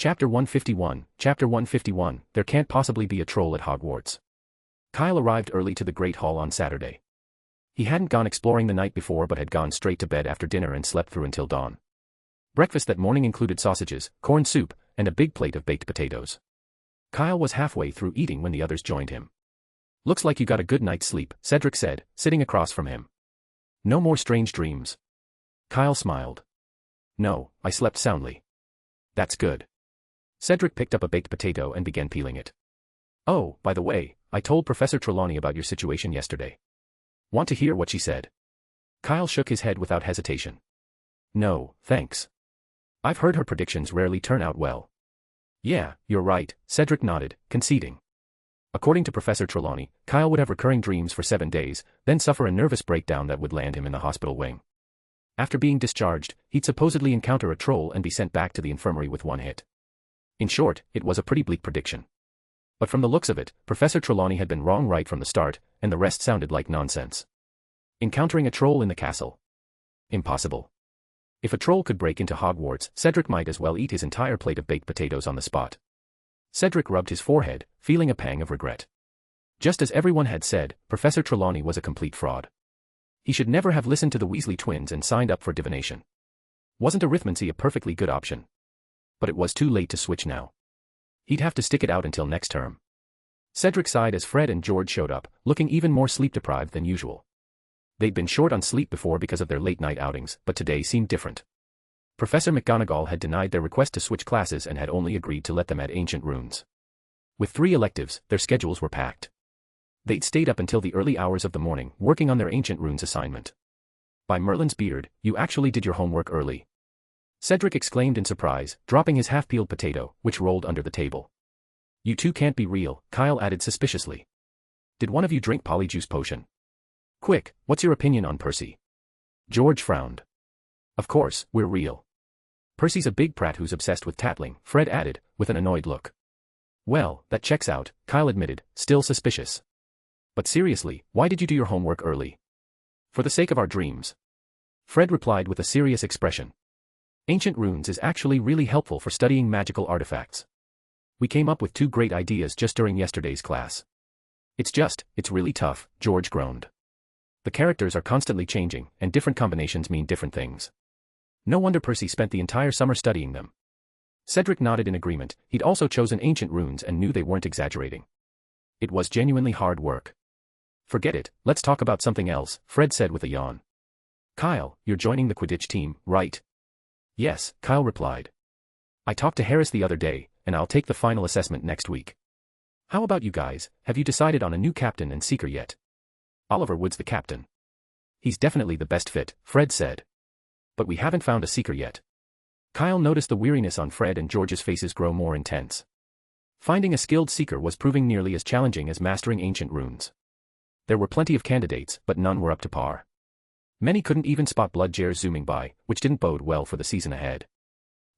Chapter 151, There Can't Possibly Be a Troll at Hogwarts. Kyle arrived early to the Great Hall on Saturday. He hadn't gone exploring the night before but had gone straight to bed after dinner and slept through until dawn. Breakfast that morning included sausages, corn soup, and a big plate of baked potatoes. Kyle was halfway through eating when the others joined him. "Looks like you got a good night's sleep," Cedric said, sitting across from him. "No more strange dreams?" Kyle smiled. "No, I slept soundly." "That's good." Cedric picked up a baked potato and began peeling it. "Oh, by the way, I told Professor Trelawney about your situation yesterday. Want to hear what she said?" Kyle shook his head without hesitation. "No, thanks. I've heard her predictions rarely turn out well." "Yeah, you're right," Cedric nodded, conceding. According to Professor Trelawney, Kyle would have recurring dreams for 7 days, then suffer a nervous breakdown that would land him in the hospital wing. After being discharged, he'd supposedly encounter a troll and be sent back to the infirmary with one hit. In short, it was a pretty bleak prediction. But from the looks of it, Professor Trelawney had been wrong right from the start, and the rest sounded like nonsense. Encountering a troll in the castle? Impossible. If a troll could break into Hogwarts, Cedric might as well eat his entire plate of baked potatoes on the spot. Cedric rubbed his forehead, feeling a pang of regret. Just as everyone had said, Professor Trelawney was a complete fraud. He should never have listened to the Weasley twins and signed up for divination. Wasn't arithmancy a perfectly good option? But it was too late to switch now. He'd have to stick it out until next term. Cedric sighed as Fred and George showed up, looking even more sleep-deprived than usual. They'd been short on sleep before because of their late-night outings, but today seemed different. Professor McGonagall had denied their request to switch classes and had only agreed to let them add ancient runes. With 3 electives, their schedules were packed. They'd stayed up until the early hours of the morning, working on their ancient runes assignment. "By Merlin's beard, you actually did your homework early," Cedric exclaimed in surprise, dropping his half-peeled potato, which rolled under the table. "You two can't be real," Kyle added suspiciously. "Did one of you drink polyjuice potion? Quick, what's your opinion on Percy?" George frowned. "Of course, we're real. Percy's a big prat who's obsessed with tattling," Fred added, with an annoyed look. "Well, that checks out," Kyle admitted, still suspicious. "But seriously, why did you do your homework early?" "For the sake of our dreams," Fred replied with a serious expression. "Ancient runes is actually really helpful for studying magical artifacts. We came up with 2 great ideas just during yesterday's class." It's really tough," George groaned. "The characters are constantly changing, and different combinations mean different things. No wonder Percy spent the entire summer studying them." Cedric nodded in agreement. He'd also chosen ancient runes and knew they weren't exaggerating. It was genuinely hard work. "Forget it, let's talk about something else," Fred said with a yawn. "Kyle, you're joining the Quidditch team, right?" "Yes," Kyle replied. "I talked to Harris the other day, and I'll take the final assessment next week. How about you guys, have you decided on a new captain and seeker yet?" "Oliver Wood's the captain. He's definitely the best fit," Fred said. "But we haven't found a seeker yet." Kyle noticed the weariness on Fred and George's faces grow more intense. Finding a skilled seeker was proving nearly as challenging as mastering ancient runes. There were plenty of candidates, but none were up to par. Many couldn't even spot Bloodjares zooming by, which didn't bode well for the season ahead.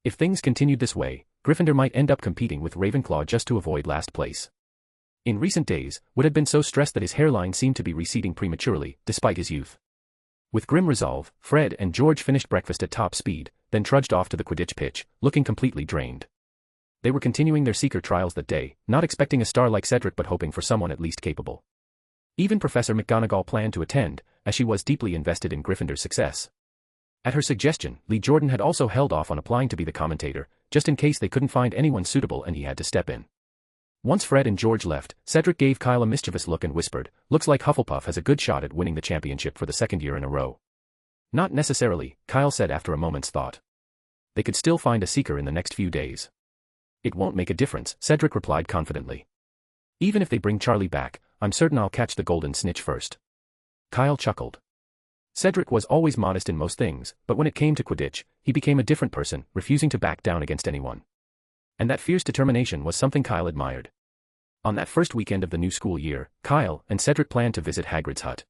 If things continued this way, Gryffindor might end up competing with Ravenclaw just to avoid last place. In recent days, Wood had been so stressed that his hairline seemed to be receding prematurely, despite his youth. With grim resolve, Fred and George finished breakfast at top speed, then trudged off to the Quidditch pitch, looking completely drained. They were continuing their seeker trials that day, not expecting a star like Cedric but hoping for someone at least capable. Even Professor McGonagall planned to attend, as she was deeply invested in Gryffindor's success. At her suggestion, Lee Jordan had also held off on applying to be the commentator, just in case they couldn't find anyone suitable and he had to step in. Once Fred and George left, Cedric gave Kyle a mischievous look and whispered, "Looks like Hufflepuff has a good shot at winning the championship for the 2nd year in a row." "Not necessarily," Kyle said after a moment's thought. "They could still find a seeker in the next few days." "It won't make a difference," Cedric replied confidently. "Even if they bring Charlie back, I'm certain I'll catch the golden snitch first." Kyle chuckled. Cedric was always modest in most things, but when it came to Quidditch, he became a different person, refusing to back down against anyone. And that fierce determination was something Kyle admired. On that first weekend of the new school year, Kyle and Cedric planned to visit Hagrid's hut.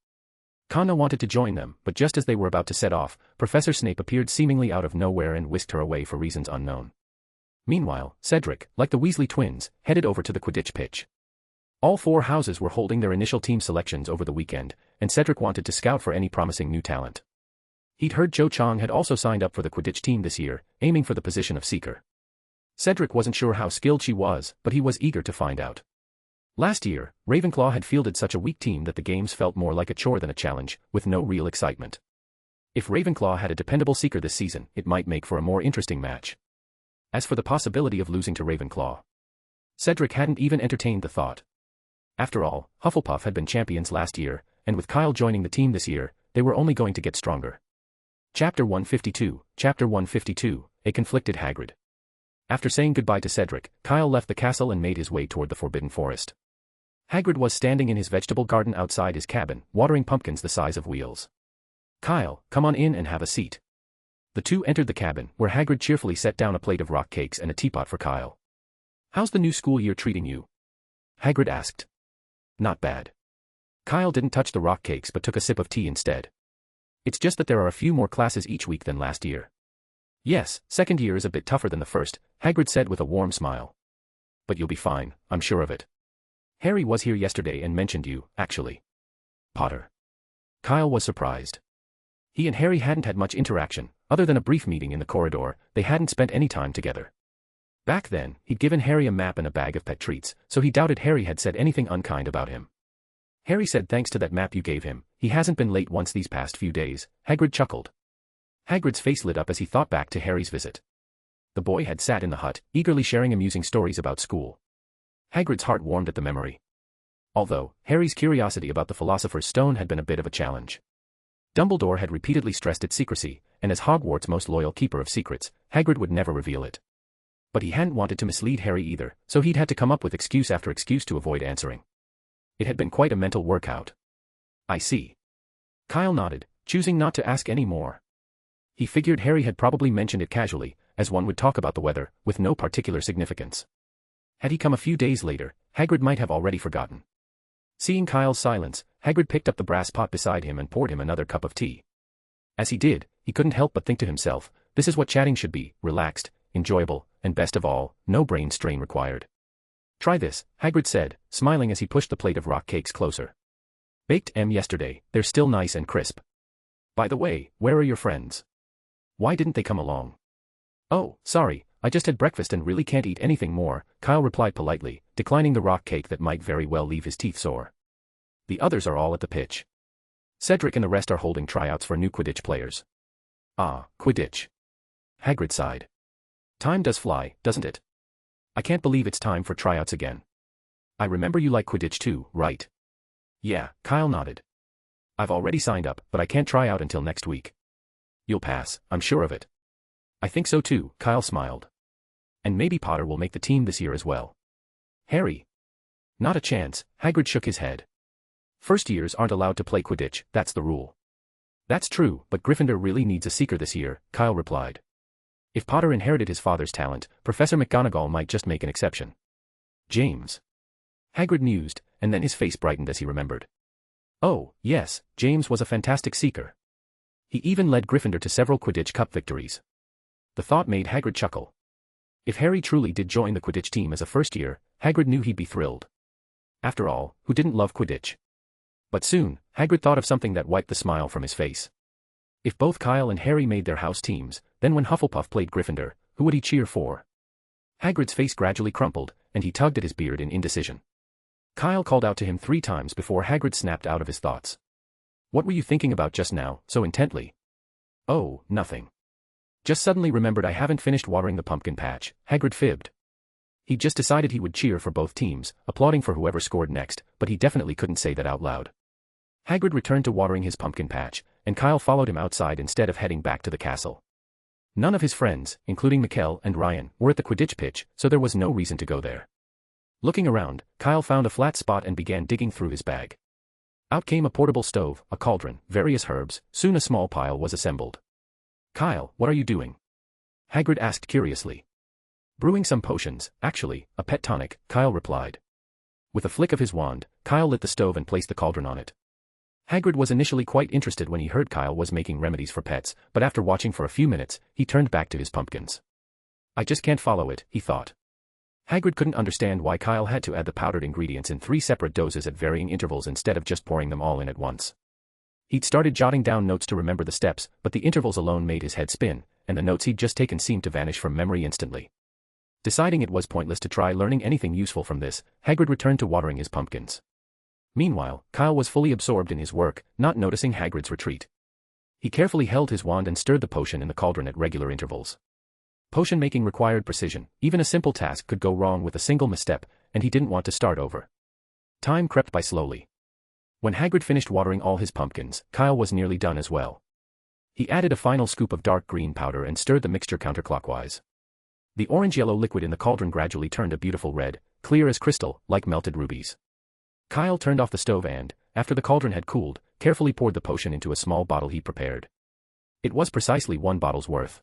Conna wanted to join them, but just as they were about to set off, Professor Snape appeared seemingly out of nowhere and whisked her away for reasons unknown. Meanwhile, Cedric, like the Weasley twins, headed over to the Quidditch pitch. All 4 houses were holding their initial team selections over the weekend, and Cedric wanted to scout for any promising new talent. He'd heard Cho Chang had also signed up for the Quidditch team this year, aiming for the position of seeker. Cedric wasn't sure how skilled she was, but he was eager to find out. Last year, Ravenclaw had fielded such a weak team that the games felt more like a chore than a challenge, with no real excitement. If Ravenclaw had a dependable seeker this season, it might make for a more interesting match. As for the possibility of losing to Ravenclaw, Cedric hadn't even entertained the thought. After all, Hufflepuff had been champions last year, and with Kyle joining the team this year, they were only going to get stronger. Chapter 152, A Conflicted Hagrid. After saying goodbye to Cedric, Kyle left the castle and made his way toward the Forbidden Forest. Hagrid was standing in his vegetable garden outside his cabin, watering pumpkins the size of wheels. "Kyle, come on in and have a seat." The two entered the cabin, where Hagrid cheerfully set down a plate of rock cakes and a teapot for Kyle. "How's the new school year treating you?" Hagrid asked. "Not bad." Kyle didn't touch the rock cakes but took a sip of tea instead. "It's just that there are a few more classes each week than last year." "Yes, second year is a bit tougher than the first," Hagrid said with a warm smile. "But you'll be fine, I'm sure of it. Harry was here yesterday and mentioned you, actually." "Potter." Kyle was surprised. He and Harry hadn't had much interaction, other than a brief meeting in the corridor. They hadn't spent any time together. Back then, he'd given Harry a map and a bag of pet treats, so he doubted Harry had said anything unkind about him. "Harry said thanks to that map you gave him, he hasn't been late once these past few days," Hagrid chuckled. Hagrid's face lit up as he thought back to Harry's visit. The boy had sat in the hut, eagerly sharing amusing stories about school. Hagrid's heart warmed at the memory. Although, Harry's curiosity about the Philosopher's Stone had been a bit of a challenge. Dumbledore had repeatedly stressed its secrecy, and as Hogwarts' most loyal keeper of secrets, Hagrid would never reveal it. But he hadn't wanted to mislead Harry either, so he'd had to come up with excuse after excuse to avoid answering. It had been quite a mental workout. "I see." Kyle nodded, choosing not to ask any more. He figured Harry had probably mentioned it casually, as one would talk about the weather, with no particular significance. Had he come a few days later, Hagrid might have already forgotten. Seeing Kyle's silence, Hagrid picked up the brass pot beside him and poured him another cup of tea. As he did, he couldn't help but think to himself, this is what chatting should be, relaxed, enjoyable, and best of all, no brain strain required. "Try this," Hagrid said, smiling as he pushed the plate of rock cakes closer. "Baked yesterday, they're still nice and crisp. By the way, where are your friends? Why didn't they come along?" "Oh, sorry, I just had breakfast and really can't eat anything more," Kyle replied politely, declining the rock cake that might very well leave his teeth sore. "The others are all at the pitch. Cedric and the rest are holding tryouts for new Quidditch players." "Ah, Quidditch." Hagrid sighed. "Time does fly, doesn't it? I can't believe it's time for tryouts again. I remember you like Quidditch too, right?" "Yeah," Kyle nodded. "I've already signed up, but I can't try out until next week." "You'll pass, I'm sure of it." "I think so too," Kyle smiled. "And maybe Potter will make the team this year as well." "Harry?" "Not a chance," Hagrid shook his head. "First years aren't allowed to play Quidditch, that's the rule." "That's true, but Gryffindor really needs a seeker this year," Kyle replied. "If Potter inherited his father's talent, Professor McGonagall might just make an exception." "James?" Hagrid mused, and then his face brightened as he remembered. "Oh, yes, James was a fantastic seeker. He even led Gryffindor to several Quidditch Cup victories." The thought made Hagrid chuckle. If Harry truly did join the Quidditch team as a first year, Hagrid knew he'd be thrilled. After all, who didn't love Quidditch? But soon, Hagrid thought of something that wiped the smile from his face. If both Kyle and Harry made their house teams, then when Hufflepuff played Gryffindor, who would he cheer for? Hagrid's face gradually crumpled, and he tugged at his beard in indecision. Kyle called out to him 3 times before Hagrid snapped out of his thoughts. "What were you thinking about just now, so intently?" "Oh, nothing. Just suddenly remembered I haven't finished watering the pumpkin patch," Hagrid fibbed. He'd just decided he would cheer for both teams, applauding for whoever scored next, but he definitely couldn't say that out loud. Hagrid returned to watering his pumpkin patch, and Kyle followed him outside instead of heading back to the castle. None of his friends, including Mikkel and Ryan, were at the Quidditch pitch, so there was no reason to go there. Looking around, Kyle found a flat spot and began digging through his bag. Out came a portable stove, a cauldron, various herbs. Soon a small pile was assembled. "Kyle, what are you doing?" Hagrid asked curiously. "Brewing some potions, actually, a pet tonic," Kyle replied. With a flick of his wand, Kyle lit the stove and placed the cauldron on it. Hagrid was initially quite interested when he heard Kyle was making remedies for pets, but after watching for a few minutes, he turned back to his pumpkins. "I just can't follow it," he thought. Hagrid couldn't understand why Kyle had to add the powdered ingredients in 3 separate doses at varying intervals instead of just pouring them all in at once. He'd started jotting down notes to remember the steps, but the intervals alone made his head spin, and the notes he'd just taken seemed to vanish from memory instantly. Deciding it was pointless to try learning anything useful from this, Hagrid returned to watering his pumpkins. Meanwhile, Kyle was fully absorbed in his work, not noticing Hagrid's retreat. He carefully held his wand and stirred the potion in the cauldron at regular intervals. Potion making required precision, even a simple task could go wrong with a single misstep, and he didn't want to start over. Time crept by slowly. When Hagrid finished watering all his pumpkins, Kyle was nearly done as well. He added a final scoop of dark green powder and stirred the mixture counterclockwise. The orange-yellow liquid in the cauldron gradually turned a beautiful red, clear as crystal, like melted rubies. Kyle turned off the stove and, after the cauldron had cooled, carefully poured the potion into a small bottle he prepared. It was precisely 1 bottle's worth.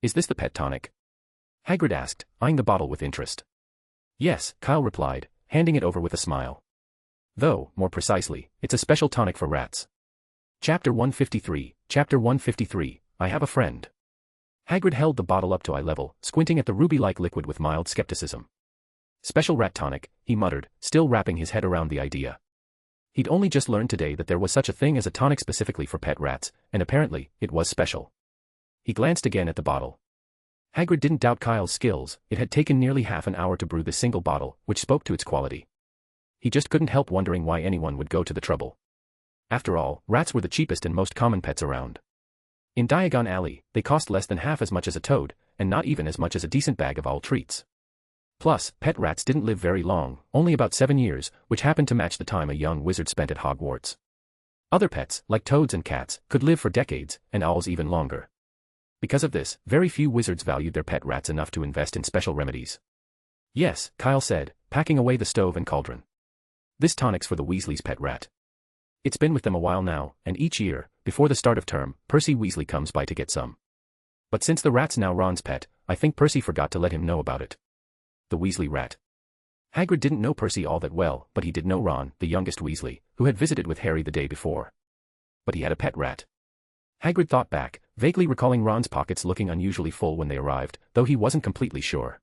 "Is this the pet tonic?" Hagrid asked, eyeing the bottle with interest. "Yes," Kyle replied, handing it over with a smile. "Though, more precisely, it's a special tonic for rats." Chapter 153, I Have a Friend. Hagrid held the bottle up to eye level, squinting at the ruby-like liquid with mild skepticism. "Special rat tonic," he muttered, still wrapping his head around the idea. He'd only just learned today that there was such a thing as a tonic specifically for pet rats, and apparently, it was special. He glanced again at the bottle. Hagrid didn't doubt Kyle's skills. It had taken nearly half an hour to brew this single bottle, which spoke to its quality. He just couldn't help wondering why anyone would go to the trouble. After all, rats were the cheapest and most common pets around. In Diagon Alley, they cost less than half as much as a toad, and not even as much as a decent bag of owl treats. Plus, pet rats didn't live very long, only about 7 years, which happened to match the time a young wizard spent at Hogwarts. Other pets, like toads and cats, could live for decades, and owls even longer. Because of this, very few wizards valued their pet rats enough to invest in special remedies. "Yes," Kyle said, packing away the stove and cauldron. "This tonic's for the Weasleys' pet rat. It's been with them a while now, and each year, before the start of term, Percy Weasley comes by to get some. But since the rat's now Ron's pet, I think Percy forgot to let him know about it." The Weasley rat. Hagrid didn't know Percy all that well, but he did know Ron, the youngest Weasley, who had visited with Harry the day before. But he had a pet rat. Hagrid thought back, vaguely recalling Ron's pockets looking unusually full when they arrived, though he wasn't completely sure.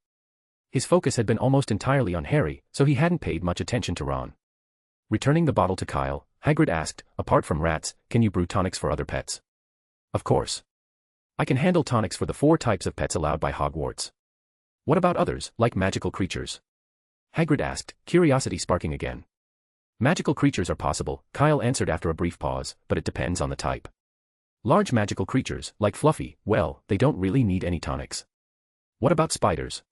His focus had been almost entirely on Harry, so he hadn't paid much attention to Ron. Returning the bottle to Kyle, Hagrid asked, "Apart from rats, can you brew tonics for other pets?" "Of course. I can handle tonics for the 4 types of pets allowed by Hogwarts." "What about others, like magical creatures?" Hagrid asked, curiosity sparking again. "Magical creatures are possible," Kyle answered after a brief pause, "but it depends on the type. Large magical creatures, like Fluffy, well, they don't really need any tonics." "What about spiders?"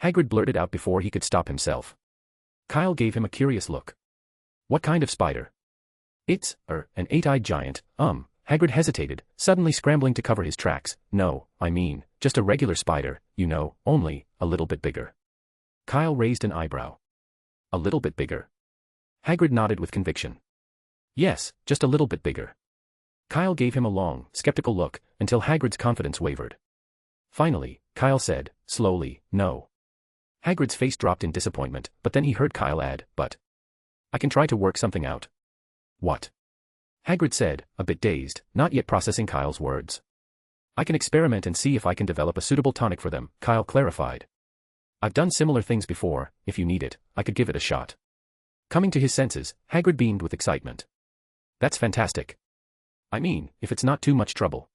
Hagrid blurted out before he could stop himself. Kyle gave him a curious look. "What kind of spider?" "It's, an 8-eyed giant." Hagrid hesitated, suddenly scrambling to cover his tracks. "No, I mean, just a regular spider, you know, only a little bit bigger." Kyle raised an eyebrow. "A little bit bigger?" Hagrid nodded with conviction. "Yes, just a little bit bigger." Kyle gave him a long, skeptical look, until Hagrid's confidence wavered. Finally, Kyle said, slowly, "No." Hagrid's face dropped in disappointment, but then he heard Kyle add, "But I can try to work something out." "What?" Hagrid said, a bit dazed, not yet processing Kyle's words. "I can experiment and see if I can develop a suitable tonic for them," Kyle clarified. "I've done similar things before. If you need it, I could give it a shot." Coming to his senses, Hagrid beamed with excitement. "That's fantastic. I mean, if it's not too much trouble."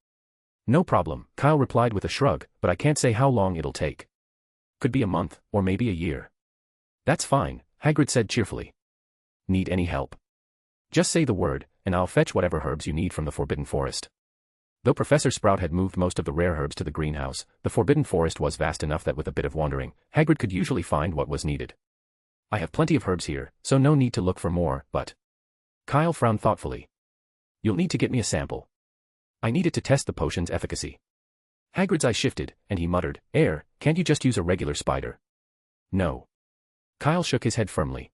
"No problem," Kyle replied with a shrug, "but I can't say how long it'll take. Could be a month, or maybe a year." "That's fine," Hagrid said cheerfully. "Need any help? Just say the word, and I'll fetch whatever herbs you need from the Forbidden Forest." Though Professor Sprout had moved most of the rare herbs to the greenhouse, the Forbidden Forest was vast enough that with a bit of wandering, Hagrid could usually find what was needed. "I have plenty of herbs here, so no need to look for more, but..." Kyle frowned thoughtfully. "You'll need to get me a sample. I need it to test the potion's efficacy." Hagrid's eye shifted, and he muttered, Can't you just use a regular spider?" "No." Kyle shook his head firmly.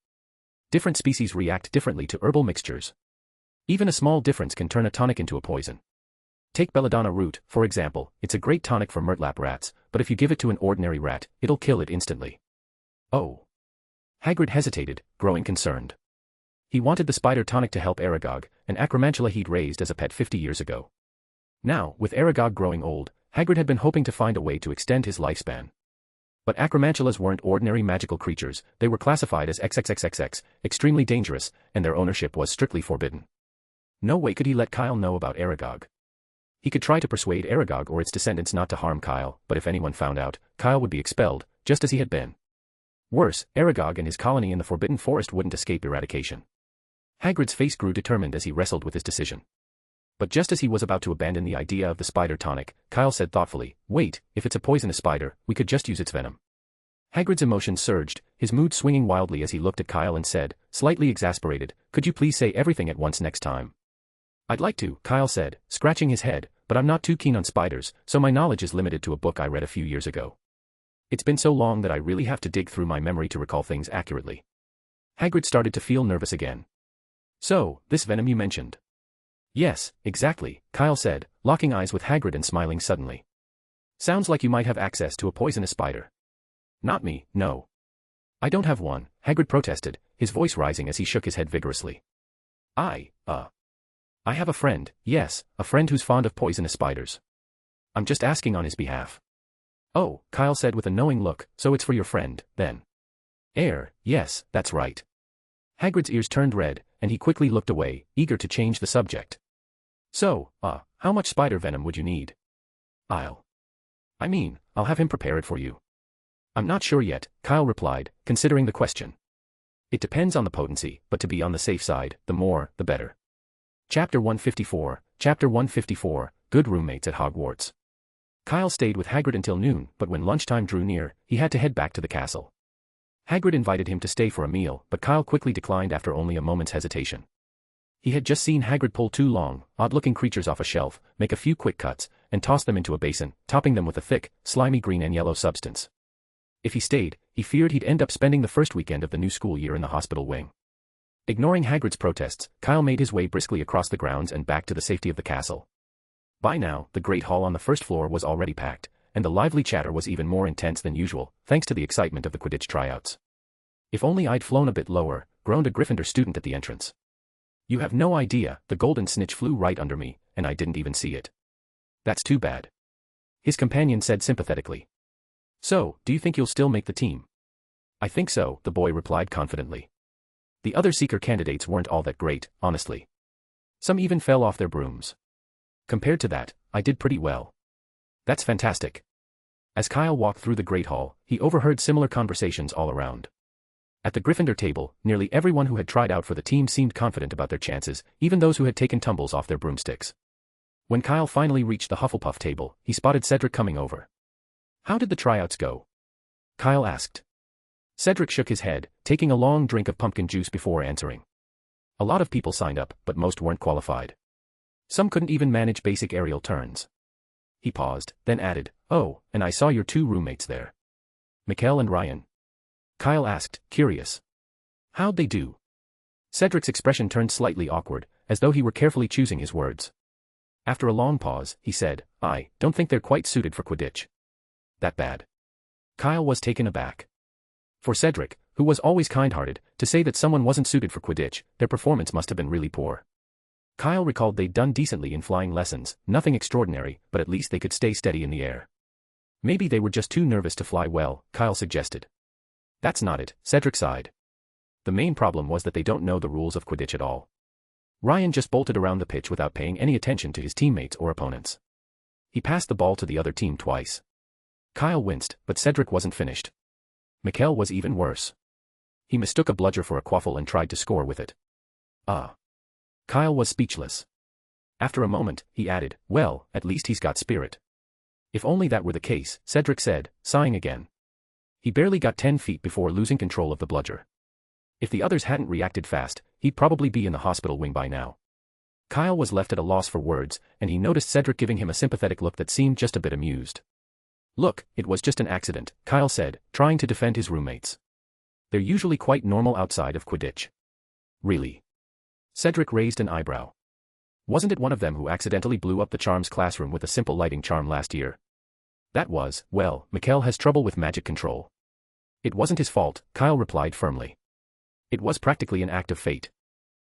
"Different species react differently to herbal mixtures. Even a small difference can turn a tonic into a poison. Take belladonna root, for example. It's a great tonic for murtlap rats, but if you give it to an ordinary rat, it'll kill it instantly." "Oh." Hagrid hesitated, growing concerned. He wanted the spider tonic to help Aragog, an acromantula he'd raised as a pet 50 years ago. Now, with Aragog growing old, Hagrid had been hoping to find a way to extend his lifespan. But acromantulas weren't ordinary magical creatures. They were classified as XXXXX, extremely dangerous, and their ownership was strictly forbidden. No way could he let Kyle know about Aragog. He could try to persuade Aragog or its descendants not to harm Kyle, but if anyone found out, Kyle would be expelled, just as he had been. Worse, Aragog and his colony in the Forbidden Forest wouldn't escape eradication. Hagrid's face grew determined as he wrestled with his decision. But just as he was about to abandon the idea of the spider tonic, Kyle said thoughtfully, "Wait, if it's a poisonous spider, we could just use its venom." Hagrid's emotions surged, his mood swinging wildly as he looked at Kyle and said, slightly exasperated, "Could you please say everything at once next time?" "I'd like to," Kyle said, scratching his head, "but I'm not too keen on spiders, so my knowledge is limited to a book I read a few years ago. It's been so long that I really have to dig through my memory to recall things accurately." Hagrid started to feel nervous again. "So, this venom you mentioned?" "Yes, exactly," Kyle said, locking eyes with Hagrid and smiling suddenly. "Sounds like you might have access to a poisonous spider." "Not me, no. I don't have one," Hagrid protested, his voice rising as he shook his head vigorously. I have a friend, yes, a friend who's fond of poisonous spiders. I'm just asking on his behalf." "Oh," Kyle said with a knowing look, "so it's for your friend, then?" Yes, that's right." Hagrid's ears turned red, and he quickly looked away, eager to change the subject. "So, how much spider venom would you need?" I'll have him prepare it for you." "I'm not sure yet," Kyle replied, considering the question. "It depends on the potency, but to be on the safe side, the more, the better." Chapter 154, Good Roommates at Hogwarts. Kyle stayed with Hagrid until noon, but when lunchtime drew near, he had to head back to the castle. Hagrid invited him to stay for a meal, but Kyle quickly declined after only a moment's hesitation. He had just seen Hagrid pull two long, odd-looking creatures off a shelf, make a few quick cuts, and toss them into a basin, topping them with a thick, slimy green and yellow substance. If he stayed, he feared he'd end up spending the first weekend of the new school year in the hospital wing. Ignoring Hagrid's protests, Kyle made his way briskly across the grounds and back to the safety of the castle. By now, the great hall on the first floor was already packed, and the lively chatter was even more intense than usual, thanks to the excitement of the Quidditch tryouts. "If only I'd flown a bit lower," groaned a Gryffindor student at the entrance. "You have no idea, the golden snitch flew right under me, and I didn't even see it." "That's too bad," his companion said sympathetically. "So, do you think you'll still make the team?" "I think so," the boy replied confidently. The other seeker candidates weren't all that great, honestly. Some even fell off their brooms. Compared to that, I did pretty well. "That's fantastic." As Kyle walked through the Great Hall, he overheard similar conversations all around. At the Gryffindor table, nearly everyone who had tried out for the team seemed confident about their chances, even those who had taken tumbles off their broomsticks. When Kyle finally reached the Hufflepuff table, he spotted Cedric coming over. "How did the tryouts go?" Kyle asked. Cedric shook his head, taking a long drink of pumpkin juice before answering. "A lot of people signed up, but most weren't qualified. Some couldn't even manage basic aerial turns." He paused, then added, "Oh, and I saw your two roommates there. Mikkel and Ryan." Kyle asked, curious. "How'd they do?" Cedric's expression turned slightly awkward, as though he were carefully choosing his words. After a long pause, he said, "I don't think they're quite suited for Quidditch." "That bad?" Kyle was taken aback. For Cedric, who was always kind-hearted, to say that someone wasn't suited for Quidditch, their performance must have been really poor. Kyle recalled they'd done decently in flying lessons, nothing extraordinary, but at least they could stay steady in the air. "Maybe they were just too nervous to fly well," Kyle suggested. "That's not it," Cedric sighed. "The main problem was that they don't know the rules of Quidditch at all. Ryan just bolted around the pitch without paying any attention to his teammates or opponents. He passed the ball to the other team twice." Kyle winced, but Cedric wasn't finished. Mikkel was even worse. He mistook a bludger for a quaffle and tried to score with it. Kyle was speechless. After a moment, he added, "Well, at least he's got spirit." "If only that were the case," Cedric said, sighing again. He barely got 10 feet before losing control of the bludger. If the others hadn't reacted fast, he'd probably be in the hospital wing by now. Kyle was left at a loss for words, and he noticed Cedric giving him a sympathetic look that seemed just a bit amused. "Look, it was just an accident," Kyle said, trying to defend his roommates. "They're usually quite normal outside of Quidditch." "Really?" Cedric raised an eyebrow. "Wasn't it one of them who accidentally blew up the charms classroom with a simple lighting charm last year?" "That was, well, Mikkel has trouble with magic control." "It wasn't his fault," Kyle replied firmly. "It was practically an act of fate."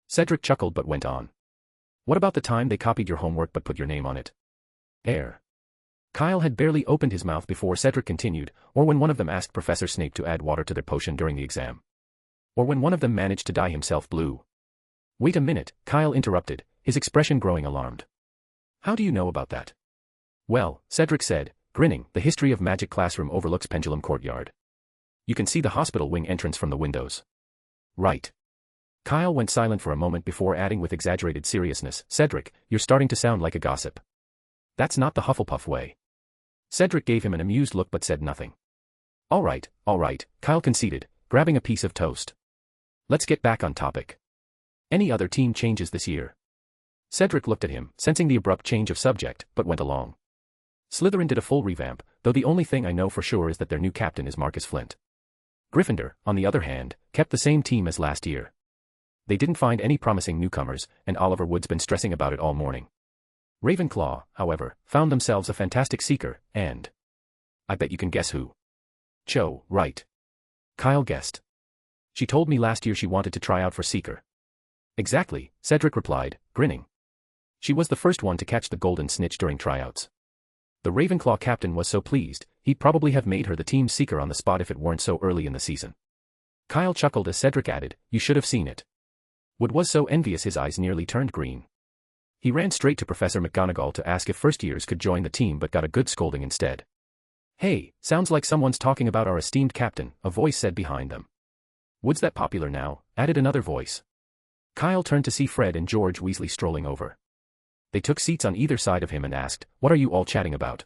Cedric chuckled but went on. "What about the time they copied your homework but put your name on it?" Kyle had barely opened his mouth before Cedric continued, or when one of them asked Professor Snape to add water to their potion during the exam. Or when one of them managed to dye himself blue. "Wait a minute," Kyle interrupted, his expression growing alarmed. How do you know about that? Well, Cedric said, grinning, the history of magic classroom overlooks Pendulum Courtyard. You can see the hospital wing entrance from the windows. Right. Kyle went silent for a moment before adding with exaggerated seriousness, Cedric, you're starting to sound like a gossip. That's not the Hufflepuff way. Cedric gave him an amused look but said nothing. All right, Kyle conceded, grabbing a piece of toast. Let's get back on topic. Any other team changes this year? Cedric looked at him, sensing the abrupt change of subject, but went along. Slytherin did a full revamp, though the only thing I know for sure is that their new captain is Marcus Flint. Gryffindor, on the other hand, kept the same team as last year. They didn't find any promising newcomers, and Oliver Wood's been stressing about it all morning. Ravenclaw, however, found themselves a fantastic seeker, and... I bet you can guess who. Cho, right. Kyle guessed. She told me last year she wanted to try out for Seeker. Exactly, Cedric replied, grinning. She was the first one to catch the golden snitch during tryouts. The Ravenclaw captain was so pleased, he'd probably have made her the team Seeker on the spot if it weren't so early in the season. Kyle chuckled as Cedric added, you should have seen it. Wood was so envious his eyes nearly turned green. He ran straight to Professor McGonagall to ask if first-years could join the team but got a good scolding instead. Hey, sounds like someone's talking about our esteemed captain, a voice said behind them. Wood's that popular now, added another voice. Kyle turned to see Fred and George Weasley strolling over. They took seats on either side of him and asked, what are you all chatting about?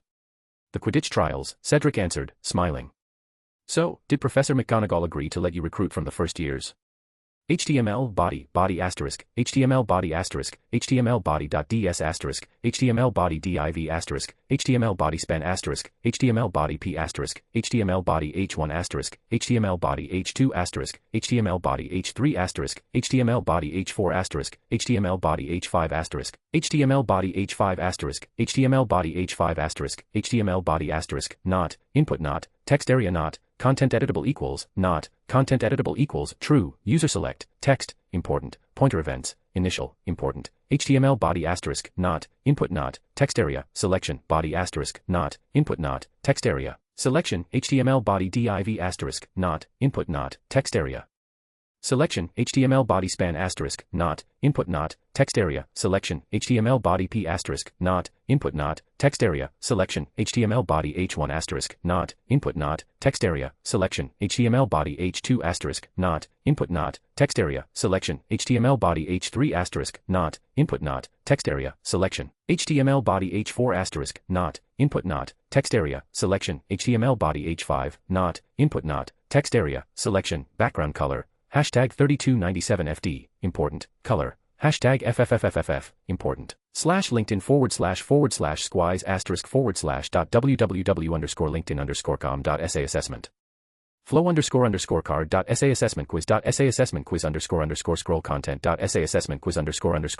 The Quidditch trials, Cedric answered, smiling. So, did Professor McGonagall agree to let you recruit from the first years? HTML body asterisk, HTML body asterisk, HTML body.ds asterisk, HTML body div asterisk, HTML body span asterisk, HTML body p asterisk, HTML body h1 asterisk, HTML body h2 asterisk, HTML body h3 asterisk, HTML body h4 asterisk, HTML body h5 asterisk, HTML body h5 asterisk, HTML body h5 asterisk, HTML body asterisk, not, input not, text area not, content editable equals, not, content editable equals, true, user select, text, important, pointer events, initial, important, HTML body asterisk, not, input not, text area, selection, body asterisk, not, input not, text area, selection, HTML body div asterisk, not, input not, text area. Selection, HTML body span asterisk, not, input not, text area, selection, HTML body p asterisk, not, input not, text area, selection, HTML body h1 asterisk, not, input not, text area, selection, HTML body h2 asterisk, not, input not, text area, selection, HTML body h3 asterisk, not, input not, text area, selection, HTML body h4 asterisk, not, input not, text area, selection, HTML body h5, not, input not, text area, selection, background color, hashtag 3297FD, important, color, hashtag FFFFFF, important, /LinkedIn / squise asterisk /www_linkedin_com.essay assessment. Flow _card .essay assessment quiz scroll content .essay assessment quiz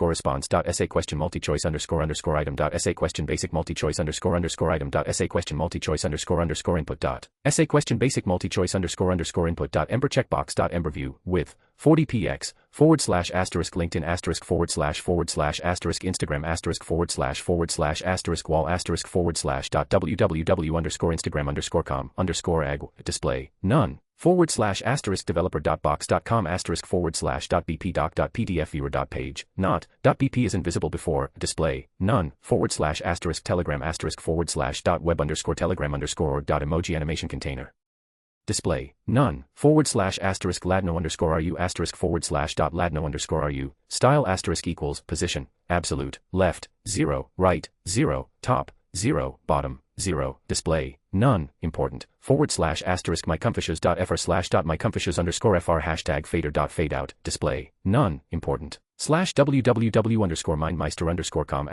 response .essay question multi-choice item .essay question basic multi-choice item .essay question multi-choice input .essay question basic multi-choice input .ember checkbox .ember view with 40px / LinkedIn * Instagram * wall * www_instagram_com _ag display none /developer.box.com /bp.pdf viewer.page not .bp is invisible before display none /telegram *web _telegram _emoji animation container display none /ladno _ru *ladno _ru style *equals position absolute left 0 right 0 top 0 bottom 0 display none important /myconfucius.fr /myconfucius_fr hashtag fader.fadeout display none important /www_mindmeister_com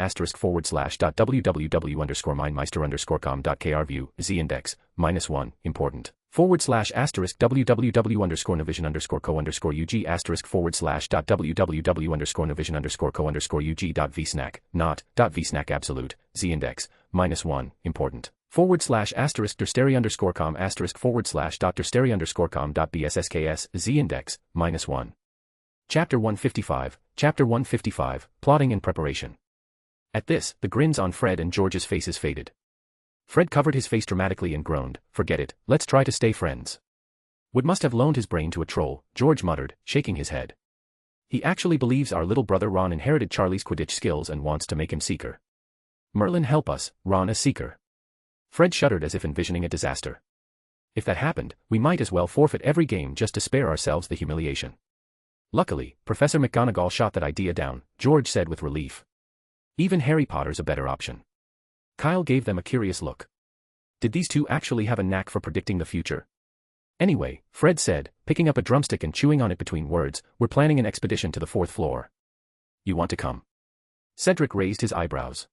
/www_mindmeister_com.kr view z index -1 important /www_navision_co_ug /www_navision_co_ug.vsnack not .vsnack absolute z index -1 important /dersteri_com /dersteri_com.bssks z index -1. Chapter 155, Plotting and Preparation. At this, the grins on Fred and George's faces faded. Fred covered his face dramatically and groaned, forget it, let's try to stay friends. Wood must have loaned his brain to a troll, George muttered, shaking his head. He actually believes our little brother Ron inherited Charlie's Quidditch skills and wants to make him Seeker. Merlin help us, Ron a seeker. Fred shuddered as if envisioning a disaster. If that happened, we might as well forfeit every game just to spare ourselves the humiliation. Luckily, Professor McGonagall shot that idea down, George said with relief. Even Harry Potter's a better option. Kyle gave them a curious look. Did these two actually have a knack for predicting the future? Anyway, Fred said, picking up a drumstick and chewing on it between words, we're planning an expedition to the 4th floor. You want to come? Cedric raised his eyebrows.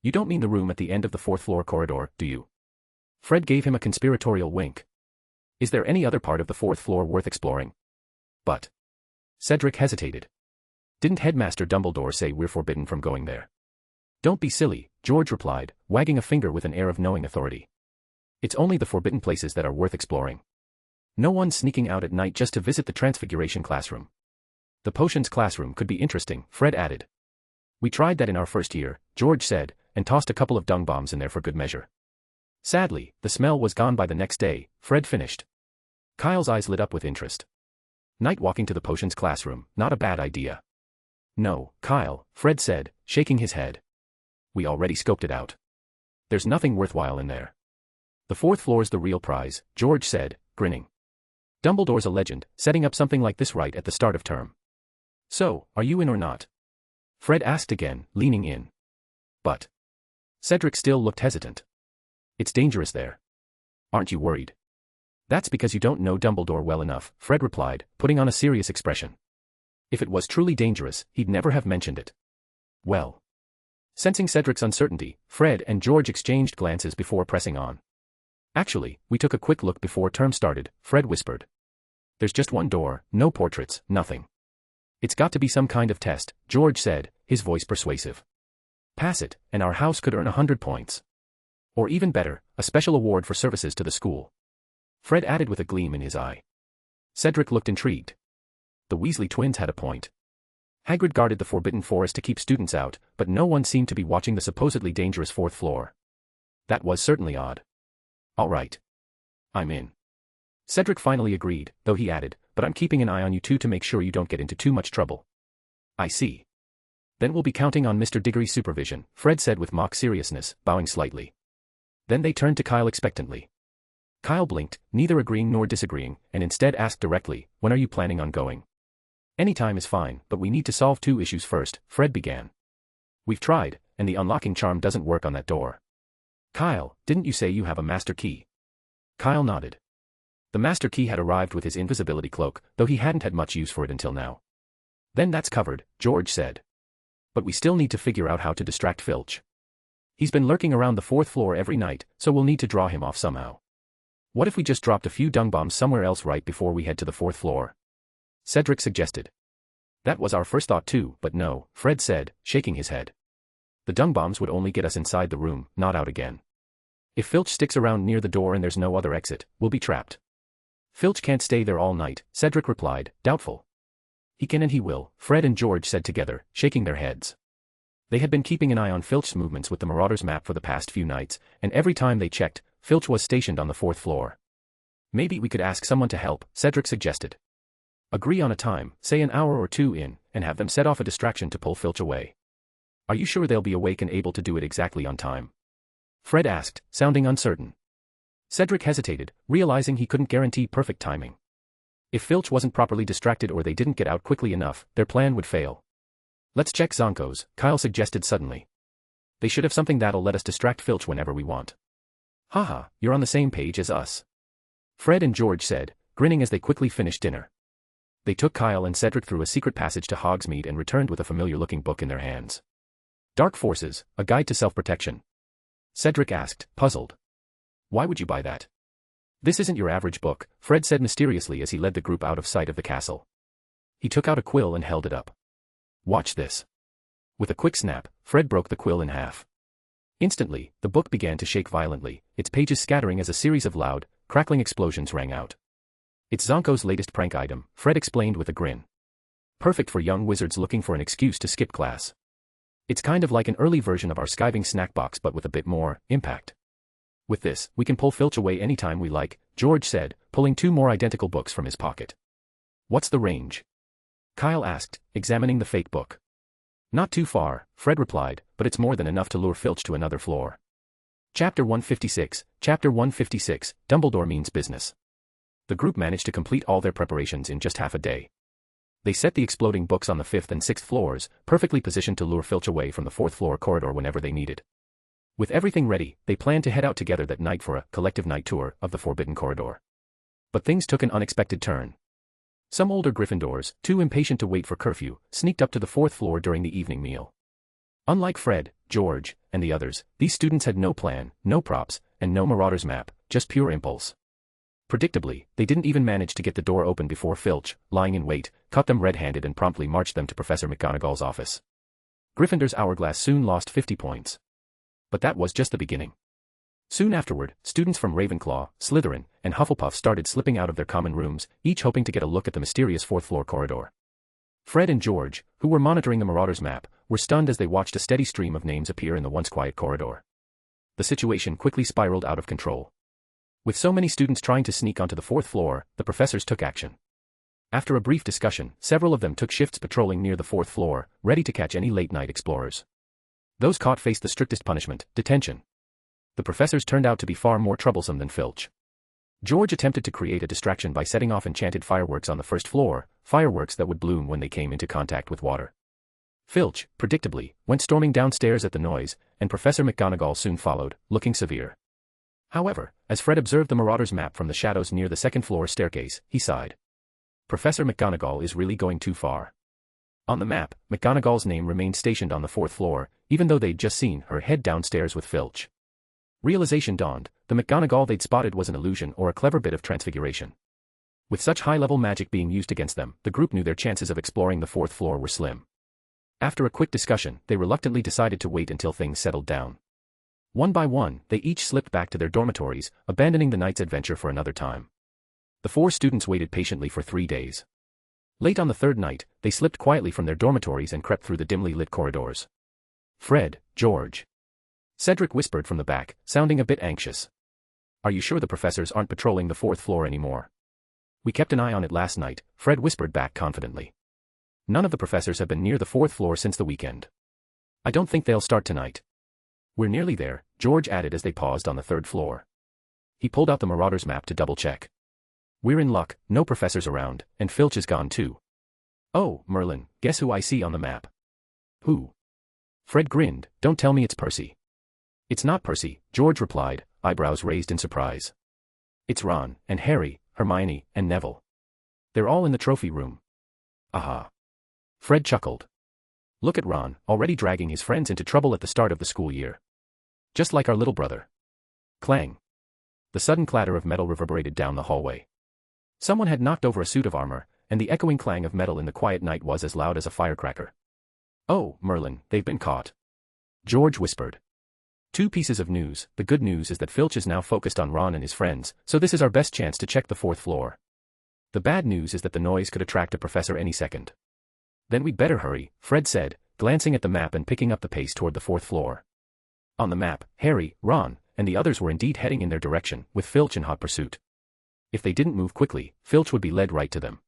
You don't mean the room at the end of the 4th floor corridor, do you? Fred gave him a conspiratorial wink. Is there any other part of the 4th floor worth exploring? But. Cedric hesitated. Didn't Headmaster Dumbledore say we're forbidden from going there? Don't be silly, George replied, wagging a finger with an air of knowing authority. It's only the forbidden places that are worth exploring. No one's sneaking out at night just to visit the Transfiguration classroom. The potions classroom could be interesting, Fred added. We tried that in our first year, George said, and tossed a couple of dung bombs in there for good measure. Sadly, the smell was gone by the next day, Fred finished. Kyle's eyes lit up with interest. Night walking to the potions classroom, not a bad idea. No, Kyle, Fred said, shaking his head. We already scoped it out. There's nothing worthwhile in there. The 4th floor's the real prize, George said, grinning. Dumbledore's a legend, setting up something like this right at the start of term. So, are you in or not? Fred asked again, leaning in. But. Cedric still looked hesitant. It's dangerous there. Aren't you worried? That's because you don't know Dumbledore well enough, Fred replied, putting on a serious expression. If it was truly dangerous, he'd never have mentioned it. Well. Sensing Cedric's uncertainty, Fred and George exchanged glances before pressing on. Actually, we took a quick look before term started, Fred whispered. There's just one door, no portraits, nothing. It's got to be some kind of test, George said, his voice persuasive. Pass it, and our house could earn 100 points. Or even better, a special award for services to the school. Fred added with a gleam in his eye. Cedric looked intrigued. The Weasley twins had a point. Hagrid guarded the Forbidden Forest to keep students out, but no one seemed to be watching the supposedly dangerous 4th floor. That was certainly odd. All right. I'm in. Cedric finally agreed, though he added, but I'm keeping an eye on you two to make sure you don't get into too much trouble. I see. Then we'll be counting on Mr. Diggory's supervision, Fred said with mock seriousness, bowing slightly. Then they turned to Kyle expectantly. Kyle blinked, neither agreeing nor disagreeing, and instead asked directly, when are you planning on going? Any time is fine, but we need to solve 2 issues first, Fred began. We've tried, and the unlocking charm doesn't work on that door. Kyle, didn't you say you have a master key? Kyle nodded. The master key had arrived with his invisibility cloak, though he hadn't had much use for it until now. Then that's covered, George said. But we still need to figure out how to distract Filch. He's been lurking around the 4th floor every night, so we'll need to draw him off somehow. What if we just dropped a few dung bombs somewhere else right before we head to the 4th floor? Cedric suggested. That was our first thought too, but no, Fred said, shaking his head. The dung bombs would only get us inside the room, not out again. If Filch sticks around near the door and there's no other exit, we'll be trapped. Filch can't stay there all night, Cedric replied, doubtful. He can and he will, Fred and George said together, shaking their heads. They had been keeping an eye on Filch's movements with the Marauders map for the past few nights, and every time they checked, Filch was stationed on the 4th floor. Maybe we could ask someone to help, Cedric suggested. Agree on a time, say an hour or 2 in, and have them set off a distraction to pull Filch away. Are you sure they'll be awake and able to do it exactly on time? Fred asked, sounding uncertain. Cedric hesitated, realizing he couldn't guarantee perfect timing. If Filch wasn't properly distracted or they didn't get out quickly enough, their plan would fail. Let's check Zonko's, Kyle suggested suddenly. They should have something that'll let us distract Filch whenever we want. Haha, you're on the same page as us. Fred and George said, grinning as they quickly finished dinner. They took Kyle and Cedric through a secret passage to Hogsmeade and returned with a familiar-looking book in their hands. Dark Forces, A Guide to Self-Protection. Cedric asked, puzzled. Why would you buy that? This isn't your average book, Fred said mysteriously as he led the group out of sight of the castle. He took out a quill and held it up. Watch this. With a quick snap, Fred broke the quill in half. Instantly, the book began to shake violently, its pages scattering as a series of loud, crackling explosions rang out. It's Zonko's latest prank item, Fred explained with a grin. Perfect for young wizards looking for an excuse to skip class. It's kind of like an early version of our skiving snack box but with a bit more impact. With this, we can pull Filch away anytime we like, George said, pulling 2 more identical books from his pocket. What's the range? Kyle asked, examining the fake book. Not too far, Fred replied, but it's more than enough to lure Filch to another floor. Chapter 156, Dumbledore means business. The group managed to complete all their preparations in just half a day. They set the exploding books on the 5th and 6th floors, perfectly positioned to lure Filch away from the 4th floor corridor whenever they needed. With everything ready, they planned to head out together that night for a collective night tour of the Forbidden Corridor. But things took an unexpected turn. Some older Gryffindors, too impatient to wait for curfew, sneaked up to the 4th floor during the evening meal. Unlike Fred, George, and the others, these students had no plan, no props, and no Marauder's map, just pure impulse. Predictably, they didn't even manage to get the door open before Filch, lying in wait, caught them red-handed and promptly marched them to Professor McGonagall's office. Gryffindor's hourglass soon lost 50 points. But that was just the beginning. Soon afterward, students from Ravenclaw, Slytherin, and Hufflepuff started slipping out of their common rooms, each hoping to get a look at the mysterious 4th floor corridor. Fred and George, who were monitoring the Marauder's map, were stunned as they watched a steady stream of names appear in the once quiet corridor. The situation quickly spiraled out of control. With so many students trying to sneak onto the 4th floor, the professors took action. After a brief discussion, several of them took shifts patrolling near the 4th floor, ready to catch any late-night explorers. Those caught faced the strictest punishment, detention. The professors turned out to be far more troublesome than Filch. George attempted to create a distraction by setting off enchanted fireworks on the 1st floor, fireworks that would bloom when they came into contact with water. Filch, predictably, went storming downstairs at the noise, and Professor McGonagall soon followed, looking severe. However, as Fred observed the Marauder's map from the shadows near the 2nd floor staircase, he sighed. Professor McGonagall is really going too far. On the map, McGonagall's name remained stationed on the 4th floor, even though they'd just seen her head downstairs with Filch. Realization dawned, the McGonagall they'd spotted was an illusion or a clever bit of transfiguration. With such high-level magic being used against them, the group knew their chances of exploring the 4th floor were slim. After a quick discussion, they reluctantly decided to wait until things settled down. One by one, they each slipped back to their dormitories, abandoning the night's adventure for another time. The 4 students waited patiently for 3 days. Late on the 3rd night, they slipped quietly from their dormitories and crept through the dimly lit corridors. Fred, George. Cedric whispered from the back, sounding a bit anxious. Are you sure the professors aren't patrolling the 4th floor anymore? We kept an eye on it last night, Fred whispered back confidently. None of the professors have been near the 4th floor since the weekend. I don't think they'll start tonight. We're nearly there, George added as they paused on the 3rd floor. He pulled out the Marauder's map to double-check. We're in luck, no professors around, and Filch is gone too. Oh, Merlin, guess who I see on the map? Who? Fred grinned, don't tell me it's Percy. It's not Percy, George replied, eyebrows raised in surprise. It's Ron, and Harry, Hermione, and Neville. They're all in the trophy room. Aha. Fred chuckled. Look at Ron, already dragging his friends into trouble at the start of the school year. Just like our little brother. Clang. The sudden clatter of metal reverberated down the hallway. Someone had knocked over a suit of armor, and the echoing clang of metal in the quiet night was as loud as a firecracker. Oh, Merlin, they've been caught. George whispered. 2 pieces of news. The good news is that Filch is now focused on Ron and his friends, so this is our best chance to check the 4th floor. The bad news is that the noise could attract a professor any second. Then we'd better hurry, Fred said, glancing at the map and picking up the pace toward the 4th floor. On the map, Harry, Ron, and the others were indeed heading in their direction, with Filch in hot pursuit. If they didn't move quickly, Filch would be led right to them.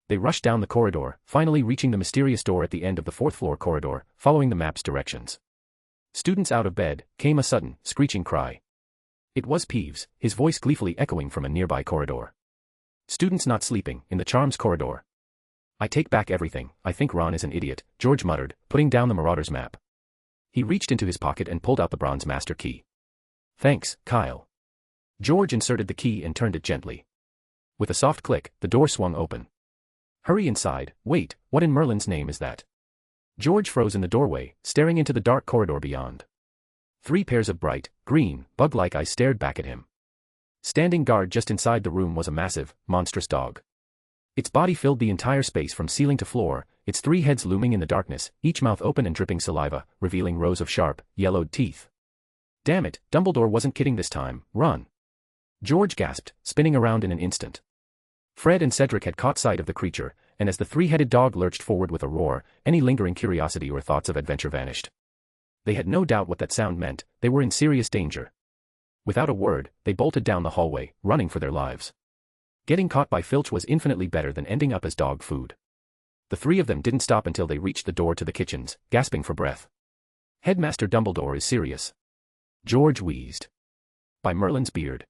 They rushed down the corridor, finally reaching the mysterious door at the end of the 4th floor corridor, following the map's directions. Students out of bed, came a sudden, screeching cry. It was Peeves, his voice gleefully echoing from a nearby corridor. Students not sleeping, in the charms corridor. I take back everything, I think Ron is an idiot, George muttered, putting down the Marauder's map. He reached into his pocket and pulled out the bronze master key. Thanks, Kyle. George inserted the key and turned it gently. With a soft click, the door swung open. Hurry inside, wait, what in Merlin's name is that? George froze in the doorway, staring into the dark corridor beyond. 3 pairs of bright, green, bug-like eyes stared back at him. Standing guard just inside the room was a massive, monstrous dog. Its body filled the entire space from ceiling to floor, its 3 heads looming in the darkness, each mouth open and dripping saliva, revealing rows of sharp, yellowed teeth. Damn it, Dumbledore wasn't kidding this time, run. George gasped, spinning around in an instant. Fred and Cedric had caught sight of the creature, and as the 3-headed dog lurched forward with a roar, any lingering curiosity or thoughts of adventure vanished. They had no doubt what that sound meant, they were in serious danger. Without a word, they bolted down the hallway, running for their lives. Getting caught by Filch was infinitely better than ending up as dog food. The three of them didn't stop until they reached the door to the kitchens, gasping for breath. Headmaster Dumbledore is serious. George wheezed. By Merlin's beard.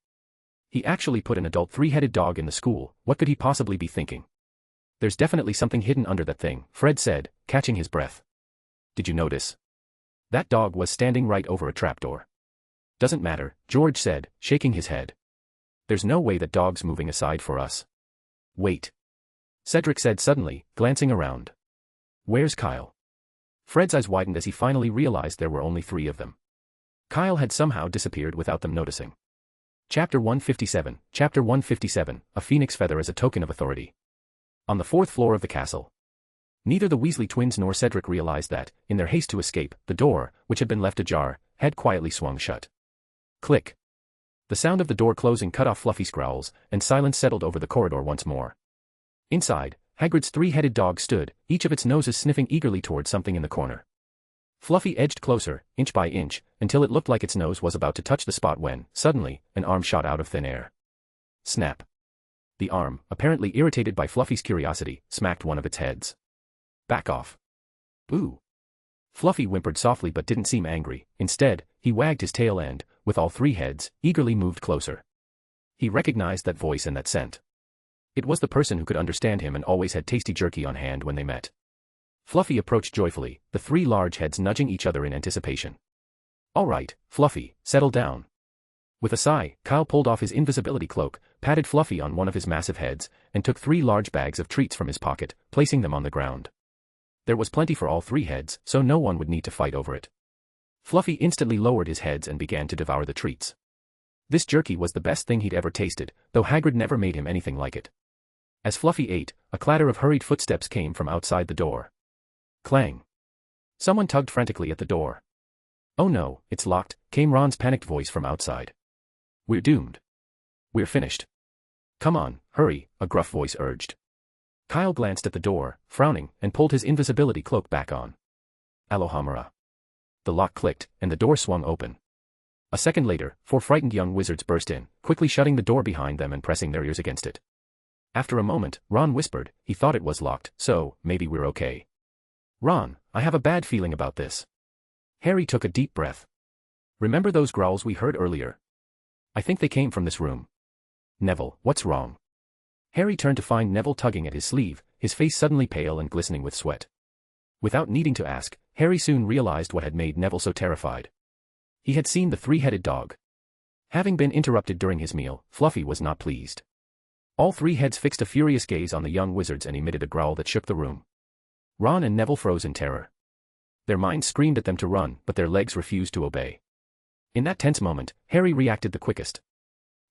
He actually put an adult three-headed dog in the school. What could he possibly be thinking? There's definitely something hidden under that thing, Fred said, catching his breath. Did you notice? That dog was standing right over a trapdoor. Doesn't matter, George said, shaking his head. There's no way that dog's moving aside for us. Wait. Cedric said suddenly, glancing around. Where's Kyle? Fred's eyes widened as he finally realized there were only three of them. Kyle had somehow disappeared without them noticing. Chapter 157, Chapter 157, A Phoenix Feather as a Token of Authority. On the fourth floor of the castle. Neither the Weasley twins nor Cedric realized that, in their haste to escape, the door, which had been left ajar, had quietly swung shut. Click. The sound of the door closing cut off Fluffy's growls, and silence settled over the corridor once more. Inside, Hagrid's three-headed dog stood, each of its noses sniffing eagerly toward something in the corner. Fluffy edged closer, inch by inch, until it looked like its nose was about to touch the spot when, suddenly, an arm shot out of thin air. Snap. The arm, apparently irritated by Fluffy's curiosity, smacked one of its heads. Back off. Ooh. Fluffy whimpered softly but didn't seem angry. Instead, he wagged his tail and, with all three heads, eagerly moved closer. He recognized that voice and that scent. It was the person who could understand him and always had tasty jerky on hand when they met. Fluffy approached joyfully, the three large heads nudging each other in anticipation. All right, Fluffy, settle down. With a sigh, Kyle pulled off his invisibility cloak, patted Fluffy on one of his massive heads, and took 3 large bags of treats from his pocket, placing them on the ground. There was plenty for all 3 heads, so no one would need to fight over it. Fluffy instantly lowered his heads and began to devour the treats. This jerky was the best thing he'd ever tasted, though Hagrid never made him anything like it. As Fluffy ate, a clatter of hurried footsteps came from outside the door. Clang. Someone tugged frantically at the door. Oh no, it's locked, came Ron's panicked voice from outside. We're doomed. We're finished. Come on, hurry, a gruff voice urged. Kyle glanced at the door, frowning, and pulled his invisibility cloak back on. Alohomora. The lock clicked, and the door swung open. A second later, 4 frightened young wizards burst in, quickly shutting the door behind them and pressing their ears against it. After a moment, Ron whispered, he thought it was locked, so, maybe we're okay. Ron, I have a bad feeling about this. Harry took a deep breath. Remember those growls we heard earlier? I think they came from this room. Neville, what's wrong? Harry turned to find Neville tugging at his sleeve, his face suddenly pale and glistening with sweat. Without needing to ask, Harry soon realized what had made Neville so terrified. He had seen the 3-headed dog. Having been interrupted during his meal, Fluffy was not pleased. All 3 heads fixed a furious gaze on the young wizards and emitted a growl that shook the room. Ron and Neville froze in terror. Their minds screamed at them to run, but their legs refused to obey. In that tense moment, Harry reacted the quickest.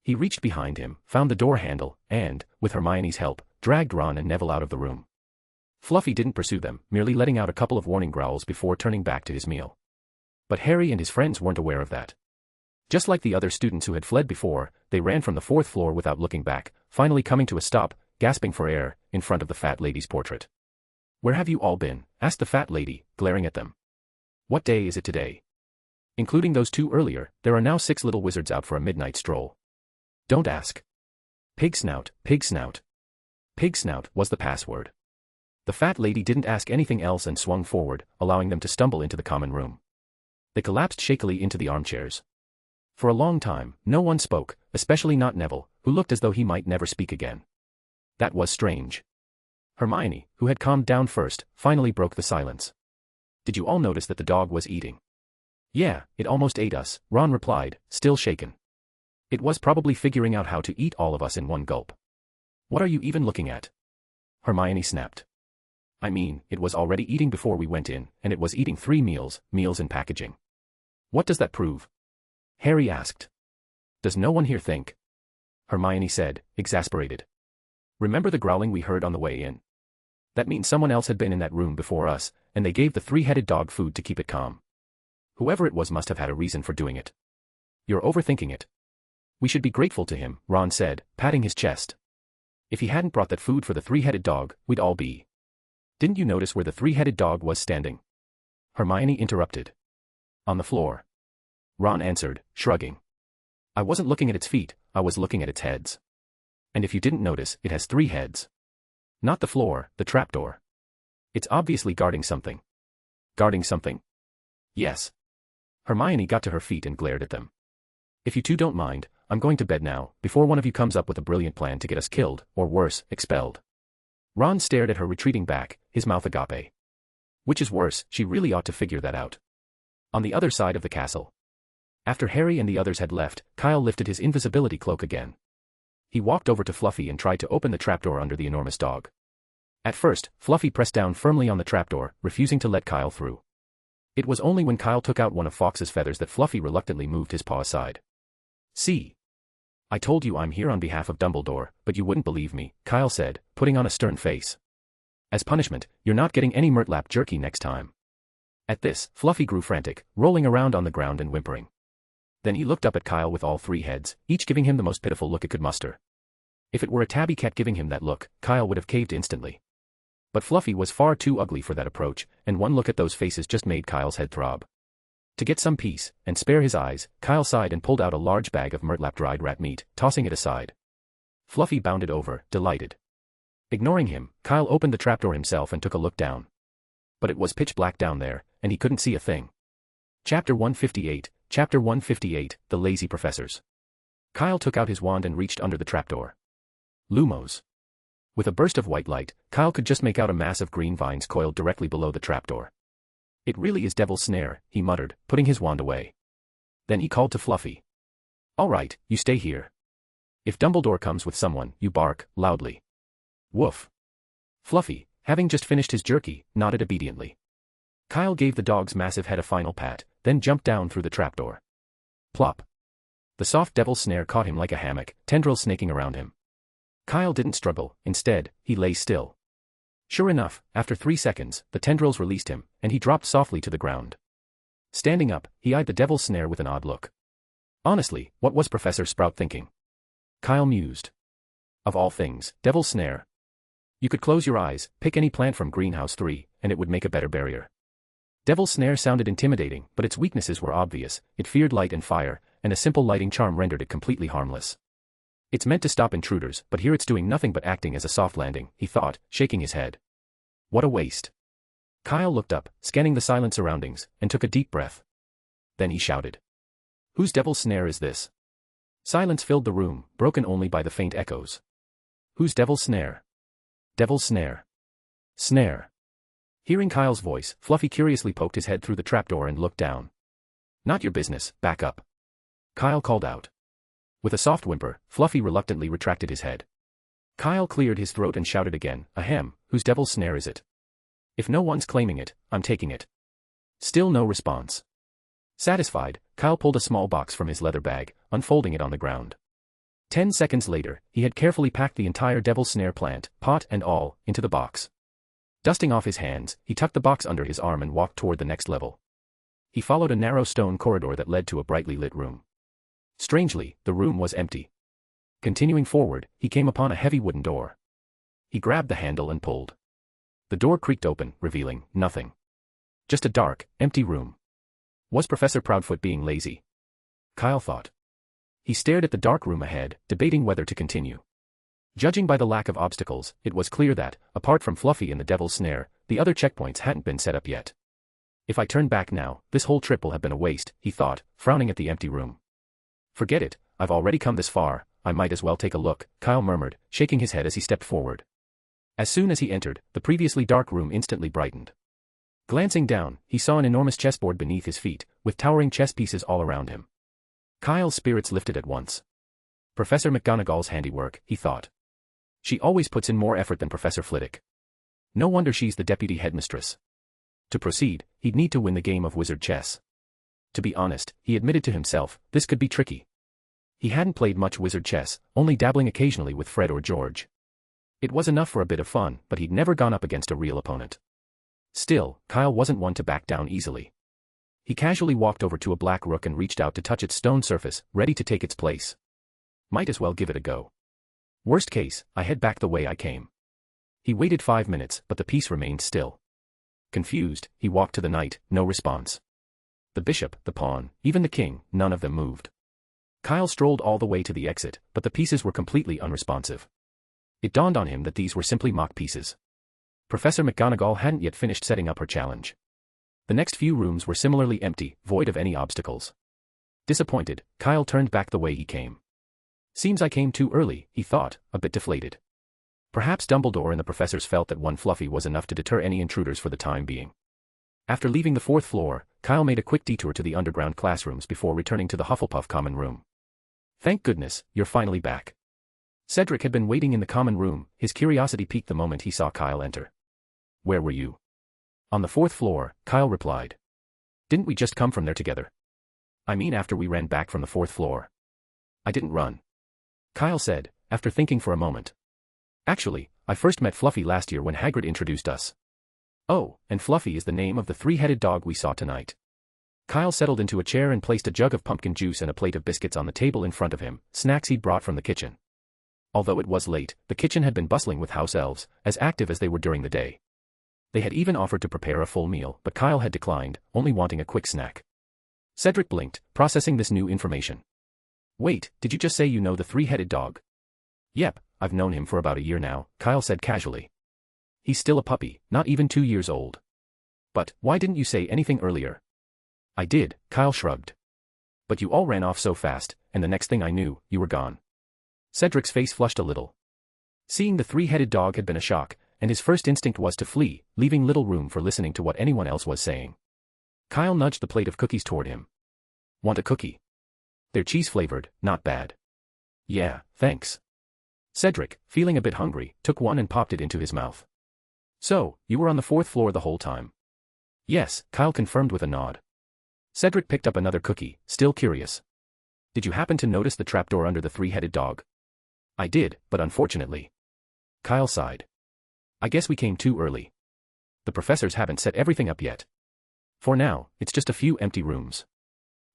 He reached behind him, found the door handle, and, with Hermione's help, dragged Ron and Neville out of the room. Fluffy didn't pursue them, merely letting out a couple of warning growls before turning back to his meal. But Harry and his friends weren't aware of that. Just like the other students who had fled before, they ran from the 4th floor without looking back, finally coming to a stop, gasping for air, in front of the fat lady's portrait. Where have you all been? Asked the fat lady, glaring at them. What day is it today? Including those 2 earlier, there are now 6 little wizards out for a midnight stroll. Don't ask. Pig snout, pig snout. Pig snout was the password. The fat lady didn't ask anything else and swung forward, allowing them to stumble into the common room. They collapsed shakily into the armchairs. For a long time, no one spoke, especially not Neville, who looked as though he might never speak again. That was strange. Hermione, who had calmed down first, finally broke the silence. Did you all notice that the dog was eating? Yeah, it almost ate us, Ron replied, still shaken. It was probably figuring out how to eat all of us in one gulp. What are you even looking at? Hermione snapped. I mean, it was already eating before we went in, and it was eating 3 meals in packaging. What does that prove? Harry asked. Does no one here think? Hermione said, exasperated. Remember the growling we heard on the way in? That means someone else had been in that room before us, and they gave the 3-headed dog food to keep it calm. Whoever it was must have had a reason for doing it. You're overthinking it. We should be grateful to him, Ron said, patting his chest. If he hadn't brought that food for the 3-headed dog, we'd all be. Didn't you notice where the 3-headed dog was standing? Hermione interrupted. On the floor. Ron answered, shrugging. I wasn't looking at its feet, I was looking at its heads. And if you didn't notice, it has 3 heads. Not the floor, the trapdoor. It's obviously guarding something. Guarding something? Yes. Hermione got to her feet and glared at them. If you two don't mind, I'm going to bed now, before one of you comes up with a brilliant plan to get us killed, or worse, expelled. Ron stared at her retreating back, his mouth agape. Which is worse, she really ought to figure that out. On the other side of the castle. After Harry and the others had left, Kyle lifted his invisibility cloak again. He walked over to Fluffy and tried to open the trapdoor under the enormous dog. At first, Fluffy pressed down firmly on the trapdoor, refusing to let Kyle through. It was only when Kyle took out one of Fawkes's feathers that Fluffy reluctantly moved his paw aside. See? I told you I'm here on behalf of Dumbledore, but you wouldn't believe me, Kyle said, putting on a stern face. As punishment, you're not getting any Murtlap jerky next time. At this, Fluffy grew frantic, rolling around on the ground and whimpering. Then he looked up at Kyle with all three heads, each giving him the most pitiful look it could muster. If it were a tabby cat giving him that look, Kyle would have caved instantly. But Fluffy was far too ugly for that approach, and one look at those faces just made Kyle's head throb. To get some peace, and spare his eyes, Kyle sighed and pulled out a large bag of Murtlap dried rat meat, tossing it aside. Fluffy bounded over, delighted. Ignoring him, Kyle opened the trapdoor himself and took a look down. But it was pitch black down there, and he couldn't see a thing. Chapter 158, The Lazy Professors. Kyle took out his wand and reached under the trapdoor. Lumos. With a burst of white light, Kyle could just make out a mass of green vines coiled directly below the trapdoor. It really is Devil's Snare, he muttered, putting his wand away. Then he called to Fluffy. All right, you stay here. If Dumbledore comes with someone, you bark, loudly. Woof. Fluffy, having just finished his jerky, nodded obediently. Kyle gave the dog's massive head a final pat, then jumped down through the trapdoor. Plop. The soft Devil's Snare caught him like a hammock, tendrils snaking around him. Kyle didn't struggle, instead, he lay still. Sure enough, after 3 seconds, the tendrils released him, and he dropped softly to the ground. Standing up, he eyed the Devil's Snare with an odd look. Honestly, what was Professor Sprout thinking? Kyle mused. Of all things, Devil's Snare. You could close your eyes, pick any plant from Greenhouse 3, and it would make a better barrier. Devil's Snare sounded intimidating, but its weaknesses were obvious. It feared light and fire, and a simple lighting charm rendered it completely harmless. It's meant to stop intruders, but here it's doing nothing but acting as a soft landing, he thought, shaking his head. What a waste. Kyle looked up, scanning the silent surroundings, and took a deep breath. Then he shouted. Whose Devil's Snare is this? Silence filled the room, broken only by the faint echoes. Whose Devil's Snare? Devil's Snare. Snare. Hearing Kyle's voice, Fluffy curiously poked his head through the trapdoor and looked down. Not your business, back up. Kyle called out. With a soft whimper, Fluffy reluctantly retracted his head. Kyle cleared his throat and shouted again, Ahem, whose Devil's Snare is it? If no one's claiming it, I'm taking it. Still no response. Satisfied, Kyle pulled a small box from his leather bag, unfolding it on the ground. 10 seconds later, he had carefully packed the entire Devil's Snare plant, pot and all, into the box. Dusting off his hands, he tucked the box under his arm and walked toward the next level. He followed a narrow stone corridor that led to a brightly lit room. Strangely, the room was empty. Continuing forward, he came upon a heavy wooden door. He grabbed the handle and pulled. The door creaked open, revealing nothing. Just a dark, empty room. Was Professor Proudfoot being lazy? Kyle thought. He stared at the dark room ahead, debating whether to continue. Judging by the lack of obstacles, it was clear that, apart from Fluffy and the Devil's Snare, the other checkpoints hadn't been set up yet. If I turn back now, this whole trip will have been a waste, he thought, frowning at the empty room. Forget it, I've already come this far, I might as well take a look, Kyle murmured, shaking his head as he stepped forward. As soon as he entered, the previously dark room instantly brightened. Glancing down, he saw an enormous chessboard beneath his feet, with towering chess pieces all around him. Kyle's spirits lifted at once. Professor McGonagall's handiwork, he thought. She always puts in more effort than Professor Flitwick. No wonder she's the deputy headmistress. To proceed, he'd need to win the game of wizard chess. To be honest, he admitted to himself, this could be tricky. He hadn't played much wizard chess, only dabbling occasionally with Fred or George. It was enough for a bit of fun, but he'd never gone up against a real opponent. Still, Kyle wasn't one to back down easily. He casually walked over to a black rook and reached out to touch its stone surface, ready to take its place. Might as well give it a go. Worst case, I head back the way I came. He waited 5 minutes, but the piece remained still. Confused, he walked to the knight, no response. The bishop, the pawn, even the king, none of them moved. Kyle strolled all the way to the exit, but the pieces were completely unresponsive. It dawned on him that these were simply mock pieces. Professor McGonagall hadn't yet finished setting up her challenge. The next few rooms were similarly empty, void of any obstacles. Disappointed, Kyle turned back the way he came. Seems I came too early, he thought, a bit deflated. Perhaps Dumbledore and the professors felt that one fluffy was enough to deter any intruders for the time being. After leaving the 4th floor, Kyle made a quick detour to the underground classrooms before returning to the Hufflepuff common room. Thank goodness, you're finally back. Cedric had been waiting in the common room, his curiosity piqued the moment he saw Kyle enter. Where were you? On the 4th floor, Kyle replied. Didn't we just come from there together? I mean after we ran back from the 4th floor. I didn't run. Kyle said, after thinking for a moment. Actually, I first met Fluffy last year when Hagrid introduced us. Oh, and Fluffy is the name of the 3-headed dog we saw tonight. Kyle settled into a chair and placed a jug of pumpkin juice and a plate of biscuits on the table in front of him, snacks he'd brought from the kitchen. Although it was late, the kitchen had been bustling with house elves, as active as they were during the day. They had even offered to prepare a full meal, but Kyle had declined, only wanting a quick snack. Cedric blinked, processing this new information. Wait, did you just say you know the 3-headed dog? Yep, I've known him for about a year now, Kyle said casually. He's still a puppy, not even 2 years old. But, why didn't you say anything earlier? I did, Kyle shrugged. But you all ran off so fast, and the next thing I knew, you were gone. Cedric's face flushed a little. Seeing the 3-headed dog had been a shock, and his first instinct was to flee, leaving little room for listening to what anyone else was saying. Kyle nudged the plate of cookies toward him. Want a cookie? They're cheese-flavored, not bad. Yeah, thanks. Cedric, feeling a bit hungry, took one and popped it into his mouth. So, you were on the 4th floor the whole time? Yes, Kyle confirmed with a nod. Cedric picked up another cookie, still curious. Did you happen to notice the trapdoor under the 3-headed dog? I did, but unfortunately. Kyle sighed. I guess we came too early. The professors haven't set everything up yet. For now, it's just a few empty rooms.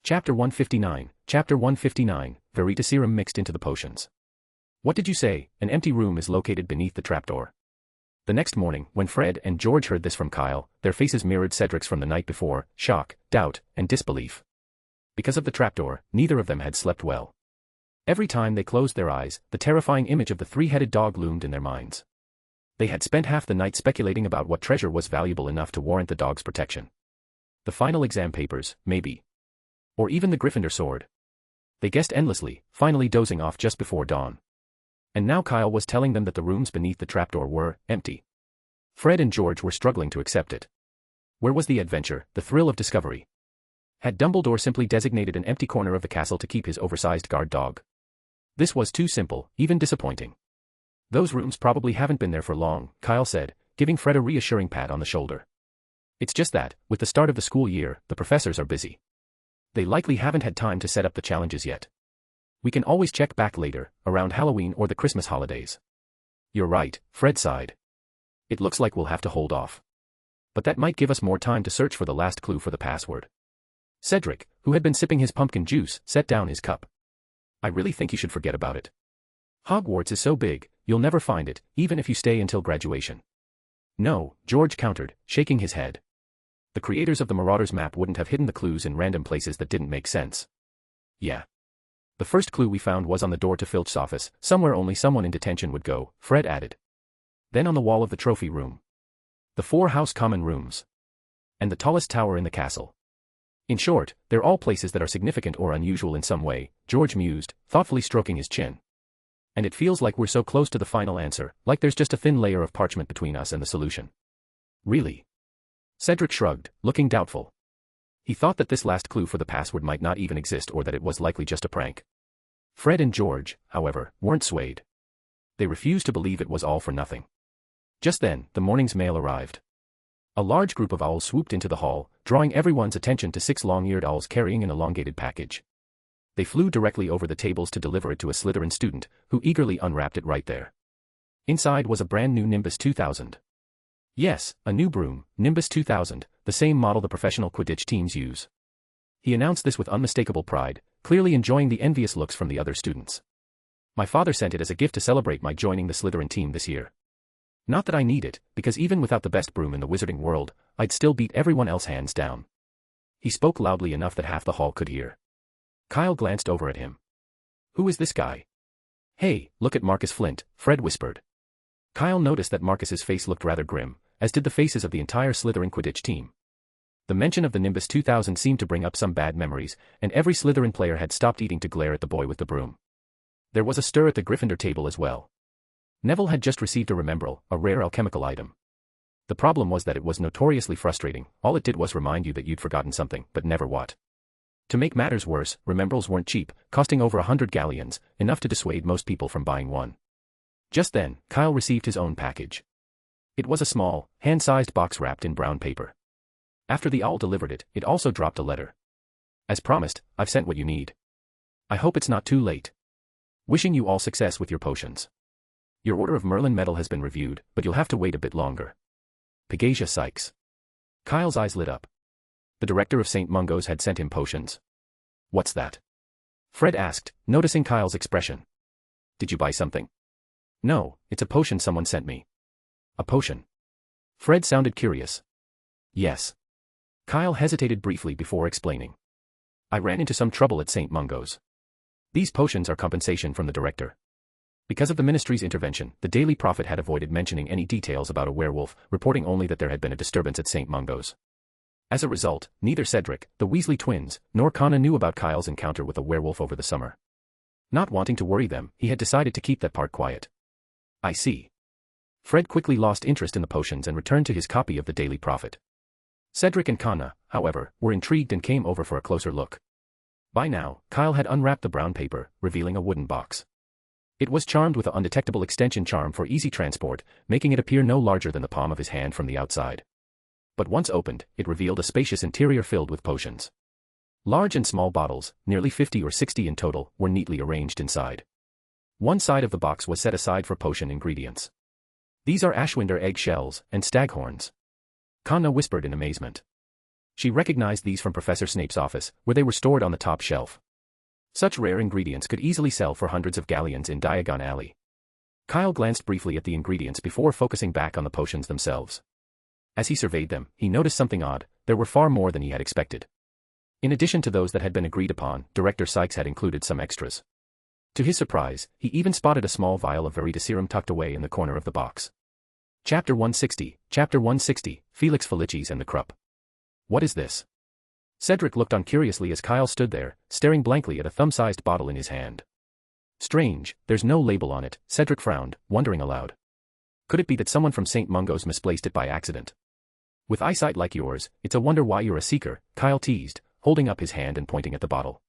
Chapter 159, Chapter 159, Veritaserum mixed into the potions. What did you say? An empty room is located beneath the trapdoor. The next morning, when Fred and George heard this from Kyle, their faces mirrored Cedric's from the night before, shock, doubt, and disbelief. Because of the trapdoor, neither of them had slept well. Every time they closed their eyes, the terrifying image of the 3-headed dog loomed in their minds. They had spent half the night speculating about what treasure was valuable enough to warrant the dog's protection. The final exam papers, maybe. Or even the Gryffindor sword. They guessed endlessly, finally dozing off just before dawn. And now Kyle was telling them that the rooms beneath the trapdoor were empty. Fred and George were struggling to accept it. Where was the adventure, the thrill of discovery? Had Dumbledore simply designated an empty corner of the castle to keep his oversized guard dog? This was too simple, even disappointing. Those rooms probably haven't been there for long, Kyle said, giving Fred a reassuring pat on the shoulder. It's just that, with the start of the school year, the professors are busy. They likely haven't had time to set up the challenges yet. We can always check back later, around Halloween or the Christmas holidays. You're right, Fred sighed. It looks like we'll have to hold off. But that might give us more time to search for the last clue for the password. Cedric, who had been sipping his pumpkin juice, set down his cup. I really think you should forget about it. Hogwarts is so big, you'll never find it, even if you stay until graduation. No, George countered, shaking his head. The creators of the Marauders map wouldn't have hidden the clues in random places that didn't make sense. Yeah. The first clue we found was on the door to Filch's office, somewhere only someone in detention would go, Fred added. Then on the wall of the trophy room. The 4 house common rooms. And the tallest tower in the castle. In short, they're all places that are significant or unusual in some way, George mused, thoughtfully stroking his chin. And it feels like we're so close to the final answer, like there's just a thin layer of parchment between us and the solution. Really? Cedric shrugged, looking doubtful. He thought that this last clue for the password might not even exist or that it was likely just a prank. Fred and George, however, weren't swayed. They refused to believe it was all for nothing. Just then, the morning's mail arrived. A large group of owls swooped into the hall, drawing everyone's attention to 6 long-eared owls carrying an elongated package. They flew directly over the tables to deliver it to a Slytherin student, who eagerly unwrapped it right there. Inside was a brand new Nimbus 2000. Yes, a new broom, Nimbus 2000, the same model the professional Quidditch teams use. He announced this with unmistakable pride, clearly enjoying the envious looks from the other students. My father sent it as a gift to celebrate my joining the Slytherin team this year. Not that I need it, because even without the best broom in the wizarding world, I'd still beat everyone else hands down. He spoke loudly enough that half the hall could hear. Kyle glanced over at him. Who is this guy? Hey, look at Marcus Flint, Fred whispered. Kyle noticed that Marcus's face looked rather grim, as did the faces of the entire Slytherin Quidditch team. The mention of the Nimbus 2000 seemed to bring up some bad memories, and every Slytherin player had stopped eating to glare at the boy with the broom. There was a stir at the Gryffindor table as well. Neville had just received a Remembrall, a rare alchemical item. The problem was that it was notoriously frustrating. All it did was remind you that you'd forgotten something, but never what. To make matters worse, Remembralls weren't cheap, costing over 100 galleons, enough to dissuade most people from buying one. Just then, Kyle received his own package. It was a small, hand-sized box wrapped in brown paper. After the owl delivered it, it also dropped a letter. As promised, I've sent what you need. I hope it's not too late. Wishing you all success with your potions. Your Order of Merlin medal has been reviewed, but you'll have to wait a bit longer. Pegasia Sykes. Kyle's eyes lit up. The director of St. Mungo's had sent him potions. What's that? Fred asked, noticing Kyle's expression. Did you buy something? No, it's a potion someone sent me. A potion? Fred sounded curious. Yes. Kyle hesitated briefly before explaining. I ran into some trouble at St. Mungo's. These potions are compensation from the director. Because of the ministry's intervention, the Daily Prophet had avoided mentioning any details about a werewolf, reporting only that there had been a disturbance at St. Mungo's. As a result, neither Cedric, the Weasley twins, nor Connor knew about Kyle's encounter with a werewolf over the summer. Not wanting to worry them, he had decided to keep that part quiet. I see. Fred quickly lost interest in the potions and returned to his copy of the Daily Prophet. Cedric and Connor, however, were intrigued and came over for a closer look. By now, Kyle had unwrapped the brown paper, revealing a wooden box. It was charmed with an undetectable extension charm for easy transport, making it appear no larger than the palm of his hand from the outside. But once opened, it revealed a spacious interior filled with potions. Large and small bottles, nearly 50 or 60 in total, were neatly arranged inside. One side of the box was set aside for potion ingredients. These are Ashwinder egg shells and staghorns. Connor whispered in amazement. She recognized these from Professor Snape's office, where they were stored on the top shelf. Such rare ingredients could easily sell for hundreds of galleons in Diagon Alley. Kyle glanced briefly at the ingredients before focusing back on the potions themselves. As he surveyed them, he noticed something odd. There were far more than he had expected. In addition to those that had been agreed upon, Director Sykes had included some extras. To his surprise, he even spotted a small vial of Veritaserum tucked away in the corner of the box. Chapter 160, Felix Feliches and the Krupp. What is this? Cedric looked on curiously as Kyle stood there, staring blankly at a thumb-sized bottle in his hand. Strange, there's no label on it, Cedric frowned, wondering aloud. Could it be that someone from St. Mungo's misplaced it by accident? With eyesight like yours, it's a wonder why you're a seeker, Kyle teased, holding up his hand and pointing at the bottle.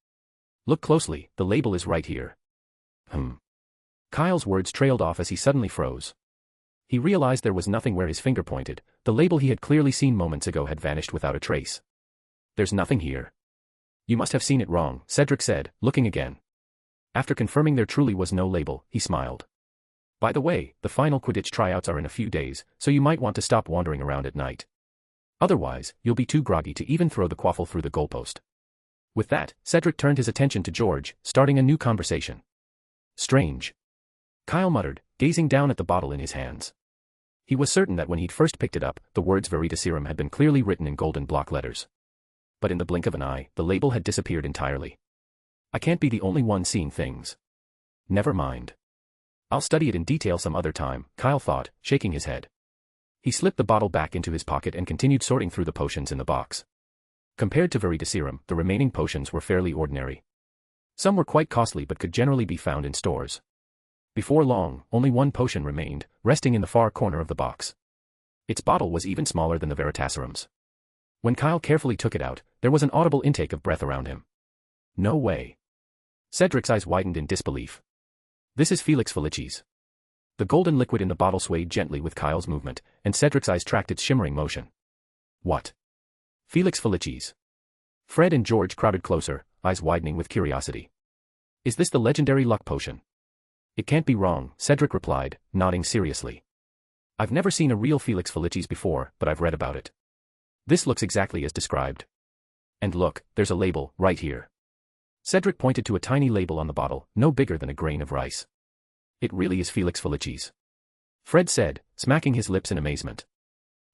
Look closely, the label is right here. Kyle's words trailed off as he suddenly froze. He realized there was nothing where his finger pointed. The label he had clearly seen moments ago had vanished without a trace. There's nothing here. You must have seen it wrong, Cedric said, looking again. After confirming there truly was no label, he smiled. By the way, the final Quidditch tryouts are in a few days, so you might want to stop wandering around at night. Otherwise, you'll be too groggy to even throw the quaffle through the goalpost. With that, Cedric turned his attention to George, starting a new conversation. Strange. Kyle muttered, gazing down at the bottle in his hands. He was certain that when he'd first picked it up, the words Veritaserum had been clearly written in golden block letters. But in the blink of an eye, the label had disappeared entirely. I can't be the only one seeing things. Never mind. I'll study it in detail some other time, Kyle thought, shaking his head. He slipped the bottle back into his pocket and continued sorting through the potions in the box. Compared to Veritaserum, the remaining potions were fairly ordinary. Some were quite costly but could generally be found in stores. Before long, only one potion remained, resting in the far corner of the box. Its bottle was even smaller than the Veritaserum's. When Kyle carefully took it out, there was an audible intake of breath around him. No way. Cedric's eyes widened in disbelief. This is Felix Feliches. The golden liquid in the bottle swayed gently with Kyle's movement, and Cedric's eyes tracked its shimmering motion. What? Felix Feliches. Fred and George crowded closer, eyes widening with curiosity. Is this the legendary luck potion? It can't be wrong, Cedric replied, nodding seriously. I've never seen a real Felix Feliches before, but I've read about it. This looks exactly as described. And look, there's a label, right here. Cedric pointed to a tiny label on the bottle, no bigger than a grain of rice. It really is Felix Feliches. Fred said, smacking his lips in amazement.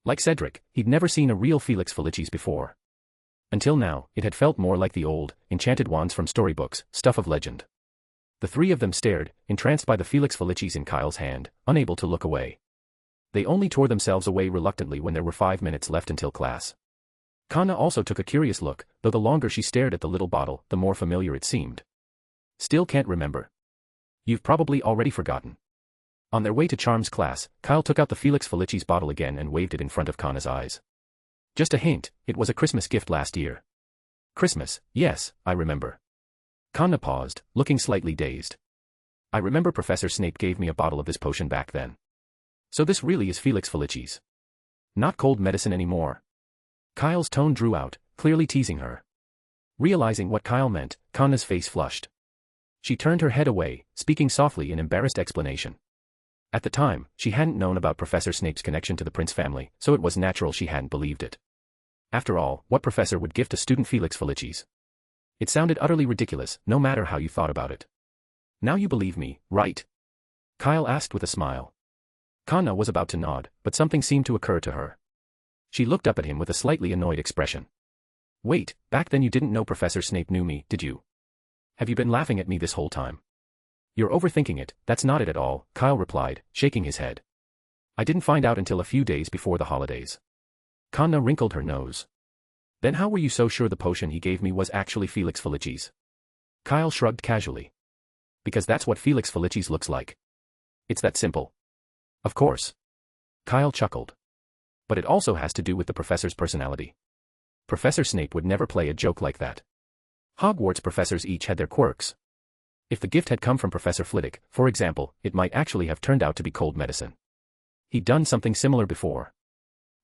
Like Cedric, he'd never seen a real Felix Feliches before. Until now, it had felt more like the old, enchanted wands from storybooks, stuff of legend. The three of them stared, entranced by the Felix Feliches in Kyle's hand, unable to look away. They only tore themselves away reluctantly when there were 5 minutes left until class. Kanna also took a curious look, though the longer she stared at the little bottle, the more familiar it seemed. Still can't remember. You've probably already forgotten. On their way to Charms class, Kyle took out the Felix Feliches bottle again and waved it in front of Kanna's eyes. Just a hint, it was a Christmas gift last year. Christmas, yes, I remember. Kanna paused, looking slightly dazed. I remember Professor Snape gave me a bottle of this potion back then. So this really is Felix Feliches. Not cold medicine anymore. Kyle's tone drew out, clearly teasing her. Realizing what Kyle meant, Kanna's face flushed. She turned her head away, speaking softly in embarrassed explanation. At the time, she hadn't known about Professor Snape's connection to the Prince family, so it was natural she hadn't believed it. After all, what professor would gift a student Felix Feliches? It sounded utterly ridiculous, no matter how you thought about it. Now you believe me, right? Kyle asked with a smile. Kanna was about to nod, but something seemed to occur to her. She looked up at him with a slightly annoyed expression. Wait, back then you didn't know Professor Snape knew me, did you? Have you been laughing at me this whole time? You're overthinking it, that's not it at all, Kyle replied, shaking his head. I didn't find out until a few days before the holidays. Kanna wrinkled her nose. Then how were you so sure the potion he gave me was actually Felix Feliches? Kyle shrugged casually. Because that's what Felix Feliches looks like. It's that simple. Of course. Kyle chuckled. But it also has to do with the professor's personality. Professor Snape would never play a joke like that. Hogwarts professors each had their quirks. If the gift had come from Professor Flitwick, for example, it might actually have turned out to be cold medicine. He'd done something similar before.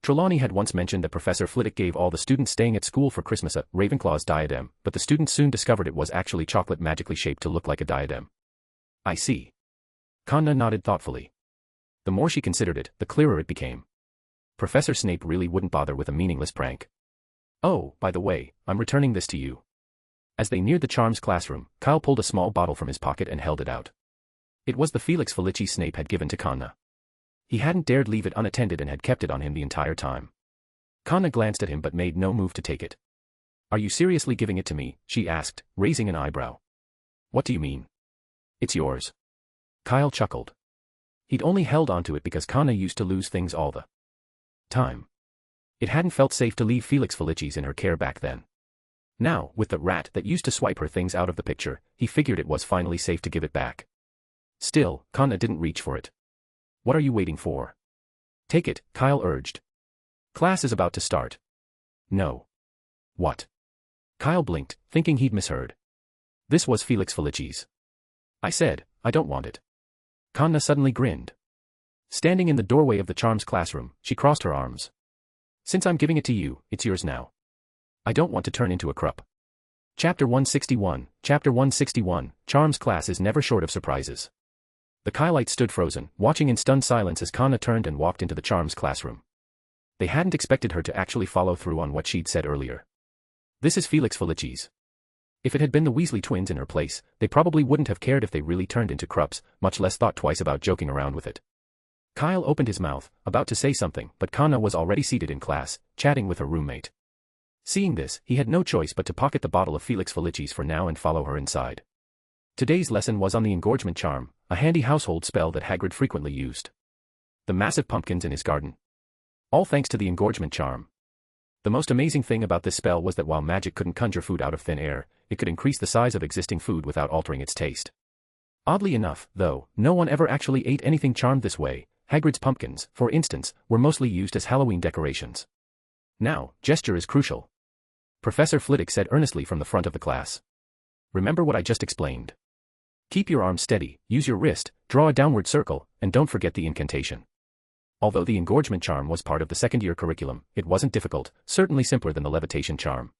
Trelawney had once mentioned that Professor Flitwick gave all the students staying at school for Christmas a Ravenclaw's diadem, but the students soon discovered it was actually chocolate magically shaped to look like a diadem. I see. Kanna nodded thoughtfully. The more she considered it, the clearer it became. Professor Snape really wouldn't bother with a meaningless prank. Oh, by the way, I'm returning this to you. As they neared the Charms classroom, Kyle pulled a small bottle from his pocket and held it out. It was the Felix Felices Snape had given to Kanna. He hadn't dared leave it unattended and had kept it on him the entire time. Kanna glanced at him but made no move to take it. Are you seriously giving it to me? She asked, raising an eyebrow. What do you mean? It's yours. Kyle chuckled. He'd only held onto it because Kanna used to lose things all the time. It hadn't felt safe to leave Felix Felices in her care back then. Now, with the rat that used to swipe her things out of the picture, he figured it was finally safe to give it back. Still, Kanna didn't reach for it. What are you waiting for? Take it, Kyle urged. Class is about to start. No. What? Kyle blinked, thinking he'd misheard. This was Felix Feliches. I said, I don't want it. Kanna suddenly grinned. Standing in the doorway of the Charms classroom, she crossed her arms. Since I'm giving it to you, it's yours now. I don't want to turn into a Krupp. Chapter 161, Chapter 161, Charms class is never short of surprises. The Kylites stood frozen, watching in stunned silence as Kanna turned and walked into the Charms classroom. They hadn't expected her to actually follow through on what she'd said earlier. This is Felix Feliches. If it had been the Weasley twins in her place, they probably wouldn't have cared if they really turned into Krupps, much less thought twice about joking around with it. Kyle opened his mouth, about to say something, but Kanna was already seated in class, chatting with her roommate. Seeing this, he had no choice but to pocket the bottle of Felix Feliches for now and follow her inside. Today's lesson was on the engorgement charm, a handy household spell that Hagrid frequently used. The massive pumpkins in his garden. All thanks to the engorgement charm. The most amazing thing about this spell was that while magic couldn't conjure food out of thin air, it could increase the size of existing food without altering its taste. Oddly enough, though, no one ever actually ate anything charmed this way. Hagrid's pumpkins, for instance, were mostly used as Halloween decorations. Now, gesture is crucial. Professor Flitwick said earnestly from the front of the class. Remember what I just explained. Keep your arm steady, use your wrist, draw a downward circle, and don't forget the incantation. Although the engorgement charm was part of the second-year curriculum, it wasn't difficult, certainly simpler than the levitation charm.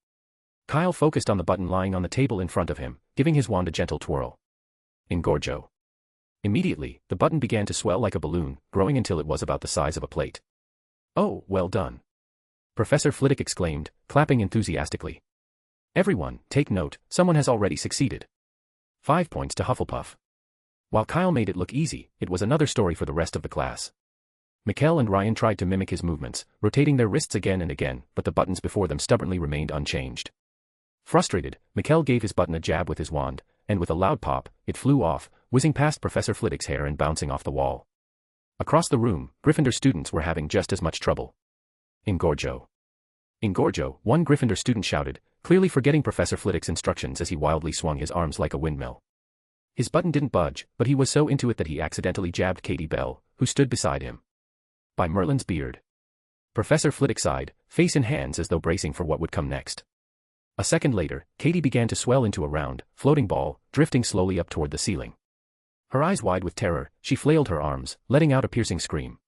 Kyle focused on the button lying on the table in front of him, giving his wand a gentle twirl. Engorgo. Immediately, the button began to swell like a balloon, growing until it was about the size of a plate. Oh, well done. Professor Flitwick exclaimed, clapping enthusiastically. Everyone, take note, someone has already succeeded. 5 points to Hufflepuff. While Kyle made it look easy, it was another story for the rest of the class. Mikkel and Ryan tried to mimic his movements, rotating their wrists again and again, but the buttons before them stubbornly remained unchanged. Frustrated, Mikkel gave his button a jab with his wand, and with a loud pop, it flew off, whizzing past Professor Flitwick's hair and bouncing off the wall. Across the room, Gryffindor students were having just as much trouble. Ingorgo. Ingorgo, one Gryffindor student shouted, clearly forgetting Professor Flitwick's instructions as he wildly swung his arms like a windmill. His button didn't budge, but he was so into it that he accidentally jabbed Katie Bell, who stood beside him. By Merlin's beard. Professor Flitwick sighed, face in hands as though bracing for what would come next. A second later, Katie began to swell into a round, floating ball, drifting slowly up toward the ceiling. Her eyes wide with terror, she flailed her arms, letting out a piercing scream.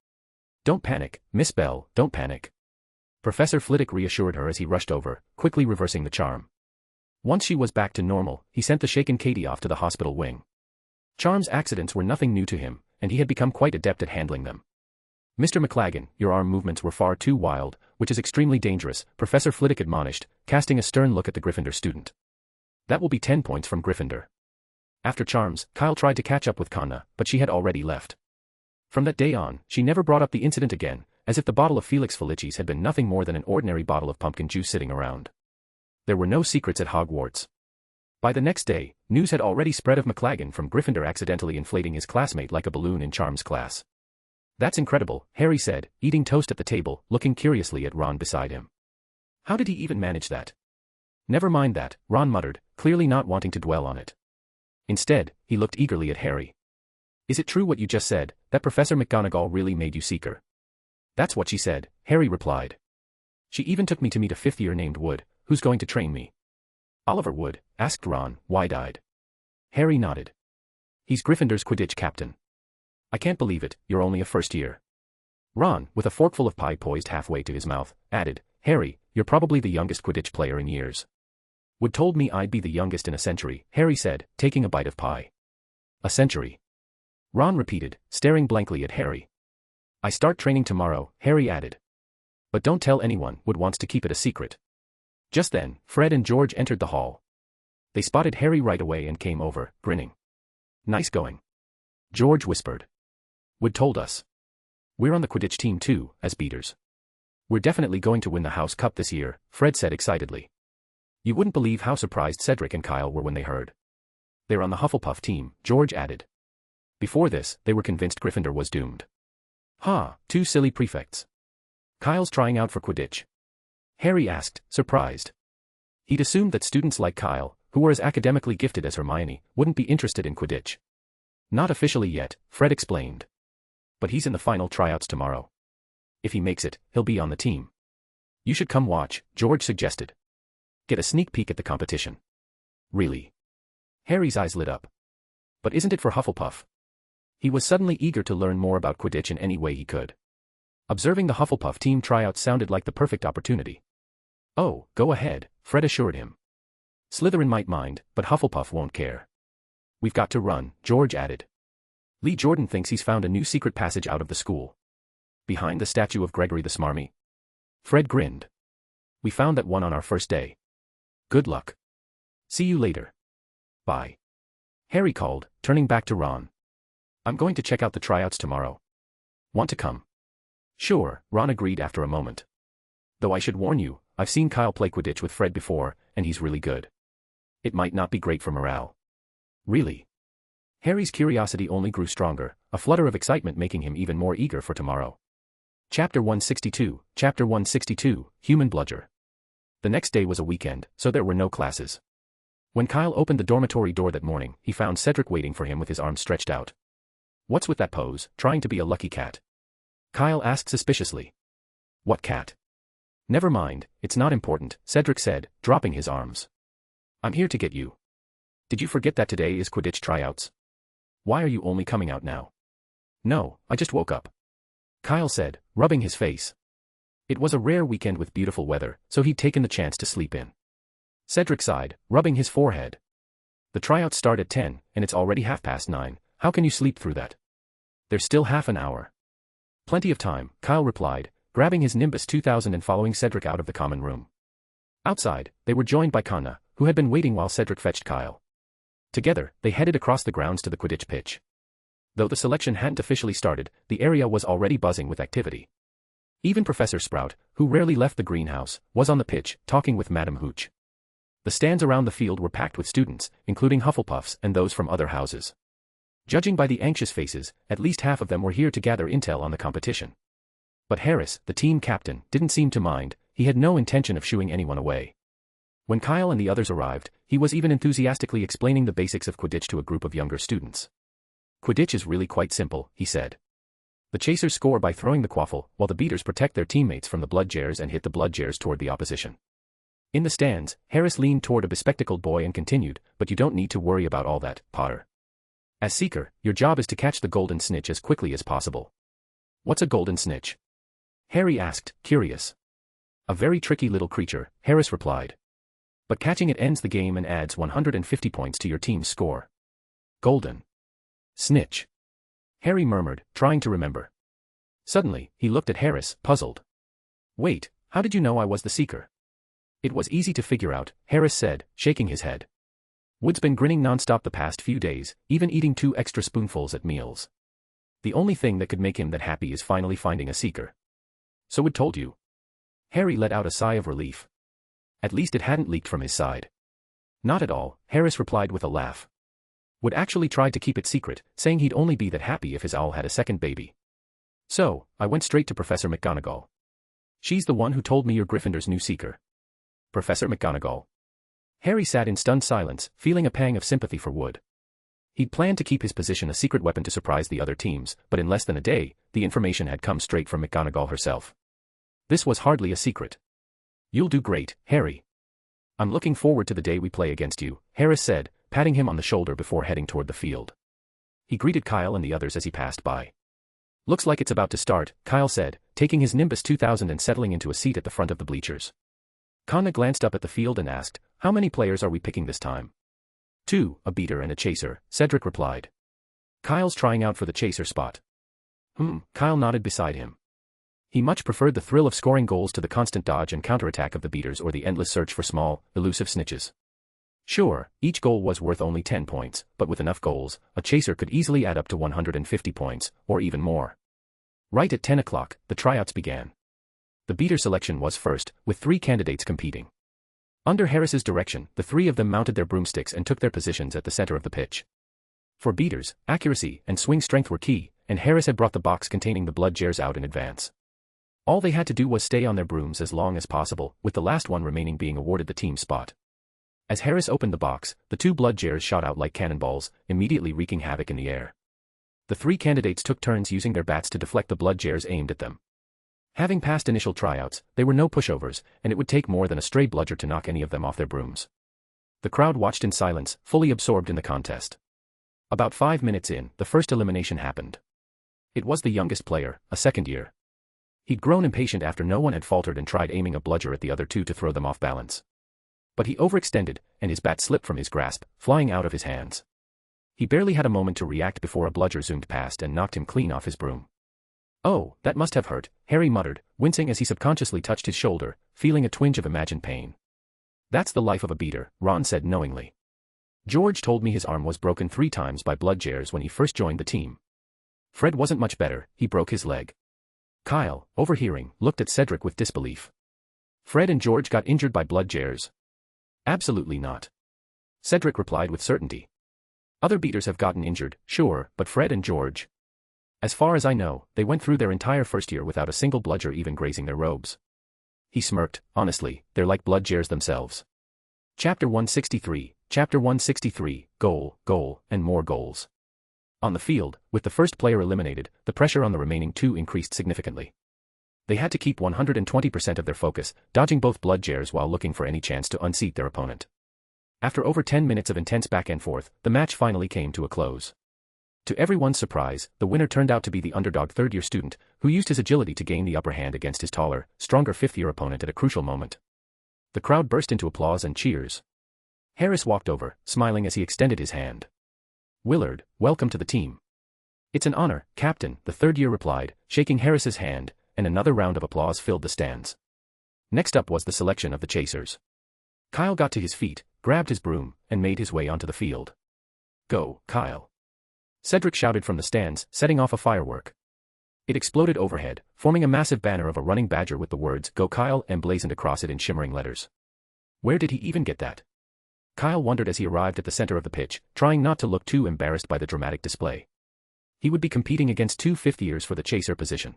Don't panic, Miss Bell, don't panic. Professor Flitwick reassured her as he rushed over, quickly reversing the charm. Once she was back to normal, he sent the shaken Katie off to the hospital wing. Charms accidents were nothing new to him, and he had become quite adept at handling them. Mr. McLaggen, your arm movements were far too wild, which is extremely dangerous, Professor Flitwick admonished, casting a stern look at the Gryffindor student. That will be 10 points from Gryffindor. After charms, Kyle tried to catch up with Conna, but she had already left. From that day on, she never brought up the incident again, as if the bottle of Felix Feliches had been nothing more than an ordinary bottle of pumpkin juice sitting around. There were no secrets at Hogwarts. By the next day, news had already spread of McLaggen from Gryffindor accidentally inflating his classmate like a balloon in Charms' class. That's incredible, Harry said, eating toast at the table, looking curiously at Ron beside him. How did he even manage that? Never mind that, Ron muttered, clearly not wanting to dwell on it. Instead, he looked eagerly at Harry. Is it true what you just said, that Professor McGonagall really made you Seeker? That's what she said, Harry replied. She even took me to meet a fifth year named Wood, who's going to train me. Oliver Wood? Asked Ron, wide-eyed. Harry nodded. He's Gryffindor's Quidditch captain. I can't believe it, you're only a first year. Ron, with a forkful of pie poised halfway to his mouth, added, Harry, you're probably the youngest Quidditch player in years. Wood told me I'd be the youngest in a century, Harry said, taking a bite of pie. A century. Ron repeated, staring blankly at Harry. I start training tomorrow, Harry added. But don't tell anyone, Wood wants to keep it a secret. Just then, Fred and George entered the hall. They spotted Harry right away and came over, grinning. Nice going. George whispered. Wood told us. We're on the Quidditch team too, as beaters. We're definitely going to win the House Cup this year, Fred said excitedly. You wouldn't believe how surprised Cedric and Kyle were when they heard. They're on the Hufflepuff team, George added. Before this, they were convinced Gryffindor was doomed. Ha, two silly prefects. Kyle's trying out for Quidditch. Harry asked, surprised. He'd assumed that students like Kyle, who were as academically gifted as Hermione, wouldn't be interested in Quidditch. Not officially yet, Fred explained. But he's in the final tryouts tomorrow. If he makes it, he'll be on the team. You should come watch, George suggested. Get a sneak peek at the competition. Really? Harry's eyes lit up. But isn't it for Hufflepuff? He was suddenly eager to learn more about Quidditch in any way he could. Observing the Hufflepuff team tryouts sounded like the perfect opportunity. Oh, go ahead, Fred assured him. Slytherin might mind, but Hufflepuff won't care. We've got to run, George added. Lee Jordan thinks he's found a new secret passage out of the school. Behind the statue of Gregory the Smarmy. Fred grinned. We found that one on our first day. Good luck. See you later. Bye. Harry called, turning back to Ron. I'm going to check out the tryouts tomorrow. Want to come? Sure, Ron agreed after a moment. Though I should warn you, I've seen Kyle play Quidditch with Fred before, and he's really good. It might not be great for morale. Really? Harry's curiosity only grew stronger, a flutter of excitement making him even more eager for tomorrow. Chapter 162, Human Bludger. The next day was a weekend, so there were no classes. When Kyle opened the dormitory door that morning, he found Cedric waiting for him with his arms stretched out. What's with that pose, trying to be a lucky cat? Kyle asked suspiciously. What cat? Never mind, it's not important, Cedric said, dropping his arms. I'm here to get you. Did you forget that today is Quidditch tryouts? Why are you only coming out now? No, I just woke up. Kyle said, rubbing his face. It was a rare weekend with beautiful weather, so he'd taken the chance to sleep in. Cedric sighed, rubbing his forehead. The tryouts start at 10, and it's already 9:30. How can you sleep through that? There's still half an hour. Plenty of time, Kyle replied, grabbing his Nimbus 2000 and following Cedric out of the common room. Outside, they were joined by Conna, who had been waiting while Cedric fetched Kyle. Together, they headed across the grounds to the Quidditch pitch. Though the selection hadn't officially started, the area was already buzzing with activity. Even Professor Sprout, who rarely left the greenhouse, was on the pitch, talking with Madame Hooch. The stands around the field were packed with students, including Hufflepuffs and those from other houses. Judging by the anxious faces, at least half of them were here to gather intel on the competition. But Harris, the team captain, didn't seem to mind. He had no intention of shooing anyone away. When Kyle and the others arrived, he was even enthusiastically explaining the basics of Quidditch to a group of younger students. Quidditch is really quite simple, he said. The chasers score by throwing the quaffle, while the beaters protect their teammates from the bludgers and hit the bludgers toward the opposition. In the stands, Harris leaned toward a bespectacled boy and continued, but you don't need to worry about all that, Potter. As Seeker, your job is to catch the golden snitch as quickly as possible. What's a golden snitch? Harry asked, curious. A very tricky little creature, Harris replied. But catching it ends the game and adds 150 points to your team's score. Golden snitch. Harry murmured, trying to remember. Suddenly, he looked at Harris, puzzled. Wait, how did you know I was the Seeker? It was easy to figure out, Harris said, shaking his head. Wood's been grinning nonstop the past few days, even eating 2 extra spoonfuls at meals. The only thing that could make him that happy is finally finding a Seeker. So Wood told you? Harry let out a sigh of relief. At least it hadn't leaked from his side. Not at all, Harris replied with a laugh. Wood actually tried to keep it secret, saying he'd only be that happy if his owl had a second baby. So, I went straight to Professor McGonagall. She's the one who told me you're Gryffindor's new Seeker. Professor McGonagall. Harry sat in stunned silence, feeling a pang of sympathy for Wood. He'd planned to keep his position a secret weapon to surprise the other teams, but in less than a day, the information had come straight from McGonagall herself. This was hardly a secret. You'll do great, Harry. I'm looking forward to the day we play against you, Harris said, patting him on the shoulder before heading toward the field. He greeted Kyle and the others as he passed by. Looks like it's about to start, Kyle said, taking his Nimbus 2000 and settling into a seat at the front of the bleachers. Connor glanced up at the field and asked, how many players are we picking this time? 2, a beater and a chaser, Cedric replied. Kyle's trying out for the chaser spot. Kyle nodded beside him. He much preferred the thrill of scoring goals to the constant dodge and counterattack of the beaters or the endless search for small, elusive snitches. Sure, each goal was worth only 10 points, but with enough goals, a chaser could easily add up to 150 points, or even more. Right at 10 o'clock, the tryouts began. The beater selection was first, with 3 candidates competing. Under Harris's direction, the 3 of them mounted their broomsticks and took their positions at the center of the pitch. For beaters, accuracy and swing strength were key, and Harris had brought the box containing the bludgers out in advance. All they had to do was stay on their brooms as long as possible, with the last one remaining being awarded the team spot. As Harris opened the box, the 2 bludgers shot out like cannonballs, immediately wreaking havoc in the air. The 3 candidates took turns using their bats to deflect the bludgers aimed at them. Having passed initial tryouts, they were no pushovers, and it would take more than a stray bludger to knock any of them off their brooms. The crowd watched in silence, fully absorbed in the contest. About 5 minutes in, the first elimination happened. It was the youngest player, a second year. He'd grown impatient after no one had faltered and tried aiming a bludger at the other 2 to throw them off balance. But he overextended, and his bat slipped from his grasp, flying out of his hands. He barely had a moment to react before a bludger zoomed past and knocked him clean off his broom. Oh, that must have hurt, Harry muttered, wincing as he subconsciously touched his shoulder, feeling a twinge of imagined pain. That's the life of a beater, Ron said knowingly. George told me his arm was broken 3 times by bludgers when he first joined the team. Fred wasn't much better, he broke his leg. Kyle, overhearing, looked at Cedric with disbelief. Fred and George got injured by bludgers? Absolutely not. Cedric replied with certainty. Other beaters have gotten injured, sure, but Fred and George? As far as I know, they went through their entire first year without a single bludger even grazing their robes. He smirked, honestly, they're like bludgers themselves. Chapter 163, goal, and more goals. On the field, with the first player eliminated, the pressure on the remaining 2 increased significantly. They had to keep 120% of their focus, dodging both bludgers while looking for any chance to unseat their opponent. After over 10 minutes of intense back and forth, the match finally came to a close. To everyone's surprise, the winner turned out to be the underdog third-year student, who used his agility to gain the upper hand against his taller, stronger fifth-year opponent at a crucial moment. The crowd burst into applause and cheers. Harris walked over, smiling as he extended his hand. Willard, welcome to the team. It's an honor, Captain, the third year replied, shaking Harris's hand, and another round of applause filled the stands. Next up was the selection of the chasers. Kyle got to his feet, grabbed his broom, and made his way onto the field. Go, Kyle. Cedric shouted from the stands, setting off a firework. It exploded overhead, forming a massive banner of a running badger with the words, Go Kyle, emblazoned across it in shimmering letters. Where did he even get that? Kyle wondered as he arrived at the center of the pitch, trying not to look too embarrassed by the dramatic display. He would be competing against two fifth-years for the chaser position.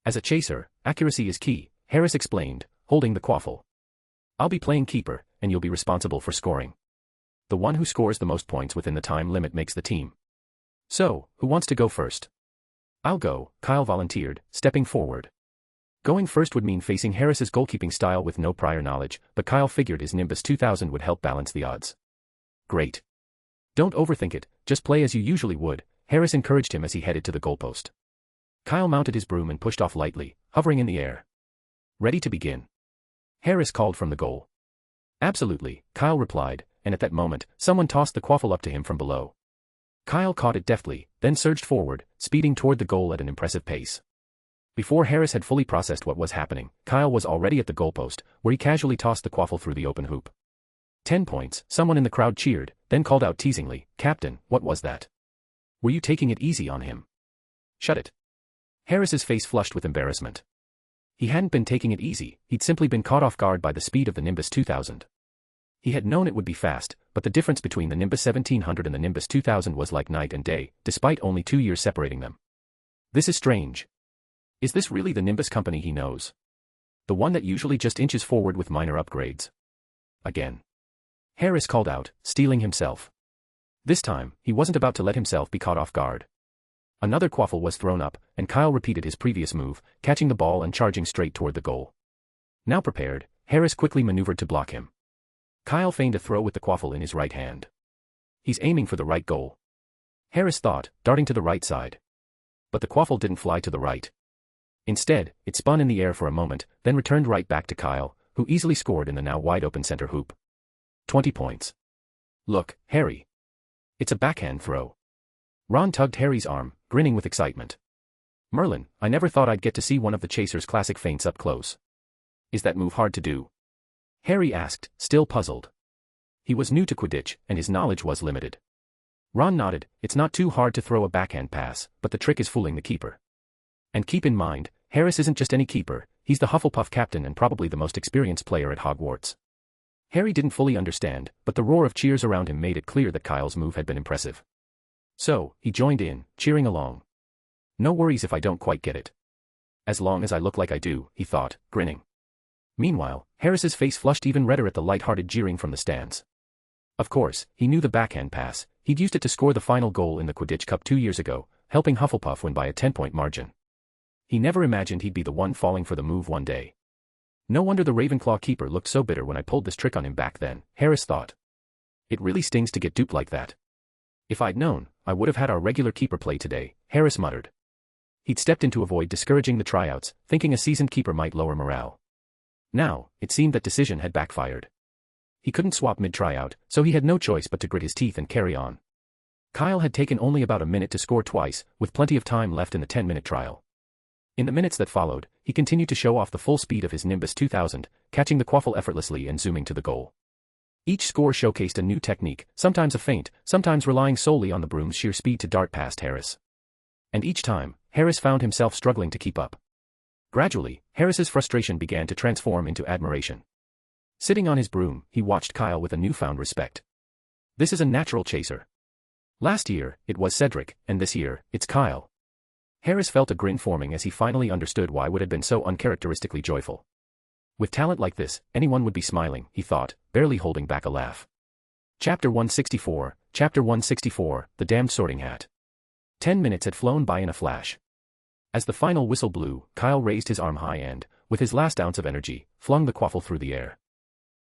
As a chaser, accuracy is key, Harris explained, holding the quaffle. I'll be playing keeper, and you'll be responsible for scoring. The one who scores the most points within the time limit makes the team. So, who wants to go first? I'll go, Kyle volunteered, stepping forward. Going first would mean facing Harris's goalkeeping style with no prior knowledge, but Kyle figured his Nimbus 2000 would help balance the odds. Great. Don't overthink it, just play as you usually would, Harris encouraged him as he headed to the goalpost. Kyle mounted his broom and pushed off lightly, hovering in the air. Ready to begin? Harris called from the goal. Absolutely, Kyle replied, and at that moment, someone tossed the quaffle up to him from below. Kyle caught it deftly, then surged forward, speeding toward the goal at an impressive pace. Before Harris had fully processed what was happening, Kyle was already at the goalpost, where he casually tossed the quaffle through the open hoop. 10 points, someone in the crowd cheered, then called out teasingly, "Captain, what was that? Were you taking it easy on him?" "Shut it." Harris's face flushed with embarrassment. He hadn't been taking it easy, he'd simply been caught off guard by the speed of the Nimbus 2000. He had known it would be fast, but the difference between the Nimbus 1700 and the Nimbus 2000 was like night and day, despite only 2 years separating them. This is strange. Is this really the Nimbus company he knows? The one that usually just inches forward with minor upgrades? Again. Harris called out, steeling himself. This time, he wasn't about to let himself be caught off guard. Another quaffle was thrown up, and Kyle repeated his previous move, catching the ball and charging straight toward the goal. Now prepared, Harris quickly maneuvered to block him. Kyle feigned a throw with the quaffle in his right hand. He's aiming for the right goal. Harris thought, darting to the right side. But the quaffle didn't fly to the right. Instead, it spun in the air for a moment, then returned right back to Kyle, who easily scored in the now wide-open center hoop. 20 points. Look, Harry. It's a backhand throw. Ron tugged Harry's arm, grinning with excitement. Merlin, I never thought I'd get to see one of the Chaser's classic feints up close. Is that move hard to do? Harry asked, still puzzled. He was new to Quidditch, and his knowledge was limited. Ron nodded, it's not too hard to throw a backhand pass, but the trick is fooling the keeper. And keep in mind, Harris isn't just any keeper, he's the Hufflepuff captain and probably the most experienced player at Hogwarts. Harry didn't fully understand, but the roar of cheers around him made it clear that Kyle's move had been impressive. So, he joined in, cheering along. No worries if I don't quite get it. As long as I look like I do, he thought, grinning. Meanwhile, Harris's face flushed even redder at the light-hearted jeering from the stands. Of course, he knew the backhand pass, he'd used it to score the final goal in the Quidditch Cup 2 years ago, helping Hufflepuff win by a 10-point margin. He never imagined he'd be the one falling for the move one day. No wonder the Ravenclaw keeper looked so bitter when I pulled this trick on him back then, Harris thought. It really stings to get duped like that. If I'd known, I would have had our regular keeper play today, Harris muttered. He'd stepped in to avoid discouraging the tryouts, thinking a seasoned keeper might lower morale. Now, it seemed that decision had backfired. He couldn't swap mid-tryout, so he had no choice but to grit his teeth and carry on. Kyle had taken only about a minute to score twice, with plenty of time left in the 10-minute trial. In the minutes that followed, he continued to show off the full speed of his Nimbus 2000, catching the quaffle effortlessly and zooming to the goal. Each score showcased a new technique, sometimes a feint, sometimes relying solely on the broom's sheer speed to dart past Harris. And each time, Harris found himself struggling to keep up. Gradually, Harris's frustration began to transform into admiration. Sitting on his broom, he watched Kyle with a newfound respect. This is a natural chaser. Last year, it was Cedric, and this year, it's Kyle. Harris felt a grin forming as he finally understood why Wood had been so uncharacteristically joyful. With talent like this, anyone would be smiling, he thought, barely holding back a laugh. Chapter 164, The Damned Sorting Hat. 10 minutes had flown by in a flash. As the final whistle blew, Kyle raised his arm high and, with his last ounce of energy, flung the quaffle through the air.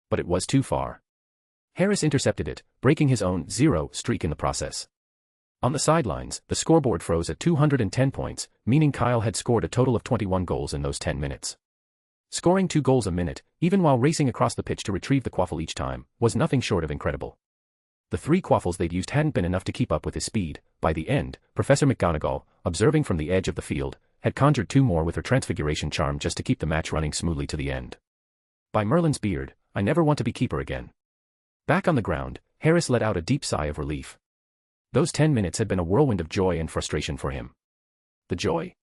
But it was too far. Harris intercepted it, breaking his own 0 streak in the process. On the sidelines, the scoreboard froze at 210 points, meaning Kyle had scored a total of 21 goals in those 10 minutes. Scoring 2 goals a minute, even while racing across the pitch to retrieve the quaffle each time, was nothing short of incredible. The 3 quaffles they'd used hadn't been enough to keep up with his speed. By the end, Professor McGonagall, observing from the edge of the field, had conjured 2 more with her transfiguration charm just to keep the match running smoothly to the end. By Merlin's beard, I never want to be keeper again. Back on the ground, Harris let out a deep sigh of relief. Those 10 minutes had been a whirlwind of joy and frustration for him. The joy?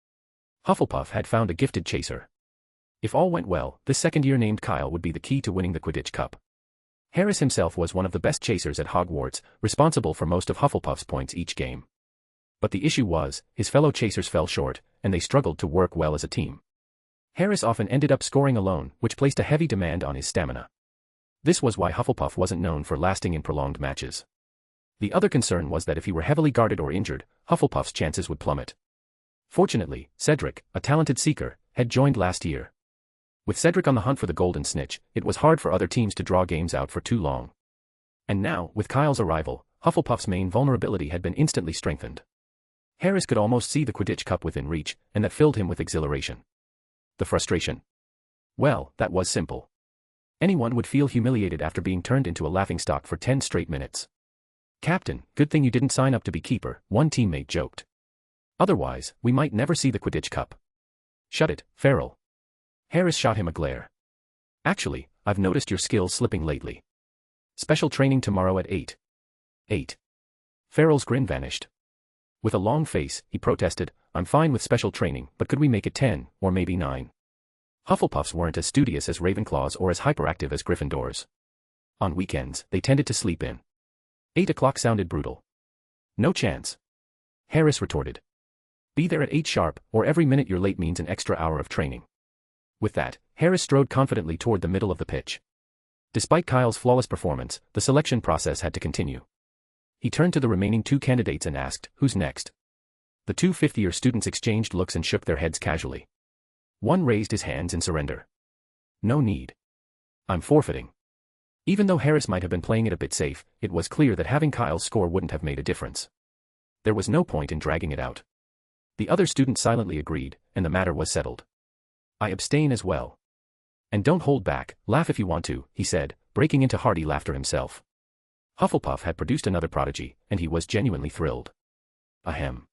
Hufflepuff had found a gifted chaser. If all went well, this second-year named Kyle would be the key to winning the Quidditch Cup. Harris himself was one of the best chasers at Hogwarts, responsible for most of Hufflepuff's points each game. But the issue was, his fellow chasers fell short, and they struggled to work well as a team. Harris often ended up scoring alone, which placed a heavy demand on his stamina. This was why Hufflepuff wasn't known for lasting in prolonged matches. The other concern was that if he were heavily guarded or injured, Hufflepuff's chances would plummet. Fortunately, Cedric, a talented seeker, had joined last year. With Cedric on the hunt for the Golden Snitch, it was hard for other teams to draw games out for too long. And now, with Kyle's arrival, Hufflepuff's main vulnerability had been instantly strengthened. Harris could almost see the Quidditch Cup within reach, and that filled him with exhilaration. The frustration? Well, that was simple. Anyone would feel humiliated after being turned into a laughingstock for 10 straight minutes. "Captain, good thing you didn't sign up to be keeper," one teammate joked. "Otherwise, we might never see the Quidditch Cup." "Shut it, Feral." Harris shot him a glare. "Actually, I've noticed your skills slipping lately. Special training tomorrow at 8. 8. Feral's grin vanished. With a long face, he protested, "I'm fine with special training, but could we make it 10, or maybe 9? Hufflepuffs weren't as studious as Ravenclaws or as hyperactive as Gryffindors. On weekends, they tended to sleep in." 8 o'clock sounded brutal. "No chance," Harris retorted. "Be there at 8 sharp, or every minute you're late means an extra hour of training." With that, Harris strode confidently toward the middle of the pitch. Despite Kyle's flawless performance, the selection process had to continue. He turned to the remaining 2 candidates and asked, "Who's next?" The 2 fifth-year students exchanged looks and shook their heads casually. One raised his hands in surrender. "No need. I'm forfeiting." Even though Harris might have been playing it a bit safe, it was clear that having Kyle's score wouldn't have made a difference. There was no point in dragging it out. The other student silently agreed, and the matter was settled. "I abstain as well." "And don't hold back, laugh if you want to," he said, breaking into hearty laughter himself. Hufflepuff had produced another prodigy, and he was genuinely thrilled. "Ahem.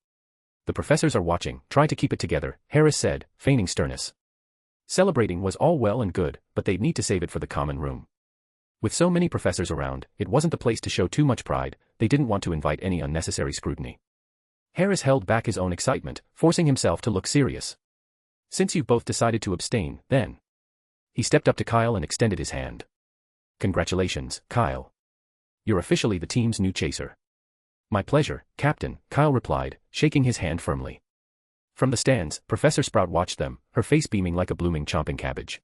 The professors are watching, try to keep it together," Harris said, feigning sternness. Celebrating was all well and good, but they'd need to save it for the common room. With so many professors around, it wasn't the place to show too much pride, they didn't want to invite any unnecessary scrutiny. Harris held back his own excitement, forcing himself to look serious. "Since you've both decided to abstain, then." He stepped up to Kyle and extended his hand. "Congratulations, Kyle. You're officially the team's new chaser." "My pleasure, Captain," Kyle replied, shaking his hand firmly. From the stands, Professor Sprout watched them, her face beaming like a blooming chomping cabbage.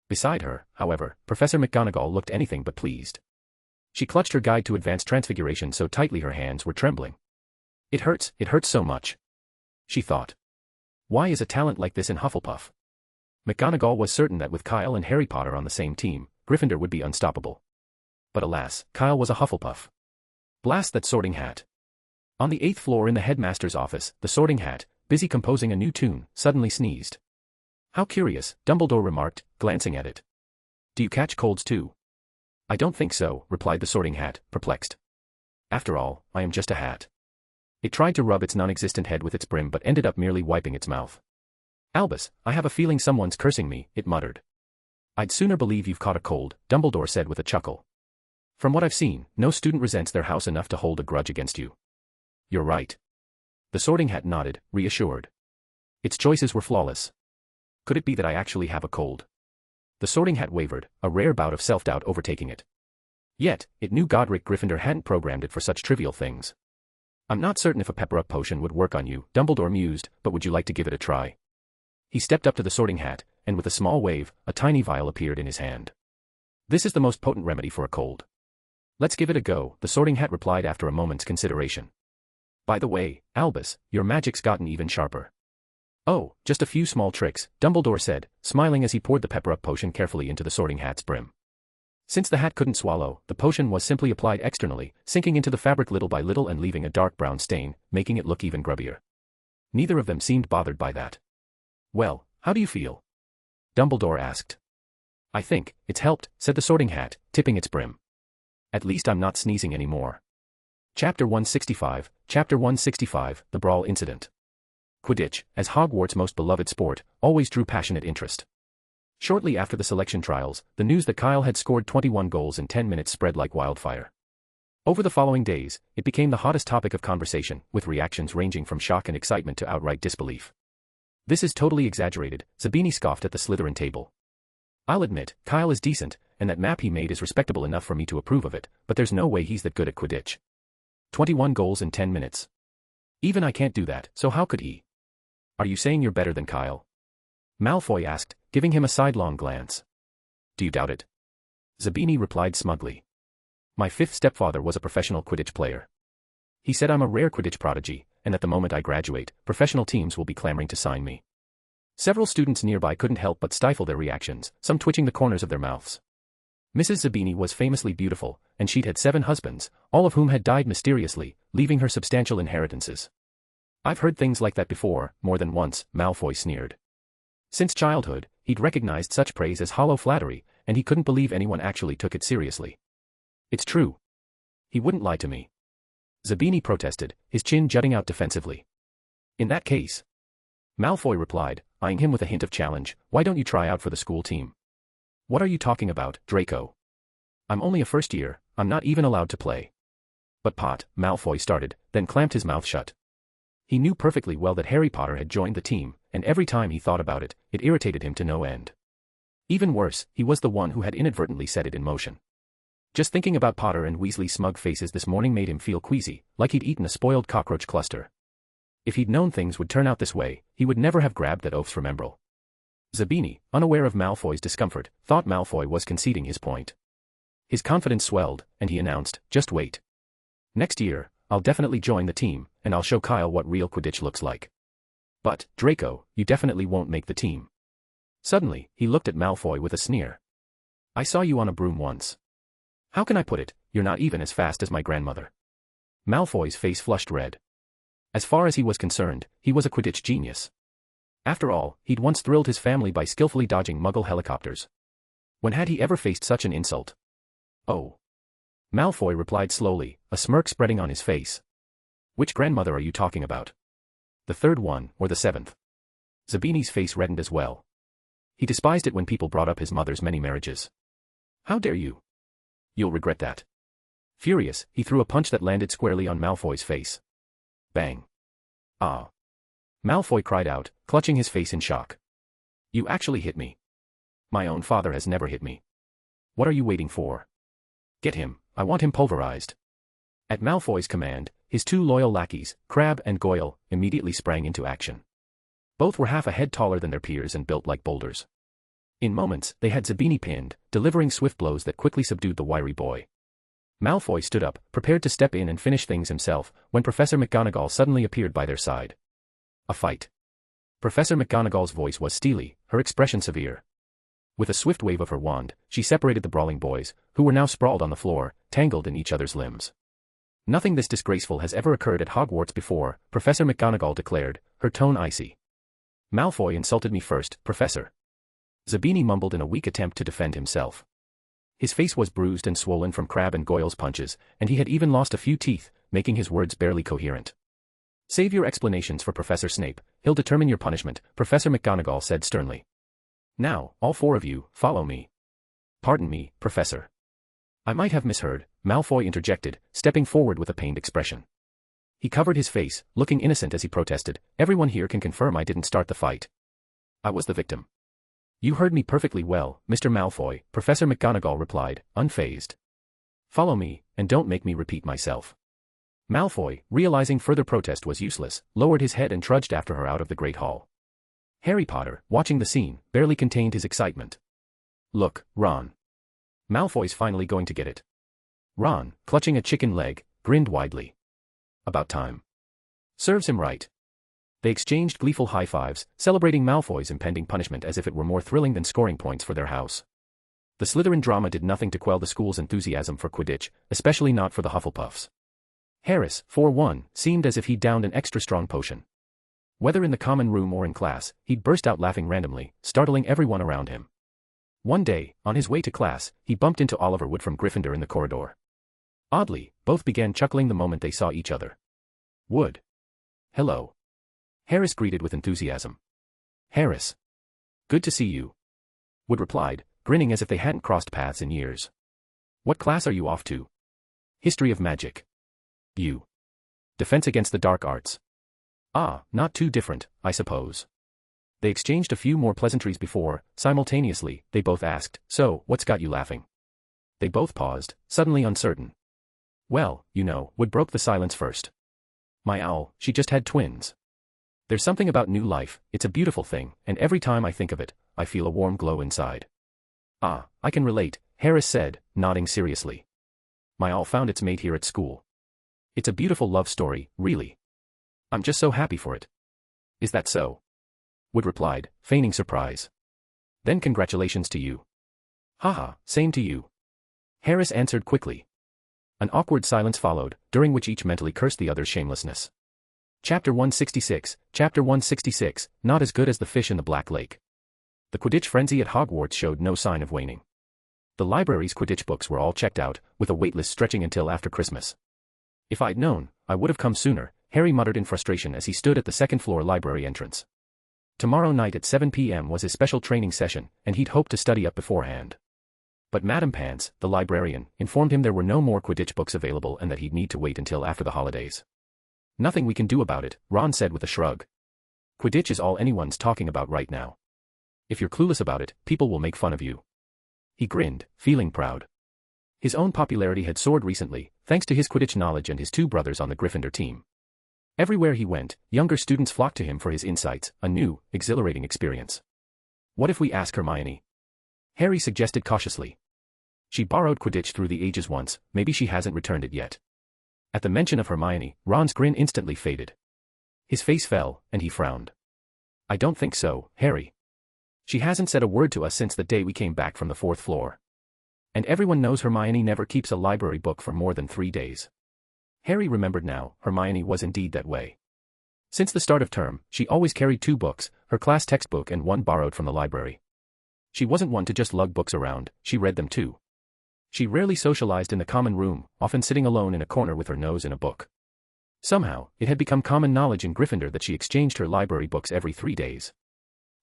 Beside her, however, Professor McGonagall looked anything but pleased. She clutched her guide to advanced transfiguration so tightly her hands were trembling. It hurts so much," she thought. "Why is a talent like this in Hufflepuff?" McGonagall was certain that with Kyle and Harry Potter on the same team, Gryffindor would be unstoppable. But alas, Kyle was a Hufflepuff. Blast that Sorting Hat. On the 8th floor in the headmaster's office, the Sorting Hat, busy composing a new tune, suddenly sneezed. "How curious," Dumbledore remarked, glancing at it. "Do you catch colds too?" "I don't think so," replied the Sorting Hat, perplexed. "After all, I am just a hat." It tried to rub its non-existent head with its brim but ended up merely wiping its mouth. "Albus, I have a feeling someone's cursing me," it muttered. "I'd sooner believe you've caught a cold," Dumbledore said with a chuckle. "From what I've seen, no student resents their house enough to hold a grudge against you." "You're right." The Sorting Hat nodded, reassured. Its choices were flawless. "Could it be that I actually have a cold?" The Sorting Hat wavered, a rare bout of self-doubt overtaking it. Yet, it knew Godric Gryffindor hadn't programmed it for such trivial things. "I'm not certain if a pepper-up potion would work on you," Dumbledore mused, "but would you like to give it a try?" He stepped up to the Sorting Hat, and with a small wave, a tiny vial appeared in his hand. "This is the most potent remedy for a cold." "Let's give it a go," the Sorting Hat replied after a moment's consideration. "By the way, Albus, your magic's gotten even sharper." "Oh, just a few small tricks," Dumbledore said, smiling as he poured the pepper-up potion carefully into the Sorting Hat's brim. Since the hat couldn't swallow, the potion was simply applied externally, sinking into the fabric little by little and leaving a dark brown stain, making it look even grubbier. Neither of them seemed bothered by that. "Well, how do you feel?" Dumbledore asked. "I think it's helped," said the Sorting Hat, tipping its brim. "At least I'm not sneezing anymore." Chapter 165, The Brawl Incident. Quidditch, as Hogwarts' most beloved sport, always drew passionate interest. Shortly after the selection trials, the news that Kyle had scored 21 goals in 10 minutes spread like wildfire. Over the following days, it became the hottest topic of conversation, with reactions ranging from shock and excitement to outright disbelief. "This is totally exaggerated," Zabini scoffed at the Slytherin table. "I'll admit, Kyle is decent, and that map he made is respectable enough for me to approve of it, but there's no way he's that good at Quidditch. 21 goals in 10 minutes. Even I can't do that, so how could he? Are you saying you're better than Kyle? Malfoy asked, giving him a sidelong glance. Do you doubt it? Zabini replied smugly. My fifth stepfather was a professional Quidditch player. He said I'm a rare Quidditch prodigy, and at the moment I graduate, professional teams will be clamoring to sign me. Several students nearby couldn't help but stifle their reactions, some twitching the corners of their mouths. Mrs. Zabini was famously beautiful, and she'd had 7 husbands, all of whom had died mysteriously, leaving her substantial inheritances. I've heard things like that before, more than once, Malfoy sneered. Since childhood, he'd recognized such praise as hollow flattery, and he couldn't believe anyone actually took it seriously. It's true. He wouldn't lie to me. Zabini protested, his chin jutting out defensively. In that case, Malfoy replied, eyeing him with a hint of challenge, why don't you try out for the school team? What are you talking about, Draco? I'm only a first year, I'm not even allowed to play. But Pot, Malfoy started, then clamped his mouth shut. He knew perfectly well that Harry Potter had joined the team, and every time he thought about it, it irritated him to no end. Even worse, he was the one who had inadvertently set it in motion. Just thinking about Potter and Weasley's smug faces this morning made him feel queasy, like he'd eaten a spoiled cockroach cluster. If he'd known things would turn out this way, he would never have grabbed that oath from Emerald. Zabini, unaware of Malfoy's discomfort, thought Malfoy was conceding his point. His confidence swelled, and he announced, just wait. Next year, I'll definitely join the team, and I'll show Kyle what real Quidditch looks like. But, Draco, you definitely won't make the team. Suddenly, he looked at Malfoy with a sneer. I saw you on a broom once. How can I put it, you're not even as fast as my grandmother. Malfoy's face flushed red. As far as he was concerned, he was a Quidditch genius. After all, he'd once thrilled his family by skillfully dodging Muggle helicopters. When had he ever faced such an insult? Oh. Malfoy replied slowly, a smirk spreading on his face. Which grandmother are you talking about? The third one, or the seventh? Zabini's face reddened as well. He despised it when people brought up his mother's many marriages. How dare you? You'll regret that. Furious, he threw a punch that landed squarely on Malfoy's face. Bang. Ah. Malfoy cried out, clutching his face in shock. You actually hit me. My own father has never hit me. What are you waiting for? Get him, I want him pulverized. At Malfoy's command, his 2 loyal lackeys, Crabbe and Goyle, immediately sprang into action. Both were half a head taller than their peers and built like boulders. In moments, they had Zabini pinned, delivering swift blows that quickly subdued the wiry boy. Malfoy stood up, prepared to step in and finish things himself, when Professor McGonagall suddenly appeared by their side. A fight. Professor McGonagall's voice was steely, her expression severe. With a swift wave of her wand, she separated the brawling boys, who were now sprawled on the floor, tangled in each other's limbs. Nothing this disgraceful has ever occurred at Hogwarts before, Professor McGonagall declared, her tone icy. Malfoy insulted me first, Professor. Zabini mumbled in a weak attempt to defend himself. His face was bruised and swollen from Crabbe and Goyle's punches, and he had even lost a few teeth, making his words barely coherent. Save your explanations for Professor Snape, he'll determine your punishment, Professor McGonagall said sternly. Now, all 4 of you, follow me. Pardon me, Professor. I might have misheard, Malfoy interjected, stepping forward with a pained expression. He covered his face, looking innocent as he protested, everyone here can confirm I didn't start the fight. I was the victim. You heard me perfectly well, Mr. Malfoy, Professor McGonagall replied, unfazed. Follow me, and don't make me repeat myself. Malfoy, realizing further protest was useless, lowered his head and trudged after her out of the Great Hall. Harry Potter, watching the scene, barely contained his excitement. Look, Ron. Malfoy's finally going to get it. Ron, clutching a chicken leg, grinned widely. About time. Serves him right. They exchanged gleeful high-fives, celebrating Malfoy's impending punishment as if it were more thrilling than scoring points for their house. The Slytherin drama did nothing to quell the school's enthusiasm for Quidditch, especially not for the Hufflepuffs. Harris, for one, seemed as if he'd downed an extra-strong potion. Whether in the common room or in class, he'd burst out laughing randomly, startling everyone around him. One day, on his way to class, he bumped into Oliver Wood from Gryffindor in the corridor. Oddly, both began chuckling the moment they saw each other. Wood. Hello. Harris greeted with enthusiasm. Harris. Good to see you. Wood replied, grinning as if they hadn't crossed paths in years. What class are you off to? History of Magic. You. Defense against the dark arts. Ah, not too different, I suppose. They exchanged a few more pleasantries before, simultaneously, they both asked, "So, what's got you laughing?" They both paused, suddenly uncertain. "Well, you know," Wood broke the silence first. "My owl, she just had twins. There's something about new life, it's a beautiful thing, and every time I think of it, I feel a warm glow inside." "Ah, I can relate," Harris said, nodding seriously. "My owl found its mate here at school. It's a beautiful love story, really. I'm just so happy for it." "Is that so?" Wood replied, feigning surprise. "Then congratulations to you." "Haha, same to you." Harris answered quickly. An awkward silence followed, during which each mentally cursed the other's shamelessness. Chapter 166, not as good as the fish in the Black Lake. The Quidditch frenzy at Hogwarts showed no sign of waning. The library's Quidditch books were all checked out, with a waitlist stretching until after Christmas. "If I'd known, I would have come sooner," Harry muttered in frustration as he stood at the second-floor library entrance. Tomorrow night at 7 p.m. was his special training session, and he'd hoped to study up beforehand. But Madam Pants, the librarian, informed him there were no more Quidditch books available and that he'd need to wait until after the holidays. "Nothing we can do about it," Ron said with a shrug. "Quidditch is all anyone's talking about right now. If you're clueless about it, people will make fun of you." He grinned, feeling proud. His own popularity had soared recently, thanks to his Quidditch knowledge and his two brothers on the Gryffindor team. Everywhere he went, younger students flocked to him for his insights, a new, exhilarating experience. "What if we ask Hermione?" Harry suggested cautiously. "She borrowed Quidditch through the ages once, maybe she hasn't returned it yet." At the mention of Hermione, Ron's grin instantly faded. His face fell, and he frowned. "I don't think so, Harry. She hasn't said a word to us since the day we came back from the 4th floor. And everyone knows Hermione never keeps a library book for more than 3 days." Harry remembered now, Hermione was indeed that way. Since the start of term, she always carried 2 books, her class textbook and one borrowed from the library. She wasn't one to just lug books around, she read them too. She rarely socialized in the common room, often sitting alone in a corner with her nose in a book. Somehow, it had become common knowledge in Gryffindor that she exchanged her library books every 3 days.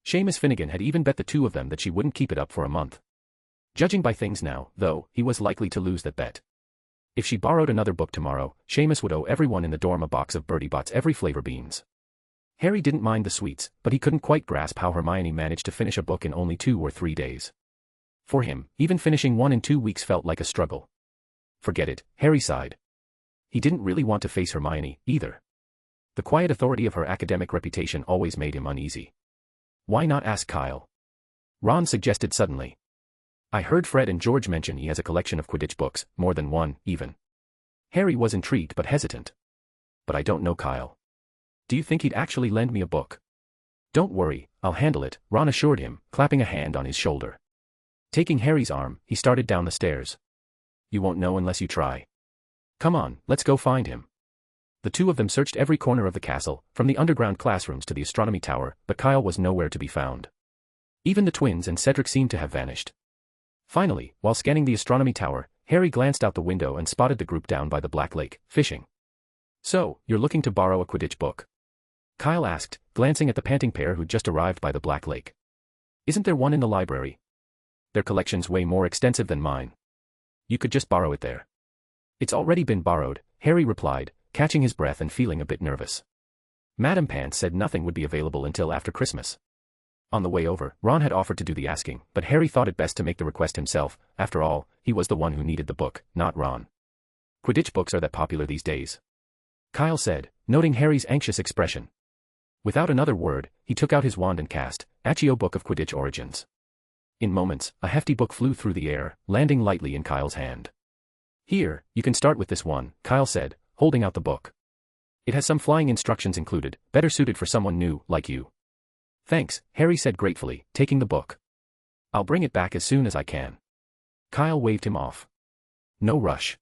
Seamus Finnegan had even bet the two of them that she wouldn't keep it up for a month. Judging by things now, though, he was likely to lose that bet. If she borrowed another book tomorrow, Seamus would owe everyone in the dorm a box of Bertie Bott's every flavor beans. Harry didn't mind the sweets, but he couldn't quite grasp how Hermione managed to finish a book in only 2 or 3 days. For him, even finishing one in 2 weeks felt like a struggle. "Forget it," Harry sighed. He didn't really want to face Hermione, either. The quiet authority of her academic reputation always made him uneasy. "Why not ask Kyle?" Ron suggested suddenly. "I heard Fred and George mention he has a collection of Quidditch books, more than one, even." Harry was intrigued but hesitant. "But I don't know Kyle. Do you think he'd actually lend me a book?" "Don't worry, I'll handle it," Ron assured him, clapping a hand on his shoulder. Taking Harry's arm, he started down the stairs. "You won't know unless you try. Come on, let's go find him." The two of them searched every corner of the castle, from the underground classrooms to the astronomy tower, but Kyle was nowhere to be found. Even the twins and Cedric seemed to have vanished. Finally, while scanning the astronomy tower, Harry glanced out the window and spotted the group down by the Black Lake, fishing. "So, you're looking to borrow a Quidditch book?" Kyle asked, glancing at the panting pair who'd just arrived by the Black Lake. "Isn't there one in the library?" "Their collection's way more extensive than mine. You could just borrow it there." "It's already been borrowed," Harry replied, catching his breath and feeling a bit nervous. Madam Pants said nothing would be available until after Christmas. On the way over, Ron had offered to do the asking, but Harry thought it best to make the request himself. After all, he was the one who needed the book, not Ron. "Quidditch books are that popular these days," Kyle said, noting Harry's anxious expression. Without another word, he took out his wand and cast, Accio Book of Quidditch Origins. In moments, a hefty book flew through the air, landing lightly in Kyle's hand. "Here, you can start with this one," Kyle said, holding out the book. "It has some flying instructions included, better suited for someone new, like you." "Thanks," Harry said gratefully, taking the book. "I'll bring it back as soon as I can." Kyle waved him off. "No rush.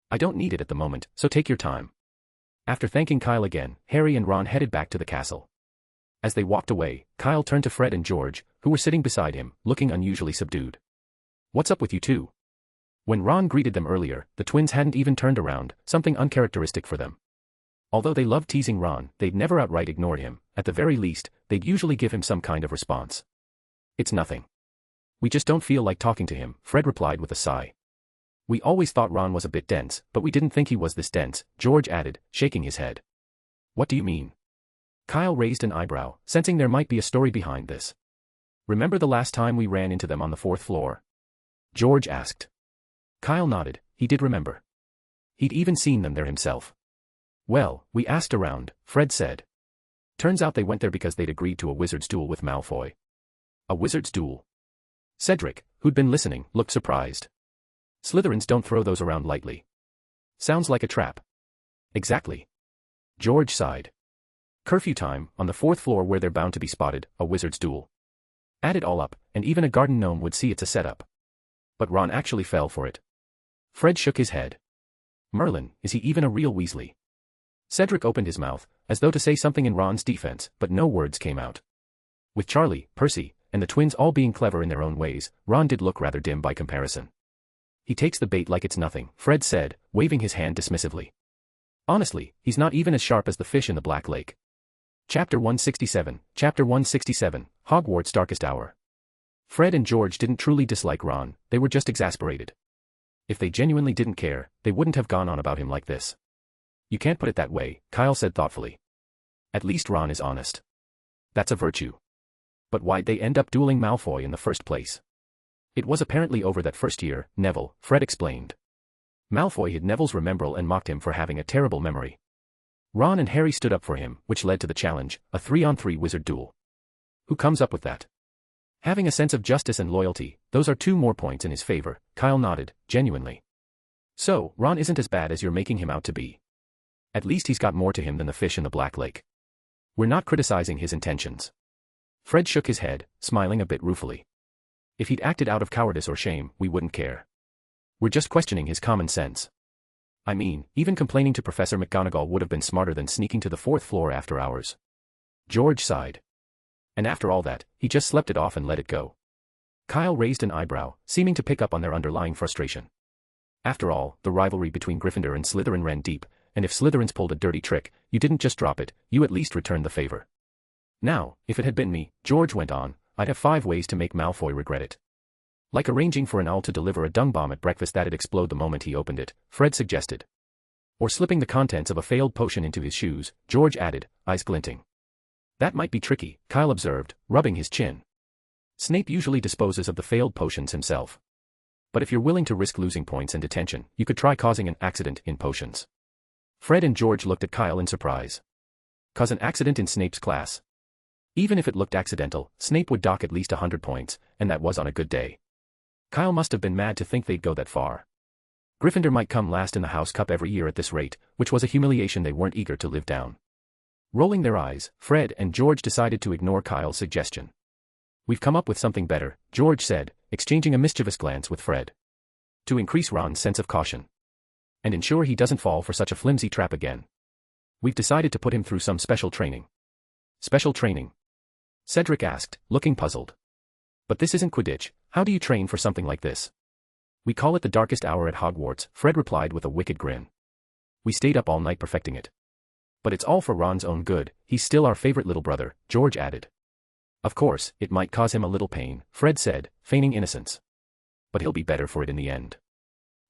I don't need it at the moment, so take your time." After thanking Kyle again, Harry and Ron headed back to the castle. As they walked away, Kyle turned to Fred and George, who were sitting beside him, looking unusually subdued. "What's up with you two?" When Ron greeted them earlier, the twins hadn't even turned around, something uncharacteristic for them. Although they loved teasing Ron, they'd never outright ignored him. At the very least, they'd usually give him some kind of response. "It's nothing. We just don't feel like talking to him," Fred replied with a sigh. "We always thought Ron was a bit dense, but we didn't think he was this dense," George added, shaking his head. "What do you mean?" Kyle raised an eyebrow, sensing there might be a story behind this. Remember the last time we ran into them on the 4th floor? George asked. Kyle nodded, he did remember. He'd even seen them there himself. Well, we asked around, Fred said. Turns out they went there because they'd agreed to a wizard's duel with Malfoy. A wizard's duel? Cedric, who'd been listening, looked surprised. Slytherins don't throw those around lightly. Sounds like a trap. Exactly. George sighed. Curfew time, on the 4th floor where they're bound to be spotted, a wizard's duel. Add it all up, and even a garden gnome would see it's a setup. But Ron actually fell for it. Fred shook his head. Merlin, is he even a real Weasley? Cedric opened his mouth, as though to say something in Ron's defense, but no words came out. With Charlie, Percy, and the twins all being clever in their own ways, Ron did look rather dim by comparison. He takes the bait like it's nothing, Fred said, waving his hand dismissively. Honestly, he's not even as sharp as the fish in the Black Lake. Chapter 167, Hogwarts' Darkest Hour. Fred and George didn't truly dislike Ron, they were just exasperated. If they genuinely didn't care, they wouldn't have gone on about him like this. You can't put it that way, Kyle said thoughtfully. At least Ron is honest. That's a virtue. But why'd they end up dueling Malfoy in the first place? It was apparently over that first year, Neville, Fred explained. Malfoy hid Neville's remembrall and mocked him for having a terrible memory. Ron and Harry stood up for him, which led to the challenge, a 3-on-3 wizard duel. Who comes up with that? Having a sense of justice and loyalty, those are 2 more points in his favor, Kyle nodded, genuinely. So, Ron isn't as bad as you're making him out to be. At least he's got more to him than the fish in the Black Lake. We're not criticizing his intentions. Fred shook his head, smiling a bit ruefully. If he'd acted out of cowardice or shame, we wouldn't care. We're just questioning his common sense. I mean, even complaining to Professor McGonagall would have been smarter than sneaking to the 4th floor after hours. George sighed. And after all that, he just slept it off and let it go. Kyle raised an eyebrow, seeming to pick up on their underlying frustration. After all, the rivalry between Gryffindor and Slytherin ran deep, and if Slytherins pulled a dirty trick, you didn't just drop it, you at least returned the favor. Now, if it had been me, George went on, I'd have 5 ways to make Malfoy regret it. Like arranging for an owl to deliver a dung bomb at breakfast that'd explode the moment he opened it, Fred suggested. Or slipping the contents of a failed potion into his shoes, George added, eyes glinting. That might be tricky, Kyle observed, rubbing his chin. Snape usually disposes of the failed potions himself. But if you're willing to risk losing points and detention, you could try causing an accident in potions. Fred and George looked at Kyle in surprise. Cause an accident in Snape's class? Even if it looked accidental, Snape would dock at least 100 points, and that was on a good day. Kyle must have been mad to think they'd go that far. Gryffindor might come last in the House Cup every year at this rate, which was a humiliation they weren't eager to live down. Rolling their eyes, Fred and George decided to ignore Kyle's suggestion. We've come up with something better, George said, exchanging a mischievous glance with Fred. To increase Ron's sense of caution. And ensure he doesn't fall for such a flimsy trap again. We've decided to put him through some special training. Special training? Cedric asked, looking puzzled. But this isn't Quidditch, how do you train for something like this? We call it the darkest hour at Hogwarts, Fred replied with a wicked grin. We stayed up all night perfecting it. But it's all for Ron's own good, he's still our favorite little brother, George added. Of course, it might cause him a little pain, Fred said, feigning innocence. But he'll be better for it in the end.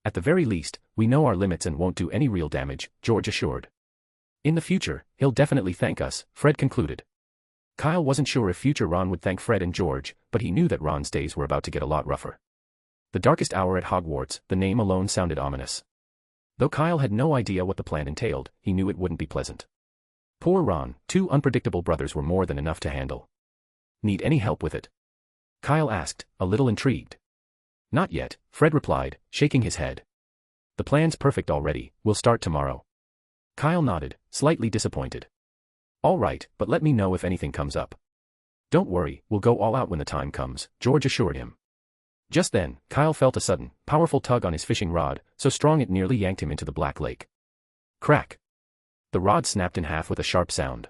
At the very least, we know our limits and won't do any real damage, George assured. In the future, he'll definitely thank us, Fred concluded. Kyle wasn't sure if future Ron would thank Fred and George, but he knew that Ron's days were about to get a lot rougher. The darkest hour at Hogwarts, the name alone sounded ominous. Though Kyle had no idea what the plan entailed, he knew it wouldn't be pleasant. Poor Ron, 2 unpredictable brothers were more than enough to handle. Need any help with it? Kyle asked, a little intrigued. Not yet, Fred replied, shaking his head. The plan's perfect already, we'll start tomorrow. Kyle nodded, slightly disappointed. All right, but let me know if anything comes up. Don't worry, we'll go all out when the time comes, George assured him. Just then, Kyle felt a sudden, powerful tug on his fishing rod, so strong it nearly yanked him into the Black Lake. Crack! The rod snapped in half with a sharp sound.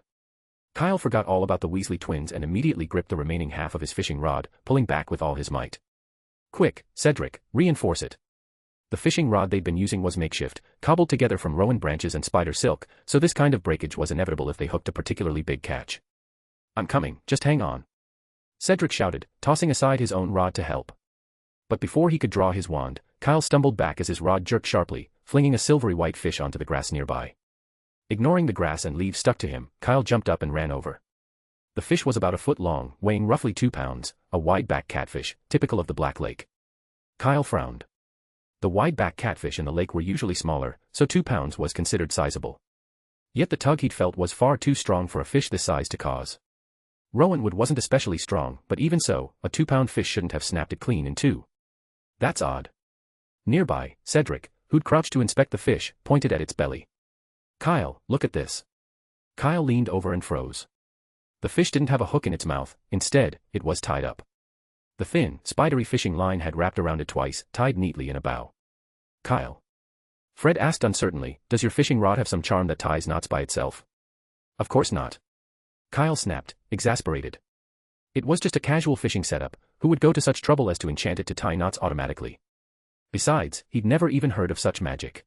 Kyle forgot all about the Weasley twins and immediately gripped the remaining half of his fishing rod, pulling back with all his might. Quick, Cedric, reinforce it. The fishing rod they'd been using was makeshift, cobbled together from rowan branches and spider silk, so this kind of breakage was inevitable if they hooked a particularly big catch. I'm coming, just hang on. Cedric shouted, tossing aside his own rod to help. But before he could draw his wand, Kyle stumbled back as his rod jerked sharply, flinging a silvery white fish onto the grass nearby. Ignoring the grass and leaves stuck to him, Kyle jumped up and ran over. The fish was about a foot long, weighing roughly 2 pounds, a wide-back catfish, typical of the Black Lake. Kyle frowned. The wide-back catfish in the lake were usually smaller, so 2 pounds was considered sizable. Yet the tug he'd felt was far too strong for a fish this size to cause. Rowanwood wasn't especially strong, but even so, a 2-pound fish shouldn't have snapped it clean in two. That's odd. Nearby, Cedric, who'd crouched to inspect the fish, pointed at its belly. Kyle, look at this. Kyle leaned over and froze. The fish didn't have a hook in its mouth, instead, it was tied up. The thin, spidery fishing line had wrapped around it twice, tied neatly in a bow. Kyle. Fred asked uncertainly, does your fishing rod have some charm that ties knots by itself? Of course not. Kyle snapped, exasperated. It was just a casual fishing setup, who would go to such trouble as to enchant it to tie knots automatically? Besides, he'd never even heard of such magic.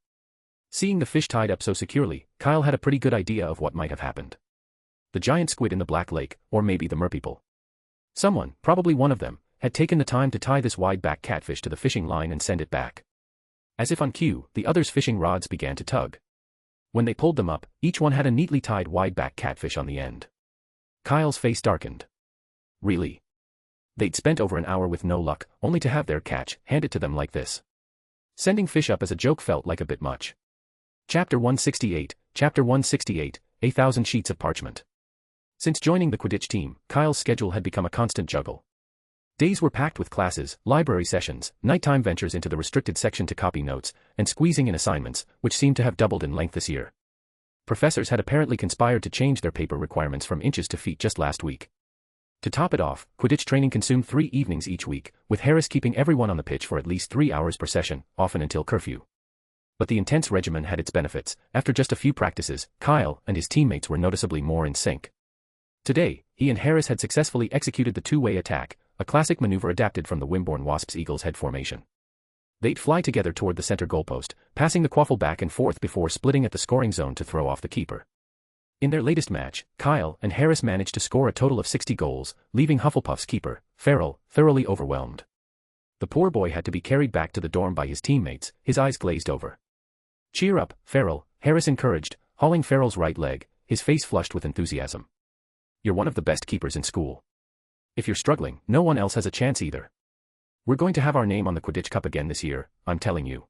Seeing the fish tied up so securely, Kyle had a pretty good idea of what might have happened. The giant squid in the Black Lake, or maybe the merpeople. Someone, probably one of them, had taken the time to tie this wide-back catfish to the fishing line and send it back. As if on cue, the others' fishing rods began to tug. When they pulled them up, each one had a neatly tied wide-back catfish on the end. Kyle's face darkened. Really? They'd spent over an hour with no luck, only to have their catch handed to them like this. Sending fish up as a joke felt like a bit much. Chapter 168, 1,000 sheets of parchment. Since joining the Quidditch team, Kyle's schedule had become a constant juggle. Days were packed with classes, library sessions, nighttime ventures into the restricted section to copy notes, and squeezing in assignments, which seemed to have doubled in length this year. Professors had apparently conspired to change their paper requirements from inches to feet just last week. To top it off, Quidditch training consumed 3 evenings each week, with Harris keeping everyone on the pitch for at least 3 hours per session, often until curfew. But the intense regimen had its benefits. After just a few practices, Kyle and his teammates were noticeably more in sync. Today, he and Harris had successfully executed the two-way attack, a classic maneuver adapted from the Wimborne Wasps Eagles head formation. They'd fly together toward the center goalpost, passing the quaffle back and forth before splitting at the scoring zone to throw off the keeper. In their latest match, Kyle and Harris managed to score a total of 60 goals, leaving Hufflepuff's keeper, Quirrell, thoroughly overwhelmed. The poor boy had to be carried back to the dorm by his teammates, his eyes glazed over. Cheer up, Quirrell, Harris encouraged, hauling Quirrell's right leg, his face flushed with enthusiasm. You're one of the best keepers in school. If you're struggling, no one else has a chance either. We're going to have our name on the Quidditch Cup again this year, I'm telling you.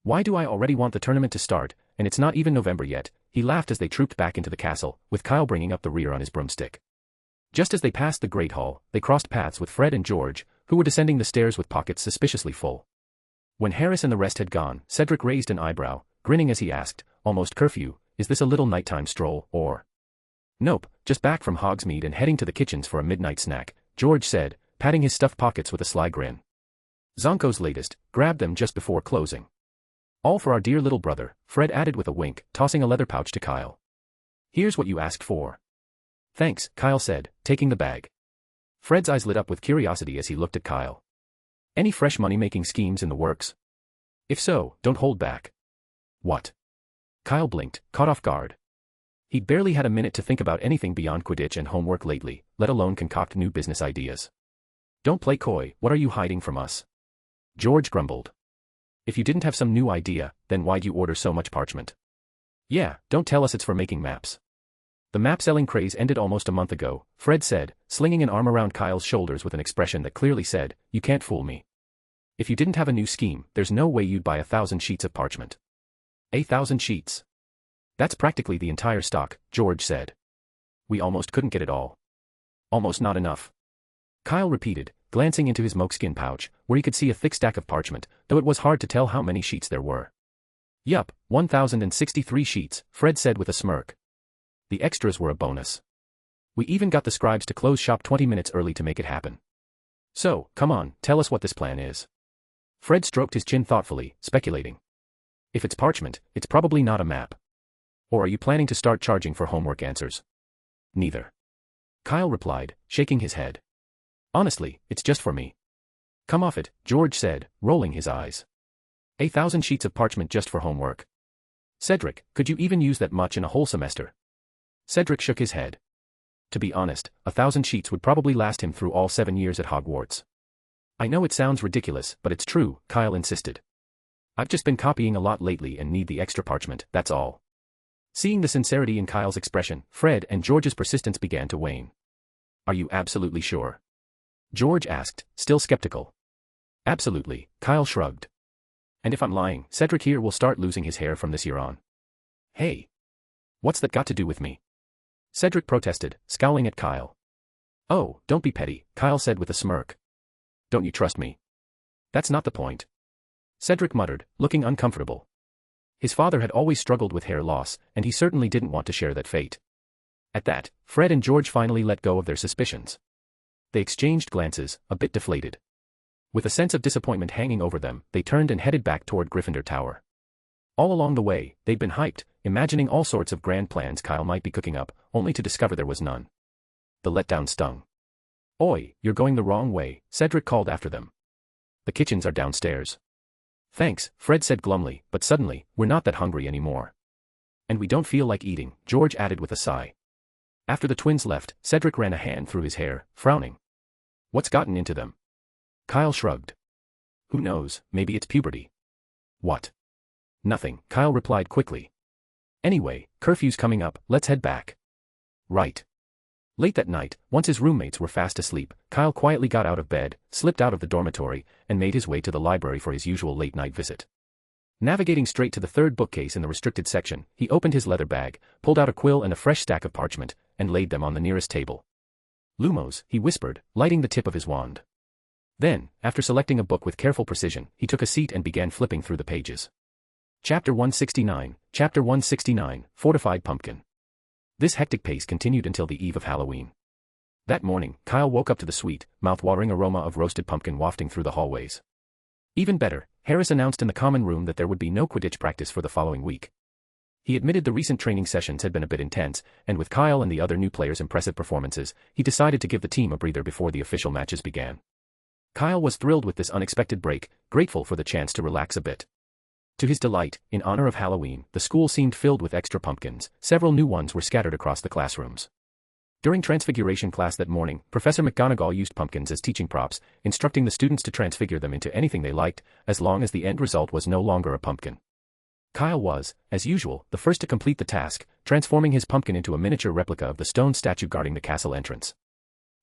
Why do I already want the tournament to start, and it's not even November yet? He laughed as they trooped back into the castle, with Kyle bringing up the rear on his broomstick. Just as they passed the Great Hall, they crossed paths with Fred and George, who were descending the stairs with pockets suspiciously full. When Harris and the rest had gone, Cedric raised an eyebrow, grinning as he asked, almost curfew, is this a little nighttime stroll, or? Nope, just back from Hogsmeade and heading to the kitchens for a midnight snack, George said, patting his stuffed pockets with a sly grin. Zonko's latest, grabbed them just before closing. All for our dear little brother, Fred added with a wink, tossing a leather pouch to Kyle. Here's what you asked for. Thanks, Kyle said, taking the bag. Fred's eyes lit up with curiosity as he looked at Kyle. Any fresh money-making schemes in the works? If so, don't hold back. What? Kyle blinked, caught off guard. He'd barely had a minute to think about anything beyond Quidditch and homework lately, let alone concoct new business ideas. Don't play coy, what are you hiding from us? George grumbled. If you didn't have some new idea, then why'd you order so much parchment? Yeah, don't tell us it's for making maps. The map-selling craze ended almost a month ago, Fred said, slinging an arm around Kyle's shoulders with an expression that clearly said, you can't fool me. If you didn't have a new scheme, there's no way you'd buy 1,000 sheets of parchment. 1,000 sheets. That's practically the entire stock, George said. We almost couldn't get it all. Almost not enough. Kyle repeated, glancing into his moleskin pouch, where he could see a thick stack of parchment, though it was hard to tell how many sheets there were. Yup, 1,063 sheets, Fred said with a smirk. The extras were a bonus. We even got the scribes to close shop 20 minutes early to make it happen. So, come on, tell us what this plan is. Fred stroked his chin thoughtfully, speculating. If it's parchment, it's probably not a map. Or are you planning to start charging for homework answers? Neither. Kyle replied, shaking his head. Honestly, it's just for me. Come off it, George said, rolling his eyes. 1,000 sheets of parchment just for homework. Cedric, could you even use that much in a whole semester? Cedric shook his head. To be honest, 1,000 sheets would probably last him through all 7 years at Hogwarts. I know it sounds ridiculous, but it's true, Kyle insisted. I've just been copying a lot lately and need the extra parchment, that's all. Seeing the sincerity in Kyle's expression, Fred and George's persistence began to wane. Are you absolutely sure? George asked, still skeptical. Absolutely, Kyle shrugged. And if I'm lying, Cedric here will start losing his hair from this year on. Hey. What's that got to do with me? Cedric protested, scowling at Kyle. Oh, don't be petty, Kyle said with a smirk. Don't you trust me? That's not the point. Cedric muttered, looking uncomfortable. His father had always struggled with hair loss, and he certainly didn't want to share that fate. At that, Fred and George finally let go of their suspicions. They exchanged glances, a bit deflated. With a sense of disappointment hanging over them, they turned and headed back toward Gryffindor Tower. All along the way, they'd been hyped, imagining all sorts of grand plans Kyle might be cooking up, only to discover there was none. The letdown stung. Oi, you're going the wrong way, Cedric called after them. The kitchens are downstairs. Thanks, Fred said glumly, but suddenly, we're not that hungry anymore. And we don't feel like eating, George added with a sigh. After the twins left, Cedric ran a hand through his hair, frowning. What's gotten into them? Kyle shrugged. Who knows, maybe it's puberty. What? Nothing, Kyle replied quickly. Anyway, curfew's coming up, let's head back. Right. Late that night, once his roommates were fast asleep, Kyle quietly got out of bed, slipped out of the dormitory, and made his way to the library for his usual late-night visit. Navigating straight to the third bookcase in the restricted section, he opened his leather bag, pulled out a quill and a fresh stack of parchment, and laid them on the nearest table. Lumos, he whispered, lighting the tip of his wand. Then, after selecting a book with careful precision, he took a seat and began flipping through the pages. Chapter 169, Fortified Pumpkin. This hectic pace continued until the eve of Halloween. That morning, Kyle woke up to the sweet, mouth-watering aroma of roasted pumpkin wafting through the hallways. Even better, Harris announced in the common room that there would be no Quidditch practice for the following week. He admitted the recent training sessions had been a bit intense, and with Kyle and the other new players' impressive performances, he decided to give the team a breather before the official matches began. Kyle was thrilled with this unexpected break, grateful for the chance to relax a bit. To his delight, in honor of Halloween, the school seemed filled with extra pumpkins. Several new ones were scattered across the classrooms. During Transfiguration class that morning, Professor McGonagall used pumpkins as teaching props, instructing the students to transfigure them into anything they liked, as long as the end result was no longer a pumpkin. Kyle was, as usual, the first to complete the task, transforming his pumpkin into a miniature replica of the stone statue guarding the castle entrance.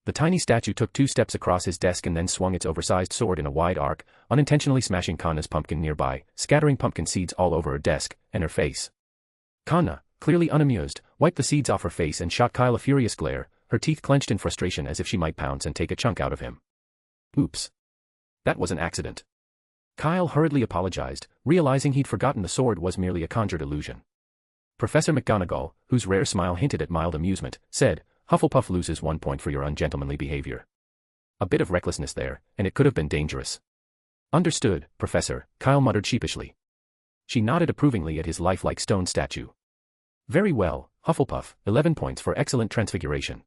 The tiny statue took 2 steps across his desk and then swung its oversized sword in a wide arc, unintentionally smashing Kanna's pumpkin nearby, scattering pumpkin seeds all over her desk and her face. Kanna, clearly unamused, wiped the seeds off her face and shot Kyle a furious glare, her teeth clenched in frustration as if she might pounce and take a chunk out of him. Oops. That was an accident. Kyle hurriedly apologized, realizing he'd forgotten the sword was merely a conjured illusion. Professor McGonagall, whose rare smile hinted at mild amusement, said, Hufflepuff loses 1 point for your ungentlemanly behavior. A bit of recklessness there, and it could have been dangerous. Understood, Professor, Kyle muttered sheepishly. She nodded approvingly at his lifelike stone statue. Very well, Hufflepuff, 11 points for excellent transfiguration.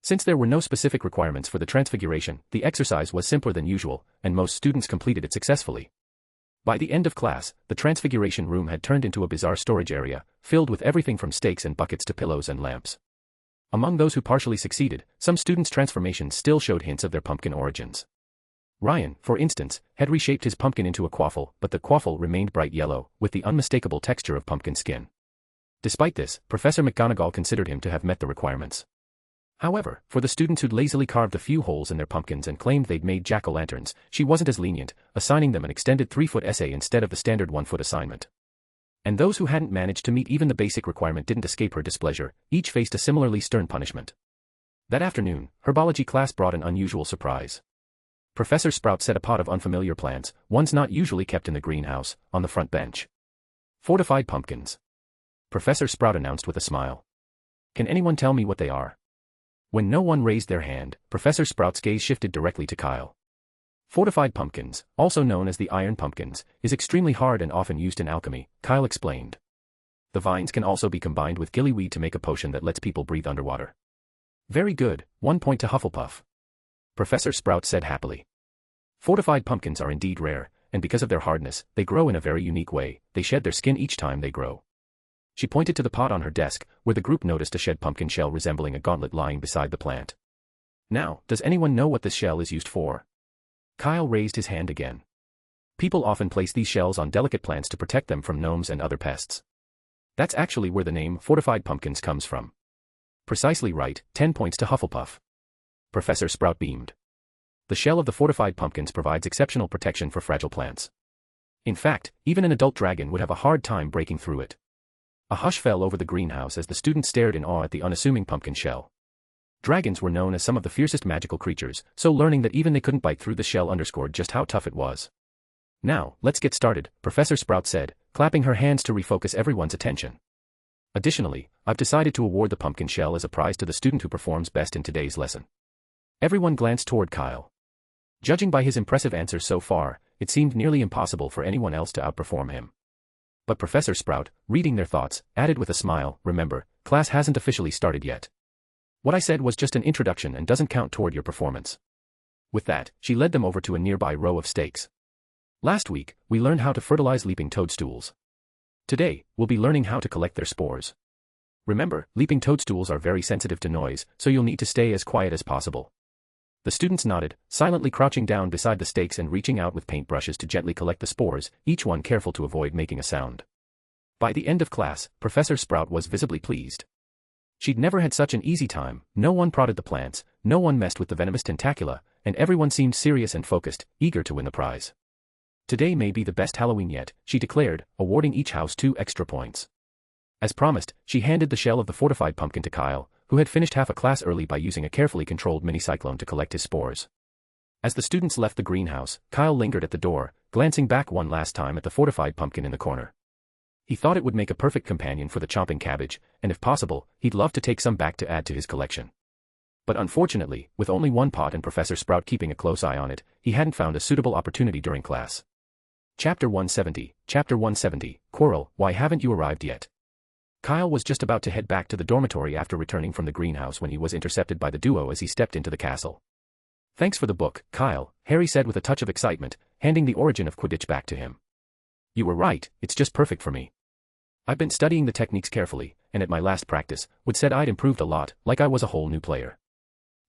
Since there were no specific requirements for the transfiguration, the exercise was simpler than usual, and most students completed it successfully. By the end of class, the transfiguration room had turned into a bizarre storage area, filled with everything from stakes and buckets to pillows and lamps. Among those who partially succeeded, some students' transformations still showed hints of their pumpkin origins. Ryan, for instance, had reshaped his pumpkin into a quaffle, but the quaffle remained bright yellow, with the unmistakable texture of pumpkin skin. Despite this, Professor McGonagall considered him to have met the requirements. However, for the students who'd lazily carved a few holes in their pumpkins and claimed they'd made jack-o'-lanterns, she wasn't as lenient, assigning them an extended 3-foot essay instead of the standard 1-foot assignment. And those who hadn't managed to meet even the basic requirement didn't escape her displeasure, each faced a similarly stern punishment. That afternoon, herbology class brought an unusual surprise. Professor Sprout set a pot of unfamiliar plants, ones not usually kept in the greenhouse, on the front bench. Fortified pumpkins. Professor Sprout announced with a smile. Can anyone tell me what they are? When no one raised their hand, Professor Sprout's gaze shifted directly to Kyle. Fortified pumpkins, also known as the iron pumpkins, is extremely hard and often used in alchemy, Kyle explained. The vines can also be combined with gillyweed to make a potion that lets people breathe underwater. Very good, 1 point to Hufflepuff. Professor Sprout said happily. Fortified pumpkins are indeed rare, and because of their hardness, they grow in a very unique way. They shed their skin each time they grow. She pointed to the pot on her desk, where the group noticed a shed pumpkin shell resembling a gauntlet lying beside the plant. Now, does anyone know what this shell is used for? Kyle raised his hand again. People often place these shells on delicate plants to protect them from gnomes and other pests. That's actually where the name Fortified Pumpkins comes from. Precisely right, 10 points to Hufflepuff. Professor Sprout beamed. The shell of the fortified pumpkins provides exceptional protection for fragile plants. In fact, even an adult dragon would have a hard time breaking through it. A hush fell over the greenhouse as the students stared in awe at the unassuming pumpkin shell. Dragons were known as some of the fiercest magical creatures, so learning that even they couldn't bite through the shell underscored just how tough it was. Now, let's get started, Professor Sprout said, clapping her hands to refocus everyone's attention. Additionally, I've decided to award the pumpkin shell as a prize to the student who performs best in today's lesson. Everyone glanced toward Kyle. Judging by his impressive answers so far, it seemed nearly impossible for anyone else to outperform him. But Professor Sprout, reading their thoughts, added with a smile, remember, class hasn't officially started yet. What I said was just an introduction and doesn't count toward your performance. With that, she led them over to a nearby row of stakes. Last week, we learned how to fertilize leaping toadstools. Today, we'll be learning how to collect their spores. Remember, leaping toadstools are very sensitive to noise, so you'll need to stay as quiet as possible. The students nodded, silently crouching down beside the stakes and reaching out with paintbrushes to gently collect the spores, each one careful to avoid making a sound. By the end of class, Professor Sprout was visibly pleased. She'd never had such an easy time, no one prodded the plants, no one messed with the venomous tentacula, and everyone seemed serious and focused, eager to win the prize. Today may be the best Halloween yet, she declared, awarding each house 2 extra points. As promised, she handed the shell of the fortified pumpkin to Kyle, who had finished half a class early by using a carefully controlled mini-cyclone to collect his spores. As the students left the greenhouse, Kyle lingered at the door, glancing back one last time at the fortified pumpkin in the corner. He thought it would make a perfect companion for the chomping cabbage, and if possible, he'd love to take some back to add to his collection. But unfortunately, with only one pot and Professor Sprout keeping a close eye on it, he hadn't found a suitable opportunity during class. Chapter 170, Quirrell, why haven't you arrived yet? Kyle was just about to head back to the dormitory after returning from the greenhouse when he was intercepted by the duo as he stepped into the castle. Thanks for the book, Kyle, Harry said with a touch of excitement, handing the origin of Quidditch back to him. You were right, it's just perfect for me. I've been studying the techniques carefully, and at my last practice, Wood said I'd improved a lot, like I was a whole new player.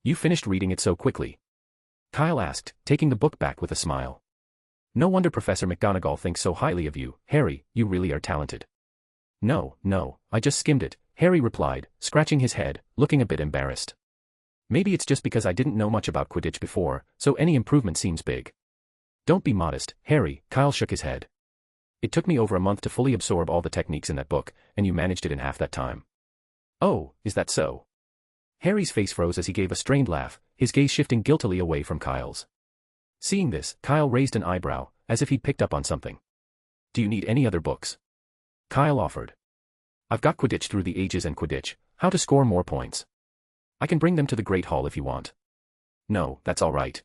You finished reading it so quickly? Kyle asked, taking the book back with a smile. No wonder Professor McGonagall thinks so highly of you, Harry, you really are talented. No, I just skimmed it, Harry replied, scratching his head, looking a bit embarrassed. Maybe it's just because I didn't know much about Quidditch before, so any improvement seems big. Don't be modest, Harry, Kyle shook his head. It took me over a month to fully absorb all the techniques in that book, and you managed it in half that time. Oh, is that so? Harry's face froze as he gave a strained laugh, his gaze shifting guiltily away from Kyle's. Seeing this, Kyle raised an eyebrow, as if he'd picked up on something. Do you need any other books? Kyle offered. I've got Quidditch Through the Ages and Quidditch, How to Score More Points. I can bring them to the Great Hall if you want. No, that's all right.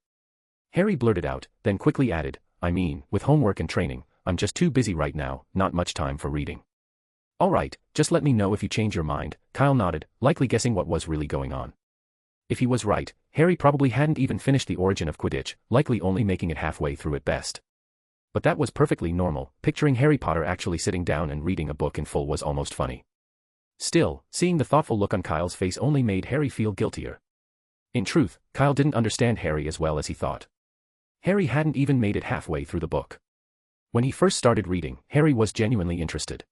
Harry blurted out, then quickly added, I mean, with homework and training, I'm just too busy right now, not much time for reading. All right, just let me know if you change your mind, Kyle nodded, likely guessing what was really going on. If he was right, Harry probably hadn't even finished the origin of Quidditch, likely only making it halfway through at best. But that was perfectly normal, picturing Harry Potter actually sitting down and reading a book in full was almost funny. Still, seeing the thoughtful look on Kyle's face only made Harry feel guiltier. In truth, Kyle didn't understand Harry as well as he thought. Harry hadn't even made it halfway through the book. When he first started reading, Harry was genuinely interested.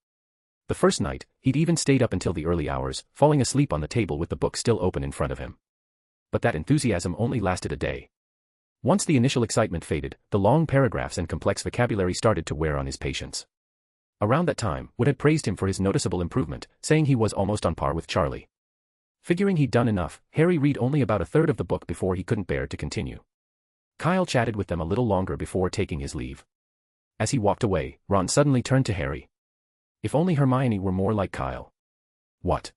The first night, he'd even stayed up until the early hours, falling asleep on the table with the book still open in front of him. But that enthusiasm only lasted a day. Once the initial excitement faded, the long paragraphs and complex vocabulary started to wear on his patience. Around that time, Wood had praised him for his noticeable improvement, saying he was almost on par with Charlie. Figuring he'd done enough, Harry read only about a third of the book before he couldn't bear to continue. Kyle chatted with them a little longer before taking his leave. As he walked away, Ron suddenly turned to Harry. If only Hermione were more like Kyle. What?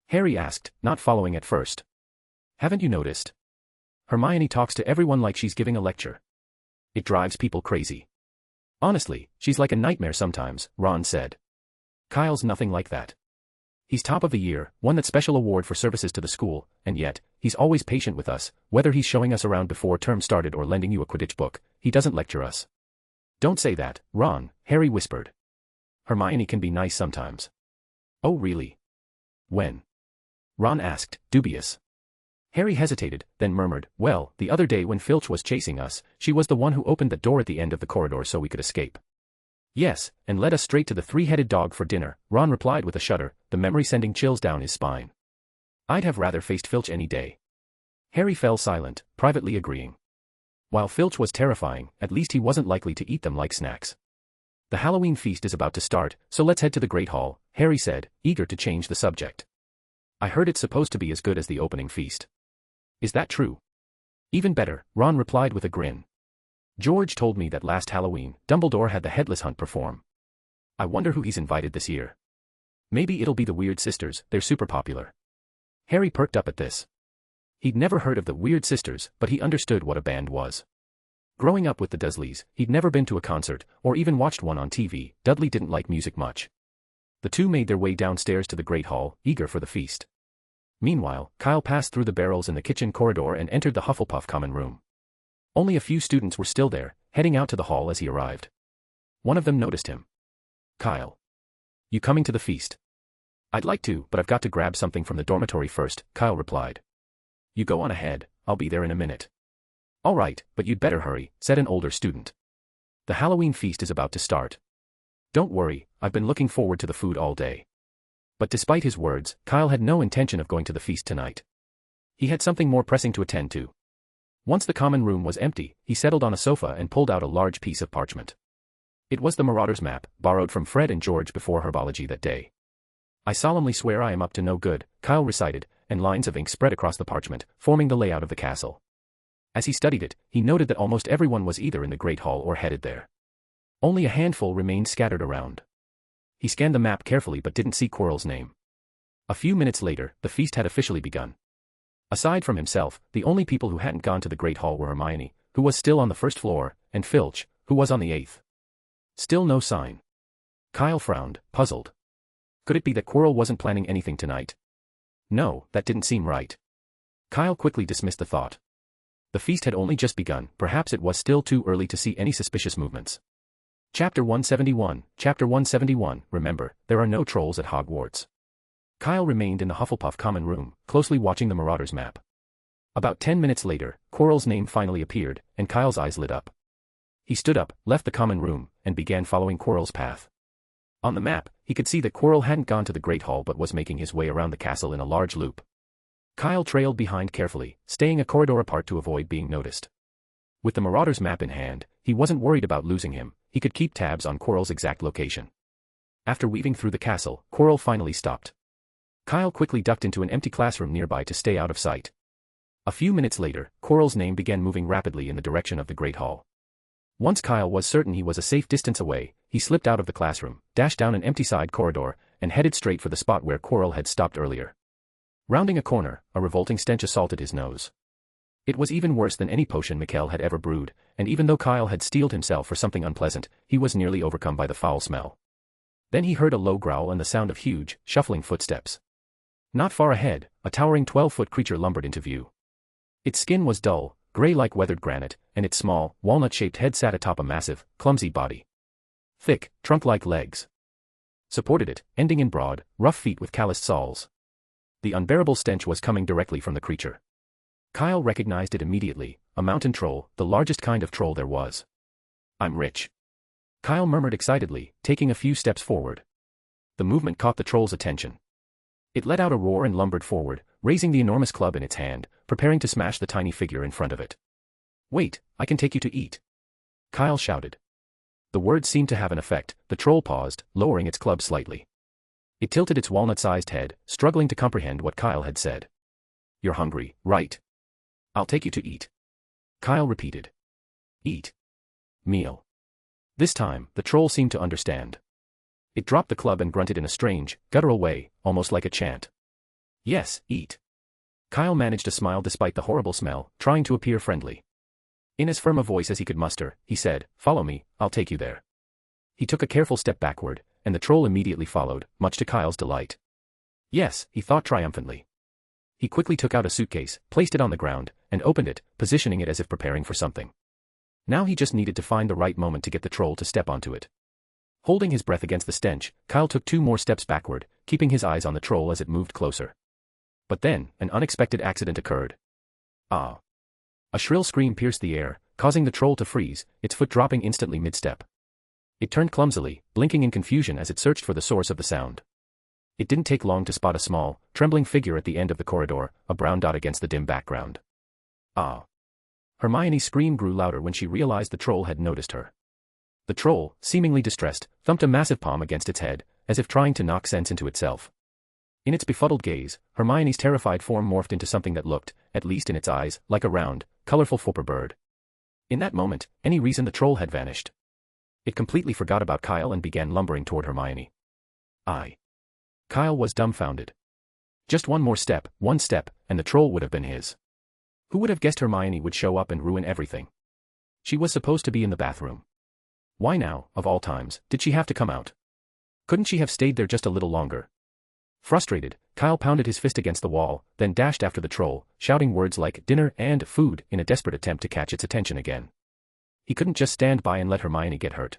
Harry asked, not following at first. Haven't you noticed? Hermione talks to everyone like she's giving a lecture. It drives people crazy. Honestly, she's like a nightmare sometimes, Ron said. Kyle's nothing like that. He's top of the year, won that special award for services to the school, and yet, he's always patient with us, whether he's showing us around before term started or lending you a Quidditch book, he doesn't lecture us. Don't say that, Ron, Harry whispered. Hermione can be nice sometimes. Oh really? When? Ron asked, dubious. Harry hesitated, then murmured, well, the other day when Filch was chasing us, she was the one who opened the door at the end of the corridor so we could escape. Yes, and led us straight to the three-headed dog for dinner, Ron replied with a shudder, the memory sending chills down his spine. I'd have rather faced Filch any day. Harry fell silent, privately agreeing. While Filch was terrifying, at least he wasn't likely to eat them like snacks. The Halloween feast is about to start, so let's head to the Great Hall, Harry said, eager to change the subject. I heard it's supposed to be as good as the opening feast. Is that true? Even better, Ron replied with a grin. George told me that last Halloween, Dumbledore had the Headless Hunt perform. I wonder who he's invited this year. Maybe it'll be the Weird Sisters, they're super popular. Harry perked up at this. He'd never heard of the Weird Sisters, but he understood what a band was. Growing up with the Dursleys, he'd never been to a concert, or even watched one on TV. Dudley didn't like music much. The two made their way downstairs to the Great Hall, eager for the feast. Meanwhile, Kyle passed through the barrels in the kitchen corridor and entered the Hufflepuff common room. Only a few students were still there, heading out to the hall as he arrived. One of them noticed him. Kyle. You coming to the feast? I'd like to, but I've got to grab something from the dormitory first, Kyle replied. You go on ahead, I'll be there in a minute. All right, but you'd better hurry, said an older student. The Halloween feast is about to start. Don't worry, I've been looking forward to the food all day. But despite his words, Kyle had no intention of going to the feast tonight. He had something more pressing to attend to. Once the common room was empty, he settled on a sofa and pulled out a large piece of parchment. It was the Marauder's map, borrowed from Fred and George before herbology that day. I solemnly swear I am up to no good, Kyle recited, and lines of ink spread across the parchment, forming the layout of the castle. As he studied it, he noted that almost everyone was either in the Great Hall or headed there. Only a handful remained scattered around. He scanned the map carefully but didn't see Quirrell's name. A few minutes later, the feast had officially begun. Aside from himself, the only people who hadn't gone to the Great Hall were Hermione, who was still on the first floor, and Filch, who was on the 8th. Still no sign. Kyle frowned, puzzled. Could it be that Quirrell wasn't planning anything tonight? No, that didn't seem right. Kyle quickly dismissed the thought. The feast had only just begun, perhaps it was still too early to see any suspicious movements. Chapter 171, remember, there are no trolls at Hogwarts. Kyle remained in the Hufflepuff common room, closely watching the Marauder's map. About 10 minutes later, Quirrell's name finally appeared, and Kyle's eyes lit up. He stood up, left the common room, and began following Quirrell's path. On the map, he could see that Quirrell hadn't gone to the Great Hall but was making his way around the castle in a large loop. Kyle trailed behind carefully, staying a corridor apart to avoid being noticed. With the Marauder's map in hand, he wasn't worried about losing him, he could keep tabs on Quirrell's exact location. After weaving through the castle, Quirrell finally stopped. Kyle quickly ducked into an empty classroom nearby to stay out of sight. A few minutes later, Quirrell's name began moving rapidly in the direction of the Great Hall. Once Kyle was certain he was a safe distance away, he slipped out of the classroom, dashed down an empty side corridor, and headed straight for the spot where Quirrell had stopped earlier. Rounding a corner, a revolting stench assaulted his nose. It was even worse than any potion Mikkel had ever brewed, and even though Kyle had steeled himself for something unpleasant, he was nearly overcome by the foul smell. Then he heard a low growl and the sound of huge, shuffling footsteps. Not far ahead, a towering 12-foot creature lumbered into view. Its skin was dull, gray like weathered granite, and its small, walnut-shaped head sat atop a massive, clumsy body. Thick, trunk-like legs supported it, ending in broad, rough feet with calloused soles. The unbearable stench was coming directly from the creature. Kyle recognized it immediately, a mountain troll, the largest kind of troll there was. I'm rich. Kyle murmured excitedly, taking a few steps forward. The movement caught the troll's attention. It let out a roar and lumbered forward, raising the enormous club in its hand, preparing to smash the tiny figure in front of it. Wait, I can take you to eat. Kyle shouted. The words seemed to have an effect. The troll paused, lowering its club slightly. It tilted its walnut-sized head, struggling to comprehend what Kyle had said. You're hungry, right? I'll take you to eat. Kyle repeated. Eat. Meal. This time, the troll seemed to understand. It dropped the club and grunted in a strange, guttural way, almost like a chant. Yes, eat. Kyle managed a smile despite the horrible smell, trying to appear friendly. In as firm a voice as he could muster, he said, Follow me, I'll take you there. He took a careful step backward, and the troll immediately followed, much to Kyle's delight. Yes, he thought triumphantly. He quickly took out a suitcase, placed it on the ground, and opened it, positioning it as if preparing for something. Now he just needed to find the right moment to get the troll to step onto it. Holding his breath against the stench, Kyle took 2 more steps backward, keeping his eyes on the troll as it moved closer. But then, an unexpected accident occurred. Ah! A shrill scream pierced the air, causing the troll to freeze, its foot dropping instantly mid-step. It turned clumsily, blinking in confusion as it searched for the source of the sound. It didn't take long to spot a small, trembling figure at the end of the corridor, a brown dot against the dim background. Ah! Hermione's scream grew louder when she realized the troll had noticed her. The troll, seemingly distressed, thumped a massive palm against its head, as if trying to knock sense into itself. In its befuddled gaze, Hermione's terrified form morphed into something that looked, at least in its eyes, like a round, colorful flipper bird. In that moment, any reason the troll had vanished. It completely forgot about Kyle and began lumbering toward Hermione. Kyle was dumbfounded. Just one more step, and the troll would have been his. Who would have guessed Hermione would show up and ruin everything? She was supposed to be in the bathroom. Why now, of all times, did she have to come out? Couldn't she have stayed there just a little longer? Frustrated, Kyle pounded his fist against the wall, then dashed after the troll, shouting words like dinner and food in a desperate attempt to catch its attention again. He couldn't just stand by and let Hermione get hurt.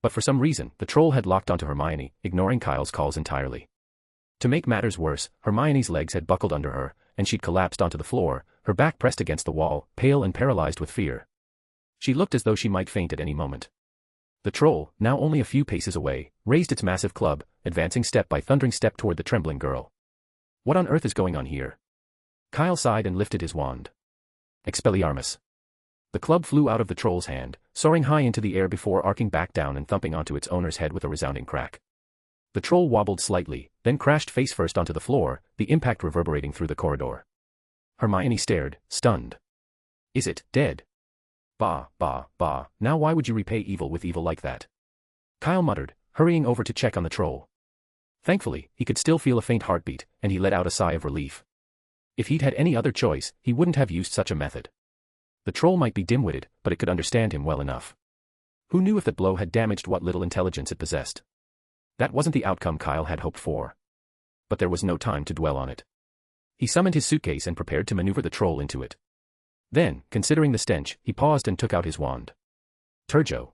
But for some reason, the troll had locked onto Hermione, ignoring Kyle's calls entirely. To make matters worse, Hermione's legs had buckled under her, and she'd collapsed onto the floor, her back pressed against the wall, pale and paralyzed with fear. She looked as though she might faint at any moment. The troll, now only a few paces away, raised its massive club, advancing step by thundering step toward the trembling girl. What on earth is going on here? Kyle sighed and lifted his wand. Expelliarmus. The club flew out of the troll's hand, soaring high into the air before arcing back down and thumping onto its owner's head with a resounding crack. The troll wobbled slightly, then crashed face first onto the floor, the impact reverberating through the corridor. Hermione stared, stunned. Is it dead? Bah, now why would you repay evil with evil like that? Kyle muttered, hurrying over to check on the troll. Thankfully, he could still feel a faint heartbeat, and he let out a sigh of relief. If he'd had any other choice, he wouldn't have used such a method. The troll might be dim-witted, but it could understand him well enough. Who knew if that blow had damaged what little intelligence it possessed? That wasn't the outcome Kyle had hoped for. But there was no time to dwell on it. He summoned his suitcase and prepared to maneuver the troll into it. Then, considering the stench, he paused and took out his wand. Turjo.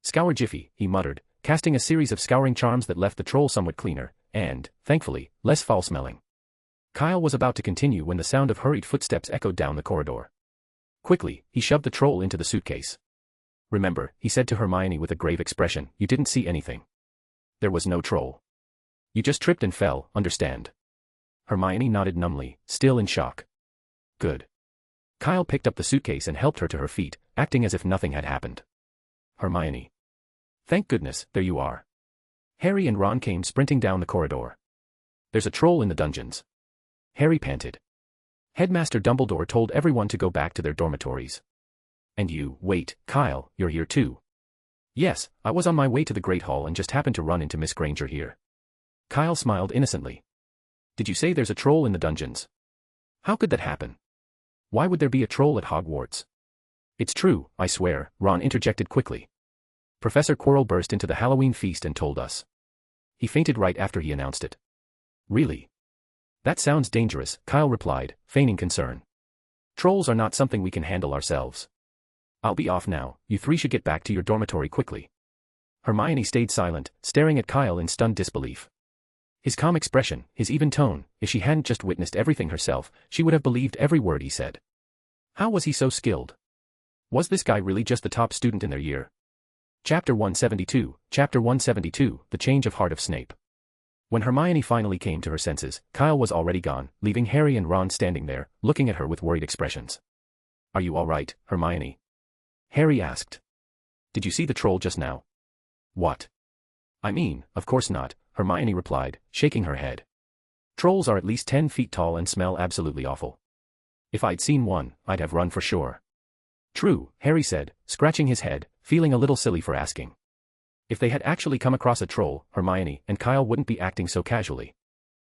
Scour Jiffy, he muttered, casting a series of scouring charms that left the troll somewhat cleaner, and, thankfully, less foul-smelling. Kyle was about to continue when the sound of hurried footsteps echoed down the corridor. Quickly, he shoved the troll into the suitcase. Remember, he said to Hermione with a grave expression, you didn't see anything. There was no troll. You just tripped and fell, understand? Hermione nodded numbly, still in shock. Good. Kyle picked up the suitcase and helped her to her feet, acting as if nothing had happened. Hermione. Thank goodness, there you are. Harry and Ron came sprinting down the corridor. There's a troll in the dungeons. Harry panted. Headmaster Dumbledore told everyone to go back to their dormitories. And you, wait, Kyle, you're here too. Yes, I was on my way to the Great Hall and just happened to run into Miss Granger here. Kyle smiled innocently. Did you say there's a troll in the dungeons? How could that happen? Why would there be a troll at Hogwarts? It's true, I swear, Ron interjected quickly. Professor Quirrell burst into the Halloween feast and told us. He fainted right after he announced it. Really? That sounds dangerous, Kyle replied, feigning concern. Trolls are not something we can handle ourselves. I'll be off now, you three should get back to your dormitory quickly. Hermione stayed silent, staring at Kyle in stunned disbelief. His calm expression, his even tone, if she hadn't just witnessed everything herself, she would have believed every word he said. How was he so skilled? Was this guy really just the top student in their year? Chapter 172, The Change of Heart of Snape. When Hermione finally came to her senses, Kyle was already gone, leaving Harry and Ron standing there, looking at her with worried expressions. Are you all right, Hermione? Harry asked. Did you see the troll just now? What? I mean, of course not, Hermione replied, shaking her head. Trolls are at least 10 feet tall and smell absolutely awful. If I'd seen one, I'd have run for sure. True, Harry said, scratching his head, feeling a little silly for asking. If they had actually come across a troll, Hermione and Kyle wouldn't be acting so casually.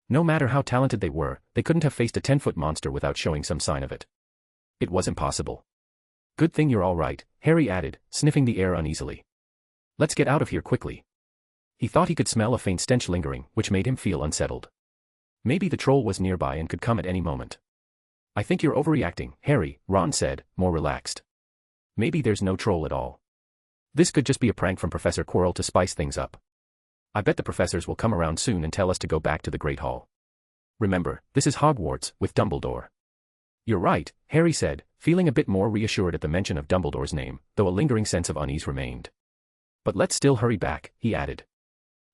No matter how talented they were, they couldn't have faced a 10-foot monster without showing some sign of it. It was impossible. Good thing you're all right, Harry added, sniffing the air uneasily. Let's get out of here quickly. He thought he could smell a faint stench lingering, which made him feel unsettled. Maybe the troll was nearby and could come at any moment. I think you're overreacting, Harry, Ron said, more relaxed. Maybe there's no troll at all. This could just be a prank from Professor Quirrell to spice things up. I bet the professors will come around soon and tell us to go back to the Great Hall. Remember, this is Hogwarts, with Dumbledore. You're right, Harry said, feeling a bit more reassured at the mention of Dumbledore's name, though a lingering sense of unease remained. But let's still hurry back, he added.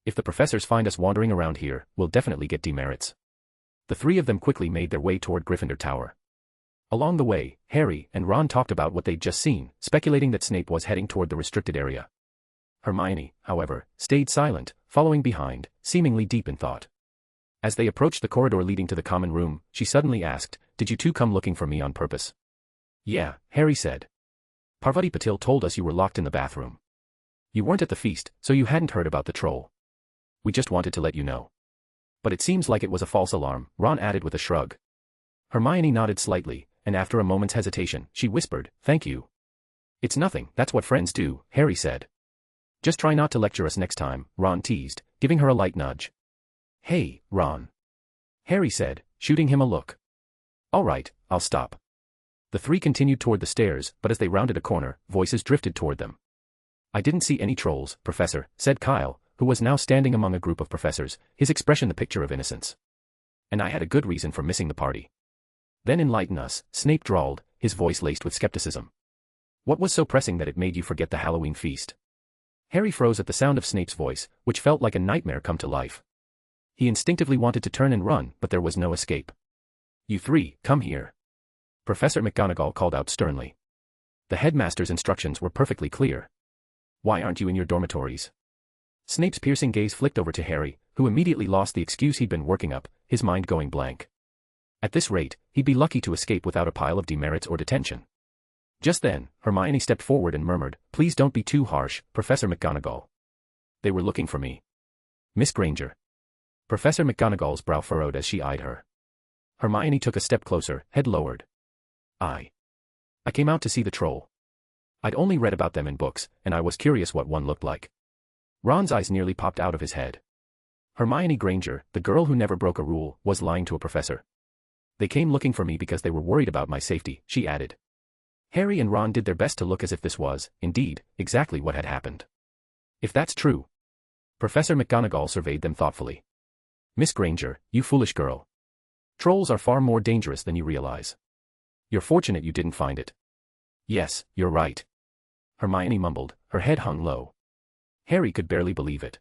If the professors find us wandering around here, we'll definitely get demerits. The three of them quickly made their way toward Gryffindor Tower. Along the way, Harry and Ron talked about what they'd just seen, speculating that Snape was heading toward the restricted area. Hermione, however, stayed silent, following behind, seemingly deep in thought. As they approached the corridor leading to the common room, she suddenly asked, "Did you two come looking for me on purpose?" "Yeah," Harry said. "Parvati Patil told us you were locked in the bathroom. You weren't at the feast, so you hadn't heard about the troll. We just wanted to let you know." "But it seems like it was a false alarm," Ron added with a shrug. Hermione nodded slightly, and after a moment's hesitation, she whispered, "Thank you." "It's nothing, that's what friends do," Harry said. "Just try not to lecture us next time," Ron teased, giving her a light nudge. "Hey, Ron," Harry said, shooting him a look. "All right, I'll stop." The three continued toward the stairs, but as they rounded a corner, voices drifted toward them. "I didn't see any trolls, Professor," said Kyle, who was now standing among a group of professors, his expression the picture of innocence. "And I had a good reason for missing the party." "Then enlighten us," Snape drawled, his voice laced with skepticism. "What was so pressing that it made you forget the Halloween feast?" Harry froze at the sound of Snape's voice, which felt like a nightmare come to life. He instinctively wanted to turn and run, but there was no escape. "You three, come here," Professor McGonagall called out sternly. The headmaster's instructions were perfectly clear. "Why aren't you in your dormitories?" Snape's piercing gaze flicked over to Harry, who immediately lost the excuse he'd been working up, his mind going blank. At this rate, he'd be lucky to escape without a pile of demerits or detention. Just then, Hermione stepped forward and murmured, "Please don't be too harsh, Professor McGonagall. They were looking for me." "Miss Granger." Professor McGonagall's brow furrowed as she eyed her. Hermione took a step closer, head lowered. I came out to see the troll. I'd only read about them in books, and I was curious what one looked like." Ron's eyes nearly popped out of his head. Hermione Granger, the girl who never broke a rule, was lying to a professor. "They came looking for me because they were worried about my safety," she added. Harry and Ron did their best to look as if this was, indeed, exactly what had happened. "If that's true." Professor McGonagall surveyed them thoughtfully. "Miss Granger, you foolish girl. Trolls are far more dangerous than you realize. You're fortunate you didn't find it." "Yes, you're right," Hermione mumbled, her head hung low. Harry could barely believe it.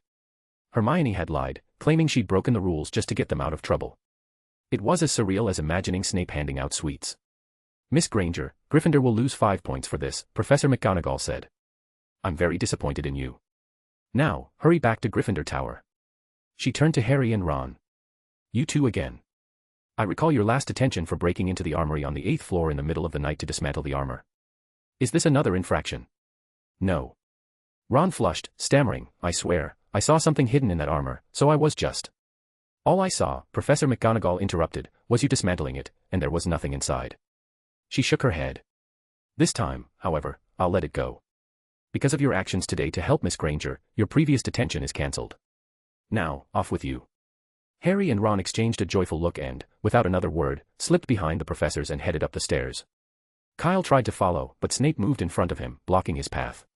Hermione had lied, claiming she'd broken the rules just to get them out of trouble. It was as surreal as imagining Snape handing out sweets. "Miss Granger, Gryffindor will lose 5 points for this," Professor McGonagall said. "I'm very disappointed in you. Now, hurry back to Gryffindor Tower." She turned to Harry and Ron. "You two again. I recall your last detention for breaking into the armory on the 8th floor in the middle of the night to dismantle the armor. Is this another infraction?" "No." Ron flushed, stammering, "I swear, I saw something hidden in that armor, so I was just—" "All I saw," Professor McGonagall interrupted, "was you dismantling it, and there was nothing inside." She shook her head. "This time, however, I'll let it go. Because of your actions today to help Miss Granger, your previous detention is cancelled. Now, off with you." Harry and Ron exchanged a joyful look and, without another word, slipped behind the professors and headed up the stairs. Kyle tried to follow, but Snape moved in front of him, blocking his path.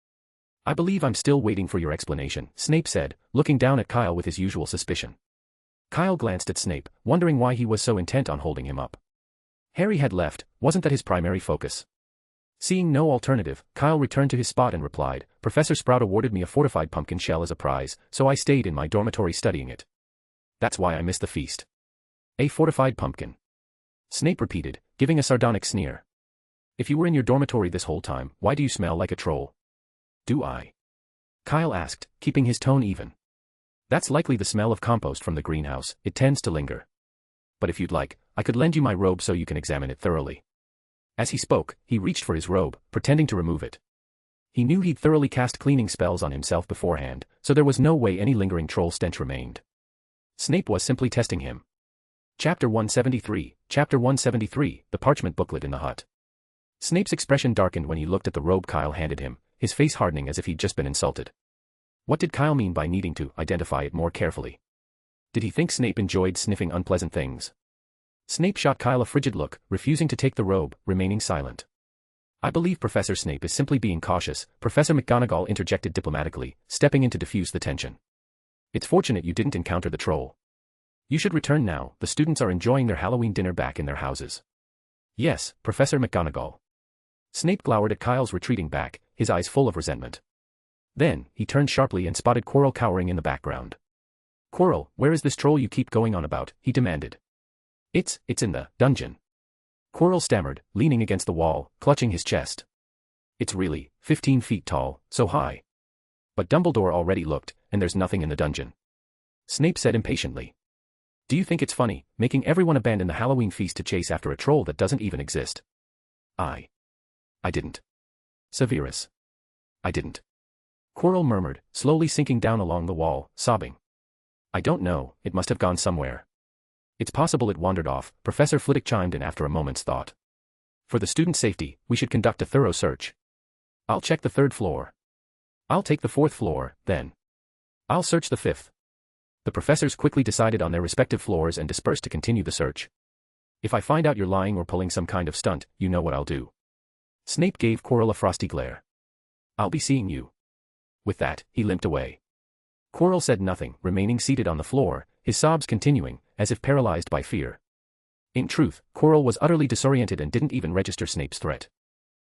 "I believe I'm still waiting for your explanation," Snape said, looking down at Kyle with his usual suspicion. Kyle glanced at Snape, wondering why he was so intent on holding him up. Harry had left, wasn't that his primary focus? Seeing no alternative, Kyle returned to his spot and replied, "Professor Sprout awarded me a fortified pumpkin shell as a prize, so I stayed in my dormitory studying it. That's why I missed the feast." "A fortified pumpkin?" Snape repeated, giving a sardonic sneer. "If you were in your dormitory this whole time, why do you smell like a troll?" "Do I?" Kyle asked, keeping his tone even. "That's likely the smell of compost from the greenhouse, it tends to linger. But if you'd like, I could lend you my robe so you can examine it thoroughly." As he spoke, he reached for his robe, pretending to remove it. He knew he'd thoroughly cast cleaning spells on himself beforehand, so there was no way any lingering troll stench remained. Snape was simply testing him. Chapter 173, the Parchment booklet in the hut. Snape's expression darkened when he looked at the robe Kyle handed him, his face hardening as if he'd just been insulted. What did Kyle mean by needing to identify it more carefully? Did he think Snape enjoyed sniffing unpleasant things? Snape shot Kyle a frigid look, refusing to take the robe, remaining silent. "I believe Professor Snape is simply being cautious," Professor McGonagall interjected diplomatically, stepping in to diffuse the tension. "It's fortunate you didn't encounter the troll. You should return now, the students are enjoying their Halloween dinner back in their houses." "Yes, Professor McGonagall." Snape glowered at Kyle's retreating back, his eyes full of resentment. Then, he turned sharply and spotted Quirrell cowering in the background. "Quirrell, where is this troll you keep going on about?" he demanded. It's in the dungeon." Quirrell stammered, leaning against the wall, clutching his chest. "It's really 15 feet tall, so high." "But Dumbledore already looked, and there's nothing in the dungeon," Snape said impatiently. "Do you think it's funny, making everyone abandon the Halloween feast to chase after a troll that doesn't even exist?" I didn't. Severus. I didn't." Quirrell murmured, slowly sinking down along the wall, sobbing. "I don't know, it must have gone somewhere." "It's possible it wandered off," Professor Flitwick chimed in after a moment's thought. "For the student's safety, we should conduct a thorough search. I'll check the 3rd floor. I'll take the 4th floor, then. I'll search the 5th. The professors quickly decided on their respective floors and dispersed to continue the search. "If I find out you're lying or pulling some kind of stunt, you know what I'll do." Snape gave Quirrell a frosty glare. "I'll be seeing you." With that, he limped away. Quirrell said nothing, remaining seated on the floor, his sobs continuing, as if paralyzed by fear. In truth, Quirrell was utterly disoriented and didn't even register Snape's threat.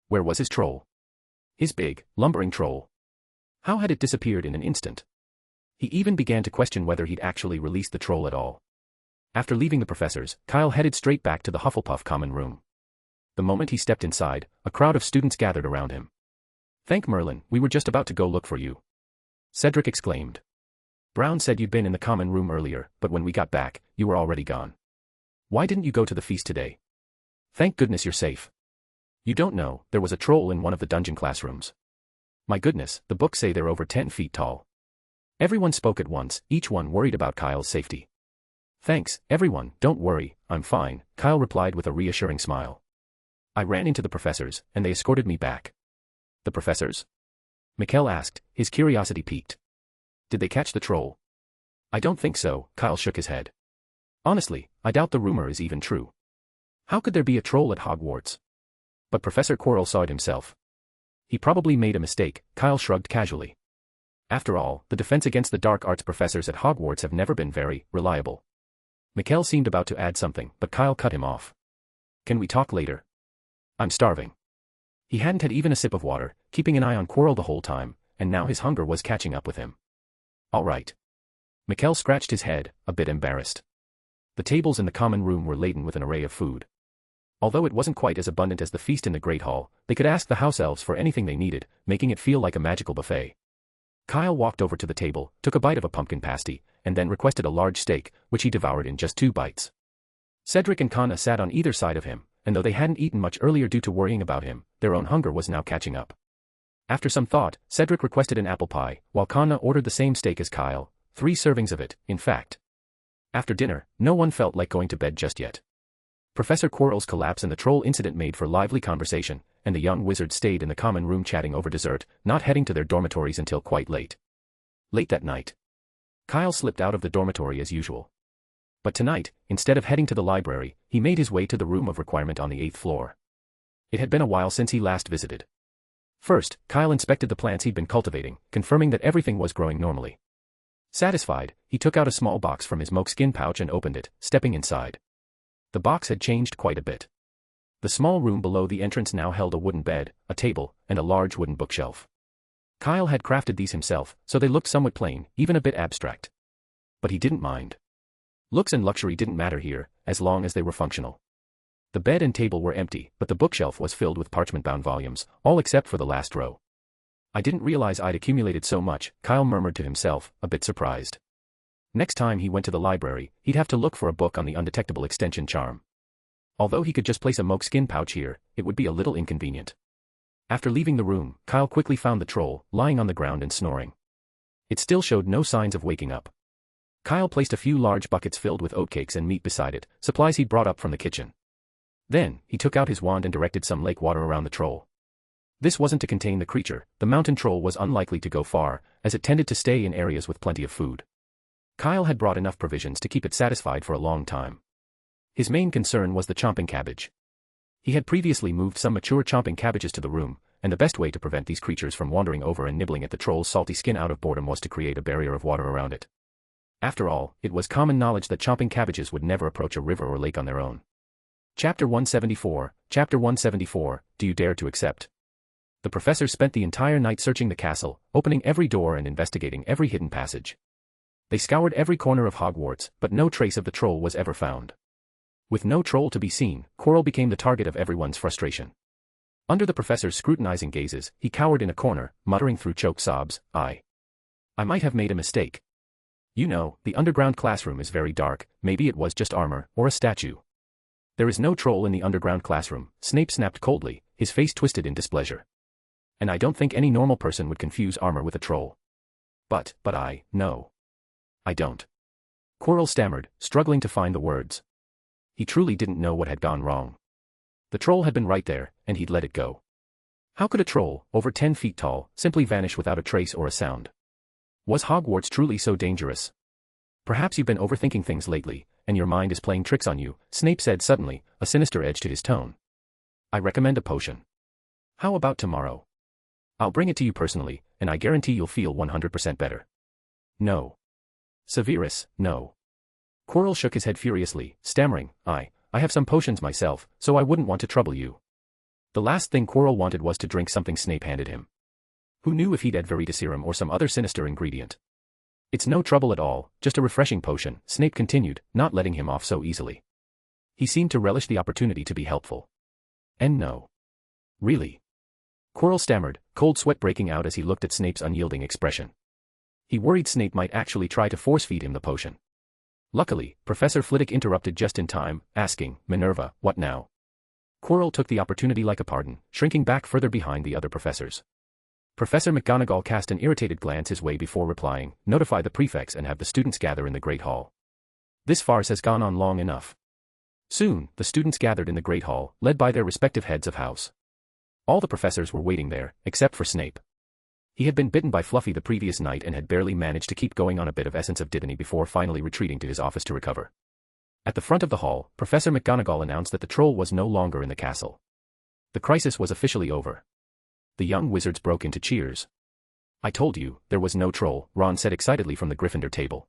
Where was his troll? His big, lumbering troll. How had it disappeared in an instant? He even began to question whether he'd actually released the troll at all. After leaving the professors, Kyle headed straight back to the Hufflepuff common room. The moment he stepped inside, a crowd of students gathered around him. "Thank Merlin, we were just about to go look for you," Cedric exclaimed. "Brown said you'd been in the common room earlier, but when we got back, you were already gone. Why didn't you go to the feast today? Thank goodness you're safe. You don't know, there was a troll in one of the dungeon classrooms. My goodness, the books say they're over 10 feet tall." Everyone spoke at once, each one worried about Kyle's safety. "Thanks, everyone, don't worry, I'm fine," Kyle replied with a reassuring smile. "I ran into the professors, and they escorted me back." "The professors?" Mikkel asked, his curiosity piqued. "Did they catch the troll?" "I don't think so," Kyle shook his head. "Honestly, I doubt the rumor is even true. How could there be a troll at Hogwarts?" But Professor Quirrell saw it himself. "He probably made a mistake," Kyle shrugged casually. "After all, the defense against the dark arts professors at Hogwarts have never been very reliable." Mikkel seemed about to add something, but Kyle cut him off. "Can we talk later? I'm starving." He hadn't had even a sip of water, keeping an eye on Quirrell the whole time, and now his hunger was catching up with him. "All right." Mikkel scratched his head, a bit embarrassed. The tables in the common room were laden with an array of food. Although it wasn't quite as abundant as the feast in the Great Hall, they could ask the house elves for anything they needed, making it feel like a magical buffet. Kyle walked over to the table, took a bite of a pumpkin pasty, and then requested a large steak, which he devoured in just 2 bites. Cedric and Conna sat on either side of him, and though they hadn't eaten much earlier due to worrying about him, their own hunger was now catching up. After some thought, Cedric requested an apple pie, while Conna ordered the same steak as Kyle, 3 servings of it, in fact. After dinner, no one felt like going to bed just yet. Professor Quirrell's collapse and the troll incident made for lively conversation, and the young wizards stayed in the common room chatting over dessert, not heading to their dormitories until quite late. Late that night, Kyle slipped out of the dormitory as usual. But tonight, instead of heading to the library, he made his way to the room of requirement on the 8th floor. It had been a while since he last visited. First, Kyle inspected the plants he'd been cultivating, confirming that everything was growing normally. Satisfied, he took out a small box from his moleskin pouch and opened it, stepping inside. The box had changed quite a bit. The small room below the entrance now held a wooden bed, a table, and a large wooden bookshelf. Kyle had crafted these himself, so they looked somewhat plain, even a bit abstract. But he didn't mind. Looks and luxury didn't matter here, as long as they were functional. The bed and table were empty, but the bookshelf was filled with parchment-bound volumes, all except for the last row. "I didn't realize I'd accumulated so much," Kyle murmured to himself, a bit surprised. Next time he went to the library, he'd have to look for a book on the undetectable extension charm. Although he could just place a moleskin pouch here, it would be a little inconvenient. After leaving the room, Kyle quickly found the troll, lying on the ground and snoring. It still showed no signs of waking up. Kyle placed a few large buckets filled with oatcakes and meat beside it, supplies he'd brought up from the kitchen. Then, he took out his wand and directed some lake water around the troll. This wasn't to contain the creature, the mountain troll was unlikely to go far, as it tended to stay in areas with plenty of food. Kyle had brought enough provisions to keep it satisfied for a long time. His main concern was the chomping cabbage. He had previously moved some mature chomping cabbages to the room, and the best way to prevent these creatures from wandering over and nibbling at the troll's salty skin out of boredom was to create a barrier of water around it. After all, it was common knowledge that chomping cabbages would never approach a river or lake on their own. Chapter 174, Do You Dare to Accept? The professors spent the entire night searching the castle, opening every door and investigating every hidden passage. They scoured every corner of Hogwarts, but no trace of the troll was ever found. With no troll to be seen, Quirrell became the target of everyone's frustration. Under the professor's scrutinizing gazes, he cowered in a corner, muttering through choked sobs, I might have made a mistake. You know, the underground classroom is very dark, maybe it was just armor, or a statue. There is no troll in the underground classroom, Snape snapped coldly, his face twisted in displeasure. And I don't think any normal person would confuse armor with a troll. But no. I don't. Quirrell stammered, struggling to find the words. He truly didn't know what had gone wrong. The troll had been right there, and he'd let it go. How could a troll, over 10 feet tall, simply vanish without a trace or a sound? Was Hogwarts truly so dangerous? Perhaps you've been overthinking things lately, and your mind is playing tricks on you, Snape said suddenly, a sinister edge to his tone. I recommend a potion. How about tomorrow? I'll bring it to you personally, and I guarantee you'll feel 100% better. No. Severus, no. Quirrell shook his head furiously, stammering, I have some potions myself, so I wouldn't want to trouble you. The last thing Quirrell wanted was to drink something Snape handed him. Who knew if he'd add veritaserum or some other sinister ingredient? It's no trouble at all, just a refreshing potion, Snape continued, not letting him off so easily. He seemed to relish the opportunity to be helpful. And no. Really? Quirrell stammered, cold sweat breaking out as he looked at Snape's unyielding expression. He worried Snape might actually try to force-feed him the potion. Luckily, Professor Flitwick interrupted just in time, asking, Minerva, what now? Quirrell took the opportunity like a pardon, shrinking back further behind the other professors. Professor McGonagall cast an irritated glance his way before replying, notify the prefects and have the students gather in the Great Hall. This farce has gone on long enough. Soon, the students gathered in the Great Hall, led by their respective heads of house. All the professors were waiting there, except for Snape. He had been bitten by Fluffy the previous night and had barely managed to keep going on a bit of essence of divinity before finally retreating to his office to recover. At the front of the hall, Professor McGonagall announced that the troll was no longer in the castle. The crisis was officially over. The young wizards broke into cheers. I told you, there was no troll, Ron said excitedly from the Gryffindor table.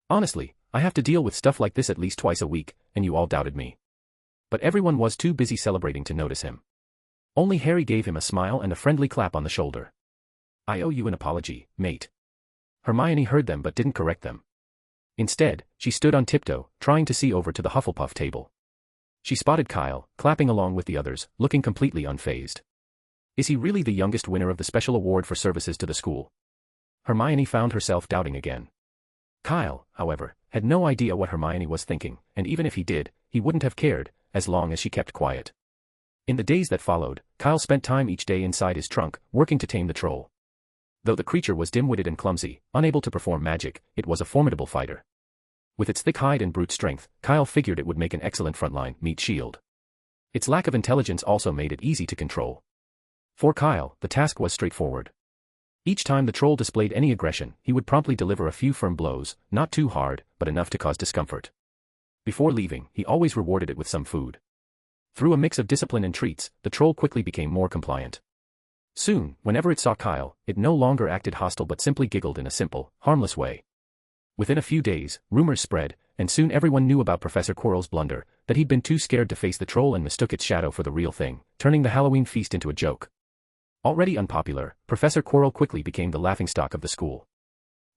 Honestly, I have to deal with stuff like this at least twice a week, and you all doubted me. But everyone was too busy celebrating to notice him. Only Harry gave him a smile and a friendly clap on the shoulder. I owe you an apology, mate. Hermione heard them but didn't correct them. Instead, she stood on tiptoe, trying to see over to the Hufflepuff table. She spotted Kyle, clapping along with the others, looking completely unfazed. Is he really the youngest winner of the special award for services to the school? Hermione found herself doubting again. Kyle, however, had no idea what Hermione was thinking, and even if he did, he wouldn't have cared, as long as she kept quiet. In the days that followed, Kyle spent time each day inside his trunk, working to tame the troll. Though the creature was dim-witted and clumsy, unable to perform magic, it was a formidable fighter. With its thick hide and brute strength, Kyle figured it would make an excellent frontline meat shield. Its lack of intelligence also made it easy to control. For Kyle, the task was straightforward. Each time the troll displayed any aggression, he would promptly deliver a few firm blows, not too hard, but enough to cause discomfort. Before leaving, he always rewarded it with some food. Through a mix of discipline and treats, the troll quickly became more compliant. Soon, whenever it saw Kyle, it no longer acted hostile but simply giggled in a simple, harmless way. Within a few days, rumors spread, and soon everyone knew about Professor Quirrell's blunder, that he'd been too scared to face the troll and mistook its shadow for the real thing, turning the Halloween feast into a joke. Already unpopular, Professor Quirrell quickly became the laughingstock of the school.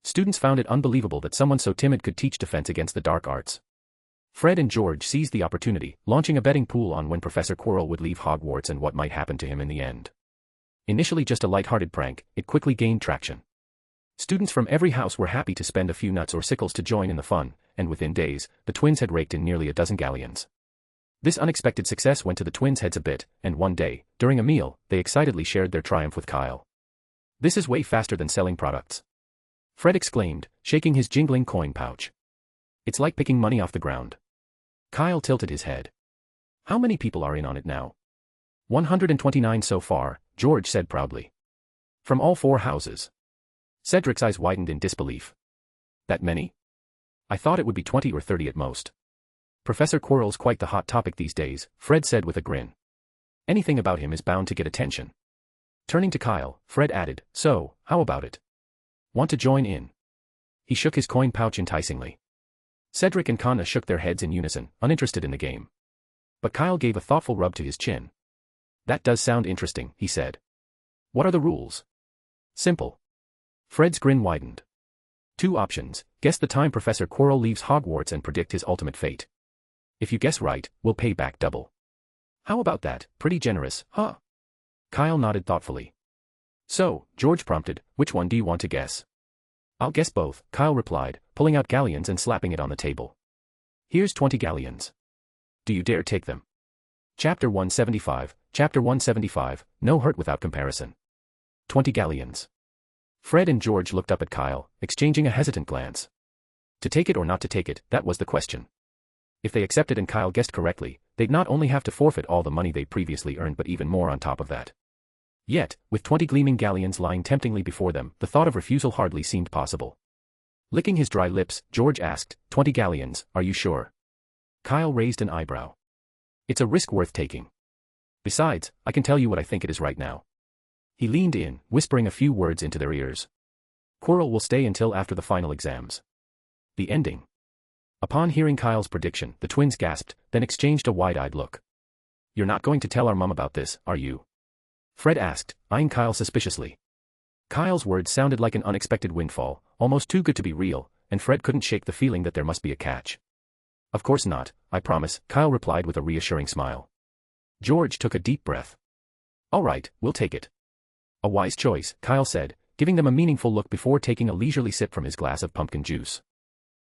Students found it unbelievable that someone so timid could teach defense against the dark arts. Fred and George seized the opportunity, launching a betting pool on when Professor Quirrell would leave Hogwarts and what might happen to him in the end. Initially just a light-hearted prank, it quickly gained traction. Students from every house were happy to spend a few nuts or sickles to join in the fun, and within days, the twins had raked in nearly a dozen galleons. This unexpected success went to the twins' heads a bit, and one day, during a meal, they excitedly shared their triumph with Kyle. This is way faster than selling products. Fred exclaimed, shaking his jingling coin pouch. It's like picking money off the ground. Kyle tilted his head. How many people are in on it now? 129 so far, George said proudly. From all 4 houses. Cedric's eyes widened in disbelief. That many? I thought it would be 20 or 30 at most. Professor Quirrell's quite the hot topic these days, Fred said with a grin. Anything about him is bound to get attention. Turning to Kyle, Fred added, so, how about it? Want to join in? He shook his coin pouch enticingly. Cedric and Connor shook their heads in unison, uninterested in the game. But Kyle gave a thoughtful rub to his chin. That does sound interesting, he said. What are the rules? Simple. Fred's grin widened. 2 options, guess the time Professor Quirrell leaves Hogwarts and predict his ultimate fate. If you guess right, we'll pay back double. How about that? Pretty generous, huh? Kyle nodded thoughtfully. So, George prompted, which one do you want to guess? I'll guess both, Kyle replied, pulling out galleons and slapping it on the table. Here's 20 galleons. Do you dare take them? Chapter 175, no hurt without comparison. 20 galleons. Fred and George looked up at Kyle, exchanging a hesitant glance. To take it or not to take it, that was the question. If they accepted and Kyle guessed correctly, they'd not only have to forfeit all the money they previously earned but even more on top of that. Yet, with 20 gleaming galleons lying temptingly before them, the thought of refusal hardly seemed possible. Licking his dry lips, George asked, 20 galleons, are you sure? Kyle raised an eyebrow. It's a risk worth taking. Besides, I can tell you what I think it is right now. He leaned in, whispering a few words into their ears. Quirrell will stay until after the final exams. The ending. Upon hearing Kyle's prediction, the twins gasped, then exchanged a wide-eyed look. You're not going to tell our mum about this, are you? Fred asked, eyeing Kyle suspiciously. Kyle's words sounded like an unexpected windfall, almost too good to be real, and Fred couldn't shake the feeling that there must be a catch. Of course not, I promise, Kyle replied with a reassuring smile. George took a deep breath. All right, we'll take it. A wise choice, Kyle said, giving them a meaningful look before taking a leisurely sip from his glass of pumpkin juice.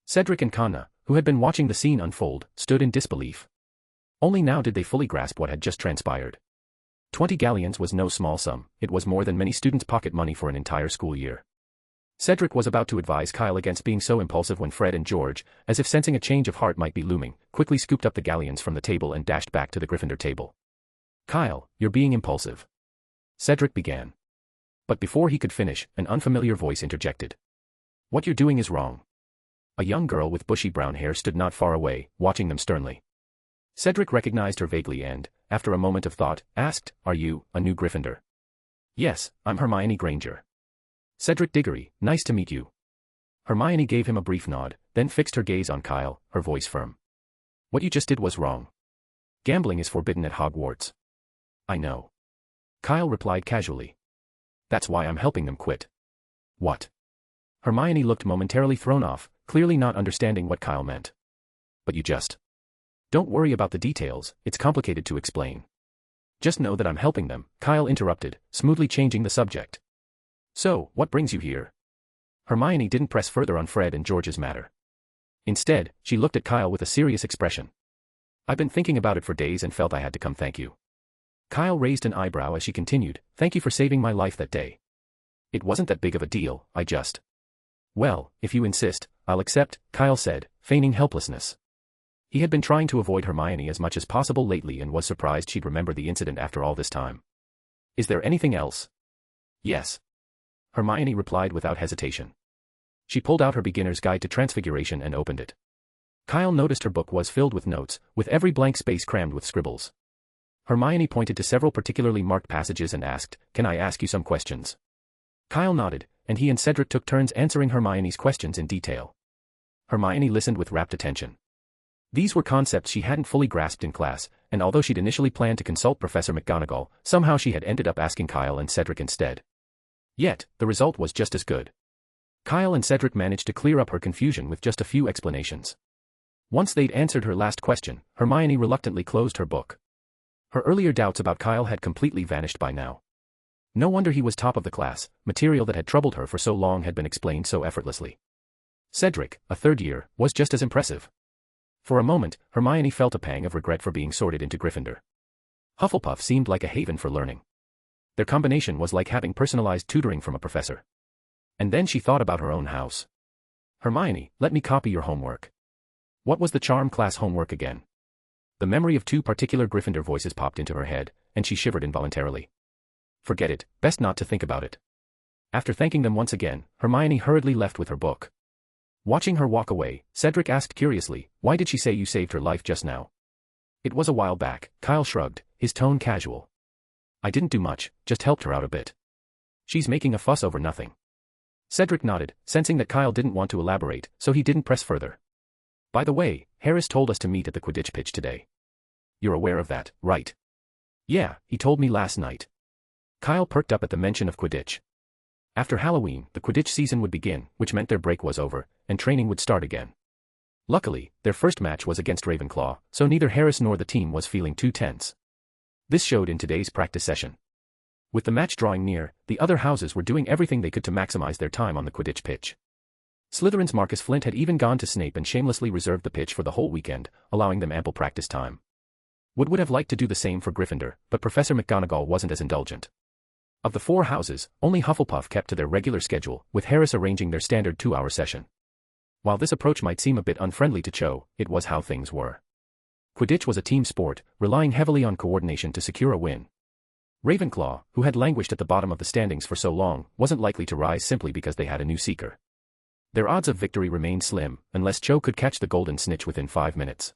Cedric and Connor, who had been watching the scene unfold, stood in disbelief. Only now did they fully grasp what had just transpired. 20 galleons was no small sum, it was more than many students' pocket money for an entire school year. Cedric was about to advise Kyle against being so impulsive when Fred and George, as if sensing a change of heart might be looming, quickly scooped up the galleons from the table and dashed back to the Gryffindor table. Kyle, you're being impulsive. Cedric began. But before he could finish, an unfamiliar voice interjected. What you're doing is wrong. A young girl with bushy brown hair stood not far away, watching them sternly. Cedric recognized her vaguely and, after a moment of thought, asked, Are you, a new Gryffindor? Yes, I'm Hermione Granger. Cedric Diggory, nice to meet you. Hermione gave him a brief nod, then fixed her gaze on Kyle, her voice firm. What you just did was wrong. Gambling is forbidden at Hogwarts. I know. Kyle replied casually. That's why I'm helping them quit. What? Hermione looked momentarily thrown off, clearly not understanding what Kyle meant. But you just... Don't worry about the details, it's complicated to explain. Just know that I'm helping them, Kyle interrupted, smoothly changing the subject. So, what brings you here? Hermione didn't press further on Fred and George's matter. Instead, she looked at Kyle with a serious expression. I've been thinking about it for days and felt I had to come thank you. Kyle raised an eyebrow as she continued, thank you for saving my life that day. It wasn't that big of a deal, I just... Well, if you insist, I'll accept, Kyle said, feigning helplessness. He had been trying to avoid Hermione as much as possible lately and was surprised she'd remember the incident after all this time. Is there anything else? Yes. Hermione replied without hesitation. She pulled out her beginner's guide to transfiguration and opened it. Kyle noticed her book was filled with notes, with every blank space crammed with scribbles. Hermione pointed to several particularly marked passages and asked, Can I ask you some questions? Kyle nodded, and he and Cedric took turns answering Hermione's questions in detail. Hermione listened with rapt attention. These were concepts she hadn't fully grasped in class, and although she'd initially planned to consult Professor McGonagall, somehow she had ended up asking Kyle and Cedric instead. Yet, the result was just as good. Kyle and Cedric managed to clear up her confusion with just a few explanations. Once they'd answered her last question, Hermione reluctantly closed her book. Her earlier doubts about Kyle had completely vanished by now. No wonder he was top of the class, material that had troubled her for so long had been explained so effortlessly. Cedric, a third year, was just as impressive. For a moment, Hermione felt a pang of regret for being sorted into Gryffindor. Hufflepuff seemed like a haven for learning. Their combination was like having personalized tutoring from a professor. And then she thought about her own house. Hermione, let me copy your homework. What was the charm class homework again? The memory of 2 particular Gryffindor voices popped into her head, and she shivered involuntarily. Forget it, best not to think about it. After thanking them once again, Hermione hurriedly left with her book. Watching her walk away, Cedric asked curiously, why did she say you saved her life just now? It was a while back, Kyle shrugged, his tone casual. I didn't do much, just helped her out a bit. She's making a fuss over nothing. Cedric nodded, sensing that Kyle didn't want to elaborate, so he didn't press further. By the way, Harris told us to meet at the Quidditch pitch today. You're aware of that, right? Yeah, he told me last night. Kyle perked up at the mention of Quidditch. After Halloween, the Quidditch season would begin, which meant their break was over, and training would start again. Luckily, their first match was against Ravenclaw, so neither Harris nor the team was feeling too tense. This showed in today's practice session. With the match drawing near, the other houses were doing everything they could to maximize their time on the Quidditch pitch. Slytherin's Marcus Flint had even gone to Snape and shamelessly reserved the pitch for the whole weekend, allowing them ample practice time. Wood would have liked to do the same for Gryffindor, but Professor McGonagall wasn't as indulgent. Of the 4 houses, only Hufflepuff kept to their regular schedule, with Harris arranging their standard 2-hour session. While this approach might seem a bit unfriendly to Cho, it was how things were. Quidditch was a team sport, relying heavily on coordination to secure a win. Ravenclaw, who had languished at the bottom of the standings for so long, wasn't likely to rise simply because they had a new seeker. Their odds of victory remained slim, unless Cho could catch the golden snitch within 5 minutes.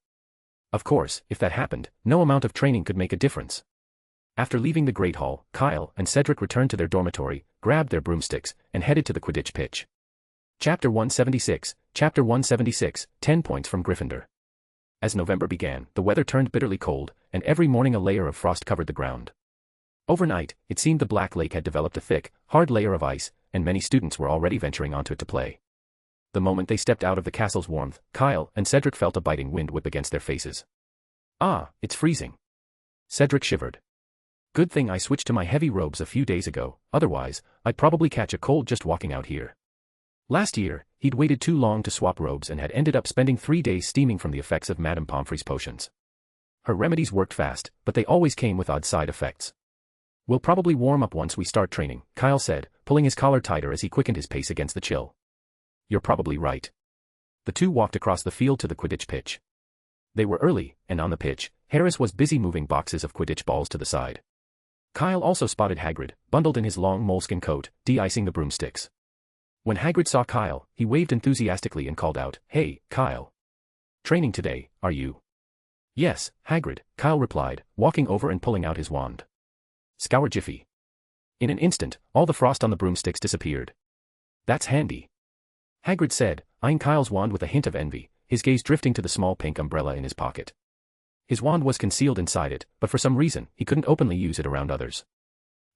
Of course, if that happened, no amount of training could make a difference. After leaving the Great Hall, Kyle and Cedric returned to their dormitory, grabbed their broomsticks, and headed to the Quidditch pitch. Chapter 176, 10 points from Gryffindor. As November began, the weather turned bitterly cold, and every morning a layer of frost covered the ground. Overnight, it seemed the Black Lake had developed a thick, hard layer of ice, and many students were already venturing onto it to play. The moment they stepped out of the castle's warmth, Kyle and Cedric felt a biting wind whip against their faces. "Ah, it's freezing." Cedric shivered. "Good thing I switched to my heavy robes a few days ago, otherwise, I'd probably catch a cold just walking out here." Last year, he'd waited too long to swap robes and had ended up spending 3 days steaming from the effects of Madame Pomfrey's potions. Her remedies worked fast, but they always came with odd side effects. "We'll probably warm up once we start training," Kyle said, pulling his collar tighter as he quickened his pace against the chill. "You're probably right." The two walked across the field to the Quidditch pitch. They were early, and on the pitch, Harris was busy moving boxes of Quidditch balls to the side. Kyle also spotted Hagrid, bundled in his long moleskin coat, de-icing the broomsticks. When Hagrid saw Kyle, he waved enthusiastically and called out, "Hey, Kyle. Training today, are you?" "Yes, Hagrid," Kyle replied, walking over and pulling out his wand. "Scour Jiffy." In an instant, all the frost on the broomsticks disappeared. "That's handy," Hagrid said, eyeing Kyle's wand with a hint of envy, his gaze drifting to the small pink umbrella in his pocket. His wand was concealed inside it, but for some reason, he couldn't openly use it around others.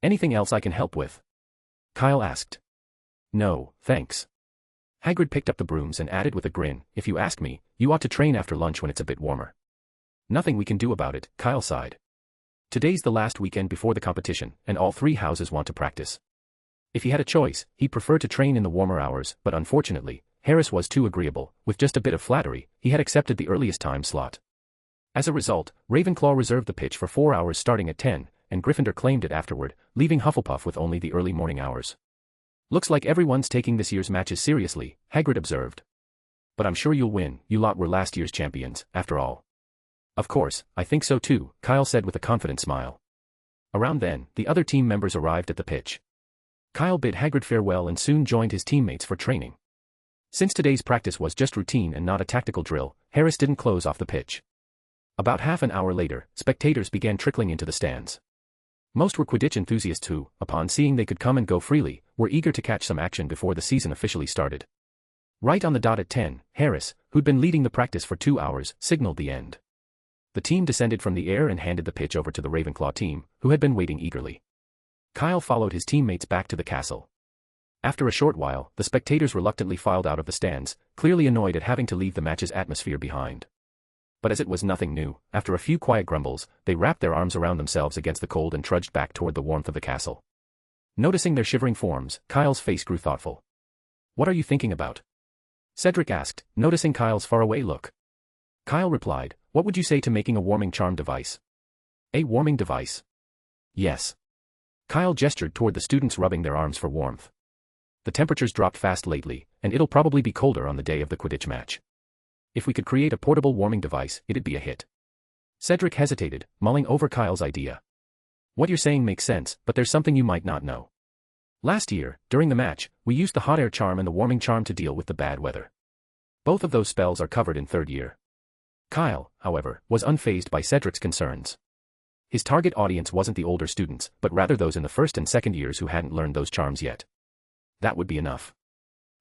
"Anything else I can help with?" Kyle asked. "No, thanks." Hagrid picked up the brooms and added with a grin, "If you ask me, you ought to train after lunch when it's a bit warmer." "Nothing we can do about it," Kyle sighed. "Today's the last weekend before the competition, and all 3 houses want to practice." If he had a choice, he'd prefer to train in the warmer hours, but unfortunately, Harris was too agreeable. With just a bit of flattery, he had accepted the earliest time slot. As a result, Ravenclaw reserved the pitch for 4 hours starting at 10, and Gryffindor claimed it afterward, leaving Hufflepuff with only the early morning hours. "Looks like everyone's taking this year's matches seriously," Hagrid observed. "But I'm sure you'll win, you lot were last year's champions, after all." "Of course, I think so too," Kyle said with a confident smile. Around then, the other team members arrived at the pitch. Kyle bid Hagrid farewell and soon joined his teammates for training. Since today's practice was just routine and not a tactical drill, Harris didn't close off the pitch. About half an hour later, spectators began trickling into the stands. Most were Quidditch enthusiasts who, upon seeing they could come and go freely, were eager to catch some action before the season officially started. Right on the dot at 10, Harris, who'd been leading the practice for 2 hours, signaled the end. The team descended from the air and handed the pitch over to the Ravenclaw team, who had been waiting eagerly. Kyle followed his teammates back to the castle. After a short while, the spectators reluctantly filed out of the stands, clearly annoyed at having to leave the match's atmosphere behind. But as it was nothing new, after a few quiet grumbles, they wrapped their arms around themselves against the cold and trudged back toward the warmth of the castle. Noticing their shivering forms, Kyle's face grew thoughtful. "What are you thinking about?" Cedric asked, noticing Kyle's faraway look. Kyle replied, "What would you say to making a warming charm device?" "A warming device?" "Yes." Kyle gestured toward the students rubbing their arms for warmth. "The temperature's dropped fast lately, and it'll probably be colder on the day of the Quidditch match. If we could create a portable warming device, it'd be a hit." Cedric hesitated, mulling over Kyle's idea. "What you're saying makes sense, but there's something you might not know. Last year, during the match, we used the hot air charm and the warming charm to deal with the bad weather. Both of those spells are covered in 3rd year." Kyle, however, was unfazed by Cedric's concerns. His target audience wasn't the older students, but rather those in the 1st and 2nd years who hadn't learned those charms yet. That would be enough.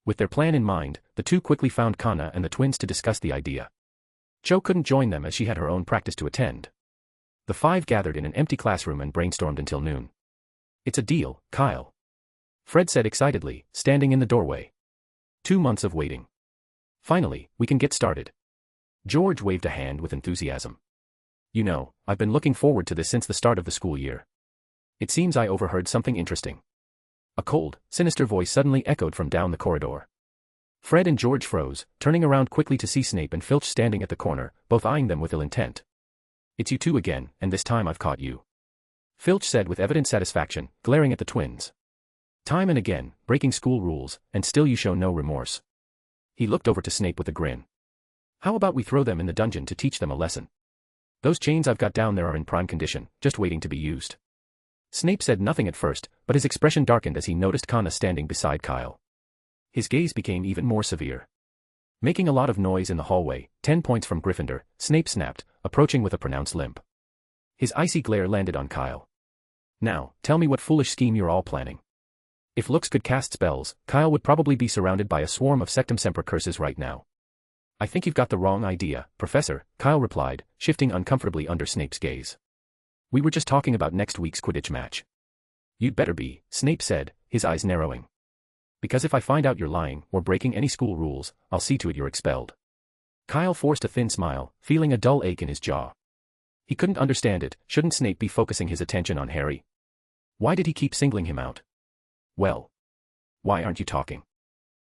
With their plan in mind, the two quickly found Kana and the twins to discuss the idea. Cho couldn't join them as she had her own practice to attend. The 5 gathered in an empty classroom and brainstormed until noon. It's a deal, Kyle. Fred said excitedly, standing in the doorway. 2 months of waiting. Finally, we can get started. George waved a hand with enthusiasm. You know, I've been looking forward to this since the start of the school year. It seems I overheard something interesting. A cold, sinister voice suddenly echoed from down the corridor. Fred and George froze, turning around quickly to see Snape and Filch standing at the corner, both eyeing them with ill intent. It's you two again, and this time I've caught you. Filch said with evident satisfaction, glaring at the twins. Time and again, breaking school rules, and still you show no remorse. He looked over to Snape with a grin. How about we throw them in the dungeon to teach them a lesson? Those chains I've got down there are in prime condition, just waiting to be used. Snape said nothing at first, but his expression darkened as he noticed Conna standing beside Kyle. His gaze became even more severe. Making a lot of noise in the hallway, 10 points from Gryffindor, Snape snapped, approaching with a pronounced limp. His icy glare landed on Kyle. Now, tell me what foolish scheme you're all planning. If looks could cast spells, Kyle would probably be surrounded by a swarm of Sectum Semper curses right now. I think you've got the wrong idea, Professor, Kyle replied, shifting uncomfortably under Snape's gaze. We were just talking about next week's Quidditch match. You'd better be, Snape said, his eyes narrowing. Because if I find out you're lying or breaking any school rules, I'll see to it you're expelled. Kyle forced a thin smile, feeling a dull ache in his jaw. He couldn't understand it. Shouldn't Snape be focusing his attention on Harry? Why did he keep singling him out? Well. Why aren't you talking?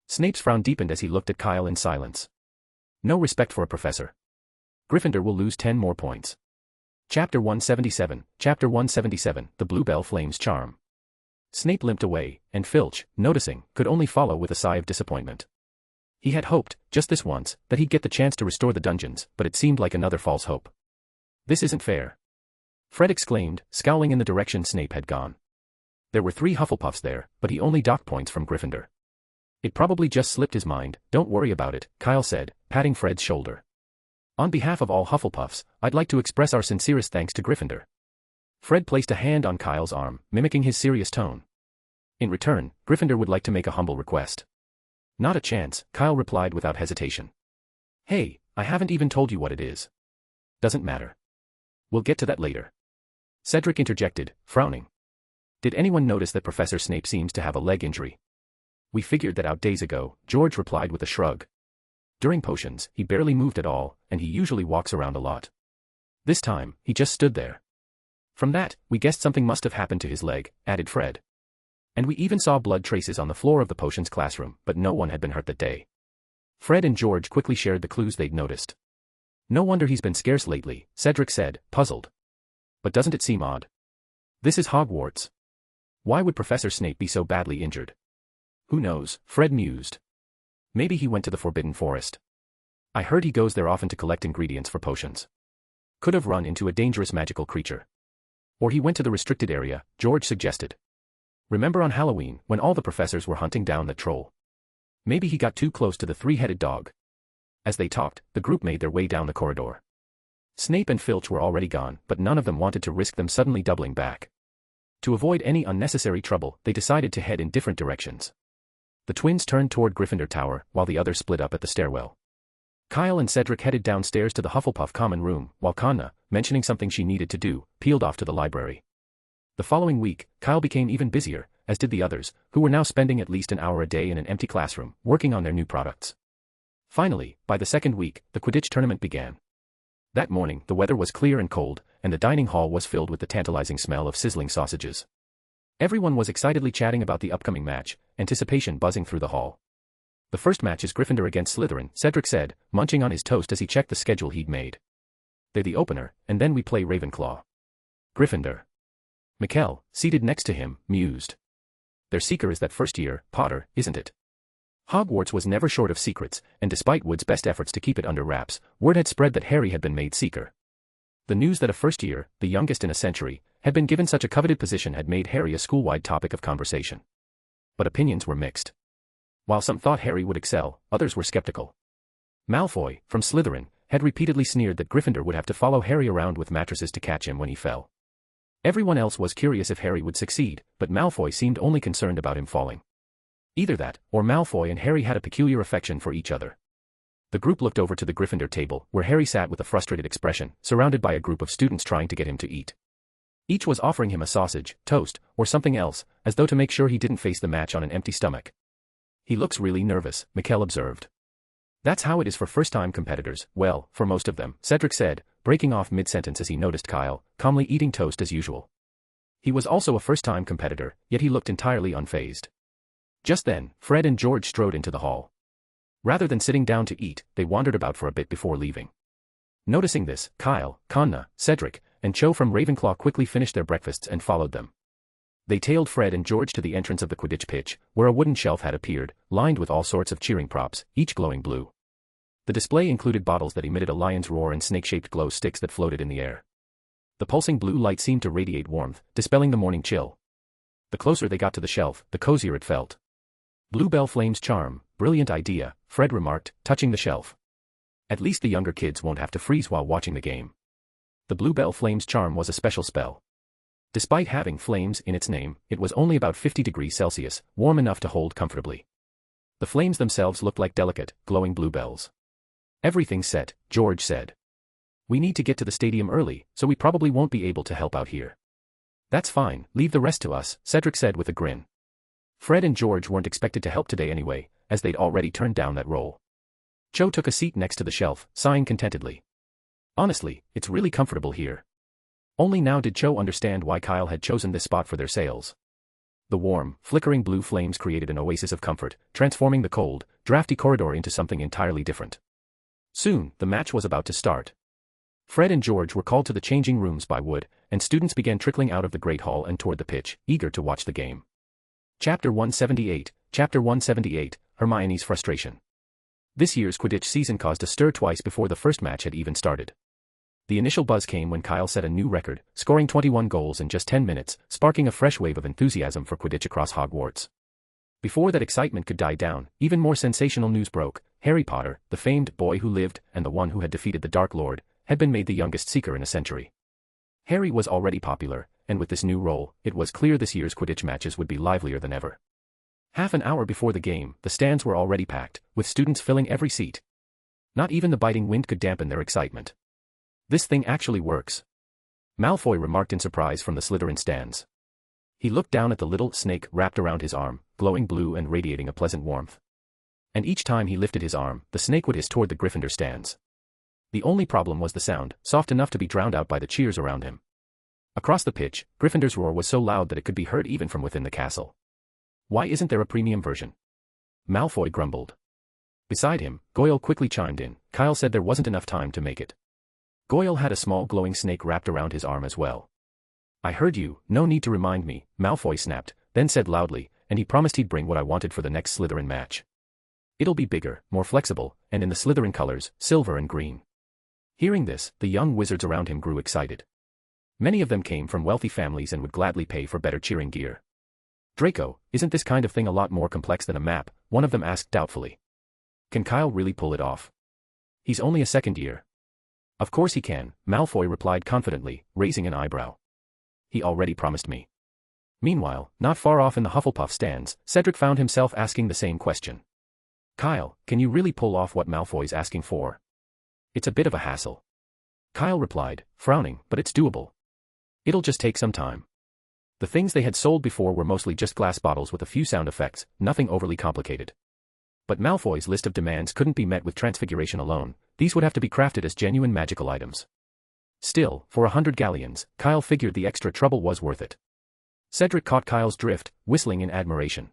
Snape's frown deepened as he looked at Kyle in silence. No respect for a professor. Gryffindor will lose 10 more points. Chapter 177, Chapter 177, The Bluebell Flame's Charm. Snape limped away, and Filch, noticing, could only follow with a sigh of disappointment. He had hoped, just this once, that he'd get the chance to restore the dungeons, but it seemed like another false hope. This isn't fair. Fred exclaimed, scowling in the direction Snape had gone. There were 3 Hufflepuffs there, but he only docked points from Gryffindor. It probably just slipped his mind, don't worry about it, Kyle said, patting Fred's shoulder. On behalf of all Hufflepuffs, I'd like to express our sincerest thanks to Gryffindor. Fred placed a hand on Kyle's arm, mimicking his serious tone. In return, Gryffindor would like to make a humble request. Not a chance, Kyle replied without hesitation. Hey, I haven't even told you what it is. Doesn't matter. We'll get to that later. Cedric interjected, frowning. Did anyone notice that Professor Snape seems to have a leg injury? We figured that out days ago, George replied with a shrug. During potions, he barely moved at all, and he usually walks around a lot. This time, he just stood there. From that, we guessed something must have happened to his leg, added Fred. And we even saw blood traces on the floor of the potions classroom, but no one had been hurt that day. Fred and George quickly shared the clues they'd noticed. No wonder he's been scarce lately, Cedric said, puzzled. But doesn't it seem odd? This is Hogwarts. Why would Professor Snape be so badly injured? Who knows, Fred mused. Maybe he went to the Forbidden Forest. I heard he goes there often to collect ingredients for potions. Could have run into a dangerous magical creature. Or he went to the restricted area, George suggested. Remember on Halloween, when all the professors were hunting down that troll? Maybe he got too close to the 3-headed dog. As they talked, the group made their way down the corridor. Snape and Filch were already gone, but none of them wanted to risk them suddenly doubling back. To avoid any unnecessary trouble, they decided to head in different directions. The twins turned toward Gryffindor Tower, while the others split up at the stairwell. Kyle and Cedric headed downstairs to the Hufflepuff common room, while Conna, mentioning something she needed to do, peeled off to the library. The following week, Kyle became even busier, as did the others, who were now spending at least an hour a day in an empty classroom, working on their new products. Finally, by the second week, the Quidditch tournament began. That morning, the weather was clear and cold, and the dining hall was filled with the tantalizing smell of sizzling sausages. Everyone was excitedly chatting about the upcoming match, anticipation buzzing through the hall. The first match is Gryffindor against Slytherin, Cedric said, munching on his toast as he checked the schedule he'd made. They're the opener, and then we play Ravenclaw. Gryffindor. Mikkel, seated next to him, mused. Their seeker is that first year, Potter, isn't it? Hogwarts was never short of secrets, and despite Wood's best efforts to keep it under wraps, word had spread that Harry had been made seeker. The news that a first year, the youngest in a century, had been given such a coveted position had made Harry a school-wide topic of conversation. But opinions were mixed. While some thought Harry would excel, others were skeptical. Malfoy, from Slytherin, had repeatedly sneered that Gryffindor would have to follow Harry around with mattresses to catch him when he fell. Everyone else was curious if Harry would succeed, but Malfoy seemed only concerned about him falling. Either that, or Malfoy and Harry had a peculiar affection for each other. The group looked over to the Gryffindor table, where Harry sat with a frustrated expression, surrounded by a group of students trying to get him to eat. Each was offering him a sausage, toast, or something else, as though to make sure he didn't face the match on an empty stomach. He looks really nervous, Mikkel observed. That's how it is for first-time competitors, well, for most of them, Cedric said, breaking off mid-sentence as he noticed Kyle, calmly eating toast as usual. He was also a first-time competitor, yet he looked entirely unfazed. Just then, Fred and George strode into the hall. Rather than sitting down to eat, they wandered about for a bit before leaving. Noticing this, Kyle, Conna, Cedric, and Cho from Ravenclaw quickly finished their breakfasts and followed them. They tailed Fred and George to the entrance of the Quidditch pitch, where a wooden shelf had appeared, lined with all sorts of cheering props, each glowing blue. The display included bottles that emitted a lion's roar and snake-shaped glow sticks that floated in the air. The pulsing blue light seemed to radiate warmth, dispelling the morning chill. The closer they got to the shelf, the cozier it felt. Bluebell Flame's charm, brilliant idea, Fred remarked, touching the shelf. At least the younger kids won't have to freeze while watching the game. The Bluebell Flame's charm was a special spell. Despite having flames in its name, it was only about 50 degrees Celsius, warm enough to hold comfortably. The flames themselves looked like delicate, glowing bluebells. Everything's set, George said. We need to get to the stadium early, so we probably won't be able to help out here. That's fine, leave the rest to us, Cedric said with a grin. Fred and George weren't expected to help today anyway, as they'd already turned down that role. Cho took a seat next to the shelf, sighing contentedly. Honestly, it's really comfortable here. Only now did Cho understand why Kyle had chosen this spot for their sails. The warm, flickering blue flames created an oasis of comfort, transforming the cold, drafty corridor into something entirely different. Soon, the match was about to start. Fred and George were called to the changing rooms by Wood, and students began trickling out of the Great Hall and toward the pitch, eager to watch the game. Chapter 178, Hermione's Frustration. This year's Quidditch season caused a stir twice before the first match had even started. The initial buzz came when Kyle set a new record, scoring 21 goals in just 10 minutes, sparking a fresh wave of enthusiasm for Quidditch across Hogwarts. Before that excitement could die down, even more sensational news broke. Harry Potter, the famed boy who lived and the one who had defeated the Dark Lord, had been made the youngest Seeker in a century. Harry was already popular, and with this new role, it was clear this year's Quidditch matches would be livelier than ever. Half an hour before the game, the stands were already packed, with students filling every seat. Not even the biting wind could dampen their excitement. This thing actually works. Malfoy remarked in surprise from the Slytherin stands. He looked down at the little snake wrapped around his arm, glowing blue and radiating a pleasant warmth. And each time he lifted his arm, the snake would hiss toward the Gryffindor stands. The only problem was the sound, soft enough to be drowned out by the cheers around him. Across the pitch, Gryffindor's roar was so loud that it could be heard even from within the castle. Why isn't there a premium version? Malfoy grumbled. Beside him, Goyle quickly chimed in. Kyle said there wasn't enough time to make it. Goyle had a small glowing snake wrapped around his arm as well. I heard you, no need to remind me, Malfoy snapped, then said loudly, and he promised he'd bring what I wanted for the next Slytherin match. It'll be bigger, more flexible, and in the Slytherin colors, silver and green. Hearing this, the young wizards around him grew excited. Many of them came from wealthy families and would gladly pay for better cheering gear. Draco, isn't this kind of thing a lot more complex than a map? One of them asked doubtfully. Can Kyle really pull it off? He's only a second year. Of course he can, Malfoy replied confidently, raising an eyebrow. He already promised me. Meanwhile, not far off in the Hufflepuff stands, Cedric found himself asking the same question. Kyle, can you really pull off what Malfoy's asking for? It's a bit of a hassle. Kyle replied, frowning, but it's doable. It'll just take some time. The things they had sold before were mostly just glass bottles with a few sound effects, nothing overly complicated. But Malfoy's list of demands couldn't be met with transfiguration alone, these would have to be crafted as genuine magical items. Still, for 100 galleons, Kyle figured the extra trouble was worth it. Cedric caught Kyle's drift, whistling in admiration.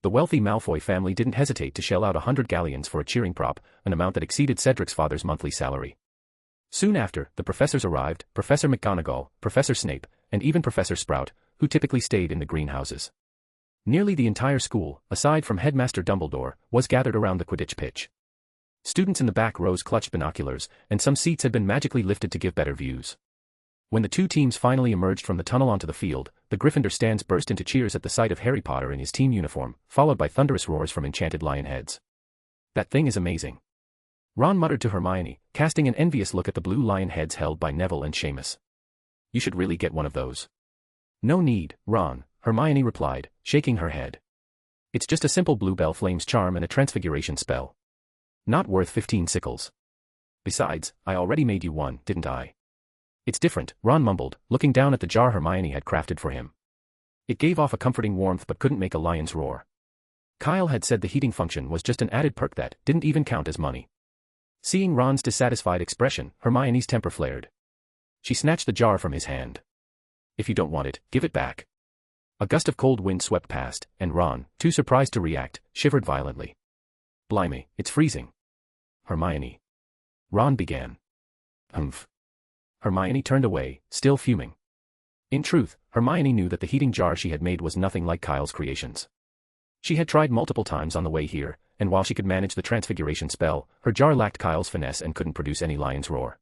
The wealthy Malfoy family didn't hesitate to shell out 100 galleons for a cheering prop, an amount that exceeded Cedric's father's monthly salary. Soon after, the professors arrived, Professor McGonagall, Professor Snape, and even Professor Sprout, who typically stayed in the greenhouses. Nearly the entire school, aside from Headmaster Dumbledore, was gathered around the Quidditch pitch. Students in the back rows clutched binoculars, and some seats had been magically lifted to give better views. When the two teams finally emerged from the tunnel onto the field, the Gryffindor stands burst into cheers at the sight of Harry Potter in his team uniform, followed by thunderous roars from enchanted lion heads. That thing is amazing. Ron muttered to Hermione, casting an envious look at the blue lion heads held by Neville and Seamus. You should really get one of those. No need, Ron, Hermione replied, shaking her head. It's just a simple Bluebell Flame's charm and a transfiguration spell. Not worth 15 sickles. Besides, I already made you one, didn't I? It's different, Ron mumbled, looking down at the jar Hermione had crafted for him. It gave off a comforting warmth but couldn't make a lion's roar. Kyle had said the heating function was just an added perk that didn't even count as money. Seeing Ron's dissatisfied expression, Hermione's temper flared. She snatched the jar from his hand. If you don't want it, give it back. A gust of cold wind swept past, and Ron, too surprised to react, shivered violently. Blimey, it's freezing. Hermione. Ron began. Humph. Hermione turned away, still fuming. In truth, Hermione knew that the heating jar she had made was nothing like Kyle's creations. She had tried multiple times on the way here, and while she could manage the transfiguration spell, her jar lacked Kyle's finesse and couldn't produce any lion's roar.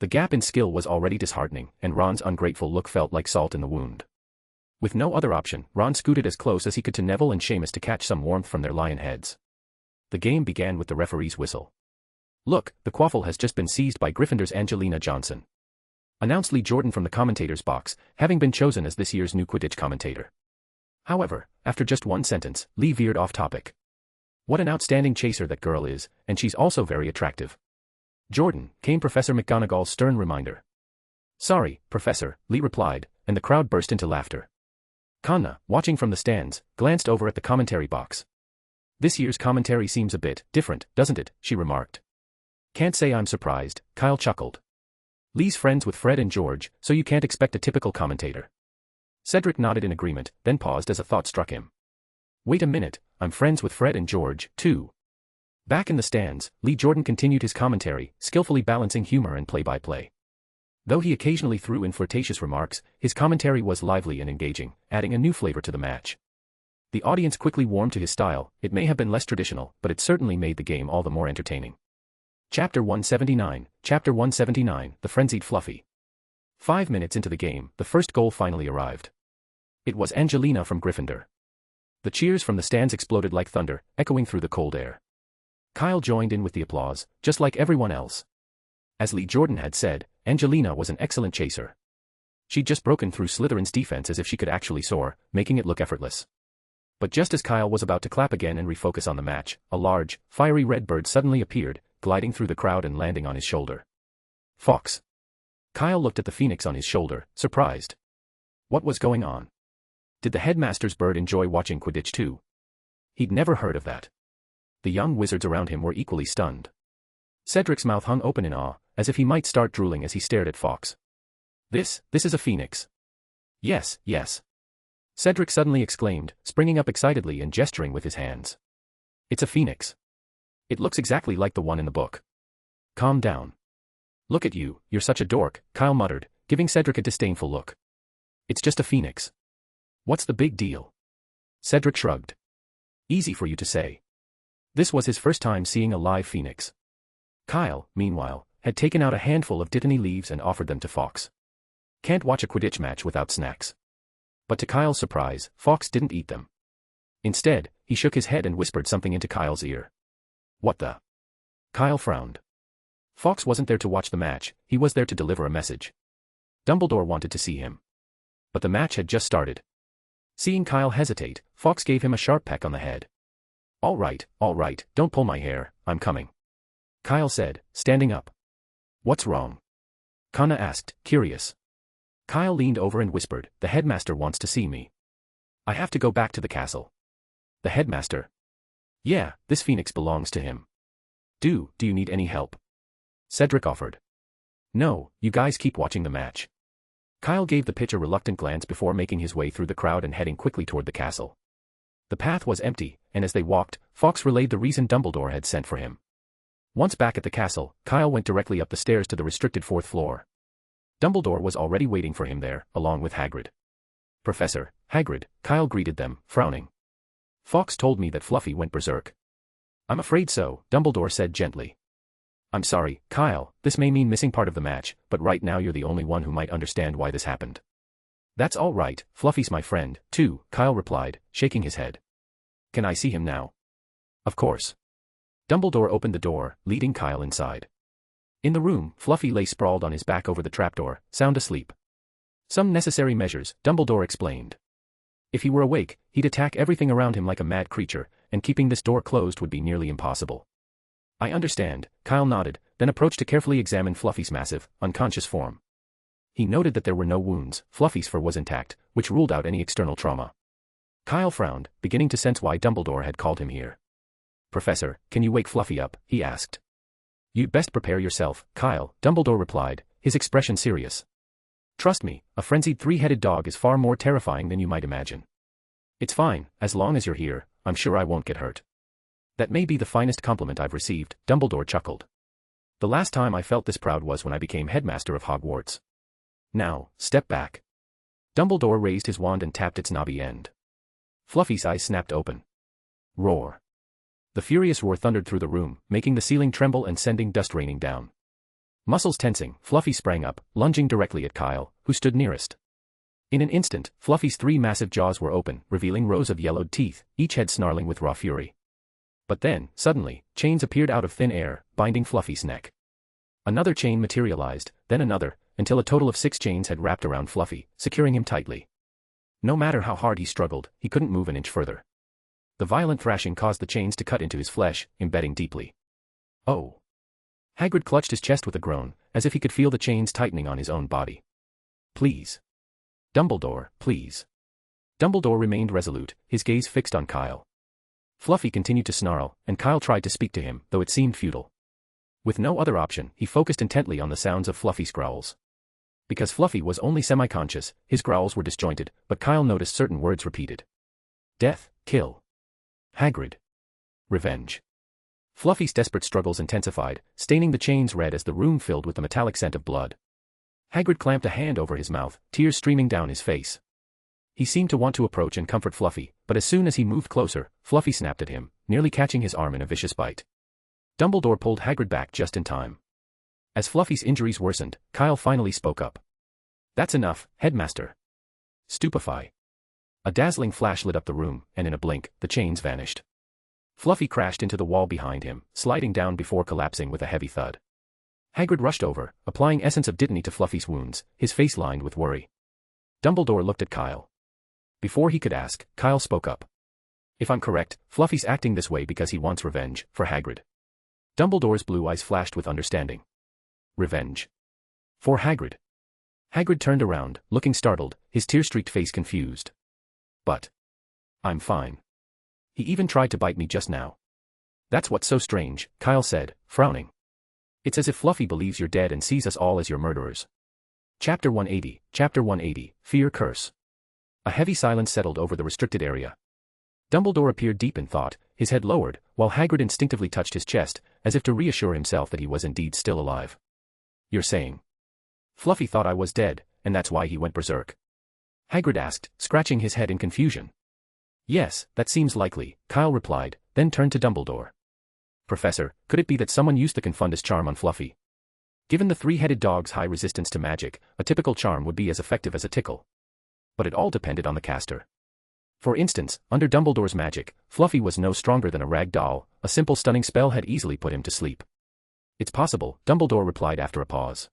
The gap in skill was already disheartening, and Ron's ungrateful look felt like salt in the wound. With no other option, Ron scooted as close as he could to Neville and Seamus to catch some warmth from their lion heads. The game began with the referee's whistle. Look, the quaffle has just been seized by Gryffindor's Angelina Johnson, announced Lee Jordan from the commentator's box, having been chosen as this year's new Quidditch commentator. However, after just one sentence, Lee veered off topic. What an outstanding chaser that girl is, and she's also very attractive. Jordan, came Professor McGonagall's stern reminder. Sorry, Professor, Lee replied, and the crowd burst into laughter. Kanna, watching from the stands, glanced over at the commentary box. This year's commentary seems a bit different, doesn't it, she remarked. Can't say I'm surprised, Kyle chuckled. Lee's friends with Fred and George, so you can't expect a typical commentator. Cedric nodded in agreement, then paused as a thought struck him. Wait a minute, I'm friends with Fred and George, too. Back in the stands, Lee Jordan continued his commentary, skillfully balancing humor and play-by-play. Though he occasionally threw in flirtatious remarks, his commentary was lively and engaging, adding a new flavor to the match. The audience quickly warmed to his style. It may have been less traditional, but it certainly made the game all the more entertaining. Chapter 179, The Frenzied Fluffy. 5 minutes into the game, the first goal finally arrived. It was Angelina from Gryffindor. The cheers from the stands exploded like thunder, echoing through the cold air. Kyle joined in with the applause, just like everyone else. As Lee Jordan had said, Angelina was an excellent chaser. She'd just broken through Slytherin's defense as if she could actually soar, making it look effortless. But just as Kyle was about to clap again and refocus on the match, a large, fiery red bird suddenly appeared, gliding through the crowd and landing on his shoulder. Fox. Kyle looked at the phoenix on his shoulder, surprised. What was going on? Did the headmaster's bird enjoy watching Quidditch too? He'd never heard of that. The young wizards around him were equally stunned. Cedric's mouth hung open in awe, as if he might start drooling as he stared at Fox. This is a phoenix. Yes, yes. Cedric suddenly exclaimed, springing up excitedly and gesturing with his hands. It's a phoenix. It looks exactly like the one in the book. Calm down. Look at you, you're such a dork, Kyle muttered, giving Cedric a disdainful look. It's just a phoenix. What's the big deal? Cedric shrugged. Easy for you to say. This was his first time seeing a live phoenix. Kyle, meanwhile, had taken out a handful of dittany leaves and offered them to Fox. Can't watch a Quidditch match without snacks. But to Kyle's surprise, Fox didn't eat them. Instead, he shook his head and whispered something into Kyle's ear. What the? Kyle frowned. Fox wasn't there to watch the match, he was there to deliver a message. Dumbledore wanted to see him. But the match had just started. Seeing Kyle hesitate, Fox gave him a sharp peck on the head. All right, don't pull my hair, I'm coming. Kyle said, standing up. What's wrong? Kanna asked, curious. Kyle leaned over and whispered, the headmaster wants to see me. I have to go back to the castle. The headmaster? Yeah, this phoenix belongs to him. Do you need any help? Cedric offered. No, you guys keep watching the match. Kyle gave the pitch a reluctant glance before making his way through the crowd and heading quickly toward the castle. The path was empty, and as they walked, Fox relayed the reason Dumbledore had sent for him. Once back at the castle, Kyle went directly up the stairs to the restricted 4th floor. Dumbledore was already waiting for him there, along with Hagrid. Professor, Hagrid, Kyle greeted them, frowning. Fox told me that Fluffy went berserk. I'm afraid so, Dumbledore said gently. I'm sorry, Kyle, this may mean missing part of the match, but right now you're the only one who might understand why this happened. That's all right, Fluffy's my friend, too, Kyle replied, shaking his head. Can I see him now? Of course. Dumbledore opened the door, leading Kyle inside. In the room, Fluffy lay sprawled on his back over the trapdoor, sound asleep. Some necessary measures, Dumbledore explained. If he were awake, he'd attack everything around him like a mad creature, and keeping this door closed would be nearly impossible. I understand, Kyle nodded, then approached to carefully examine Fluffy's massive, unconscious form. He noted that there were no wounds, Fluffy's fur was intact, which ruled out any external trauma. Kyle frowned, beginning to sense why Dumbledore had called him here. "Professor, can you wake Fluffy up?" he asked. "You'd best prepare yourself, Kyle," Dumbledore replied, his expression serious. "Trust me, a frenzied three-headed dog is far more terrifying than you might imagine. It's fine, as long as you're here, I'm sure I won't get hurt." "That may be the finest compliment I've received," Dumbledore chuckled. "The last time I felt this proud was when I became headmaster of Hogwarts. Now, step back." Dumbledore raised his wand and tapped its knobby end. Fluffy's eyes snapped open. Roar. The furious roar thundered through the room, making the ceiling tremble and sending dust raining down. Muscles tensing, Fluffy sprang up, lunging directly at Kyle, who stood nearest. In an instant, Fluffy's three massive jaws were open, revealing rows of yellowed teeth, each head snarling with raw fury. But then, suddenly, chains appeared out of thin air, binding Fluffy's neck. Another chain materialized, then another, until a total of 6 chains had wrapped around Fluffy, securing him tightly. No matter how hard he struggled, he couldn't move an inch further. The violent thrashing caused the chains to cut into his flesh, embedding deeply. "Oh!" Hagrid clutched his chest with a groan, as if he could feel the chains tightening on his own body. "Please. Dumbledore, please." Dumbledore remained resolute, his gaze fixed on Kyle. Fluffy continued to snarl, and Kyle tried to speak to him, though it seemed futile. With no other option, he focused intently on the sounds of Fluffy's growls. Because Fluffy was only semi-conscious, his growls were disjointed, but Kyle noticed certain words repeated. Death, kill. Hagrid. Revenge. Fluffy's desperate struggles intensified, staining the chains red as the room filled with the metallic scent of blood. Hagrid clamped a hand over his mouth, tears streaming down his face. He seemed to want to approach and comfort Fluffy, but as soon as he moved closer, Fluffy snapped at him, nearly catching his arm in a vicious bite. Dumbledore pulled Hagrid back just in time. As Fluffy's injuries worsened, Kyle finally spoke up. "That's enough, Headmaster." Stupefy. A dazzling flash lit up the room, and in a blink, the chains vanished. Fluffy crashed into the wall behind him, sliding down before collapsing with a heavy thud. Hagrid rushed over, applying essence of dittany to Fluffy's wounds, his face lined with worry. Dumbledore looked at Kyle. Before he could ask, Kyle spoke up. "If I'm correct, Fluffy's acting this way because he wants revenge, for Hagrid." Dumbledore's blue eyes flashed with understanding. "Revenge? For Hagrid?" Hagrid turned around, looking startled, his tear-streaked face confused. "But I'm fine. He even tried to bite me just now." "That's what's so strange," Kyle said, frowning. "It's as if Fluffy believes you're dead and sees us all as your murderers." Chapter 180, Fear Curse. A heavy silence settled over the restricted area. Dumbledore appeared deep in thought, his head lowered, while Hagrid instinctively touched his chest, as if to reassure himself that he was indeed still alive. "You're saying Fluffy thought I was dead, and that's why he went berserk?" Hagrid asked, scratching his head in confusion. "Yes, that seems likely," Kyle replied, then turned to Dumbledore. "Professor, could it be that someone used the Confundus charm on Fluffy? Given the three-headed dog's high resistance to magic, a typical charm would be as effective as a tickle. But it all depended on the caster. For instance, under Dumbledore's magic, Fluffy was no stronger than a rag doll, a simple stunning spell had easily put him to sleep." "It's possible," Dumbledore replied after a pause.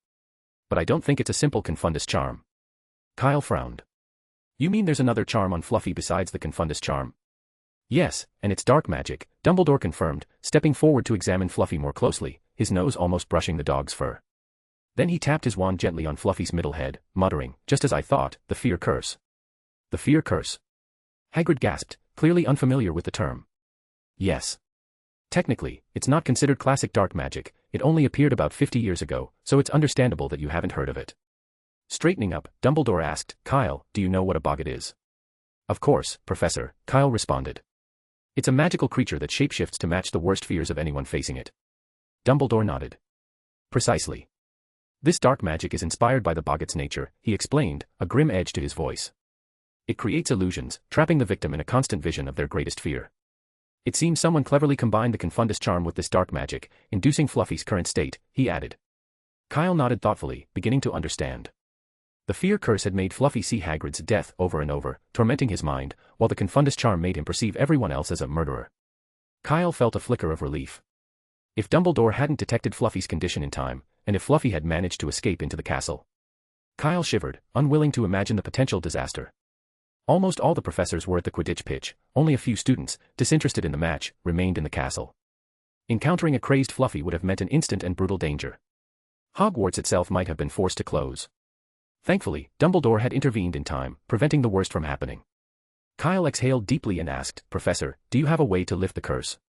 "But I don't think it's a simple Confundus charm." Kyle frowned. "You mean there's another charm on Fluffy besides the Confundus charm?" "Yes, and it's dark magic," Dumbledore confirmed, stepping forward to examine Fluffy more closely, his nose almost brushing the dog's fur. Then he tapped his wand gently on Fluffy's middle head, muttering, "Just as I thought, the Fear Curse." "The Fear Curse?" Hagrid gasped, clearly unfamiliar with the term. "Yes. Technically, it's not considered classic dark magic, it only appeared about 50 years ago, so it's understandable that you haven't heard of it." Straightening up, Dumbledore asked, "Kyle, do you know what a boggart is?" "Of course, Professor," Kyle responded. "It's a magical creature that shapeshifts to match the worst fears of anyone facing it." Dumbledore nodded. "Precisely. This dark magic is inspired by the boggart's nature," he explained, a grim edge to his voice. "It creates illusions, trapping the victim in a constant vision of their greatest fear. It seems someone cleverly combined the Confundus charm with this dark magic, inducing Fluffy's current state," he added. Kyle nodded thoughtfully, beginning to understand. The Fear Curse had made Fluffy see Hagrid's death over and over, tormenting his mind, while the Confundus charm made him perceive everyone else as a murderer. Kyle felt a flicker of relief. If Dumbledore hadn't detected Fluffy's condition in time, and if Fluffy had managed to escape into the castle. Kyle shivered, unwilling to imagine the potential disaster. Almost all the professors were at the Quidditch pitch, only a few students, disinterested in the match, remained in the castle. Encountering a crazed Fluffy would have meant an instant and brutal danger. Hogwarts itself might have been forced to close. Thankfully, Dumbledore had intervened in time, preventing the worst from happening. Kyle exhaled deeply and asked, "Professor, do you have a way to lift the curse?"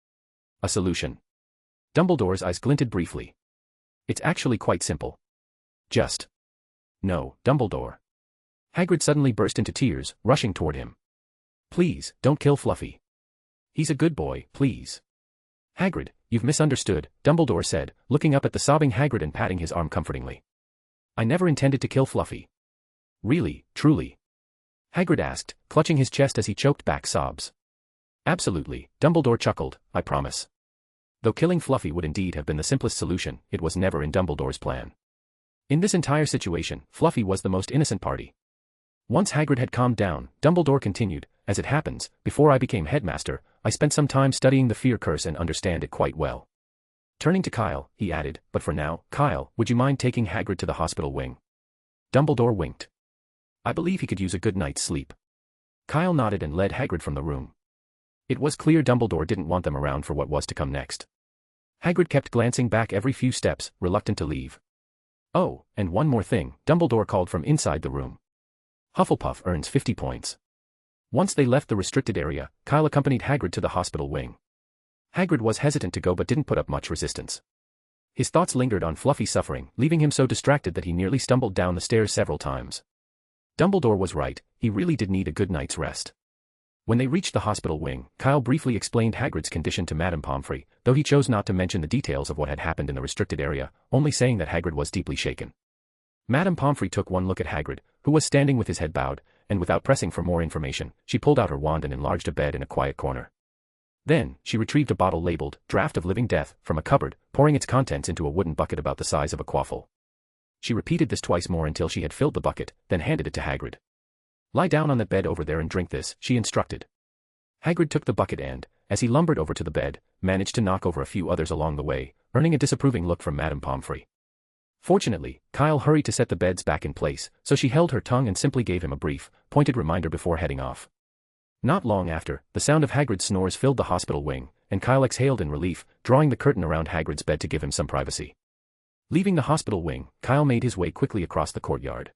"A solution." Dumbledore's eyes glinted briefly. "It's actually quite simple. Just... No, Dumbledore." Hagrid suddenly burst into tears, rushing toward him. "Please, don't kill Fluffy. He's a good boy, please." "Hagrid, you've misunderstood," Dumbledore said, looking up at the sobbing Hagrid and patting his arm comfortingly. "I never intended to kill Fluffy." "Really, truly?" Hagrid asked, clutching his chest as he choked back sobs. "Absolutely," Dumbledore chuckled, "I promise." Though killing Fluffy would indeed have been the simplest solution, it was never in Dumbledore's plan. In this entire situation, Fluffy was the most innocent party. Once Hagrid had calmed down, Dumbledore continued, "As it happens, before I became headmaster, I spent some time studying the fear curse and understand it quite well." Turning to Kyle, he added, "But for now, Kyle, would you mind taking Hagrid to the hospital wing?" Dumbledore winked. "I believe he could use a good night's sleep." Kyle nodded and led Hagrid from the room. It was clear Dumbledore didn't want them around for what was to come next. Hagrid kept glancing back every few steps, reluctant to leave. "Oh, and one more thing," Dumbledore called from inside the room. "Hufflepuff earns 50 points. Once they left the restricted area, Kyle accompanied Hagrid to the hospital wing. Hagrid was hesitant to go but didn't put up much resistance. His thoughts lingered on Fluffy's suffering, leaving him so distracted that he nearly stumbled down the stairs several times. Dumbledore was right, he really did need a good night's rest. When they reached the hospital wing, Kyle briefly explained Hagrid's condition to Madame Pomfrey, though he chose not to mention the details of what had happened in the restricted area, only saying that Hagrid was deeply shaken. Madame Pomfrey took one look at Hagrid, who was standing with his head bowed, and without pressing for more information, she pulled out her wand and enlarged a bed in a quiet corner. Then, she retrieved a bottle labeled, "Draught of Living Death," from a cupboard, pouring its contents into a wooden bucket about the size of a quaffle. She repeated this twice more until she had filled the bucket, then handed it to Hagrid. "Lie down on that bed over there and drink this," she instructed. Hagrid took the bucket and, as he lumbered over to the bed, managed to knock over a few others along the way, earning a disapproving look from Madame Pomfrey. Fortunately, Kyle hurried to set the beds back in place, so she held her tongue and simply gave him a brief, pointed reminder before heading off. Not long after, the sound of Hagrid's snores filled the hospital wing, and Kyle exhaled in relief, drawing the curtain around Hagrid's bed to give him some privacy. Leaving the hospital wing, Kyle made his way quickly across the courtyard.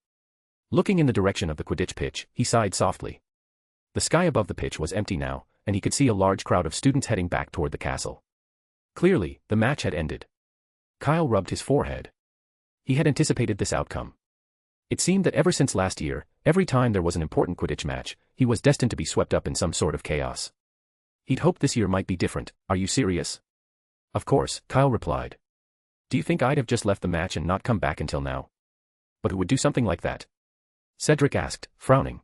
Looking in the direction of the Quidditch pitch, he sighed softly. The sky above the pitch was empty now, and he could see a large crowd of students heading back toward the castle. Clearly, the match had ended. Kyle rubbed his forehead. He had anticipated this outcome. It seemed that ever since last year, every time there was an important Quidditch match, he was destined to be swept up in some sort of chaos. He'd hoped this year might be different. "Are you serious?" "Of course," Kyle replied. "Do you think I'd have just left the match and not come back until now?" "But who would do something like that?" Cedric asked, frowning.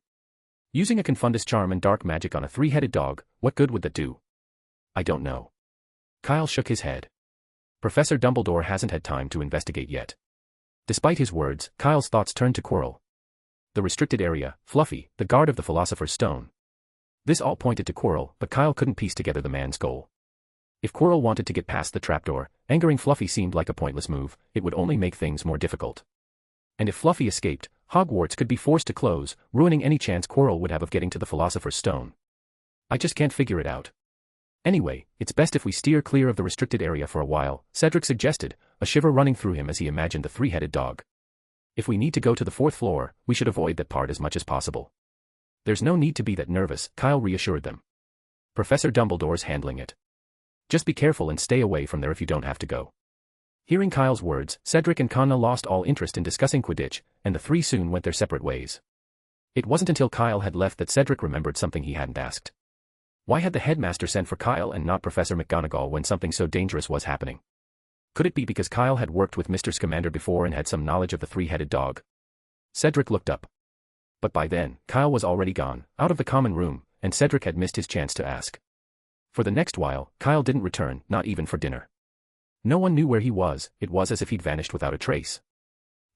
"Using a Confundus charm and dark magic on a three-headed dog, what good would that do?" "I don't know." Kyle shook his head. "Professor Dumbledore hasn't had time to investigate yet." Despite his words, Kyle's thoughts turned to Quirrell. The restricted area, Fluffy, the guard of the Philosopher's Stone. This all pointed to Quirrell, but Kyle couldn't piece together the man's goal. If Quirrell wanted to get past the trapdoor, angering Fluffy seemed like a pointless move, it would only make things more difficult. And if Fluffy escaped, Hogwarts could be forced to close, ruining any chance Quirrell would have of getting to the Philosopher's Stone. "I just can't figure it out. Anyway, it's best if we steer clear of the restricted area for a while," Cedric suggested, a shiver running through him as he imagined the three-headed dog. "If we need to go to the fourth floor, we should avoid that part as much as possible." "There's no need to be that nervous," Kyle reassured them. "Professor Dumbledore's handling it. Just be careful and stay away from there if you don't have to go." Hearing Kyle's words, Cedric and Connor lost all interest in discussing Quidditch, and the three soon went their separate ways. It wasn't until Kyle had left that Cedric remembered something he hadn't asked. Why had the headmaster sent for Kyle and not Professor McGonagall when something so dangerous was happening? Could it be because Kyle had worked with Mr. Scamander before and had some knowledge of the three-headed dog? Cedric looked up. But by then, Kyle was already gone, out of the common room, and Cedric had missed his chance to ask. For the next while, Kyle didn't return, not even for dinner. No one knew where he was, it was as if he'd vanished without a trace.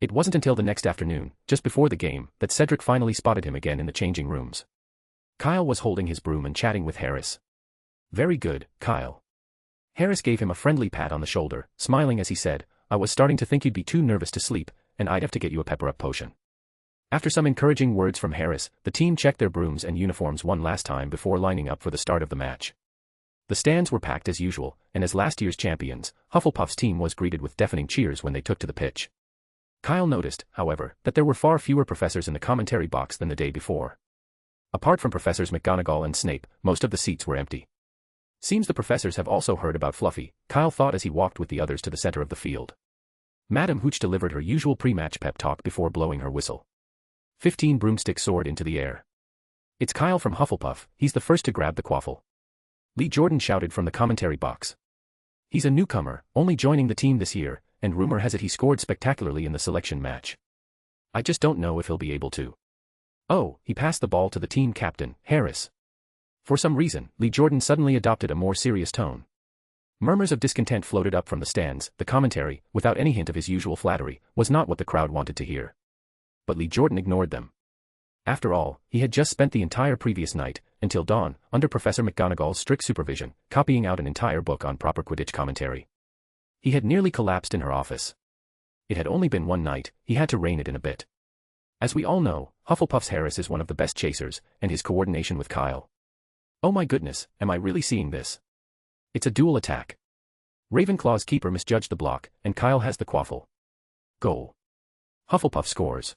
It wasn't until the next afternoon, just before the game, that Cedric finally spotted him again in the changing rooms. Kyle was holding his broom and chatting with Harris. "Very good, Kyle." Harris gave him a friendly pat on the shoulder, smiling as he said, "I was starting to think you'd be too nervous to sleep, and I'd have to get you a pepper-up potion." After some encouraging words from Harris, the team checked their brooms and uniforms one last time before lining up for the start of the match. The stands were packed as usual, and as last year's champions, Hufflepuff's team was greeted with deafening cheers when they took to the pitch. Kyle noticed, however, that there were far fewer professors in the commentary box than the day before. Apart from Professors McGonagall and Snape, most of the seats were empty. Seems the professors have also heard about Fluffy, Kyle thought as he walked with the others to the center of the field. Madam Hooch delivered her usual pre-match pep talk before blowing her whistle. 15 broomsticks soared into the air. It's Kyle from Hufflepuff, he's the first to grab the quaffle. Lee Jordan shouted from the commentary box. He's a newcomer, only joining the team this year, and rumor has it he scored spectacularly in the selection match. I just don't know if he'll be able to. Oh, he passed the ball to the team captain, Harris. For some reason, Lee Jordan suddenly adopted a more serious tone. Murmurs of discontent floated up from the stands. The commentary, without any hint of his usual flattery, was not what the crowd wanted to hear. But Lee Jordan ignored them. After all, he had just spent the entire previous night, until dawn, under Professor McGonagall's strict supervision, copying out an entire book on proper Quidditch commentary. He had nearly collapsed in her office. It had only been one night, he had to rein it in a bit. As we all know, Hufflepuff's Harris is one of the best chasers, and his coordination with Kyle. Oh my goodness, am I really seeing this? It's a dual attack. Ravenclaw's keeper misjudged the block, and Kyle has the quaffle. Goal. Hufflepuff scores.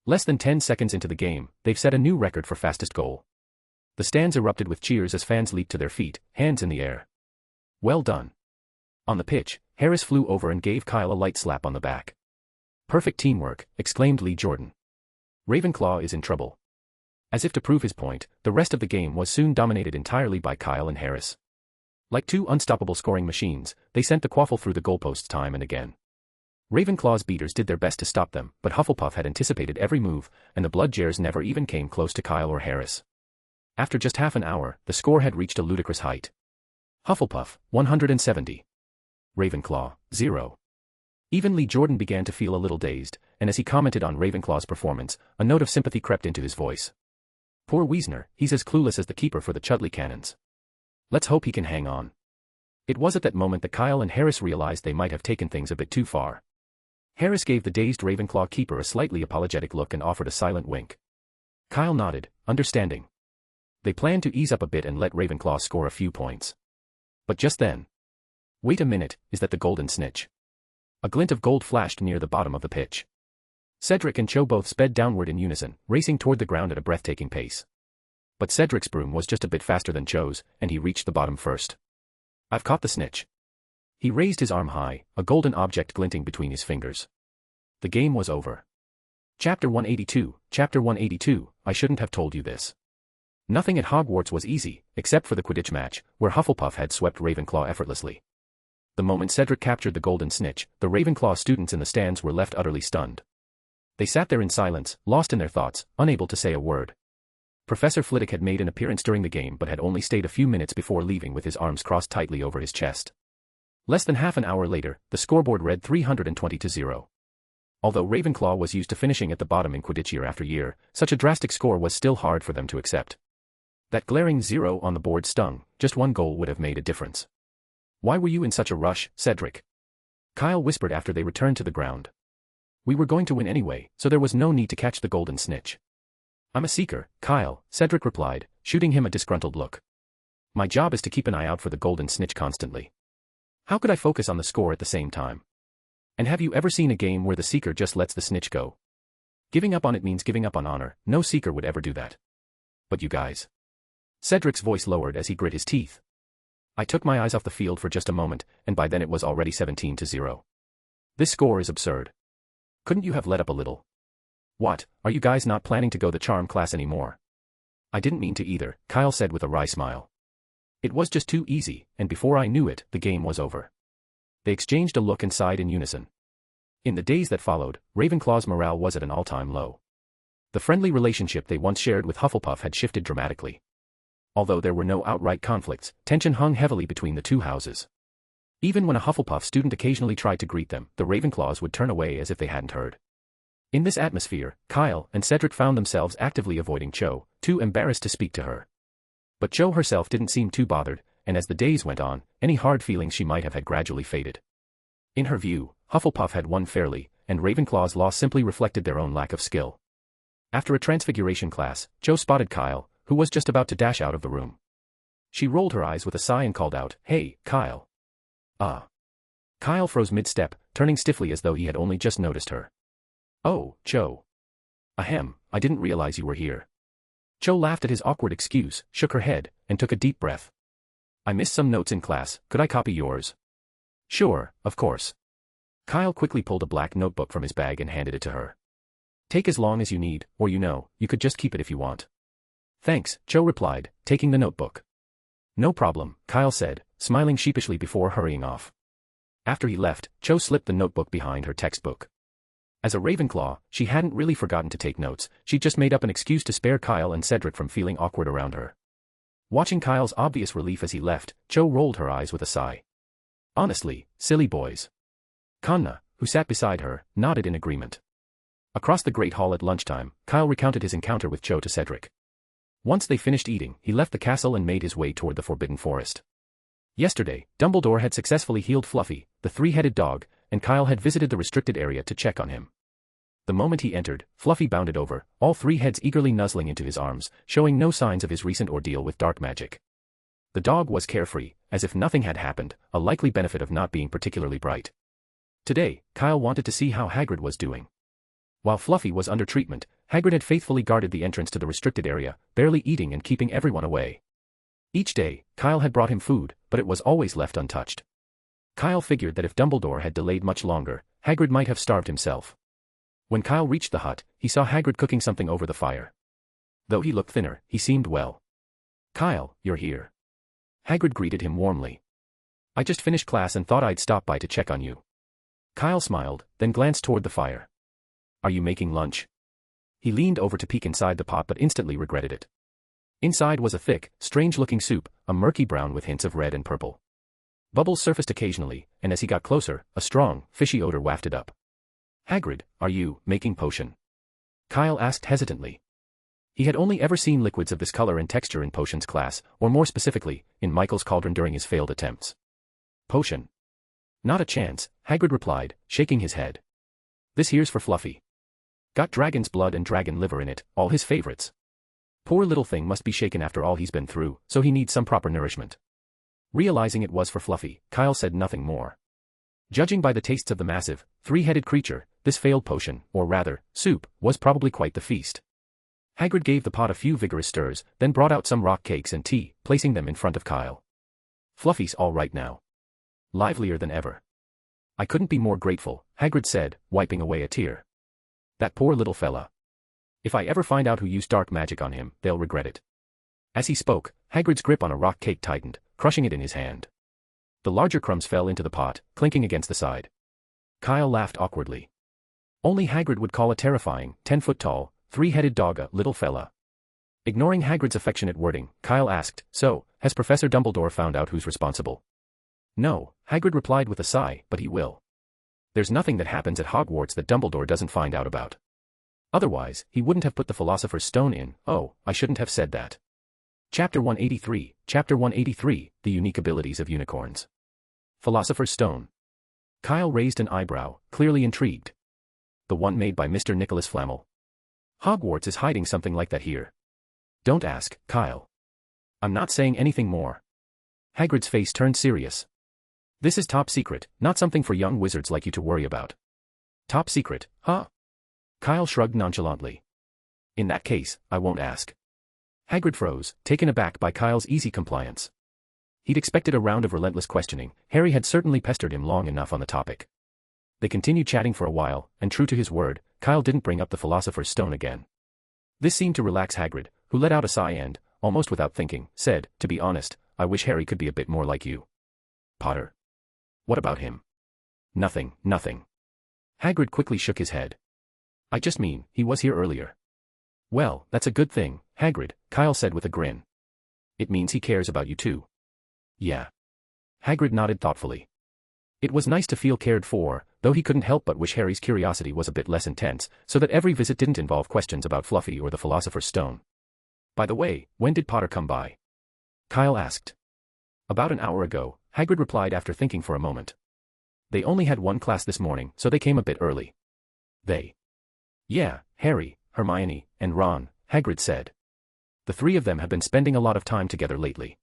Less than 10 seconds into the game, they've set a new record for fastest goal. The stands erupted with cheers as fans leaped to their feet, hands in the air. Well done. On the pitch, Harris flew over and gave Kyle a light slap on the back. Perfect teamwork, exclaimed Lee Jordan. Ravenclaw is in trouble. As if to prove his point, the rest of the game was soon dominated entirely by Kyle and Harris. Like two unstoppable scoring machines, they sent the quaffle through the goalposts time and again. Ravenclaw's beaters did their best to stop them, but Hufflepuff had anticipated every move, and the Bloodjares never even came close to Kyle or Harris. After just half an hour, the score had reached a ludicrous height. Hufflepuff, 170. Ravenclaw, 0. Even Lee Jordan began to feel a little dazed, and as he commented on Ravenclaw's performance, a note of sympathy crept into his voice. Poor Wiesner, he's as clueless as the keeper for the Chudley Cannons. Let's hope he can hang on. It was at that moment that Kyle and Harris realized they might have taken things a bit too far. Harris gave the dazed Ravenclaw keeper a slightly apologetic look and offered a silent wink. Kyle nodded, understanding. They planned to ease up a bit and let Ravenclaw score a few points. But just then. Wait a minute, is that the golden snitch? A glint of gold flashed near the bottom of the pitch. Cedric and Cho both sped downward in unison, racing toward the ground at a breathtaking pace. But Cedric's broom was just a bit faster than Cho's, and he reached the bottom first. I've caught the snitch. He raised his arm high, a golden object glinting between his fingers. The game was over. Chapter 182, I shouldn't have told you this. Nothing at Hogwarts was easy, except for the Quidditch match, where Hufflepuff had swept Ravenclaw effortlessly. The moment Cedric captured the golden snitch, the Ravenclaw students in the stands were left utterly stunned. They sat there in silence, lost in their thoughts, unable to say a word. Professor Flitwick had made an appearance during the game but had only stayed a few minutes before leaving with his arms crossed tightly over his chest. Less than half an hour later, the scoreboard read 320-0. Although Ravenclaw was used to finishing at the bottom in Quidditch year after year, such a drastic score was still hard for them to accept. That glaring 0 on the board stung, just one goal would have made a difference. Why were you in such a rush, Cedric? Kyle whispered after they returned to the ground. We were going to win anyway, so there was no need to catch the golden snitch. I'm a seeker, Kyle, Cedric replied, shooting him a disgruntled look. My job is to keep an eye out for the golden snitch constantly. How could I focus on the score at the same time? And have you ever seen a game where the seeker just lets the snitch go? Giving up on it means giving up on honor, no seeker would ever do that. But you guys. Cedric's voice lowered as he grit his teeth. I took my eyes off the field for just a moment, and by then it was already 17-0. This score is absurd. Couldn't you have let up a little? What, are you guys not planning to go the charm class anymore? I didn't mean to either, Kyle said with a wry smile. It was just too easy, and before I knew it, the game was over. They exchanged a look and sighed in unison. In the days that followed, Ravenclaw's morale was at an all-time low. The friendly relationship they once shared with Hufflepuff had shifted dramatically. Although there were no outright conflicts, tension hung heavily between the two houses. Even when a Hufflepuff student occasionally tried to greet them, the Ravenclaws would turn away as if they hadn't heard. In this atmosphere, Kyle and Cedric found themselves actively avoiding Cho, too embarrassed to speak to her. But Cho herself didn't seem too bothered, and as the days went on, any hard feelings she might have had gradually faded. In her view, Hufflepuff had won fairly, and Ravenclaw's loss simply reflected their own lack of skill. After a transfiguration class, Cho spotted Kyle, who was just about to dash out of the room. She rolled her eyes with a sigh and called out, "Hey, Kyle." Kyle froze mid-step, turning stiffly as though he had only just noticed her. Oh, Cho. Ahem, I didn't realize you were here. Cho laughed at his awkward excuse, shook her head, and took a deep breath. I missed some notes in class, could I copy yours? Sure, of course. Kyle quickly pulled a black notebook from his bag and handed it to her. Take as long as you need, or you could just keep it if you want. Thanks, Cho replied, taking the notebook. No problem, Kyle said, smiling sheepishly before hurrying off. After he left, Cho slipped the notebook behind her textbook. As a Ravenclaw, she hadn't really forgotten to take notes, she'd just made up an excuse to spare Kyle and Cedric from feeling awkward around her. Watching Kyle's obvious relief as he left, Cho rolled her eyes with a sigh. Honestly, silly boys. Kanna, who sat beside her, nodded in agreement. Across the Great Hall at lunchtime, Kyle recounted his encounter with Cho to Cedric. Once they finished eating, he left the castle and made his way toward the Forbidden Forest. Yesterday, Dumbledore had successfully healed Fluffy, the three-headed dog, and Kyle had visited the restricted area to check on him. The moment he entered, Fluffy bounded over, all three heads eagerly nuzzling into his arms, showing no signs of his recent ordeal with dark magic. The dog was carefree, as if nothing had happened, a likely benefit of not being particularly bright. Today, Kyle wanted to see how Hagrid was doing. While Fluffy was under treatment, Hagrid had faithfully guarded the entrance to the restricted area, barely eating and keeping everyone away. Each day, Kyle had brought him food, but it was always left untouched. Kyle figured that if Dumbledore had delayed much longer, Hagrid might have starved himself. When Kyle reached the hut, he saw Hagrid cooking something over the fire. Though he looked thinner, he seemed well. Kyle, you're here. Hagrid greeted him warmly. I just finished class and thought I'd stop by to check on you. Kyle smiled, then glanced toward the fire. Are you making lunch? He leaned over to peek inside the pot but instantly regretted it. Inside was a thick, strange-looking soup, a murky brown with hints of red and purple. Bubbles surfaced occasionally, and as he got closer, a strong, fishy odor wafted up. Hagrid, are you making potion? Kyle asked hesitantly. He had only ever seen liquids of this color and texture in potions class, or more specifically, in Michael's cauldron during his failed attempts. Potion? Not a chance, Hagrid replied, shaking his head. This here's for Fluffy. Got dragon's blood and dragon liver in it, all his favorites. Poor little thing must be shaken after all he's been through, so he needs some proper nourishment. Realizing it was for Fluffy, Kyle said nothing more. Judging by the tastes of the massive, three-headed creature, this failed potion, or rather, soup, was probably quite the feast. Hagrid gave the pot a few vigorous stirs, then brought out some rock cakes and tea, placing them in front of Kyle. Fluffy's all right now. Livelier than ever. I couldn't be more grateful, Hagrid said, wiping away a tear. That poor little fella. If I ever find out who used dark magic on him, they'll regret it. As he spoke, Hagrid's grip on a rock cake tightened, crushing it in his hand. The larger crumbs fell into the pot, clinking against the side. Kyle laughed awkwardly. Only Hagrid would call a terrifying, 10-foot-tall, three-headed dog a little fella. Ignoring Hagrid's affectionate wording, Kyle asked, So, has Professor Dumbledore found out who's responsible? No, Hagrid replied with a sigh, but he will. There's nothing that happens at Hogwarts that Dumbledore doesn't find out about. Otherwise, he wouldn't have put the Philosopher's Stone in. Oh, I shouldn't have said that. Chapter 183, The Unique Abilities of Unicorns. Philosopher's Stone. Kyle raised an eyebrow, clearly intrigued. The one made by Mr. Nicholas Flamel. Hogwarts is hiding something like that here. Don't ask, Kyle. I'm not saying anything more. Hagrid's face turned serious. This is top secret, not something for young wizards like you to worry about. Top secret, huh? Kyle shrugged nonchalantly. In that case, I won't ask. Hagrid froze, taken aback by Kyle's easy compliance. He'd expected a round of relentless questioning. Harry had certainly pestered him long enough on the topic. They continued chatting for a while, and true to his word, Kyle didn't bring up the Philosopher's Stone again. This seemed to relax Hagrid, who let out a sigh and, almost without thinking, said, To be honest, I wish Harry could be a bit more like you. Potter. What about him? Nothing. Hagrid quickly shook his head. I just mean, he was here earlier. Well, that's a good thing, Hagrid, Kyle said with a grin. It means he cares about you too. Yeah. Hagrid nodded thoughtfully. It was nice to feel cared for, though he couldn't help but wish Harry's curiosity was a bit less intense, so that every visit didn't involve questions about Fluffy or the Philosopher's Stone. By the way, when did Potter come by? Kyle asked. About an hour ago, Hagrid replied after thinking for a moment. They only had one class this morning, so they came a bit early. They? Yeah, Harry, Hermione, and Ron, Hagrid said. The three of them have been spending a lot of time together lately.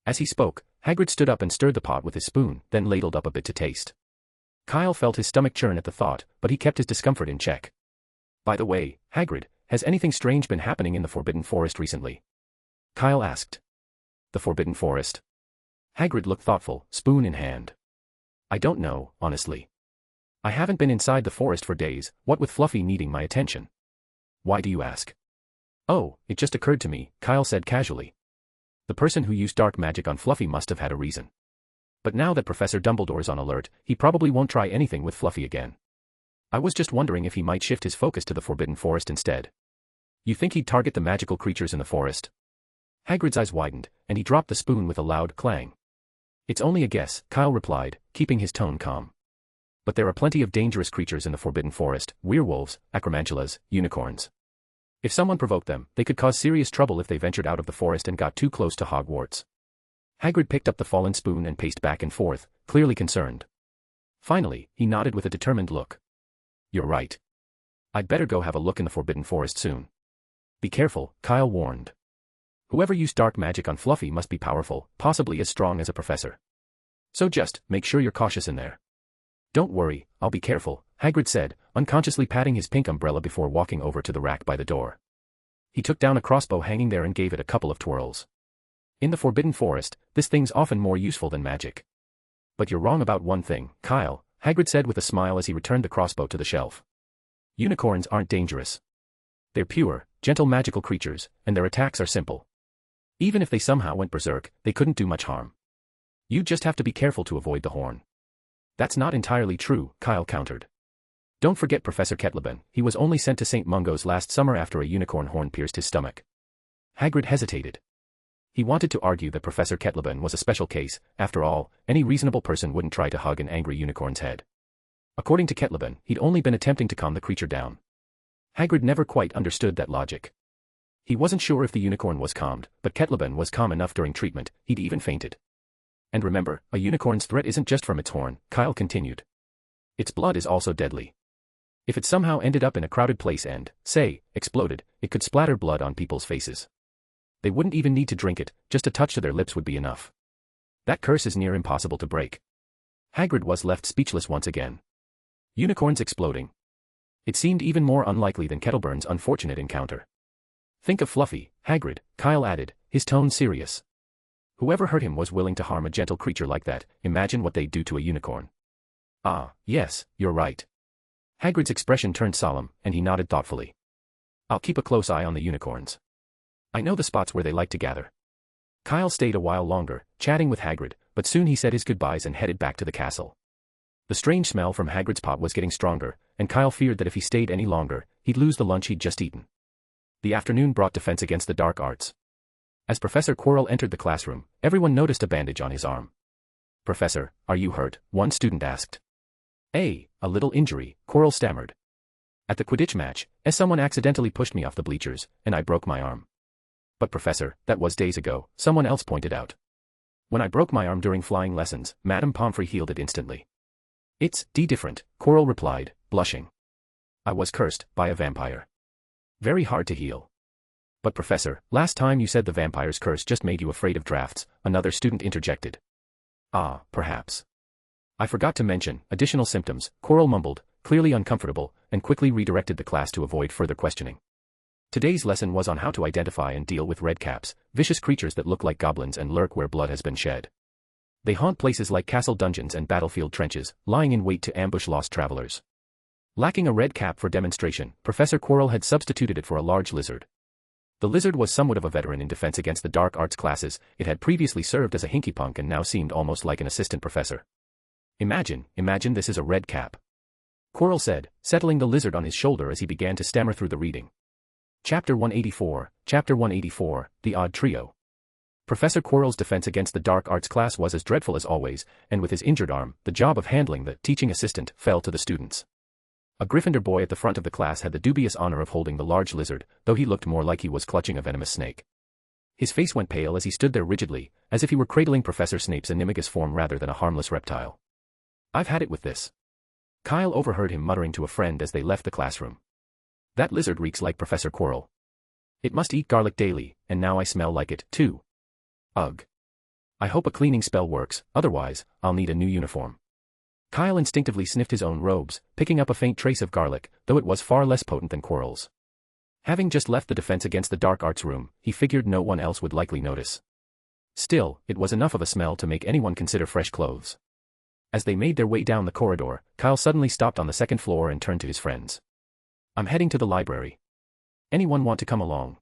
As he spoke, Hagrid stood up and stirred the pot with his spoon, then ladled up a bit to taste. Kyle felt his stomach churn at the thought, but he kept his discomfort in check. By the way, Hagrid, has anything strange been happening in the Forbidden Forest recently? Kyle asked. The Forbidden Forest? Hagrid looked thoughtful, spoon in hand. I don't know, honestly. I haven't been inside the forest for days, what with Fluffy needing my attention. Why do you ask? Oh, it just occurred to me, Kyle said casually. The person who used dark magic on Fluffy must have had a reason. But now that Professor Dumbledore's on alert, he probably won't try anything with Fluffy again. I was just wondering if he might shift his focus to the Forbidden Forest instead. You think he'd target the magical creatures in the forest? Hagrid's eyes widened, and he dropped the spoon with a loud clang. It's only a guess, Kyle replied, keeping his tone calm. But there are plenty of dangerous creatures in the Forbidden Forest, werewolves, acromantulas, unicorns. If someone provoked them, they could cause serious trouble if they ventured out of the forest and got too close to Hogwarts. Hagrid picked up the fallen spoon and paced back and forth, clearly concerned. Finally, he nodded with a determined look. You're right. I'd better go have a look in the Forbidden Forest soon. Be careful, Kyle warned. Whoever used dark magic on Fluffy must be powerful, possibly as strong as a professor. So just, make sure you're cautious in there. Don't worry, I'll be careful, Hagrid said, unconsciously patting his pink umbrella before walking over to the rack by the door. He took down a crossbow hanging there and gave it a couple of twirls. In the Forbidden Forest, this thing's often more useful than magic. But you're wrong about one thing, Kyle, Hagrid said with a smile as he returned the crossbow to the shelf. Unicorns aren't dangerous. They're pure, gentle magical creatures, and their attacks are simple. Even if they somehow went berserk, they couldn't do much harm. You just have to be careful to avoid the horn. That's not entirely true, Kyle countered. Don't forget Professor Kettleben, he was only sent to St. Mungo's last summer after a unicorn horn pierced his stomach. Hagrid hesitated. He wanted to argue that Professor Kettleben was a special case. After all, any reasonable person wouldn't try to hug an angry unicorn's head. According to Kettleben, he'd only been attempting to calm the creature down. Hagrid never quite understood that logic. He wasn't sure if the unicorn was calmed, but Kettleben was calm enough during treatment, he'd even fainted. And remember, a unicorn's threat isn't just from its horn, Kyle continued. Its blood is also deadly. If it somehow ended up in a crowded place and, say, exploded, it could splatter blood on people's faces. They wouldn't even need to drink it, just a touch to their lips would be enough. That curse is near impossible to break. Hagrid was left speechless once again. Unicorns exploding. It seemed even more unlikely than Kettleburn's unfortunate encounter. Think of Fluffy, Hagrid, Kyle added, his tone serious. Whoever hurt him was willing to harm a gentle creature like that, imagine what they'd do to a unicorn. Ah, yes, you're right. Hagrid's expression turned solemn, and he nodded thoughtfully. I'll keep a close eye on the unicorns. I know the spots where they like to gather. Kyle stayed a while longer, chatting with Hagrid, but soon he said his goodbyes and headed back to the castle. The strange smell from Hagrid's pot was getting stronger, and Kyle feared that if he stayed any longer, he'd lose the lunch he'd just eaten. The afternoon brought defense against the dark arts. As Professor Quirrell entered the classroom, everyone noticed a bandage on his arm. Professor, are you hurt? One student asked. A little injury, Quirrell stammered. At the Quidditch match, someone accidentally pushed me off the bleachers, and I broke my arm. But Professor, that was days ago, someone else pointed out. When I broke my arm during flying lessons, Madame Pomfrey healed it instantly. It's different, Quirrell replied, blushing. I was cursed by a vampire. Very hard to heal. But Professor, last time you said the vampire's curse just made you afraid of drafts, another student interjected. Ah, perhaps. I forgot to mention additional symptoms, Quirrell mumbled, clearly uncomfortable, and quickly redirected the class to avoid further questioning. Today's lesson was on how to identify and deal with redcaps, vicious creatures that look like goblins and lurk where blood has been shed. They haunt places like castle dungeons and battlefield trenches, lying in wait to ambush lost travelers. Lacking a red cap for demonstration, Professor Quirrell had substituted it for a large lizard. The lizard was somewhat of a veteran in defense against the dark arts classes. It had previously served as a hinky-punk and now seemed almost like an assistant professor. Imagine this is a red cap. Quirrell said, settling the lizard on his shoulder as he began to stammer through the reading. Chapter 184, The Odd Trio. Professor Quirrell's defense against the dark arts class was as dreadful as always, and with his injured arm, the job of handling the teaching assistant fell to the students. A Gryffindor boy at the front of the class had the dubious honor of holding the large lizard, though he looked more like he was clutching a venomous snake. His face went pale as he stood there rigidly, as if he were cradling Professor Snape's animagus form rather than a harmless reptile. I've had it with this. Kyle overheard him muttering to a friend as they left the classroom. That lizard reeks like Professor Quirrell. It must eat garlic daily, and now I smell like it, too. Ugh. I hope a cleaning spell works, otherwise, I'll need a new uniform. Kyle instinctively sniffed his own robes, picking up a faint trace of garlic, though it was far less potent than Quirrell's. Having just left the defense against the dark arts room, he figured no one else would likely notice. Still, it was enough of a smell to make anyone consider fresh clothes. As they made their way down the corridor, Kyle suddenly stopped on the second floor and turned to his friends. "I'm heading to the library. Anyone want to come along?"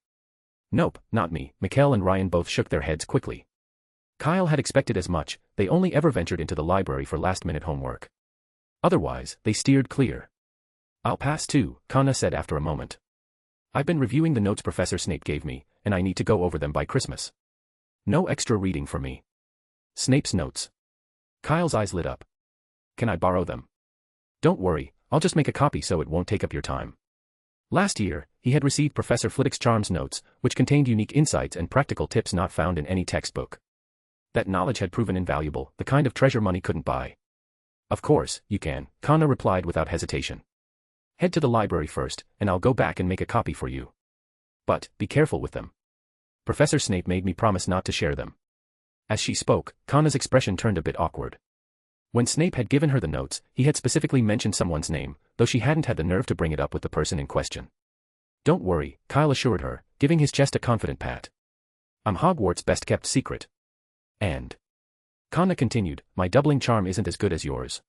"Nope, not me." McGonagall and Ryan both shook their heads quickly. Kyle had expected as much. They only ever ventured into the library for last-minute homework. Otherwise, they steered clear. "I'll pass too," Connor said after a moment. "I've been reviewing the notes Professor Snape gave me, and I need to go over them by Christmas. No extra reading for me." "Snape's notes?" Kyle's eyes lit up. "Can I borrow them?" "Don't worry, I'll just make a copy so it won't take up your time." Last year, he had received Professor Flick's notes, which contained unique insights and practical tips not found in any textbook. That knowledge had proven invaluable, the kind of treasure money couldn't buy. "Of course, you can," Connor replied without hesitation. "Head to the library first, and I'll go back and make a copy for you. But, be careful with them. Professor Snape made me promise not to share them." As she spoke, Connor's expression turned a bit awkward. When Snape had given her the notes, he had specifically mentioned someone's name, though she hadn't had the nerve to bring it up with the person in question. "Don't worry," Kyle assured her, giving his chest a confident pat. "I'm Hogwarts' best-kept secret. And," Connor continued, "my doubling charm isn't as good as yours.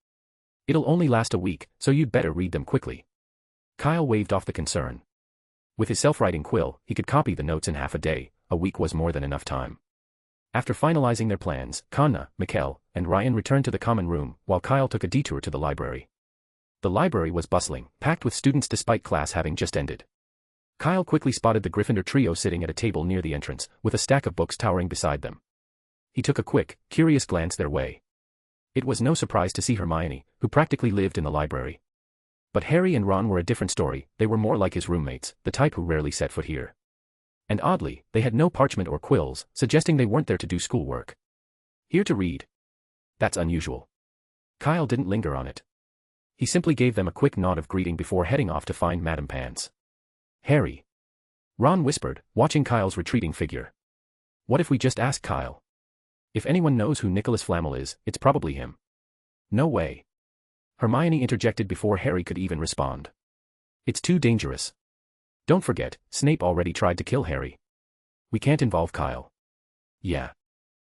It'll only last a week, so you'd better read them quickly." Kyle waved off the concern. With his self-writing quill, he could copy the notes in half a day. A week was more than enough time. After finalizing their plans, Connor, McGonagall, and Ryan returned to the common room, while Kyle took a detour to the library. The library was bustling, packed with students despite class having just ended. Kyle quickly spotted the Gryffindor trio sitting at a table near the entrance, with a stack of books towering beside them. He took a quick, curious glance their way. It was no surprise to see Hermione, who practically lived in the library. But Harry and Ron were a different story. They were more like his roommates, the type who rarely set foot here. And oddly, they had no parchment or quills, suggesting they weren't there to do schoolwork. Here to read. That's unusual. Kyle didn't linger on it. He simply gave them a quick nod of greeting before heading off to find Madame Pants. "Harry," Ron whispered, watching Kyle's retreating figure. "What if we just ask Kyle? If anyone knows who Nicholas Flamel is, it's probably him." "No way." Hermione interjected before Harry could even respond. "It's too dangerous. Don't forget, Snape already tried to kill Harry. We can't involve Kyle." "Yeah.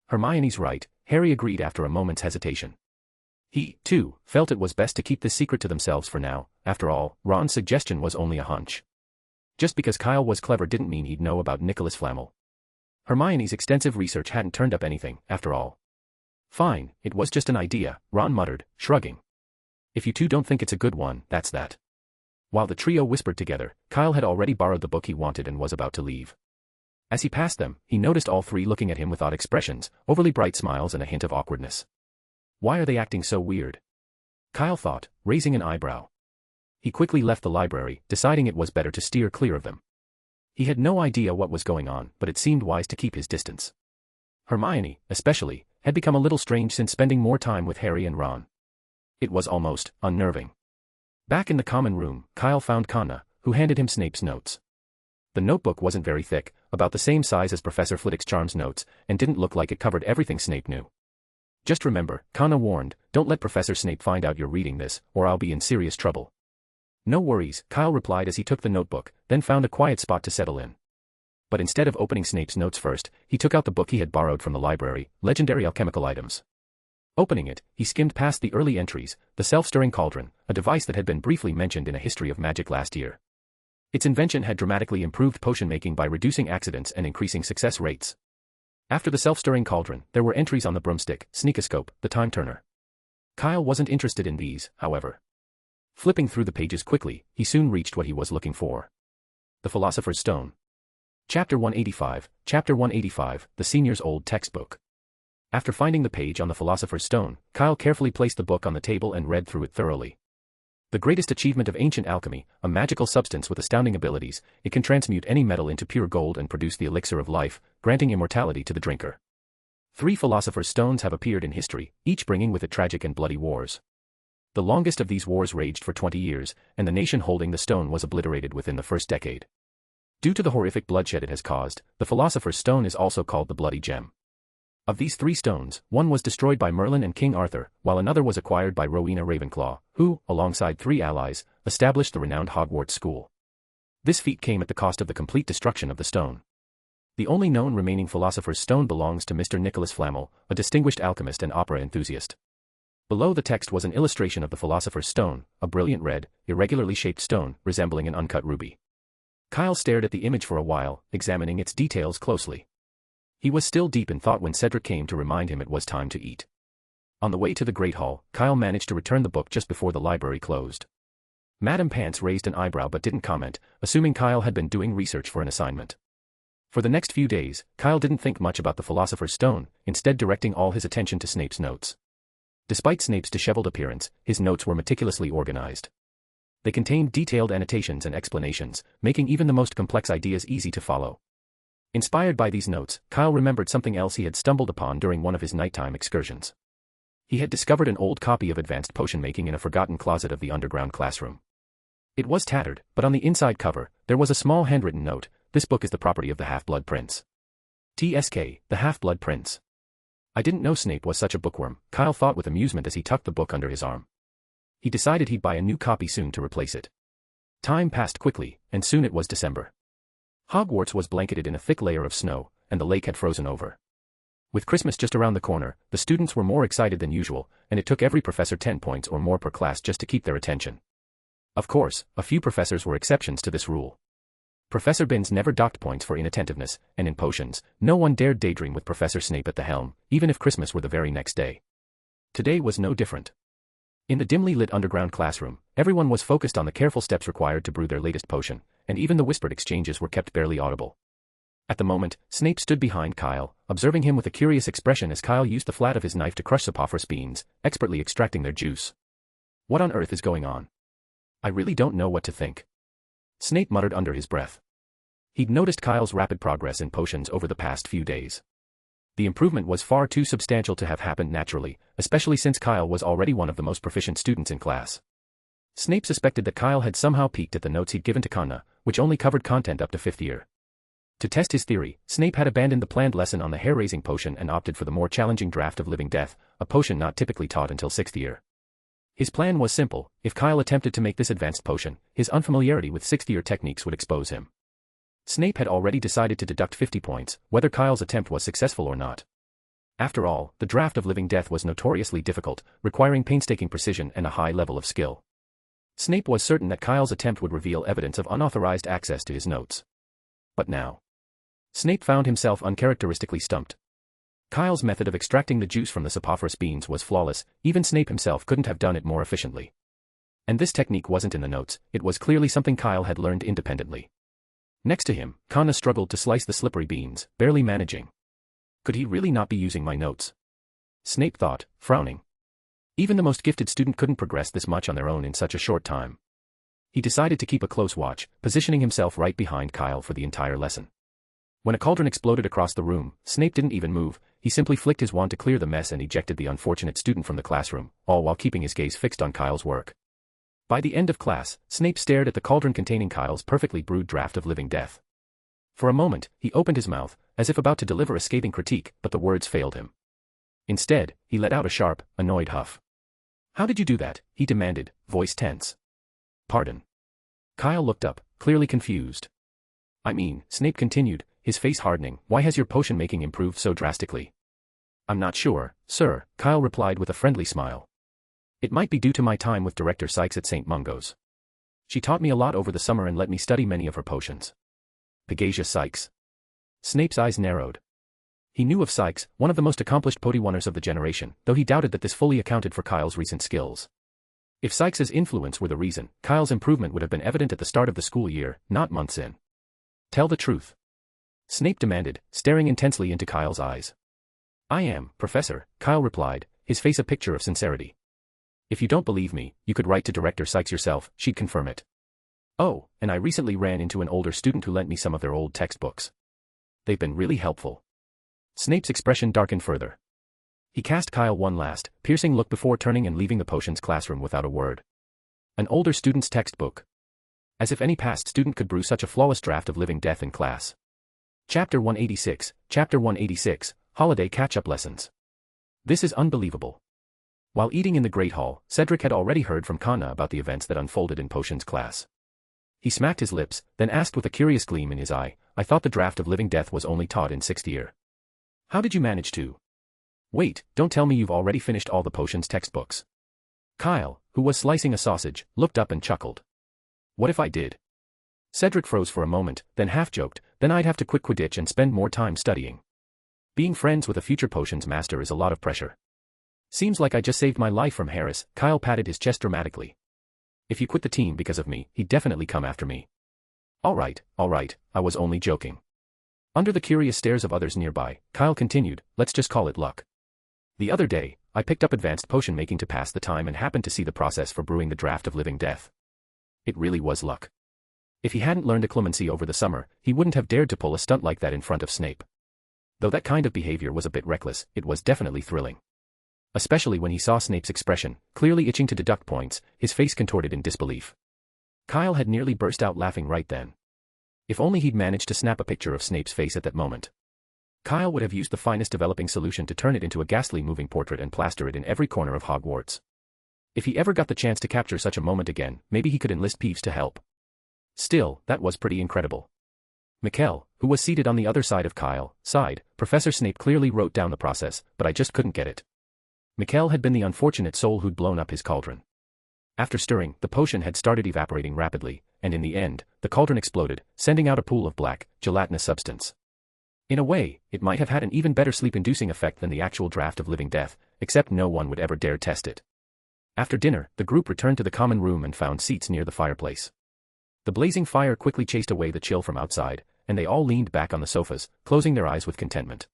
Hermione's right," Harry agreed after a moment's hesitation. He, too, felt it was best to keep this secret to themselves for now. After all, Ron's suggestion was only a hunch. Just because Kyle was clever didn't mean he'd know about Nicholas Flamel. Hermione's extensive research hadn't turned up anything, after all. "Fine, it was just an idea," Ron muttered, shrugging. "If you two don't think it's a good one, that's that." While the trio whispered together, Kyle had already borrowed the book he wanted and was about to leave. As he passed them, he noticed all three looking at him with odd expressions, overly bright smiles and a hint of awkwardness. Why are they acting so weird? Kyle thought, raising an eyebrow. He quickly left the library, deciding it was better to steer clear of them. He had no idea what was going on, but it seemed wise to keep his distance. Hermione, especially, had become a little strange since spending more time with Harry and Ron. It was almost unnerving. Back in the common room, Kyle found Connor, who handed him Snape's notes. The notebook wasn't very thick, about the same size as Professor Flitwick's notes, and didn't look like it covered everything Snape knew. "Just remember," Connor warned, "don't let Professor Snape find out you're reading this, or I'll be in serious trouble." "No worries," Kyle replied as he took the notebook, then found a quiet spot to settle in. But instead of opening Snape's notes first, he took out the book he had borrowed from the library, Legendary Alchemical Items. Opening it, he skimmed past the early entries, the self-stirring cauldron, a device that had been briefly mentioned in A History of Magic last year. Its invention had dramatically improved potion-making by reducing accidents and increasing success rates. After the self-stirring cauldron, there were entries on the broomstick, sneakoscope, the time-turner. Kyle wasn't interested in these, however. Flipping through the pages quickly, he soon reached what he was looking for. The Philosopher's Stone. Chapter 185, the senior's old textbook. After finding the page on the Philosopher's Stone, Kyle carefully placed the book on the table and read through it thoroughly. The greatest achievement of ancient alchemy, a magical substance with astounding abilities, it can transmute any metal into pure gold and produce the elixir of life, granting immortality to the drinker. 3 Philosopher's Stones have appeared in history, each bringing with it tragic and bloody wars. The longest of these wars raged for 20 years, and the nation holding the stone was obliterated within the first decade. Due to the horrific bloodshed it has caused, the Philosopher's Stone is also called the Bloody Gem. Of these 3 stones, one was destroyed by Merlin and King Arthur, while another was acquired by Rowena Ravenclaw, who, alongside 3 allies, established the renowned Hogwarts school. This feat came at the cost of the complete destruction of the stone. The only known remaining philosopher's stone belongs to Mr. Nicholas Flamel, a distinguished alchemist and opera enthusiast. Below the text was an illustration of the philosopher's stone, a brilliant red, irregularly shaped stone, resembling an uncut ruby. Kyle stared at the image for a while, examining its details closely. He was still deep in thought when Cedric came to remind him it was time to eat. On the way to the Great Hall, Kyle managed to return the book just before the library closed. Madame Pants raised an eyebrow but didn't comment, assuming Kyle had been doing research for an assignment. For the next few days, Kyle didn't think much about the philosopher's stone, instead directing all his attention to Snape's notes. Despite Snape's disheveled appearance, his notes were meticulously organized. They contained detailed annotations and explanations, making even the most complex ideas easy to follow. Inspired by these notes, Kyle remembered something else he had stumbled upon during one of his nighttime excursions. He had discovered an old copy of Advanced Potion Making in a forgotten closet of the underground classroom. It was tattered, but on the inside cover, there was a small handwritten note: "This book is the property of the Half-Blood Prince." TSK, the Half-Blood Prince. I didn't know Snape was such a bookworm, Kyle thought with amusement as he tucked the book under his arm. He decided he'd buy a new copy soon to replace it. Time passed quickly, and soon it was December. Hogwarts was blanketed in a thick layer of snow, and the lake had frozen over. With Christmas just around the corner, the students were more excited than usual, and it took every professor 10 points or more per class just to keep their attention. Of course, a few professors were exceptions to this rule. Professor Binns never docked points for inattentiveness, and in potions, no one dared daydream with Professor Snape at the helm, even if Christmas were the very next day. Today was no different. In the dimly lit underground classroom, everyone was focused on the careful steps required to brew their latest potion, and even the whispered exchanges were kept barely audible. At the moment, Snape stood behind Kyle, observing him with a curious expression as Kyle used the flat of his knife to crush Sapophoros beans, expertly extracting their juice. What on earth is going on? I really don't know what to think. Snape muttered under his breath. He'd noticed Kyle's rapid progress in potions over the past few days. The improvement was far too substantial to have happened naturally, especially since Kyle was already one of the most proficient students in class. Snape suspected that Kyle had somehow peeked at the notes he'd given to Conna, which only covered content up to 5th year. To test his theory, Snape had abandoned the planned lesson on the hair-raising potion and opted for the more challenging draft of Living Death, a potion not typically taught until 6th year. His plan was simple: if Kyle attempted to make this advanced potion, his unfamiliarity with 6th year techniques would expose him. Snape had already decided to deduct 50 points, whether Kyle's attempt was successful or not. After all, the draft of Living Death was notoriously difficult, requiring painstaking precision and a high level of skill. Snape was certain that Kyle's attempt would reveal evidence of unauthorized access to his notes. But now, Snape found himself uncharacteristically stumped. Kyle's method of extracting the juice from the Sapophoros beans was flawless, even Snape himself couldn't have done it more efficiently. And this technique wasn't in the notes, it was clearly something Kyle had learned independently. Next to him, Conna struggled to slice the slippery beans, barely managing. Could he really not be using my notes? Snape thought, frowning. Even the most gifted student couldn't progress this much on their own in such a short time. He decided to keep a close watch, positioning himself right behind Kyle for the entire lesson. When a cauldron exploded across the room, Snape didn't even move, he simply flicked his wand to clear the mess and ejected the unfortunate student from the classroom, all while keeping his gaze fixed on Kyle's work. By the end of class, Snape stared at the cauldron containing Kyle's perfectly brewed draft of Living Death. For a moment, he opened his mouth, as if about to deliver a scathing critique, but the words failed him. Instead, he let out a sharp, annoyed huff. "How did you do that?" he demanded, voice tense. "Pardon?" Kyle looked up, clearly confused. "I mean," Snape continued, his face hardening, "why has your potion making improved so drastically?" "I'm not sure, sir," Kyle replied with a friendly smile. "It might be due to my time with Director Sykes at St. Mungo's. She taught me a lot over the summer and let me study many of her potions." Pegasia Sykes. Snape's eyes narrowed. He knew of Sykes, one of the most accomplished Podiwanners of the generation, though he doubted that this fully accounted for Kyle's recent skills. If Sykes's influence were the reason, Kyle's improvement would have been evident at the start of the school year, not months in. "Tell the truth," Snape demanded, staring intensely into Kyle's eyes. "I am, Professor," Kyle replied, his face a picture of sincerity. "If you don't believe me, you could write to Director Sykes yourself, she'd confirm it. Oh, and I recently ran into an older student who lent me some of their old textbooks. They've been really helpful." Snape's expression darkened further. He cast Kyle one last, piercing look before turning and leaving the potions classroom without a word. An older student's textbook. As if any past student could brew such a flawless draft of Living Death in class. Chapter 186, holiday catch-up lessons. This is unbelievable. While eating in the Great Hall, Cedric had already heard from Kana about the events that unfolded in potions class. He smacked his lips, then asked with a curious gleam in his eye, I thought the draft of living death was only taught in 6th year. How did you manage to? Wait, don't tell me you've already finished all the potions textbooks. Kyle, who was slicing a sausage, looked up and chuckled. What if I did? Cedric froze for a moment, then half-joked, then I'd have to quit Quidditch and spend more time studying. Being friends with a future potions master is a lot of pressure. Seems like I just saved my life from Harris. Kyle patted his chest dramatically. If you quit the team because of me, he'd definitely come after me. All right, I was only joking. Under the curious stares of others nearby, Kyle continued, let's just call it luck. The other day, I picked up advanced potion making to pass the time and happened to see the process for brewing the draft of living death. It really was luck. If he hadn't learned occlumency over the summer, he wouldn't have dared to pull a stunt like that in front of Snape. Though that kind of behavior was a bit reckless, it was definitely thrilling. Especially when he saw Snape's expression, clearly itching to deduct points, his face contorted in disbelief. Kyle had nearly burst out laughing right then. If only he'd managed to snap a picture of Snape's face at that moment. Kyle would have used the finest developing solution to turn it into a ghastly moving portrait and plaster it in every corner of Hogwarts. If he ever got the chance to capture such a moment again, maybe he could enlist Peeves to help. Still, that was pretty incredible. McGonagall, who was seated on the other side of Kyle, sighed, Professor Snape clearly wrote down the process, but I just couldn't get it. McGonagall had been the unfortunate soul who'd blown up his cauldron. After stirring, the potion had started evaporating rapidly, and in the end, the cauldron exploded, sending out a pool of black, gelatinous substance. In a way, it might have had an even better sleep-inducing effect than the actual draft of living death, except no one would ever dare test it. After dinner, the group returned to the common room and found seats near the fireplace. The blazing fire quickly chased away the chill from outside, and they all leaned back on the sofas, closing their eyes with contentment.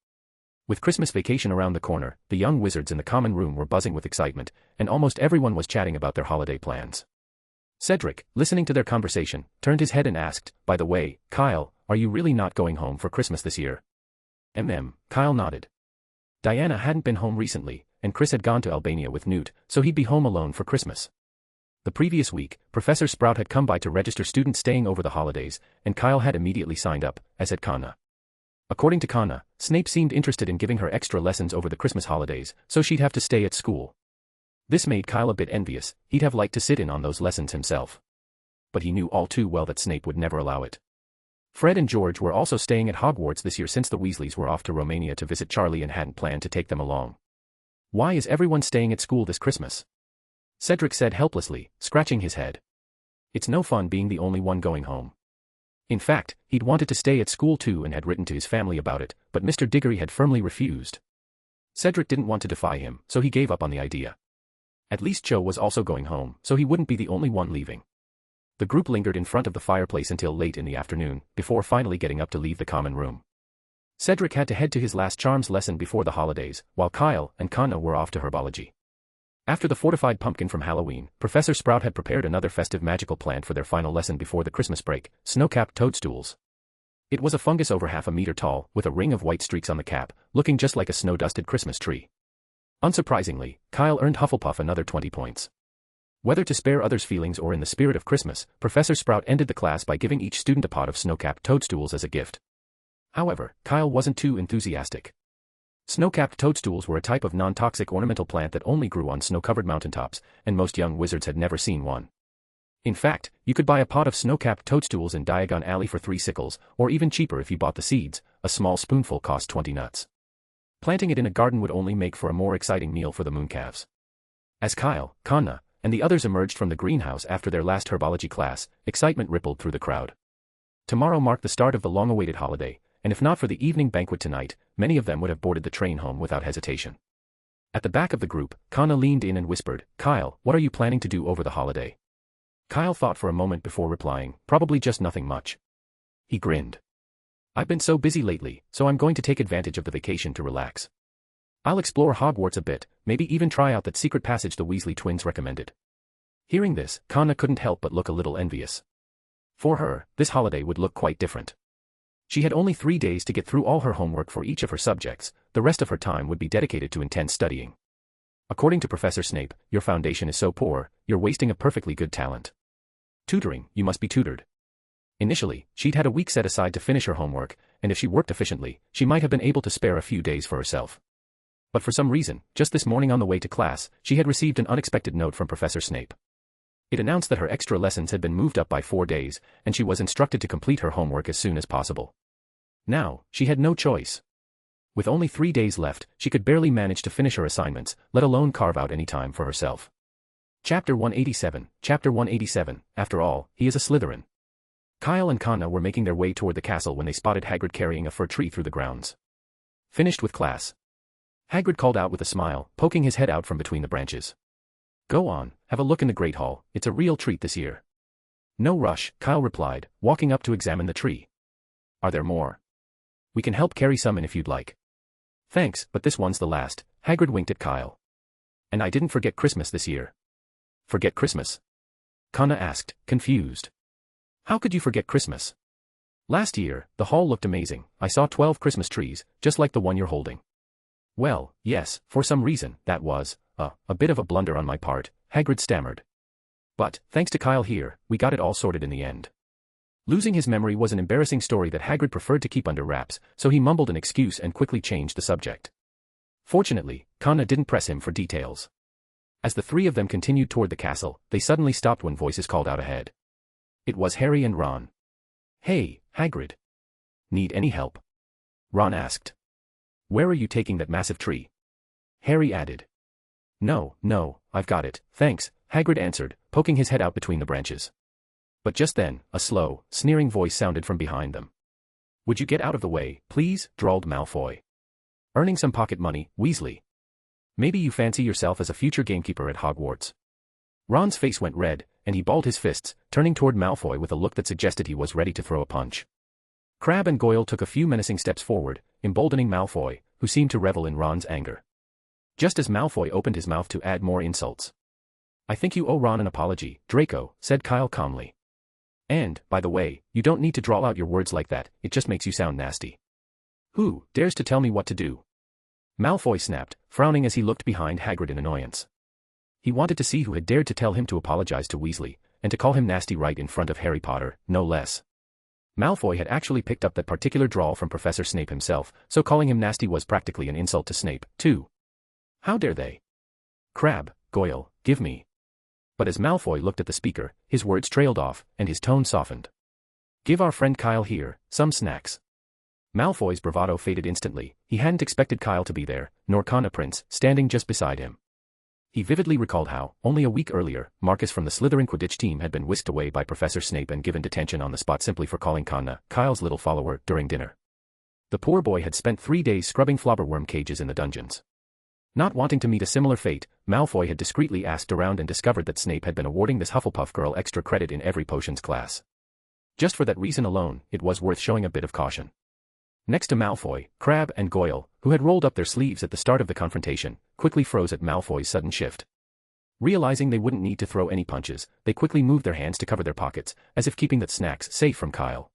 With Christmas vacation around the corner, the young wizards in the common room were buzzing with excitement, and almost everyone was chatting about their holiday plans. Cedric, listening to their conversation, turned his head and asked, by the way, Kyle, are you really not going home for Christmas this year? Kyle nodded. Diana hadn't been home recently, and Chris had gone to Albania with Newt, so he'd be home alone for Christmas. The previous week, Professor Sprout had come by to register students staying over the holidays, and Kyle had immediately signed up, as had Kana. According to Kana, Snape seemed interested in giving her extra lessons over the Christmas holidays, so she'd have to stay at school. This made Kyle a bit envious. He'd have liked to sit in on those lessons himself. But he knew all too well that Snape would never allow it. Fred and George were also staying at Hogwarts this year since the Weasleys were off to Romania to visit Charlie and hadn't planned to take them along. Why is everyone staying at school this Christmas? Cedric said helplessly, scratching his head. It's no fun being the only one going home. In fact, he'd wanted to stay at school too and had written to his family about it, but Mr. Diggory had firmly refused. Cedric didn't want to defy him, so he gave up on the idea. At least Cho was also going home, so he wouldn't be the only one leaving. The group lingered in front of the fireplace until late in the afternoon, before finally getting up to leave the common room. Cedric had to head to his last charms lesson before the holidays, while Kyle and Kana were off to herbology. After the fortified pumpkin from Halloween, Professor Sprout had prepared another festive magical plant for their final lesson before the Christmas break, snow-capped toadstools. It was a fungus over 1/2 meter tall, with a ring of white streaks on the cap, looking just like a snow-dusted Christmas tree. Unsurprisingly, Kyle earned Hufflepuff another 20 points. Whether to spare others' feelings or in the spirit of Christmas, Professor Sprout ended the class by giving each student a pot of snow-capped toadstools as a gift. However, Kyle wasn't too enthusiastic. Snow-capped toadstools were a type of non-toxic ornamental plant that only grew on snow-covered mountaintops, and most young wizards had never seen one. In fact, you could buy a pot of snow-capped toadstools in Diagon Alley for 3 sickles, or even cheaper if you bought the seeds. A small spoonful cost 20 nuts. Planting it in a garden would only make for a more exciting meal for the mooncalves. As Kyle, Kana, and the others emerged from the greenhouse after their last herbology class, excitement rippled through the crowd. Tomorrow marked the start of the long-awaited holiday, and if not for the evening banquet tonight, many of them would have boarded the train home without hesitation. At the back of the group, Kana leaned in and whispered, Kyle, what are you planning to do over the holiday? Kyle thought for a moment before replying, probably just nothing much. He grinned. I've been so busy lately, so I'm going to take advantage of the vacation to relax. I'll explore Hogwarts a bit, maybe even try out that secret passage the Weasley twins recommended. Hearing this, Kana couldn't help but look a little envious. For her, this holiday would look quite different. She had only 3 days to get through all her homework for each of her subjects. The rest of her time would be dedicated to intense studying. According to Professor Snape, your foundation is so poor, you're wasting a perfectly good talent. Tutoring, you must be tutored. Initially, she'd had a week set aside to finish her homework, and if she worked efficiently, she might have been able to spare a few days for herself. But for some reason, just this morning on the way to class, she had received an unexpected note from Professor Snape. It announced that her extra lessons had been moved up by 4 days, and she was instructed to complete her homework as soon as possible. Now, she had no choice. With only 3 days left, she could barely manage to finish her assignments, let alone carve out any time for herself. Chapter 187. Chapter 187. After all, he is a Slytherin. Kyle and Conna were making their way toward the castle when they spotted Hagrid carrying a fir tree through the grounds. Finished with class? Hagrid called out with a smile, poking his head out from between the branches. Go on, have a look in the Great Hall, it's a real treat this year. No rush, Kyle replied, walking up to examine the tree. Are there more? We can help carry some in if you'd like. Thanks, but this one's the last, Hagrid winked at Kyle. And I didn't forget Christmas this year. Forget Christmas? Conna asked, confused. How could you forget Christmas? Last year, the hall looked amazing. I saw 12 Christmas trees, just like the one you're holding. Well, yes, for some reason, that was a bit of a blunder on my part, Hagrid stammered. But, thanks to Kyle here, we got it all sorted in the end. Losing his memory was an embarrassing story that Hagrid preferred to keep under wraps, so he mumbled an excuse and quickly changed the subject. Fortunately, Conna didn't press him for details. As the three of them continued toward the castle, they suddenly stopped when voices called out ahead. It was Harry and Ron. Hey, Hagrid. Need any help? Ron asked. Where are you taking that massive tree? Harry added. No, I've got it, thanks, Hagrid answered, poking his head out between the branches. But just then, a slow, sneering voice sounded from behind them. Would you get out of the way, please, drawled Malfoy. Earning some pocket money, Weasley. Maybe you fancy yourself as a future gamekeeper at Hogwarts. Ron's face went red, and he balled his fists, turning toward Malfoy with a look that suggested he was ready to throw a punch. Crabbe and Goyle took a few menacing steps forward, emboldening Malfoy, who seemed to revel in Ron's anger. Just as Malfoy opened his mouth to add more insults. I think you owe Ron an apology, Draco, said Kyle calmly. And, by the way, you don't need to drawl out your words like that, it just makes you sound nasty. Who dares to tell me what to do? Malfoy snapped, frowning as he looked behind Hagrid in annoyance. He wanted to see who had dared to tell him to apologize to Weasley, and to call him nasty right in front of Harry Potter, no less. Malfoy had actually picked up that particular drawl from Professor Snape himself, so calling him nasty was practically an insult to Snape, too. How dare they? Crabbe, Goyle, give me. But as Malfoy looked at the speaker, his words trailed off, and his tone softened. Give our friend Kyle here some snacks. Malfoy's bravado faded instantly. He hadn't expected Kyle to be there, nor Conna Prince, standing just beside him. He vividly recalled how, only a week earlier, Marcus from the Slytherin Quidditch team had been whisked away by Professor Snape and given detention on the spot simply for calling Conna, Kyle's little follower, during dinner. The poor boy had spent 3 days scrubbing flobberworm cages in the dungeons. Not wanting to meet a similar fate, Malfoy had discreetly asked around and discovered that Snape had been awarding this Hufflepuff girl extra credit in every potions class. Just for that reason alone, it was worth showing a bit of caution. Next to Malfoy, Crabbe and Goyle, who had rolled up their sleeves at the start of the confrontation, quickly froze at Malfoy's sudden shift. Realizing they wouldn't need to throw any punches, they quickly moved their hands to cover their pockets, as if keeping that snacks safe from Kyle.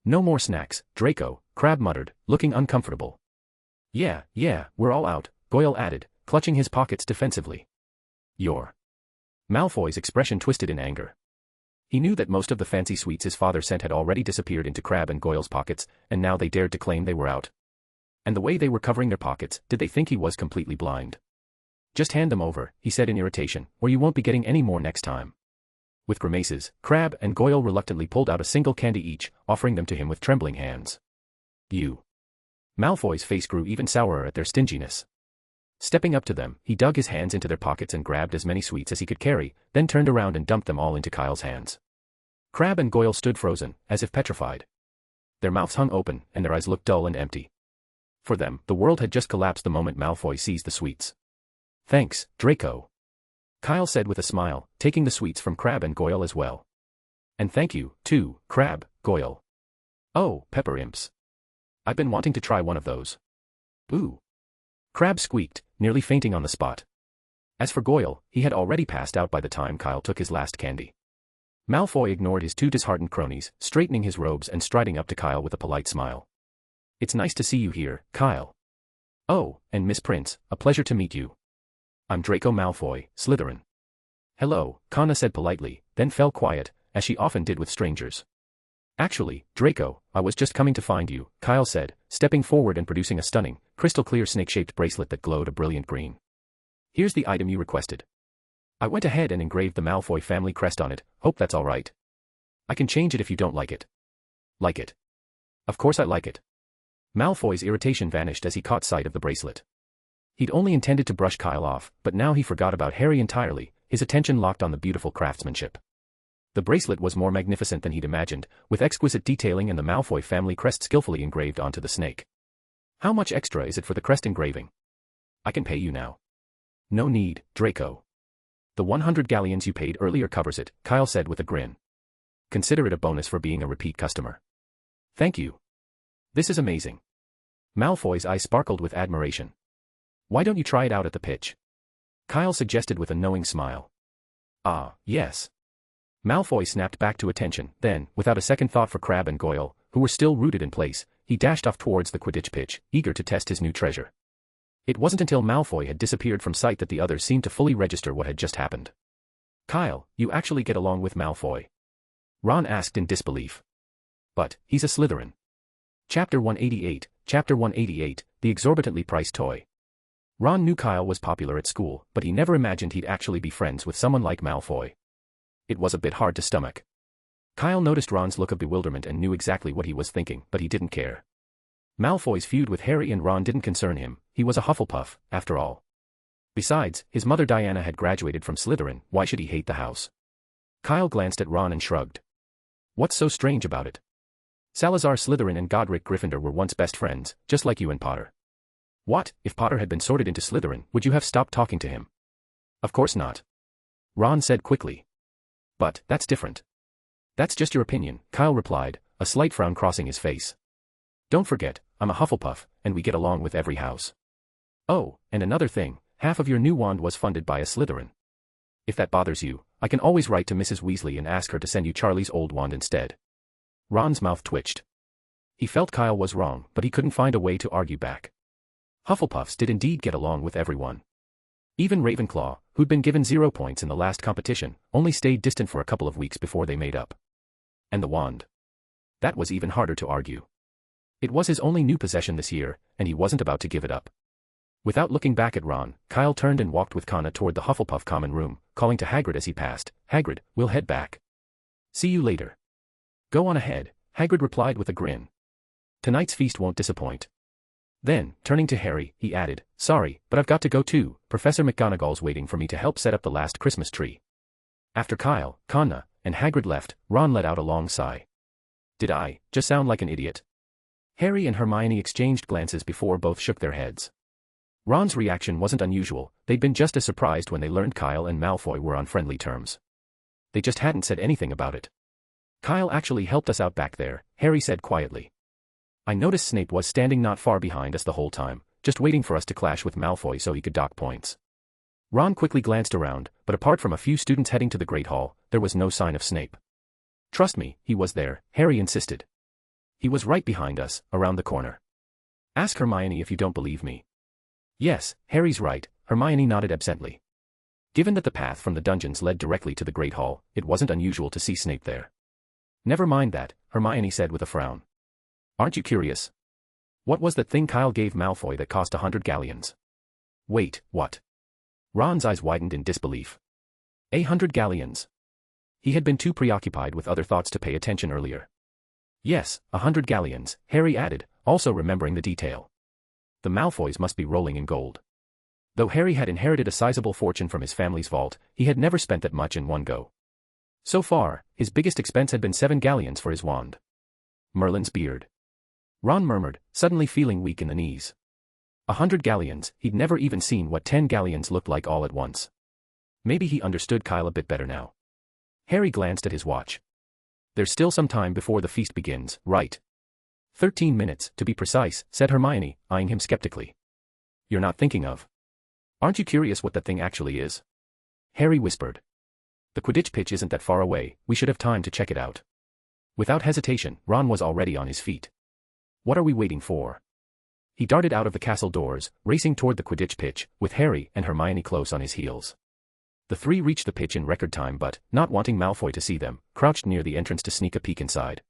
No more snacks, Draco, Crabbe muttered, looking uncomfortable. Yeah, we're all out, Goyle added, clutching his pockets defensively. You're. Malfoy's expression twisted in anger. He knew that most of the fancy sweets his father sent had already disappeared into Crabbe and Goyle's pockets, and now they dared to claim they were out. And the way they were covering their pockets, did they think he was completely blind? Just hand them over, he said in irritation, or you won't be getting any more next time. With grimaces, Crabbe and Goyle reluctantly pulled out a single candy each, offering them to him with trembling hands. You. Malfoy's face grew even sourer at their stinginess. Stepping up to them, he dug his hands into their pockets and grabbed as many sweets as he could carry, then turned around and dumped them all into Kyle's hands. Crabbe and Goyle stood frozen, as if petrified. Their mouths hung open, and their eyes looked dull and empty. For them, the world had just collapsed the moment Malfoy seized the sweets. Thanks, Draco. Kyle said with a smile, taking the sweets from Crabbe and Goyle as well. And thank you, too, Crabbe, Goyle. Oh, pepper imps. I've been wanting to try one of those. Ooh. Crabbe squeaked, nearly fainting on the spot. As for Goyle, he had already passed out by the time Kyle took his last candy. Malfoy ignored his 2 disheartened cronies, straightening his robes and striding up to Kyle with a polite smile. It's nice to see you here, Kyle. Oh, and Miss Prince, a pleasure to meet you. I'm Draco Malfoy, Slytherin. Hello, Conna said politely, then fell quiet, as she often did with strangers. Actually, Draco, I was just coming to find you, Kyle said, stepping forward and producing a stunning, crystal-clear snake-shaped bracelet that glowed a brilliant green. Here's the item you requested. I went ahead and engraved the Malfoy family crest on it, hope that's all right. I can change it if you don't like it. Like it? Of course I like it. Malfoy's irritation vanished as he caught sight of the bracelet. He'd only intended to brush Kyle off, but now he forgot about Harry entirely, his attention locked on the beautiful craftsmanship. The bracelet was more magnificent than he'd imagined, with exquisite detailing and the Malfoy family crest skillfully engraved onto the snake. How much extra is it for the crest engraving? I can pay you now. No need, Draco. The 100 galleons you paid earlier covers it, Kyle said with a grin. Consider it a bonus for being a repeat customer. Thank you. This is amazing. Malfoy's eyes sparkled with admiration. Why don't you try it out at the pitch? Kyle suggested with a knowing smile. Ah, yes. Malfoy snapped back to attention, then, without a second thought for Crabbe and Goyle, who were still rooted in place, he dashed off towards the Quidditch pitch, eager to test his new treasure. It wasn't until Malfoy had disappeared from sight that the others seemed to fully register what had just happened. Kyle, you actually get along with Malfoy? Ron asked in disbelief. But, he's a Slytherin. Chapter 188, the exorbitantly priced toy. Ron knew Kyle was popular at school, but he never imagined he'd actually be friends with someone like Malfoy. It was a bit hard to stomach. Kyle noticed Ron's look of bewilderment and knew exactly what he was thinking, but he didn't care. Malfoy's feud with Harry and Ron didn't concern him, he was a Hufflepuff, after all. Besides, his mother Diana had graduated from Slytherin, why should he hate the house? Kyle glanced at Ron and shrugged. What's so strange about it? Salazar Slytherin and Godric Gryffindor were once best friends, just like you and Potter. What, if Potter had been sorted into Slytherin, would you have stopped talking to him? Of course not. Ron said quickly. But, that's different. That's just your opinion, Kyle replied, a slight frown crossing his face. Don't forget, I'm a Hufflepuff, and we get along with every house. Oh, and another thing, half of your new wand was funded by a Slytherin. If that bothers you, I can always write to Mrs. Weasley and ask her to send you Charlie's old wand instead. Ron's mouth twitched. He felt Kyle was wrong, but he couldn't find a way to argue back. Hufflepuffs did indeed get along with everyone. Even Ravenclaw, who'd been given 0 points in the last competition, only stayed distant for a couple of weeks before they made up. And the wand. That was even harder to argue. It was his only new possession this year, and he wasn't about to give it up. Without looking back at Ron, Kyle turned and walked with Connor toward the Hufflepuff common room, calling to Hagrid as he passed, Hagrid, we'll head back. See you later. Go on ahead, Hagrid replied with a grin. Tonight's feast won't disappoint. Then, turning to Harry, he added, sorry, but I've got to go too, Professor McGonagall's waiting for me to help set up the last Christmas tree. After Kyle, Connor, and Hagrid left, Ron let out a long sigh. Did I just sound like an idiot? Harry and Hermione exchanged glances before both shook their heads. Ron's reaction wasn't unusual, they'd been just as surprised when they learned Kyle and Malfoy were on friendly terms. They just hadn't said anything about it. Kyle actually helped us out back there, Harry said quietly. I noticed Snape was standing not far behind us the whole time, just waiting for us to clash with Malfoy so he could dock points. Ron quickly glanced around, but apart from a few students heading to the Great Hall, there was no sign of Snape. Trust me, he was there, Harry insisted. He was right behind us, around the corner. Ask Hermione if you don't believe me. Yes, Harry's right, Hermione nodded absently. Given that the path from the dungeons led directly to the Great Hall, it wasn't unusual to see Snape there. Never mind that, Hermione said with a frown. Aren't you curious? What was that thing Kyle gave Malfoy that cost 100 galleons? Wait, what? Ron's eyes widened in disbelief. 100 galleons. He had been too preoccupied with other thoughts to pay attention earlier. Yes, 100 galleons, Harry added, also remembering the detail. The Malfoys must be rolling in gold. Though Harry had inherited a sizable fortune from his family's vault, he had never spent that much in one go. So far, his biggest expense had been 7 galleons for his wand. Merlin's beard. Ron murmured, suddenly feeling weak in the knees. 100 galleons, he'd never even seen what 10 galleons looked like all at once. Maybe he understood Kyle a bit better now. Harry glanced at his watch. There's still some time before the feast begins, right? 13 minutes, to be precise, said Hermione, eyeing him skeptically. You're not thinking of. Aren't you curious what that thing actually is? Harry whispered. The Quidditch pitch isn't that far away, we should have time to check it out. Without hesitation, Ron was already on his feet. What are we waiting for? He darted out of the castle doors, racing toward the Quidditch pitch, with Harry and Hermione close on his heels. The three reached the pitch in record time but, not wanting Malfoy to see them, crouched near the entrance to sneak a peek inside.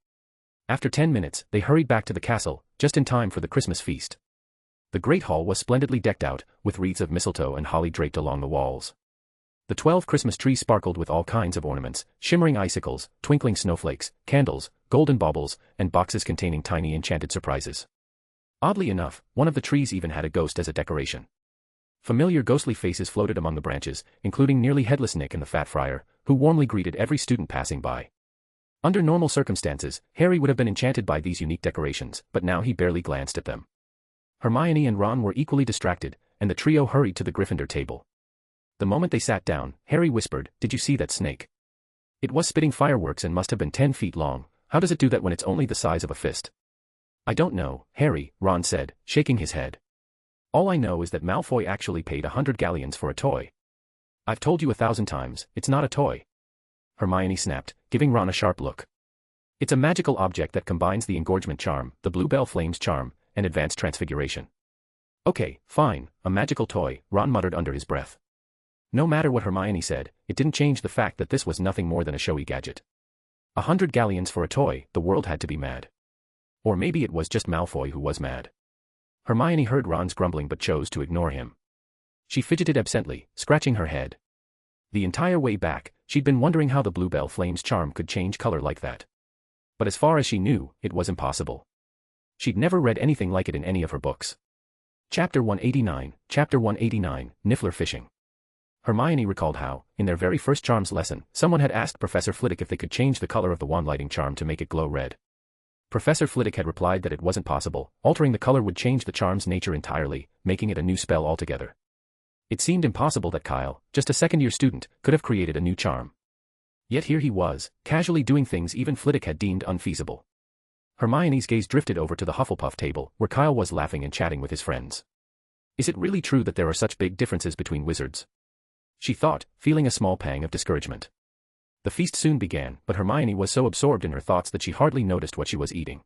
After 10 minutes, they hurried back to the castle, just in time for the Christmas feast. The Great Hall was splendidly decked out, with wreaths of mistletoe and holly draped along the walls. The 12 Christmas trees sparkled with all kinds of ornaments, shimmering icicles, twinkling snowflakes, candles, golden baubles, and boxes containing tiny enchanted surprises. Oddly enough, one of the trees even had a ghost as a decoration. Familiar ghostly faces floated among the branches, including nearly headless Nick and the Fat Friar, who warmly greeted every student passing by. Under normal circumstances, Harry would have been enchanted by these unique decorations, but now he barely glanced at them. Hermione and Ron were equally distracted, and the trio hurried to the Gryffindor table. The moment they sat down, Harry whispered, "Did you see that snake? It was spitting fireworks and must have been 10 feet long. How does it do that when it's only the size of a fist?" "I don't know, Harry," Ron said, shaking his head. "All I know is that Malfoy actually paid 100 galleons for a toy." "I've told you 1,000 times, it's not a toy," Hermione snapped, giving Ron a sharp look. "It's a magical object that combines the engorgement charm, the Bluebell Flames charm, and advanced transfiguration." "Okay, fine, a magical toy," Ron muttered under his breath. No matter what Hermione said, it didn't change the fact that this was nothing more than a showy gadget. 100 galleons for a toy, the world had to be mad. Or maybe it was just Malfoy who was mad. Hermione heard Ron's grumbling but chose to ignore him. She fidgeted absently, scratching her head. The entire way back, she'd been wondering how the Bluebell Flames charm could change color like that. But as far as she knew, it was impossible. She'd never read anything like it in any of her books. Chapter 189, Niffler Fishing. Hermione recalled how, in their very first charms lesson, someone had asked Professor Flitwick if they could change the color of the wand lighting charm to make it glow red. Professor Flitwick had replied that it wasn't possible, altering the color would change the charm's nature entirely, making it a new spell altogether. It seemed impossible that Kyle, just a second-year student, could have created a new charm. Yet here he was, casually doing things even Flitwick had deemed unfeasible. Hermione's gaze drifted over to the Hufflepuff table, where Kyle was laughing and chatting with his friends. Is it really true that there are such big differences between wizards? She thought, feeling a small pang of discouragement. The feast soon began, but Hermione was so absorbed in her thoughts that she hardly noticed what she was eating.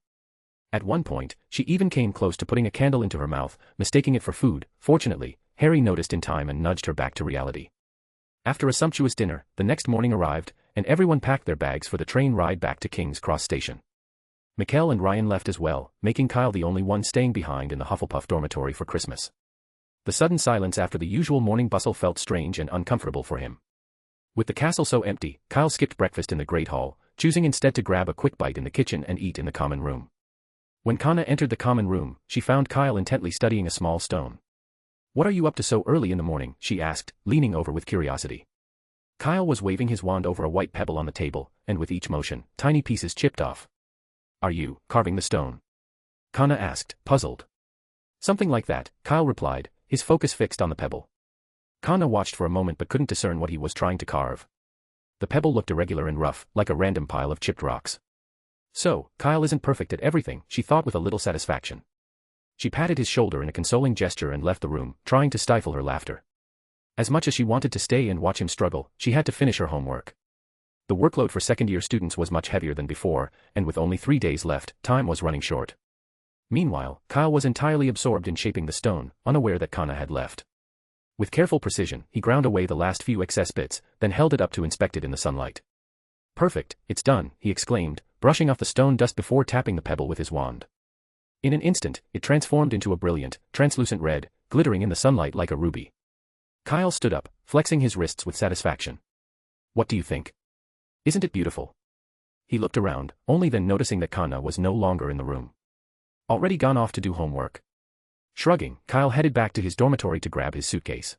At one point, she even came close to putting a candle into her mouth, mistaking it for food. Fortunately, Harry noticed in time and nudged her back to reality. After a sumptuous dinner, the next morning arrived, and everyone packed their bags for the train ride back to King's Cross Station. Mikkel and Ryan left as well, making Kyle the only one staying behind in the Hufflepuff dormitory for Christmas. The sudden silence after the usual morning bustle felt strange and uncomfortable for him. With the castle so empty, Kyle skipped breakfast in the Great Hall, choosing instead to grab a quick bite in the kitchen and eat in the common room. When Kana entered the common room, she found Kyle intently studying a small stone. "What are you up to so early in the morning?" she asked, leaning over with curiosity. Kyle was waving his wand over a white pebble on the table, and with each motion, tiny pieces chipped off. "Are you carving the stone?" Kana asked, puzzled. "Something like that," Kyle replied, his focus fixed on the pebble. Kana watched for a moment but couldn't discern what he was trying to carve. The pebble looked irregular and rough, like a random pile of chipped rocks. So, Kyle isn't perfect at everything, she thought with a little satisfaction. She patted his shoulder in a consoling gesture and left the room, trying to stifle her laughter. As much as she wanted to stay and watch him struggle, she had to finish her homework. The workload for second-year students was much heavier than before, and with only 3 days left, time was running short. Meanwhile, Kyle was entirely absorbed in shaping the stone, unaware that Kana had left. With careful precision, he ground away the last few excess bits, then held it up to inspect it in the sunlight. "Perfect, it's done," he exclaimed, brushing off the stone dust before tapping the pebble with his wand. In an instant, it transformed into a brilliant, translucent red, glittering in the sunlight like a ruby. Kyle stood up, flexing his wrists with satisfaction. "What do you think? Isn't it beautiful?" He looked around, only then noticing that Kana was no longer in the room. Already gone off to do homework. Shrugging, Kyle headed back to his dormitory to grab his suitcase.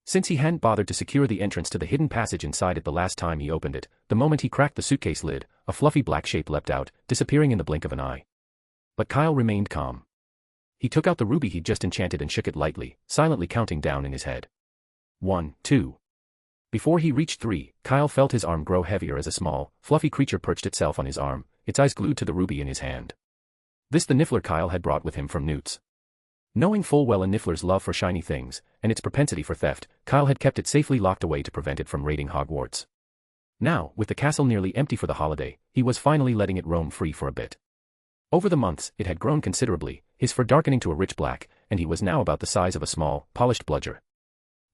Since he hadn't bothered to secure the entrance to the hidden passage inside it the last time he opened it, the moment he cracked the suitcase lid, a fluffy black shape leapt out, disappearing in the blink of an eye. But Kyle remained calm. He took out the ruby he'd just enchanted and shook it lightly, silently counting down in his head. 1, 2. Before he reached 3, Kyle felt his arm grow heavier as a small, fluffy creature perched itself on his arm, its eyes glued to the ruby in his hand. This the Niffler Kyle had brought with him from Newt's. Knowing full well a Niffler's love for shiny things, and its propensity for theft, Kyle had kept it safely locked away to prevent it from raiding Hogwarts. Now, with the castle nearly empty for the holiday, he was finally letting it roam free for a bit. Over the months, it had grown considerably, his fur darkening to a rich black, and he was now about the size of a small, polished bludger.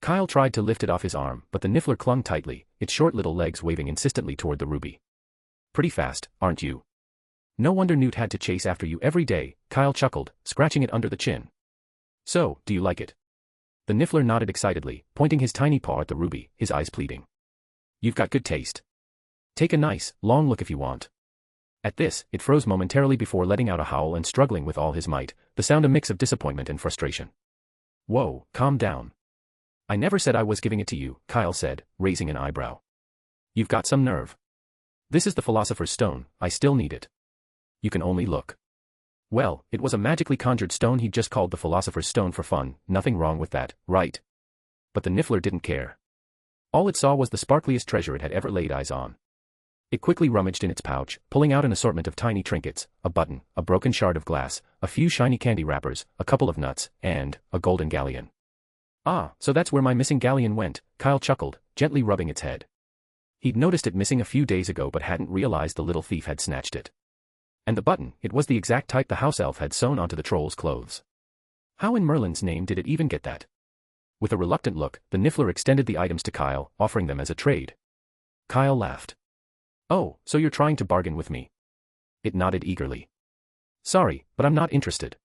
Kyle tried to lift it off his arm, but the Niffler clung tightly, its short little legs waving insistently toward the ruby. "Pretty fast, aren't you?" No wonder Newt had to chase after you every day, Kyle chuckled, scratching it under the chin. So, do you like it? The Niffler nodded excitedly, pointing his tiny paw at the ruby, his eyes pleading. You've got good taste. Take a nice, long look if you want. At this, it froze momentarily before letting out a howl and struggling with all his might, the sound a mix of disappointment and frustration. Whoa, calm down. I never said I was giving it to you, Kyle said, raising an eyebrow. You've got some nerve. This is the Philosopher's Stone, I still need it. You can only look. Well, it was a magically conjured stone he'd just called the Philosopher's Stone for fun, nothing wrong with that, right? But the Niffler didn't care. All it saw was the sparkliest treasure it had ever laid eyes on. It quickly rummaged in its pouch, pulling out an assortment of tiny trinkets, a button, a broken shard of glass, a few shiny candy wrappers, a couple of nuts, and a golden galleon. Ah, so that's where my missing galleon went, Kyle chuckled, gently rubbing its head. He'd noticed it missing a few days ago but hadn't realized the little thief had snatched it. And the button, it was the exact type the house elf had sewn onto the troll's clothes. How in Merlin's name did it even get that? With a reluctant look, the Niffler extended the items to Kyle, offering them as a trade. Kyle laughed. Oh, so you're trying to bargain with me? It nodded eagerly. Sorry, but I'm not interested.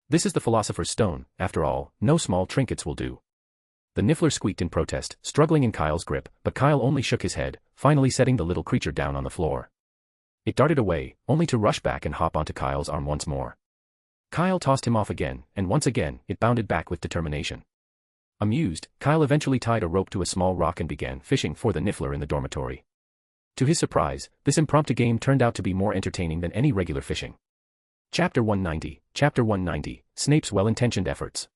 This is the Philosopher's Stone, after all, no small trinkets will do. The Niffler squeaked in protest, struggling in Kyle's grip, but Kyle only shook his head, finally setting the little creature down on the floor. It darted away, only to rush back and hop onto Kyle's arm once more. Kyle tossed him off again, and once again, it bounded back with determination. Amused, Kyle eventually tied a rope to a small rock and began fishing for the Niffler in the dormitory. To his surprise, this impromptu game turned out to be more entertaining than any regular fishing. Chapter 190, Snape's well-intentioned efforts.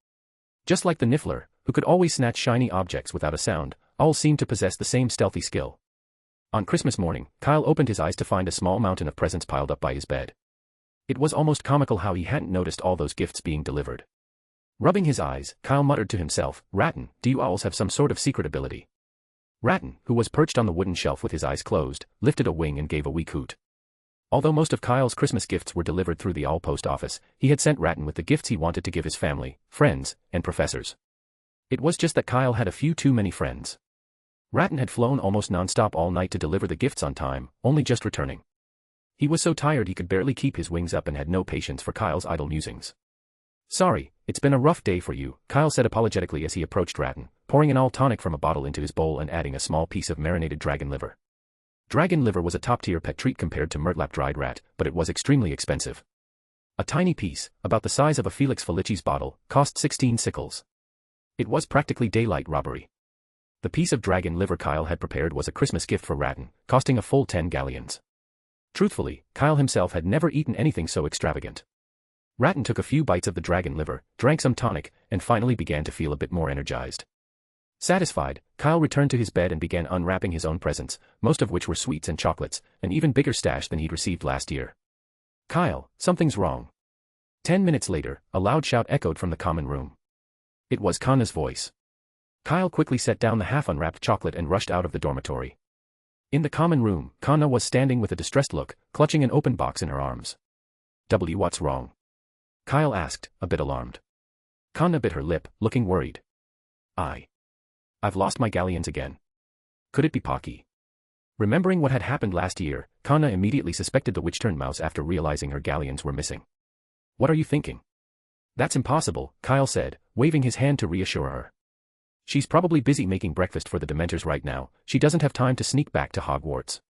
Just like the Niffler, who could always snatch shiny objects without a sound, all seemed to possess the same stealthy skill. On Christmas morning, Kyle opened his eyes to find a small mountain of presents piled up by his bed. It was almost comical how he hadn't noticed all those gifts being delivered. Rubbing his eyes, Kyle muttered to himself, Rattan, do you owls have some sort of secret ability? Rattan, who was perched on the wooden shelf with his eyes closed, lifted a wing and gave a weak hoot. Although most of Kyle's Christmas gifts were delivered through the owl post office, he had sent Rattan with the gifts he wanted to give his family, friends, and professors. It was just that Kyle had a few too many friends. Rattan had flown almost non-stop all night to deliver the gifts on time, only just returning. He was so tired he could barely keep his wings up and had no patience for Kyle's idle musings. Sorry, it's been a rough day for you, Kyle said apologetically as he approached Rattan, pouring an all tonic from a bottle into his bowl and adding a small piece of marinated dragon liver. Dragon liver was a top-tier pet treat compared to Murtlap dried rat, but it was extremely expensive. A tiny piece, about the size of a Felix Feliches bottle, cost 16 sickles. It was practically daylight robbery. The piece of dragon liver Kyle had prepared was a Christmas gift for Rattan, costing a full 10 galleons. Truthfully, Kyle himself had never eaten anything so extravagant. Rattan took a few bites of the dragon liver, drank some tonic, and finally began to feel a bit more energized. Satisfied, Kyle returned to his bed and began unwrapping his own presents, most of which were sweets and chocolates, an even bigger stash than he'd received last year. Kyle, something's wrong. 10 minutes later, a loud shout echoed from the common room. It was Kanna's voice. Kyle quickly set down the half-unwrapped chocolate and rushed out of the dormitory. In the common room, Kanna was standing with a distressed look, clutching an open box in her arms. What's wrong? Kyle asked, a bit alarmed. Kanna bit her lip, looking worried. I've lost my galleons again. Could it be Pocky? Remembering what had happened last year, Kanna immediately suspected the witch-turned-mouse after realizing her galleons were missing. What are you thinking? That's impossible, Kyle said, waving his hand to reassure her. She's probably busy making breakfast for the Dementors right now, she doesn't have time to sneak back to Hogwarts.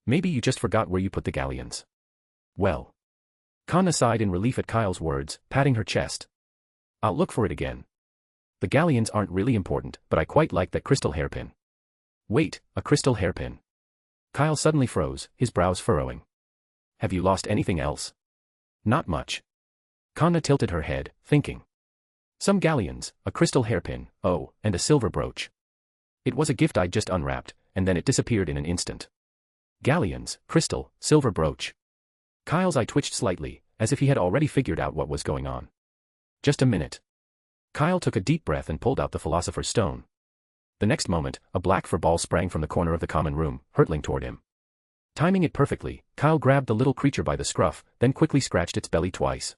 Maybe you just forgot where you put the galleons. Well. Kanna sighed in relief at Kyle's words, patting her chest. I'll look for it again. The galleons aren't really important, but I quite like that crystal hairpin. Wait, a crystal hairpin. Kyle suddenly froze, his brows furrowing. Have you lost anything else? Not much. Kanna tilted her head, thinking. Some galleons, a crystal hairpin, oh, and a silver brooch. It was a gift I'd just unwrapped, and then it disappeared in an instant. Galleons, crystal, silver brooch. Kyle's eye twitched slightly, as if he had already figured out what was going on. Just a minute. Kyle took a deep breath and pulled out the Philosopher's Stone. The next moment, a black fur ball sprang from the corner of the common room, hurtling toward him. Timing it perfectly, Kyle grabbed the little creature by the scruff, then quickly scratched its belly twice.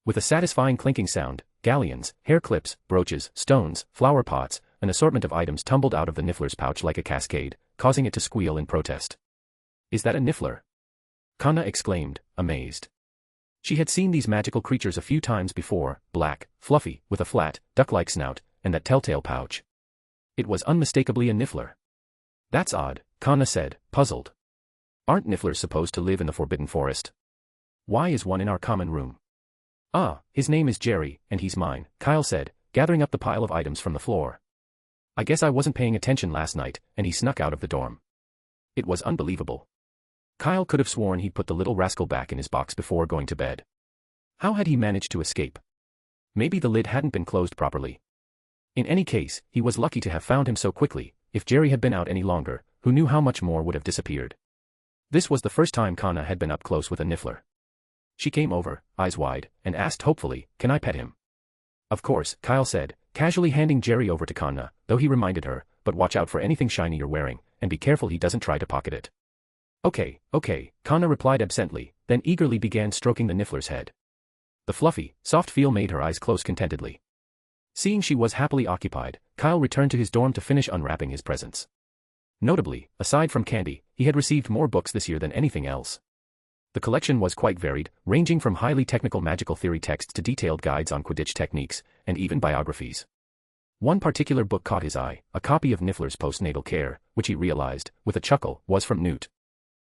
With a satisfying clinking sound, galleons, hair clips, brooches, stones, flower pots, an assortment of items tumbled out of the Niffler's pouch like a cascade, causing it to squeal in protest. Is that a Niffler? Kanna exclaimed, amazed. She had seen these magical creatures a few times before, black, fluffy, with a flat, duck-like snout, and that telltale pouch. It was unmistakably a Niffler. That's odd, Kanna said, puzzled. Aren't Nifflers supposed to live in the Forbidden Forest? Why is one in our common room? Ah, his name is Jerry, and he's mine, Kyle said, gathering up the pile of items from the floor. I guess I wasn't paying attention last night, and he snuck out of the dorm. It was unbelievable. Kyle could have sworn he'd put the little rascal back in his box before going to bed. How had he managed to escape? Maybe the lid hadn't been closed properly. In any case, he was lucky to have found him so quickly. If Jerry had been out any longer, who knew how much more would have disappeared. This was the first time Kanna had been up close with a Niffler. She came over, eyes wide, and asked hopefully, "Can I pet him?" Of course, Kyle said, casually handing Jerry over to Kanna, though he reminded her, but watch out for anything shiny you're wearing, and be careful he doesn't try to pocket it. Okay, Kanna replied absently, then eagerly began stroking the Niffler's head. The fluffy, soft feel made her eyes close contentedly. Seeing she was happily occupied, Kyle returned to his dorm to finish unwrapping his presents. Notably, aside from candy, he had received more books this year than anything else. The collection was quite varied, ranging from highly technical magical theory texts to detailed guides on Quidditch techniques, and even biographies. One particular book caught his eye, a copy of Niffler's Postnatal Care, which he realized, with a chuckle, was from Newt.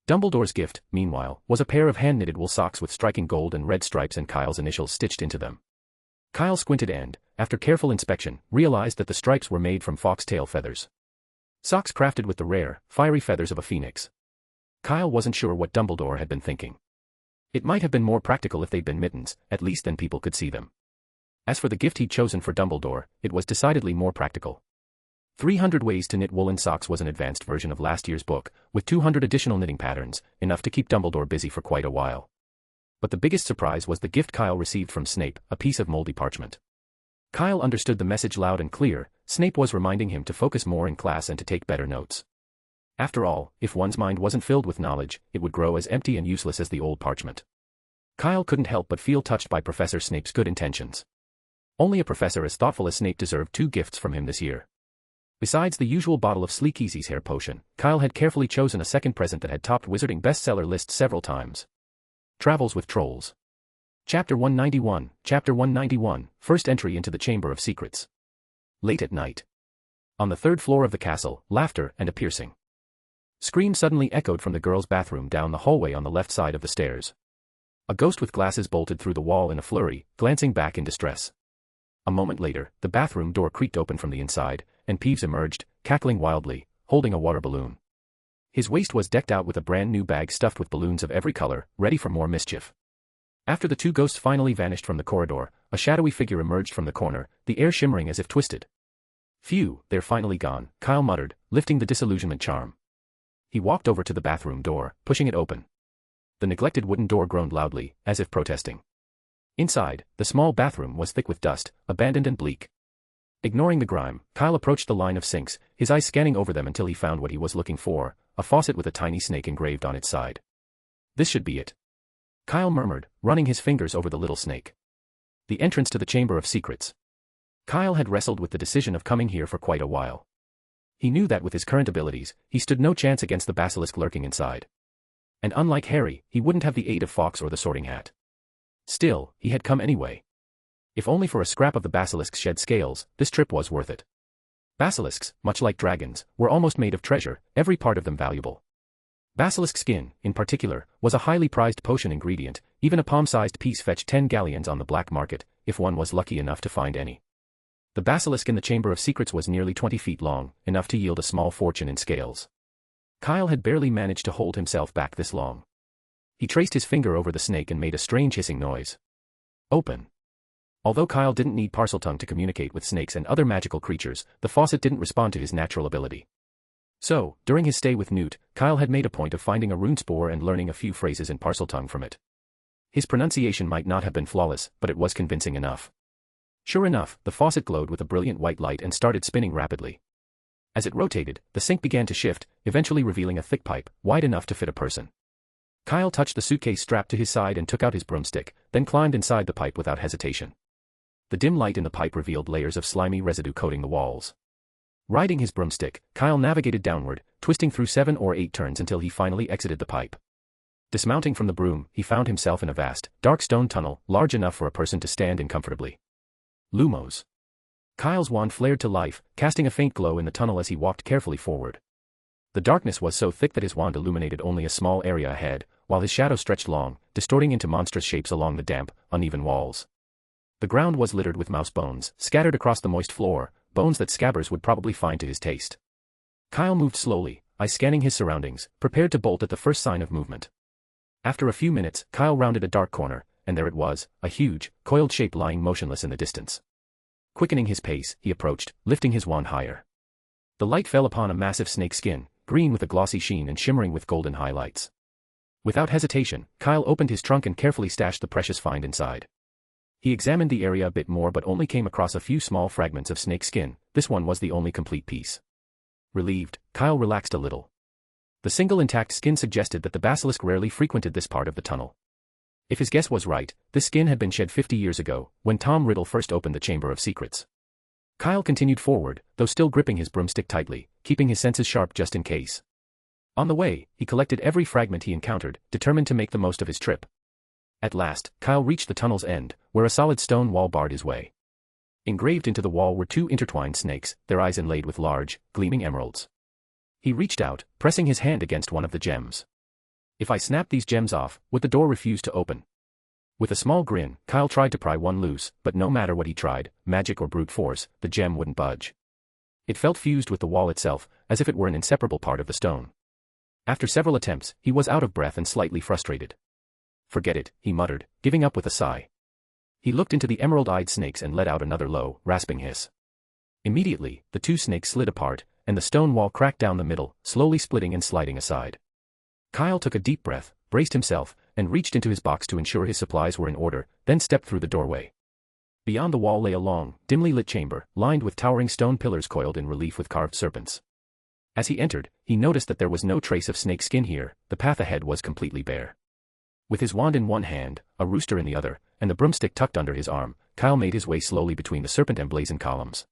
Dumbledore's gift, meanwhile, was a pair of hand-knitted wool socks with striking gold and red stripes and Kyle's initials stitched into them. Kyle squinted and, after careful inspection, realized that the stripes were made from foxtail feathers. Socks crafted with the rare, fiery feathers of a phoenix. Kyle wasn't sure what Dumbledore had been thinking. It might have been more practical if they'd been mittens, at least then people could see them. As for the gift he'd chosen for Dumbledore, it was decidedly more practical. 300 Ways to Knit Woolen Socks was an advanced version of last year's book, with 200 additional knitting patterns, enough to keep Dumbledore busy for quite a while. But the biggest surprise was the gift Kyle received from Snape, a piece of moldy parchment. Kyle understood the message loud and clear. Snape was reminding him to focus more in class and to take better notes. After all, if one's mind wasn't filled with knowledge, it would grow as empty and useless as the old parchment. Kyle couldn't help but feel touched by Professor Snape's good intentions. Only a professor as thoughtful as Snape deserved 2 gifts from him this year. Besides the usual bottle of Sleek Easy's hair potion, Kyle had carefully chosen a second present that had topped Wizarding bestseller lists several times. Travels with Trolls. Chapter 191, First Entry into the Chamber of Secrets. Late at night. On the 3rd floor of the castle, laughter and a piercing scream suddenly echoed from the girls' bathroom down the hallway on the left side of the stairs. A ghost with glasses bolted through the wall in a flurry, glancing back in distress. A moment later, the bathroom door creaked open from the inside, and Peeves emerged, cackling wildly, holding a water balloon. His waist was decked out with a brand new bag stuffed with balloons of every color, ready for more mischief. After the 2 ghosts finally vanished from the corridor, a shadowy figure emerged from the corner, the air shimmering as if twisted. Phew, they're finally gone, Kyle muttered, lifting the disillusionment charm. He walked over to the bathroom door, pushing it open. The neglected wooden door groaned loudly, as if protesting. Inside, the small bathroom was thick with dust, abandoned and bleak. Ignoring the grime, Kyle approached the line of sinks, his eyes scanning over them until he found what he was looking for, a faucet with a tiny snake engraved on its side. This should be it, Kyle murmured, running his fingers over the little snake. The entrance to the Chamber of Secrets. Kyle had wrestled with the decision of coming here for quite a while. He knew that with his current abilities, he stood no chance against the basilisk lurking inside. And unlike Harry, he wouldn't have the aid of Fawkes or the Sorting Hat. Still, he had come anyway. If only for a scrap of the basilisk's shed scales, this trip was worth it. Basilisks, much like dragons, were almost made of treasure, every part of them valuable. Basilisk skin, in particular, was a highly prized potion ingredient. Even a palm-sized piece fetched 10 galleons on the black market, if one was lucky enough to find any. The basilisk in the Chamber of Secrets was nearly 20 feet long, enough to yield a small fortune in scales. Kyle had barely managed to hold himself back this long. He traced his finger over the snake and made a strange hissing noise. Open. Although Kyle didn't need Parseltongue to communicate with snakes and other magical creatures, the faucet didn't respond to his natural ability. So, during his stay with Newt, Kyle had made a point of finding a rune spore and learning a few phrases in Parseltongue from it. His pronunciation might not have been flawless, but it was convincing enough. Sure enough, the faucet glowed with a brilliant white light and started spinning rapidly. As it rotated, the sink began to shift, eventually revealing a thick pipe, wide enough to fit a person. Kyle touched the suitcase strapped to his side and took out his broomstick, then climbed inside the pipe without hesitation. The dim light in the pipe revealed layers of slimy residue coating the walls. Riding his broomstick, Kyle navigated downward, twisting through 7 or 8 turns until he finally exited the pipe. Dismounting from the broom, he found himself in a vast, dark stone tunnel, large enough for a person to stand in comfortably. Lumos. Kyle's wand flared to life, casting a faint glow in the tunnel as he walked carefully forward. The darkness was so thick that his wand illuminated only a small area ahead, while his shadow stretched long, distorting into monstrous shapes along the damp, uneven walls. The ground was littered with mouse bones, scattered across the moist floor, bones that Scabbers would probably find to his taste. Kyle moved slowly, eyes scanning his surroundings, prepared to bolt at the first sign of movement. After a few minutes, Kyle rounded a dark corner, and there it was, a huge, coiled shape lying motionless in the distance. Quickening his pace, he approached, lifting his wand higher. The light fell upon a massive snake skin, green with a glossy sheen and shimmering with golden highlights. Without hesitation, Kyle opened his trunk and carefully stashed the precious find inside. He examined the area a bit more but only came across a few small fragments of snake skin. This one was the only complete piece. Relieved, Kyle relaxed a little. The single intact skin suggested that the basilisk rarely frequented this part of the tunnel. If his guess was right, this skin had been shed 50 years ago, when Tom Riddle first opened the Chamber of Secrets. Kyle continued forward, though still gripping his broomstick tightly, keeping his senses sharp just in case. On the way, he collected every fragment he encountered, determined to make the most of his trip. At last, Kyle reached the tunnel's end, where a solid stone wall barred his way. Engraved into the wall were two intertwined snakes, their eyes inlaid with large, gleaming emeralds. He reached out, pressing his hand against one of the gems. If I snapped these gems off, would the door refuse to open? With a small grin, Kyle tried to pry one loose, but no matter what he tried, magic or brute force, the gem wouldn't budge. It felt fused with the wall itself, as if it were an inseparable part of the stone. After several attempts, he was out of breath and slightly frustrated. Forget it, he muttered, giving up with a sigh. He looked into the emerald-eyed snakes and let out another low, rasping hiss. Immediately, the two snakes slid apart, and the stone wall cracked down the middle, slowly splitting and sliding aside. Kyle took a deep breath, braced himself, and reached into his box to ensure his supplies were in order, then stepped through the doorway. Beyond the wall lay a long, dimly lit chamber, lined with towering stone pillars coiled in relief with carved serpents. As he entered, he noticed that there was no trace of snake skin here. The path ahead was completely bare. With his wand in one hand, a rooster in the other, and the broomstick tucked under his arm, Kyle made his way slowly between the serpent emblazoned columns.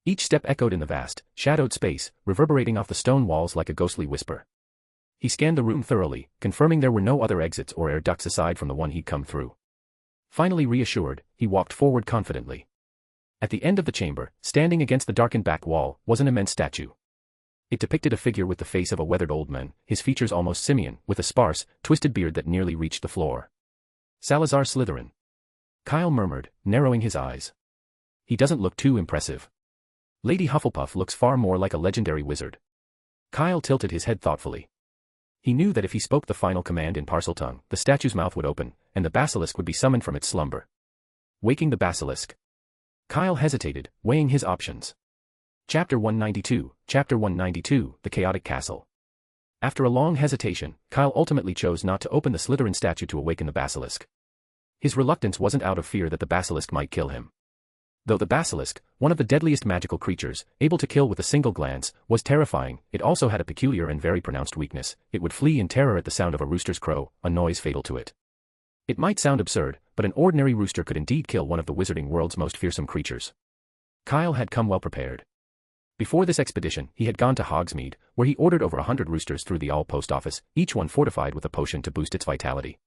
Each step echoed in the vast, shadowed space, reverberating off the stone walls like a ghostly whisper. He scanned the room thoroughly, confirming there were no other exits or air ducts aside from the one he'd come through. Finally reassured, he walked forward confidently. At the end of the chamber, standing against the darkened back wall, was an immense statue. It depicted a figure with the face of a weathered old man, his features almost simian, with a sparse, twisted beard that nearly reached the floor. Salazar Slytherin. Kyle murmured, narrowing his eyes. He doesn't look too impressive. Lady Hufflepuff looks far more like a legendary wizard. Kyle tilted his head thoughtfully. He knew that if he spoke the final command in Parseltongue, the statue's mouth would open, and the basilisk would be summoned from its slumber. Waking the basilisk. Kyle hesitated, weighing his options. Chapter 192, The Chaotic Castle. After a long hesitation, Kyle ultimately chose not to open the Slytherin statue to awaken the basilisk. His reluctance wasn't out of fear that the basilisk might kill him. Though the basilisk, one of the deadliest magical creatures, able to kill with a single glance, was terrifying, it also had a peculiar and very pronounced weakness. It would flee in terror at the sound of a rooster's crow, a noise fatal to it. It might sound absurd, but an ordinary rooster could indeed kill one of the wizarding world's most fearsome creatures. Kyle had come well prepared. Before this expedition, he had gone to Hogsmeade, where he ordered over 100 roosters through the All Post Office, each one fortified with a potion to boost its vitality.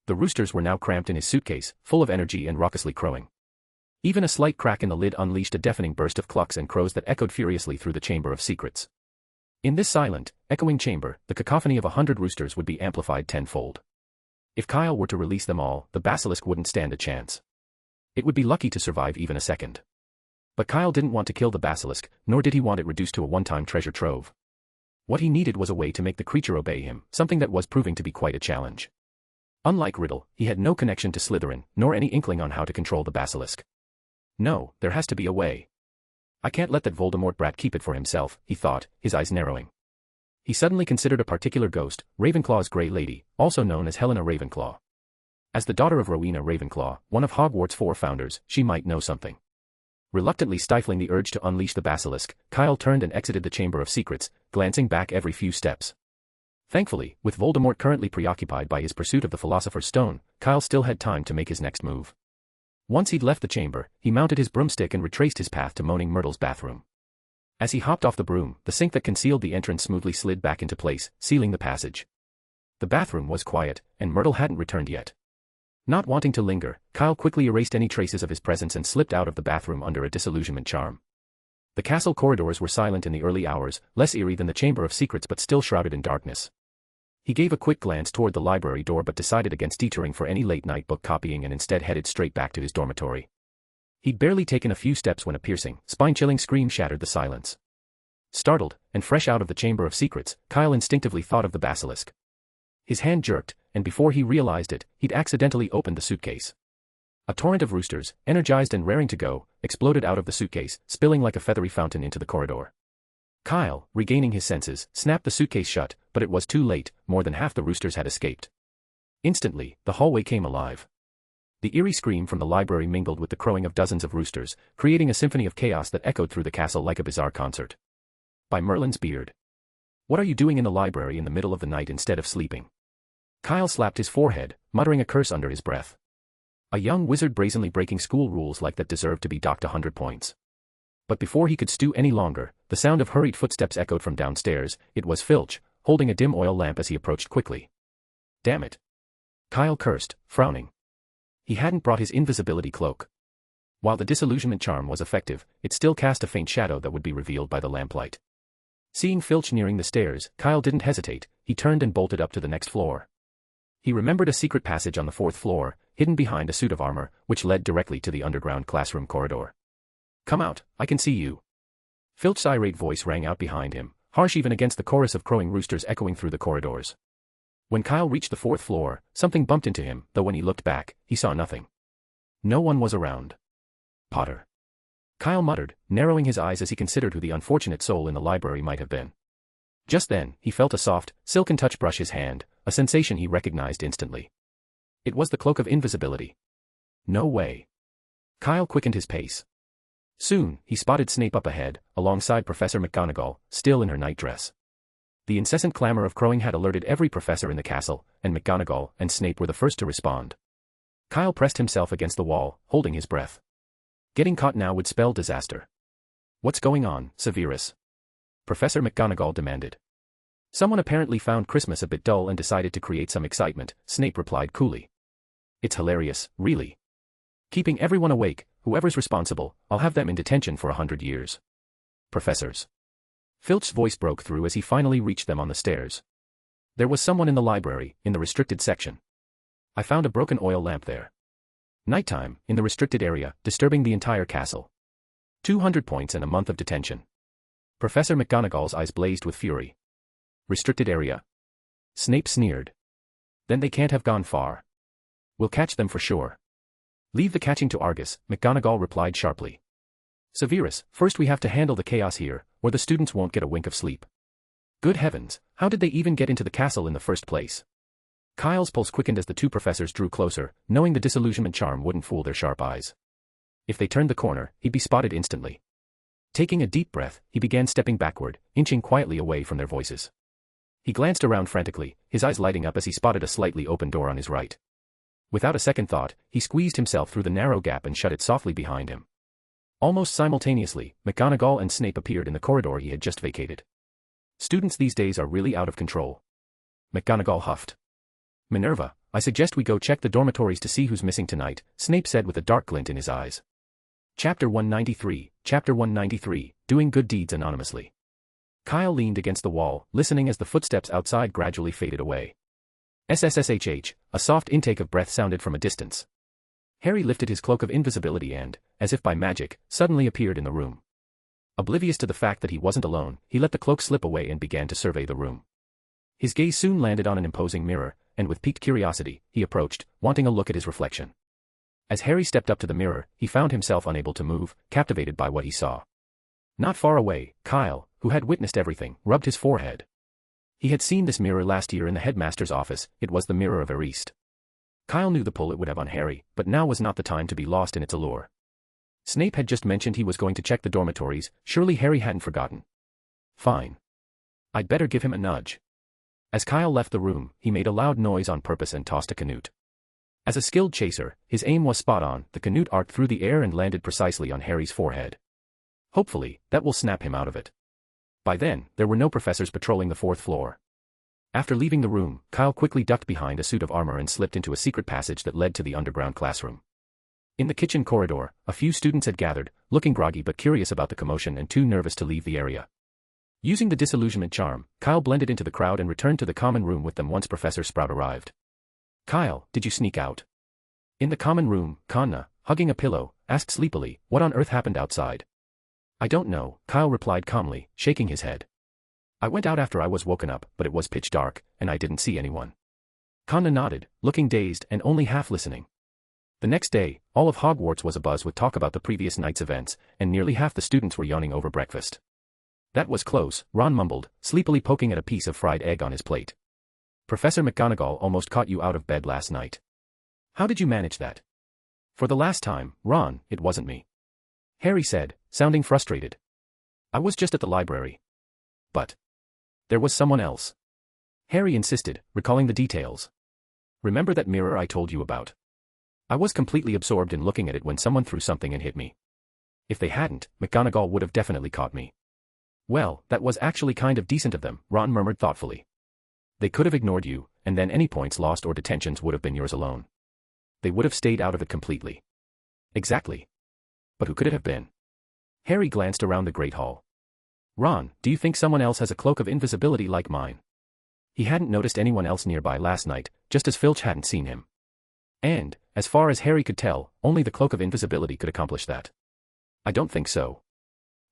The roosters were now cramped in his suitcase, full of energy and raucously crowing. Even a slight crack in the lid unleashed a deafening burst of clucks and crows that echoed furiously through the Chamber of Secrets. In this silent, echoing chamber, the cacophony of 100 roosters would be amplified tenfold. If Kyle were to release them all, the basilisk wouldn't stand a chance. It would be lucky to survive even a second. But Kyle didn't want to kill the basilisk, nor did he want it reduced to a one-time treasure trove. What he needed was a way to make the creature obey him, something that was proving to be quite a challenge. Unlike Riddle, he had no connection to Slytherin, nor any inkling on how to control the basilisk. No, there has to be a way. I can't let that Voldemort brat keep it for himself, he thought, his eyes narrowing. He suddenly considered a particular ghost, Ravenclaw's Grey Lady, also known as Helena Ravenclaw. As the daughter of Rowena Ravenclaw, one of Hogwarts' 4 founders, she might know something. Reluctantly stifling the urge to unleash the basilisk, Kyle turned and exited the Chamber of Secrets, glancing back every few steps. Thankfully, with Voldemort currently preoccupied by his pursuit of the Philosopher's Stone, Kyle still had time to make his next move. Once he'd left the chamber, he mounted his broomstick and retraced his path to Moaning Myrtle's bathroom. As he hopped off the broom, the sink that concealed the entrance smoothly slid back into place, sealing the passage. The bathroom was quiet, and Myrtle hadn't returned yet. Not wanting to linger, Kyle quickly erased any traces of his presence and slipped out of the bathroom under a disillusionment charm. The castle corridors were silent in the early hours, less eerie than the Chamber of Secrets but still shrouded in darkness. He gave a quick glance toward the library door but decided against detouring for any late-night book copying and instead headed straight back to his dormitory. He'd barely taken a few steps when a piercing, spine-chilling scream shattered the silence. Startled, and fresh out of the Chamber of Secrets, Kyle instinctively thought of the basilisk. His hand jerked, and before he realized it, he'd accidentally opened the suitcase. A torrent of roosters, energized and raring to go, exploded out of the suitcase, spilling like a feathery fountain into the corridor. Kyle, regaining his senses, snapped the suitcase shut, but it was too late, more than half the roosters had escaped. Instantly, the hallway came alive. The eerie scream from the library mingled with the crowing of dozens of roosters, creating a symphony of chaos that echoed through the castle like a bizarre concert. By Merlin's beard. What are you doing in the library in the middle of the night instead of sleeping? Kyle slapped his forehead, muttering a curse under his breath. A young wizard brazenly breaking school rules like that deserved to be docked 100 points. But before he could stew any longer, the sound of hurried footsteps echoed from downstairs. It was Filch, holding a dim oil lamp as he approached quickly. Damn it. Kyle cursed, frowning. He hadn't brought his invisibility cloak. While the disillusionment charm was effective, it still cast a faint shadow that would be revealed by the lamplight. Seeing Filch nearing the stairs, Kyle didn't hesitate. He turned and bolted up to the next floor. He remembered a secret passage on the 4th floor, hidden behind a suit of armor, which led directly to the underground classroom corridor. Come out, I can see you. Filch's irate voice rang out behind him, harsh even against the chorus of crowing roosters echoing through the corridors. When Kyle reached the 4th floor, something bumped into him, though when he looked back, he saw nothing. No one was around. Potter. Kyle muttered, narrowing his eyes as he considered who the unfortunate soul in the library might have been. Just then, he felt a soft, silken touch brush his hand, a sensation he recognized instantly. It was the cloak of invisibility. No way. Kyle quickened his pace. Soon, he spotted Snape up ahead, alongside Professor McGonagall, still in her nightdress. The incessant clamor of crowing had alerted every professor in the castle, and McGonagall and Snape were the first to respond. Kyle pressed himself against the wall, holding his breath. Getting caught now would spell disaster. What's going on, Severus? Professor McGonagall demanded. Someone apparently found Christmas a bit dull and decided to create some excitement, Snape replied coolly. It's hilarious, really. Keeping everyone awake, whoever's responsible, I'll have them in detention for 100 years. Professors. Filch's voice broke through as he finally reached them on the stairs. There was someone in the library, in the restricted section. I found a broken oil lamp there. Nighttime, in the restricted area, disturbing the entire castle. 200 points and a month of detention. Professor McGonagall's eyes blazed with fury. Restricted area? Snape sneered. Then they can't have gone far. We'll catch them for sure. Leave the catching to Argus, McGonagall replied sharply. Severus, first we have to handle the chaos here, or the students won't get a wink of sleep. Good heavens, how did they even get into the castle in the first place? Kyle's pulse quickened as the two professors drew closer, knowing the disillusionment charm wouldn't fool their sharp eyes. If they turned the corner, he'd be spotted instantly. Taking a deep breath, he began stepping backward, inching quietly away from their voices. He glanced around frantically, his eyes lighting up as he spotted a slightly open door on his right. Without a second thought, he squeezed himself through the narrow gap and shut it softly behind him. Almost simultaneously, McGonagall and Snape appeared in the corridor he had just vacated. Students these days are really out of control. McGonagall huffed. Minerva, I suggest we go check the dormitories to see who's missing tonight, Snape said with a dark glint in his eyes. Chapter 193, Doing Good Deeds Anonymously. Kyle leaned against the wall, listening as the footsteps outside gradually faded away. SSSHH, a soft intake of breath sounded from a distance. Harry lifted his cloak of invisibility and, as if by magic, suddenly appeared in the room. Oblivious to the fact that he wasn't alone, he let the cloak slip away and began to survey the room. His gaze soon landed on an imposing mirror, and with piqued curiosity, he approached, wanting a look at his reflection. As Harry stepped up to the mirror, he found himself unable to move, captivated by what he saw. Not far away, Kyle, who had witnessed everything, rubbed his forehead. He had seen this mirror last year in the headmaster's office. It was the mirror of Ariste. Kyle knew the pull it would have on Harry, but now was not the time to be lost in its allure. Snape had just mentioned he was going to check the dormitories, surely Harry hadn't forgotten. Fine. I'd better give him a nudge. As Kyle left the room, he made a loud noise on purpose and tossed a canute. As a skilled chaser, his aim was spot on. The canute arced through the air and landed precisely on Harry's forehead. Hopefully, that will snap him out of it. By then, there were no professors patrolling the 4th floor. After leaving the room, Kyle quickly ducked behind a suit of armor and slipped into a secret passage that led to the underground classroom. In the kitchen corridor, a few students had gathered, looking groggy but curious about the commotion and too nervous to leave the area. Using the disillusionment charm, Kyle blended into the crowd and returned to the common room with them once Professor Sprout arrived. "Kyle, did you sneak out?" In the common room, Kanna, hugging a pillow, asked sleepily, "What on earth happened outside?" "I don't know," Kyle replied calmly, shaking his head. "I went out after I was woken up, but it was pitch dark, and I didn't see anyone." Kanna nodded, looking dazed and only half listening. The next day, all of Hogwarts was abuzz with talk about the previous night's events, and nearly half the students were yawning over breakfast. "That was close," Ron mumbled, sleepily poking at a piece of fried egg on his plate. "Professor McGonagall almost caught you out of bed last night. How did you manage that?" "For the last time, Ron, it wasn't me," Harry said, sounding frustrated. "I was just at the library." "But there was someone else," Harry insisted, recalling the details. "Remember that mirror I told you about? I was completely absorbed in looking at it when someone threw something and hit me. If they hadn't, McGonagall would have definitely caught me." "Well, that was actually kind of decent of them," Ron murmured thoughtfully. "They could have ignored you, and then any points lost or detentions would have been yours alone. They would have stayed out of it completely." "Exactly. But who could it have been?" Harry glanced around the Great Hall. "Ron, do you think someone else has a cloak of invisibility like mine?" He hadn't noticed anyone else nearby last night, just as Filch hadn't seen him. And, as far as Harry could tell, only the cloak of invisibility could accomplish that. "I don't think so,"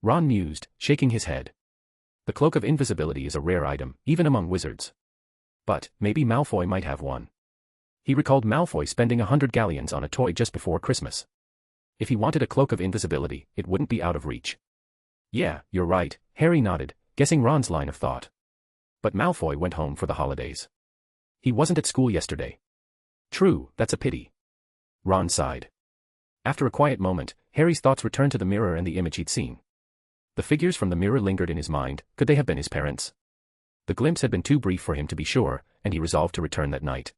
Ron mused, shaking his head. "The cloak of invisibility is a rare item, even among wizards. But, maybe Malfoy might have one." He recalled Malfoy spending 100 galleons on a toy just before Christmas. If he wanted a cloak of invisibility, it wouldn't be out of reach. "Yeah, you're right," Harry nodded, guessing Ron's line of thought. "But Malfoy went home for the holidays. He wasn't at school yesterday." "True, that's a pity." Ron sighed. After a quiet moment, Harry's thoughts returned to the mirror and the image he'd seen. The figures from the mirror lingered in his mind. Could they have been his parents? The glimpse had been too brief for him to be sure, and he resolved to return that night.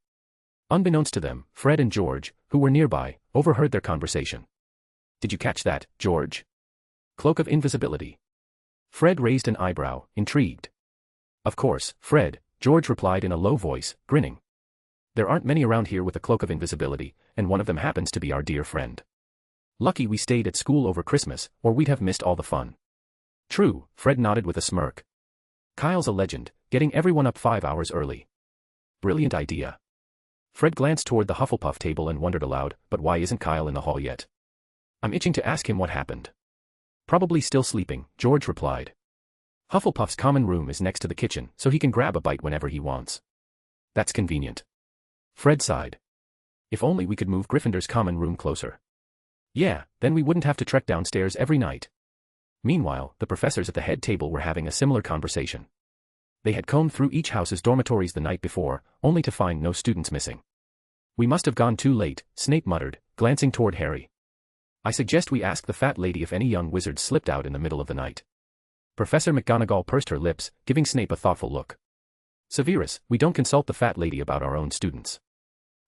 Unbeknownst to them, Fred and George, who were nearby, overheard their conversation. "Did you catch that, George? Cloak of invisibility?" Fred raised an eyebrow, intrigued. "Of course, Fred," George replied in a low voice, grinning. "There aren't many around here with a cloak of invisibility, and one of them happens to be our dear friend. Lucky we stayed at school over Christmas, or we'd have missed all the fun." "True," Fred nodded with a smirk. "Kyle's a legend, getting everyone up 5 hours early." "Brilliant idea." Fred glanced toward the Hufflepuff table and wondered aloud, "But why isn't Kyle in the hall yet? I'm itching to ask him what happened." "Probably still sleeping," George replied. "Hufflepuff's common room is next to the kitchen, so he can grab a bite whenever he wants." "That's convenient." Fred sighed. "If only we could move Gryffindor's common room closer." "Yeah, then we wouldn't have to trek downstairs every night." Meanwhile, the professors at the head table were having a similar conversation. They had combed through each house's dormitories the night before, only to find no students missing. "We must have gone too late," Snape muttered, glancing toward Harry. "I suggest we ask the fat lady if any young wizards slipped out in the middle of the night." Professor McGonagall pursed her lips, giving Snape a thoughtful look. "Severus, we don't consult the fat lady about our own students."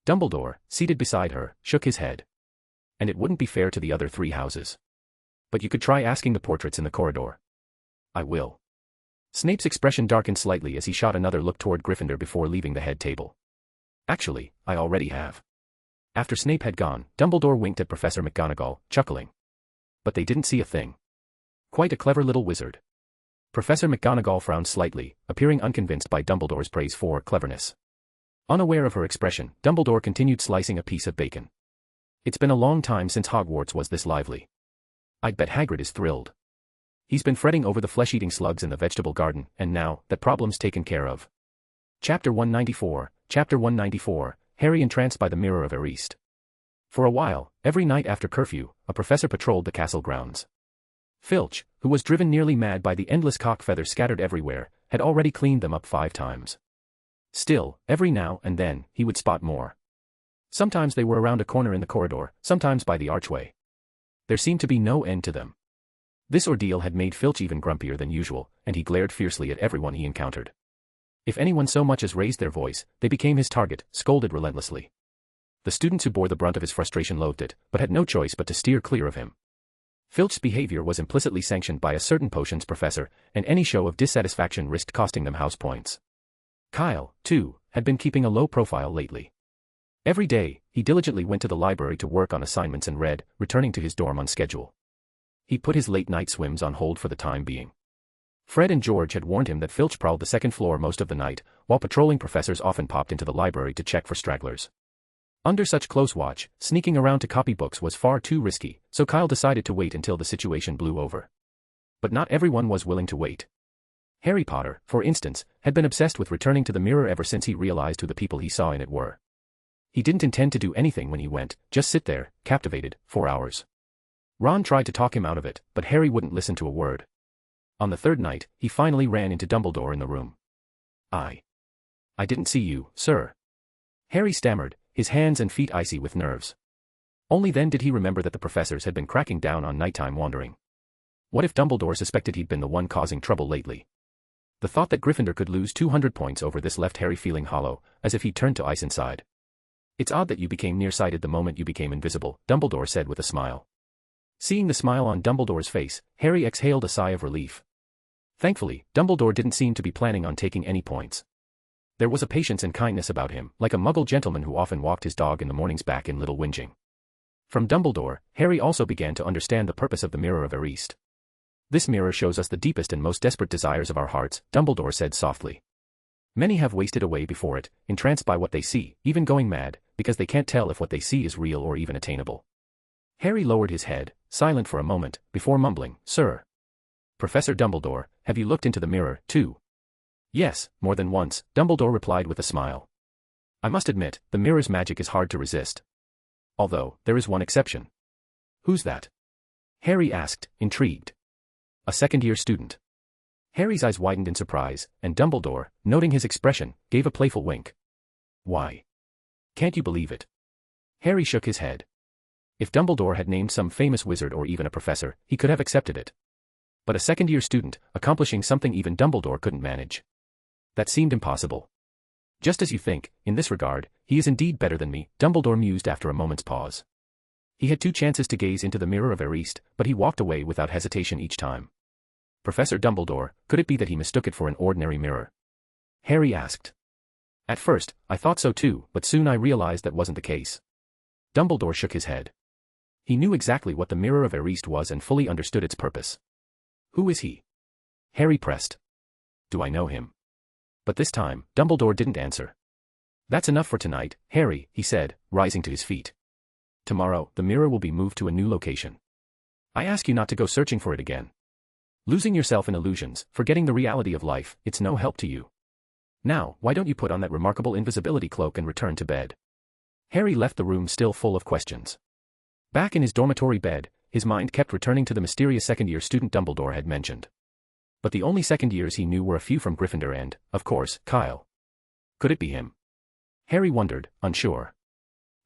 Dumbledore, seated beside her, shook his head. "And it wouldn't be fair to the other 3 houses. But you could try asking the portraits in the corridor." "I will." Snape's expression darkened slightly as he shot another look toward Gryffindor before leaving the head table. "Actually, I already have." After Snape had gone, Dumbledore winked at Professor McGonagall, chuckling. "But they didn't see a thing. Quite a clever little wizard." Professor McGonagall frowned slightly, appearing unconvinced by Dumbledore's praise for cleverness. Unaware of her expression, Dumbledore continued slicing a piece of bacon. "It's been a long time since Hogwarts was this lively. I'd bet Hagrid is thrilled. He's been fretting over the flesh-eating slugs in the vegetable garden, and now, that problem's taken care of." Chapter 194, Harry entranced by the Mirror of Erist. For a while, every night after curfew, a professor patrolled the castle grounds. Filch, who was driven nearly mad by the endless cock feathers scattered everywhere, had already cleaned them up 5 times. Still, every now and then, he would spot more. Sometimes they were around a corner in the corridor, sometimes by the archway. There seemed to be no end to them. This ordeal had made Filch even grumpier than usual, and he glared fiercely at everyone he encountered. If anyone so much as raised their voice, they became his target, scolded relentlessly. The students who bore the brunt of his frustration loathed it, but had no choice but to steer clear of him. Filch's behavior was implicitly sanctioned by a certain potions professor, and any show of dissatisfaction risked costing them house points. Kyle, too, had been keeping a low profile lately. Every day, he diligently went to the library to work on assignments and read, returning to his dorm on schedule. He put his late-night swims on hold for the time being. Fred and George had warned him that Filch prowled the second floor most of the night, while patrolling professors often popped into the library to check for stragglers. Under such close watch, sneaking around to copy books was far too risky, so Kyle decided to wait until the situation blew over. But not everyone was willing to wait. Harry Potter, for instance, had been obsessed with returning to the mirror ever since he realized who the people he saw in it were. He didn't intend to do anything when he went, just sit there, captivated, for hours. Ron tried to talk him out of it, but Harry wouldn't listen to a word. On the third night, he finally ran into Dumbledore in the room. I didn't see you, sir. Harry stammered, his hands and feet icy with nerves. Only then did he remember that the professors had been cracking down on nighttime wandering. What if Dumbledore suspected he'd been the one causing trouble lately? The thought that Gryffindor could lose 200 points over this left Harry feeling hollow, as if he'd turned to ice inside. It's odd that you became nearsighted the moment you became invisible, Dumbledore said with a smile. Seeing the smile on Dumbledore's face, Harry exhaled a sigh of relief. Thankfully, Dumbledore didn't seem to be planning on taking any points. There was a patience and kindness about him, like a Muggle gentleman who often walked his dog in the mornings back in little whinging. From Dumbledore, Harry also began to understand the purpose of the Mirror of Erised. This mirror shows us the deepest and most desperate desires of our hearts, Dumbledore said softly. Many have wasted away before it, entranced by what they see, even going mad, because they can't tell if what they see is real or even attainable. Harry lowered his head, silent for a moment, before mumbling, "Sir. Professor Dumbledore, have you looked into the mirror, too?" "Yes, more than once," Dumbledore replied with a smile. "I must admit, the mirror's magic is hard to resist. Although, there is one exception." "Who's that?" Harry asked, intrigued. "A second-year student." Harry's eyes widened in surprise, and Dumbledore, noting his expression, gave a playful wink. "Why? Can't you believe it?" Harry shook his head. If Dumbledore had named some famous wizard or even a professor, he could have accepted it. But a second-year student, accomplishing something even Dumbledore couldn't manage. That seemed impossible. "Just as you think, in this regard, he is indeed better than me," Dumbledore mused after a moment's pause. He had 2 chances to gaze into the Mirror of Erised, but he walked away without hesitation each time. "Professor Dumbledore, could it be that he mistook it for an ordinary mirror?" Harry asked. "At first, I thought so too, but soon I realized that wasn't the case." Dumbledore shook his head. He knew exactly what the Mirror of Erised was and fully understood its purpose. "Who is he?" Harry pressed. "Do I know him?" But this time, Dumbledore didn't answer. "That's enough for tonight, Harry," he said, rising to his feet. "Tomorrow, the mirror will be moved to a new location. I ask you not to go searching for it again. Losing yourself in illusions, forgetting the reality of life, it's no help to you. Now, why don't you put on that remarkable invisibility cloak and return to bed?" Harry left the room still full of questions. Back in his dormitory bed, his mind kept returning to the mysterious second-year student Dumbledore had mentioned. But the only second years he knew were a few from Gryffindor and, of course, Kyle. Could it be him? Harry wondered, unsure.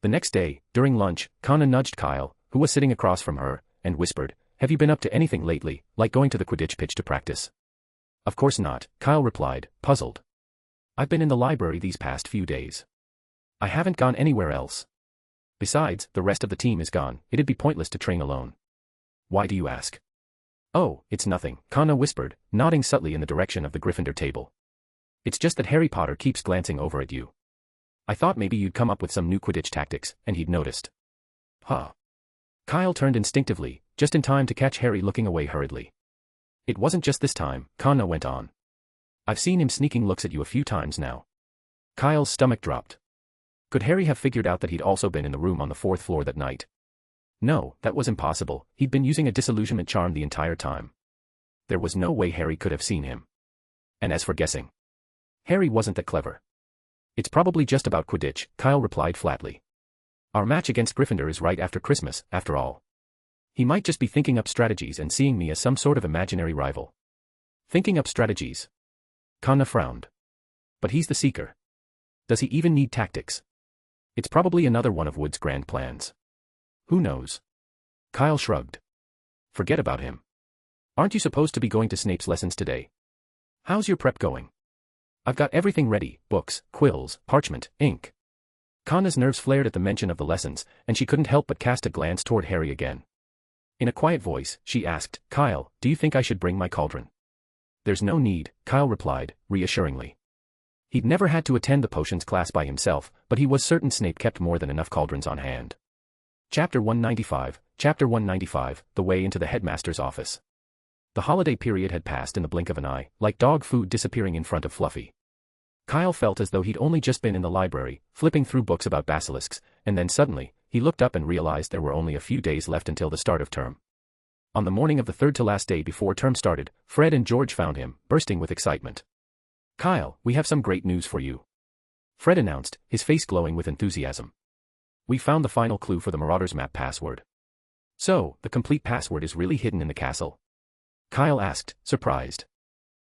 The next day, during lunch, Connor nudged Kyle, who was sitting across from her, and whispered, "Have you been up to anything lately, like going to the Quidditch pitch to practice?" "Of course not," Kyle replied, puzzled. "I've been in the library these past few days. I haven't gone anywhere else. Besides, the rest of the team is gone, it'd be pointless to train alone." "Why do you ask?" "Oh, it's nothing," Connor whispered, nodding subtly in the direction of the Gryffindor table. "It's just that Harry Potter keeps glancing over at you. I thought maybe you'd come up with some new Quidditch tactics, and he'd noticed." "Huh." Kyle turned instinctively, just in time to catch Harry looking away hurriedly. "It wasn't just this time," Connor went on. "I've seen him sneaking looks at you a few times now." Kyle's stomach dropped. Could Harry have figured out that he'd also been in the room on the 4th floor that night? No, that was impossible, he'd been using a disillusionment charm the entire time. There was no way Harry could have seen him. And as for guessing, Harry wasn't that clever. "It's probably just about Quidditch," Kyle replied flatly. "Our match against Gryffindor is right after Christmas, after all. He might just be thinking up strategies and seeing me as some sort of imaginary rival." "Thinking up strategies?" Connor frowned. "But he's the Seeker. Does he even need tactics? It's probably another one of Wood's grand plans. Who knows?" Kyle shrugged. "Forget about him. Aren't you supposed to be going to Snape's lessons today? How's your prep going?" "I've got everything ready, books, quills, parchment, ink." Connor's nerves flared at the mention of the lessons, and she couldn't help but cast a glance toward Harry again. In a quiet voice, she asked, "Kyle, do you think I should bring my cauldron?" "There's no need," Kyle replied, reassuringly. He'd never had to attend the potions class by himself, but he was certain Snape kept more than enough cauldrons on hand. Chapter 195, The Way into the Headmaster's Office. The holiday period had passed in the blink of an eye, like dog food disappearing in front of Fluffy. Kyle felt as though he'd only just been in the library, flipping through books about basilisks, and then suddenly, he looked up and realized there were only a few days left until the start of term. On the morning of the third-to-last day before term started, Fred and George found him, bursting with excitement. "Kyle, we have some great news for you," Fred announced, his face glowing with enthusiasm. "We found the final clue for the Marauder's map password." "So, the complete password is really hidden in the castle?" Kyle asked, surprised.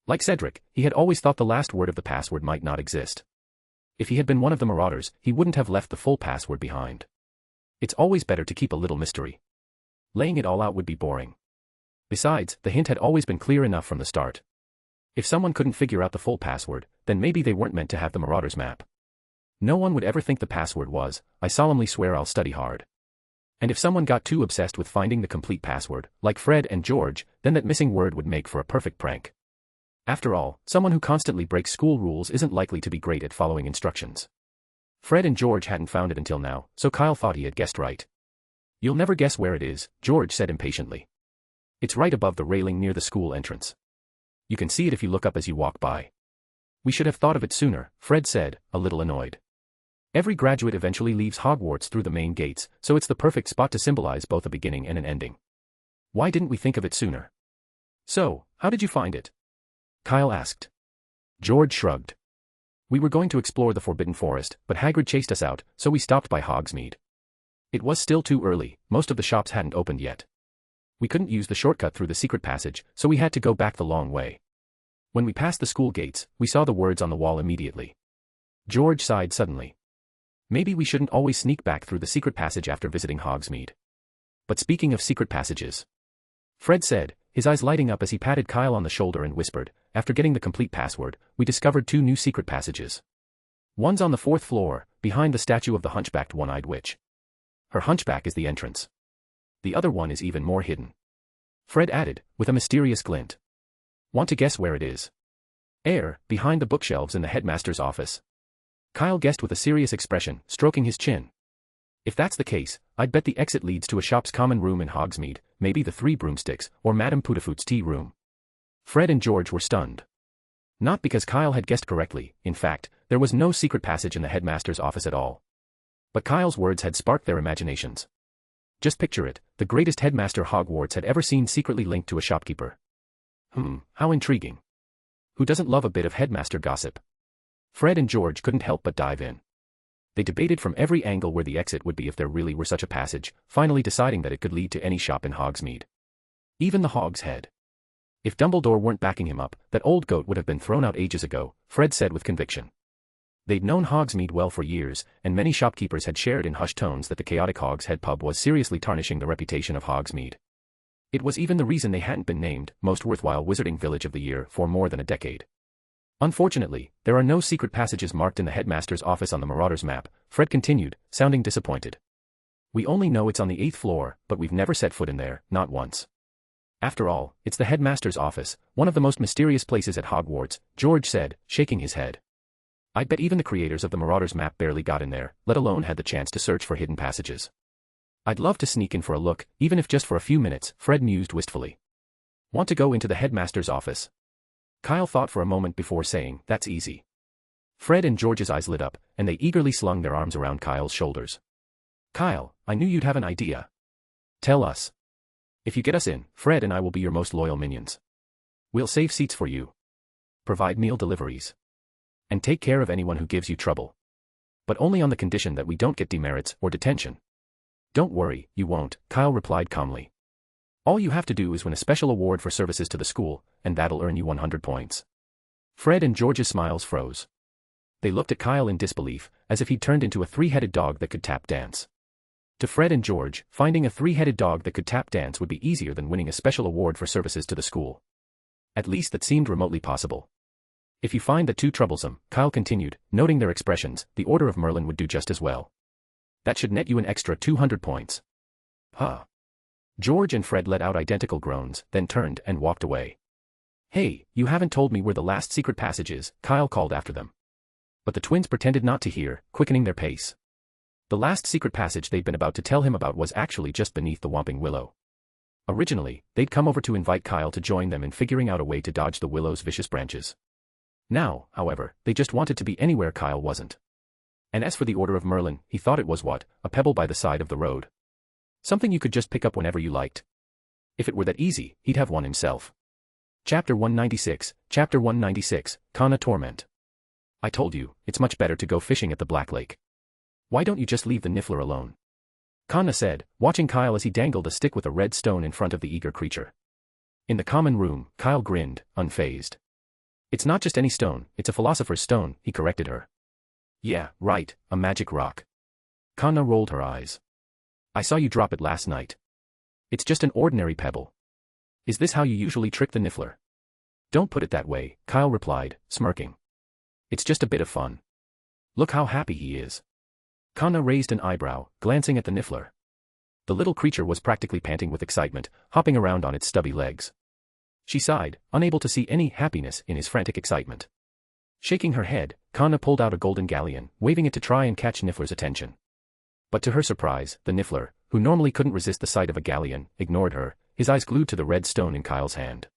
Like Cedric, he had always thought the last word of the password might not exist. If he had been one of the Marauders, he wouldn't have left the full password behind. It's always better to keep a little mystery. Laying it all out would be boring. Besides, the hint had always been clear enough from the start. If someone couldn't figure out the full password, then maybe they weren't meant to have the Marauder's map. No one would ever think the password was, "I solemnly swear I'll study hard." And if someone got too obsessed with finding the complete password, like Fred and George, then that missing word would make for a perfect prank. After all, someone who constantly breaks school rules isn't likely to be great at following instructions. Fred and George hadn't found it until now, so Kyle thought he had guessed right. "You'll never guess where it is," George said impatiently. "It's right above the railing near the school entrance. You can see it if you look up as you walk by." "We should have thought of it sooner," Fred said, a little annoyed. "Every graduate eventually leaves Hogwarts through the main gates, so it's the perfect spot to symbolize both a beginning and an ending. Why didn't we think of it sooner?" "So, how did you find it?" Kyle asked. George shrugged. "We were going to explore the Forbidden Forest, but Hagrid chased us out, so we stopped by Hogsmeade. It was still too early, most of the shops hadn't opened yet. We couldn't use the shortcut through the secret passage, so we had to go back the long way. When we passed the school gates, we saw the words on the wall immediately." George sighed suddenly. Maybe we shouldn't always sneak back through the secret passage after visiting Hogsmeade. But speaking of secret passages, Fred said, his eyes lighting up as he patted Kyle on the shoulder and whispered, "After getting the complete password, we discovered 2 new secret passages. One's on the 4th floor, behind the statue of the hunchbacked one-eyed witch. Her hunchback is the entrance. The other one is even more hidden," Fred added, with a mysterious glint. "Want to guess where it is?" "Behind the bookshelves in the headmaster's office." Kyle guessed with a serious expression, stroking his chin. "If that's the case, I'd bet the exit leads to a shop's common room in Hogsmeade, maybe the 3 Broomsticks, or Madame Putafoot's tea room." Fred and George were stunned. Not because Kyle had guessed correctly, in fact, there was no secret passage in the headmaster's office at all. But Kyle's words had sparked their imaginations. Just picture it, the greatest headmaster Hogwarts had ever seen secretly linked to a shopkeeper. How intriguing. Who doesn't love a bit of headmaster gossip? Fred and George couldn't help but dive in. They debated from every angle where the exit would be if there really were such a passage, finally deciding that it could lead to any shop in Hogsmeade. Even the Hog's Head. If Dumbledore weren't backing him up, that old goat would have been thrown out ages ago, Fred said with conviction. They'd known Hogsmeade well for years, and many shopkeepers had shared in hushed tones that the chaotic Hog's Head pub was seriously tarnishing the reputation of Hogsmeade. It was even the reason they hadn't been named Most Worthwhile Wizarding Village of the Year for more than a decade. "Unfortunately, there are no secret passages marked in the headmaster's office on the Marauder's map," Fred continued, sounding disappointed. "We only know it's on the 8th floor, but we've never set foot in there, not once. After all, it's the headmaster's office, one of the most mysterious places at Hogwarts," George said, shaking his head. "I bet even the creators of the Marauder's map barely got in there, let alone had the chance to search for hidden passages. I'd love to sneak in for a look, even if just for a few minutes," Fred mused wistfully. "Want to go into the headmaster's office?" Kyle thought for a moment before saying, "That's easy." Fred and George's eyes lit up, and they eagerly slung their arms around Kyle's shoulders. "Kyle, I knew you'd have an idea. Tell us. If you get us in, Fred and I will be your most loyal minions. We'll save seats for you. Provide meal deliveries. And take care of anyone who gives you trouble. But only on the condition that we don't get demerits or detention." "Don't worry, you won't," Kyle replied calmly. "All you have to do is win a special award for services to the school, and that'll earn you 100 points. Fred and George's smiles froze. They looked at Kyle in disbelief, as if he'd turned into a 3-headed dog that could tap dance. To Fred and George, finding a 3-headed dog that could tap dance would be easier than winning a special award for services to the school. At least that seemed remotely possible. "If you find that too troublesome," Kyle continued, noting their expressions, "the Order of Merlin would do just as well. That should net you an extra 200 points. Huh." George and Fred let out identical groans, then turned and walked away. "Hey, you haven't told me where the last secret passage is," Kyle called after them. But the twins pretended not to hear, quickening their pace. The last secret passage they'd been about to tell him about was actually just beneath the Whomping Willow. Originally, they'd come over to invite Kyle to join them in figuring out a way to dodge the willow's vicious branches. Now, however, they just wanted to be anywhere Kyle wasn't. And as for the Order of Merlin, he thought it was what? A pebble by the side of the road. Something you could just pick up whenever you liked. If it were that easy, he'd have one himself. Chapter 196, Kana Torment. I told you, it's much better to go fishing at the Black Lake. Why don't you just leave the Niffler alone? Kana said, watching Kyle as he dangled a stick with a red stone in front of the eager creature. In the common room, Kyle grinned, unfazed. It's not just any stone, it's a philosopher's stone, he corrected her. Yeah, right, a magic rock. Kana rolled her eyes. I saw you drop it last night. It's just an ordinary pebble. Is this how you usually trick the Niffler? Don't put it that way, Kyle replied, smirking. It's just a bit of fun. Look how happy he is. Kana raised an eyebrow, glancing at the Niffler. The little creature was practically panting with excitement, hopping around on its stubby legs. She sighed, unable to see any happiness in his frantic excitement. Shaking her head, Kana pulled out a golden galleon, waving it to try and catch Niffler's attention. But to her surprise, the Niffler, who normally couldn't resist the sight of a galleon, ignored her, his eyes glued to the red stone in Kyle's hand.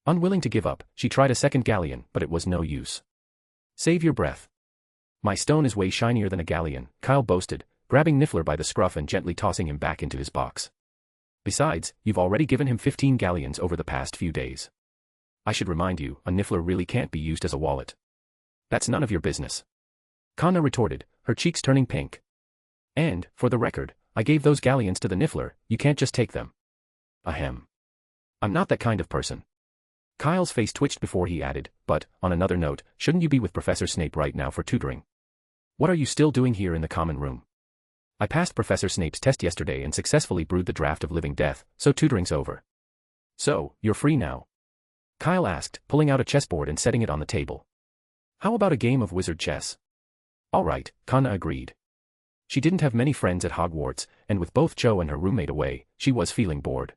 Unwilling to give up, she tried a second galleon, but it was no use. Save your breath. My stone is way shinier than a galleon, Kyle boasted, grabbing Niffler by the scruff and gently tossing him back into his box. Besides, you've already given him 15 galleons over the past few days. I should remind you, a Niffler really can't be used as a wallet. That's none of your business. Kana retorted, her cheeks turning pink. And, for the record, I gave those galleons to the Niffler, you can't just take them. Ahem. I'm not that kind of person. Kyle's face twitched before he added, but, on another note, shouldn't you be with Professor Snape right now for tutoring? What are you still doing here in the common room? I passed Professor Snape's test yesterday and successfully brewed the draft of Living Death, so tutoring's over. So, you're free now? Kyle asked, pulling out a chessboard and setting it on the table. How about a game of wizard chess? All right, Kana agreed. She didn't have many friends at Hogwarts, and with both Cho and her roommate away, she was feeling bored.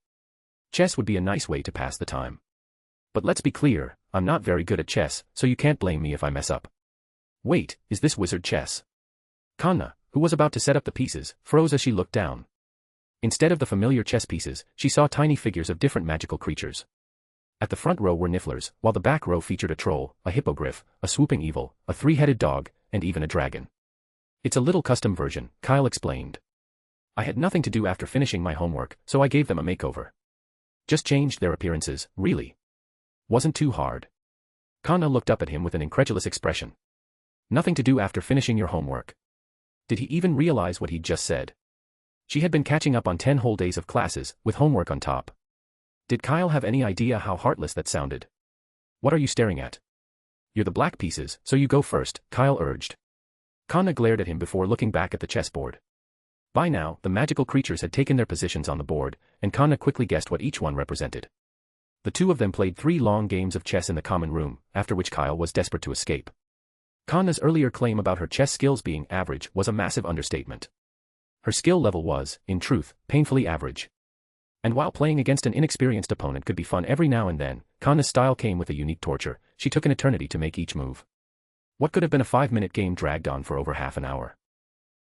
Chess would be a nice way to pass the time. But let's be clear, I'm not very good at chess, so you can't blame me if I mess up. Wait, is this wizard chess? Kana, who was about to set up the pieces, froze as she looked down. Instead of the familiar chess pieces, she saw tiny figures of different magical creatures. At the front row were Nifflers, while the back row featured a troll, a hippogriff, a swooping evil, a three-headed dog, and even a dragon. It's a little custom version, Kyle explained. I had nothing to do after finishing my homework, so I gave them a makeover. Just changed their appearances, really. Wasn't too hard. Kana looked up at him with an incredulous expression. Nothing to do after finishing your homework. Did he even realize what he'd just said? She had been catching up on 10 whole days of classes, with homework on top. Did Kyle have any idea how heartless that sounded? What are you staring at? You're the black pieces, so you go first, Kyle urged. Kana glared at him before looking back at the chessboard. By now, the magical creatures had taken their positions on the board, and Kana quickly guessed what each one represented. The two of them played 3 long games of chess in the common room, after which Kyle was desperate to escape. Kana's earlier claim about her chess skills being average was a massive understatement. Her skill level was, in truth, painfully average. And while playing against an inexperienced opponent could be fun every now and then, Kana's style came with a unique torture. She took an eternity to make each move. What could have been a 5-minute game dragged on for over half an hour.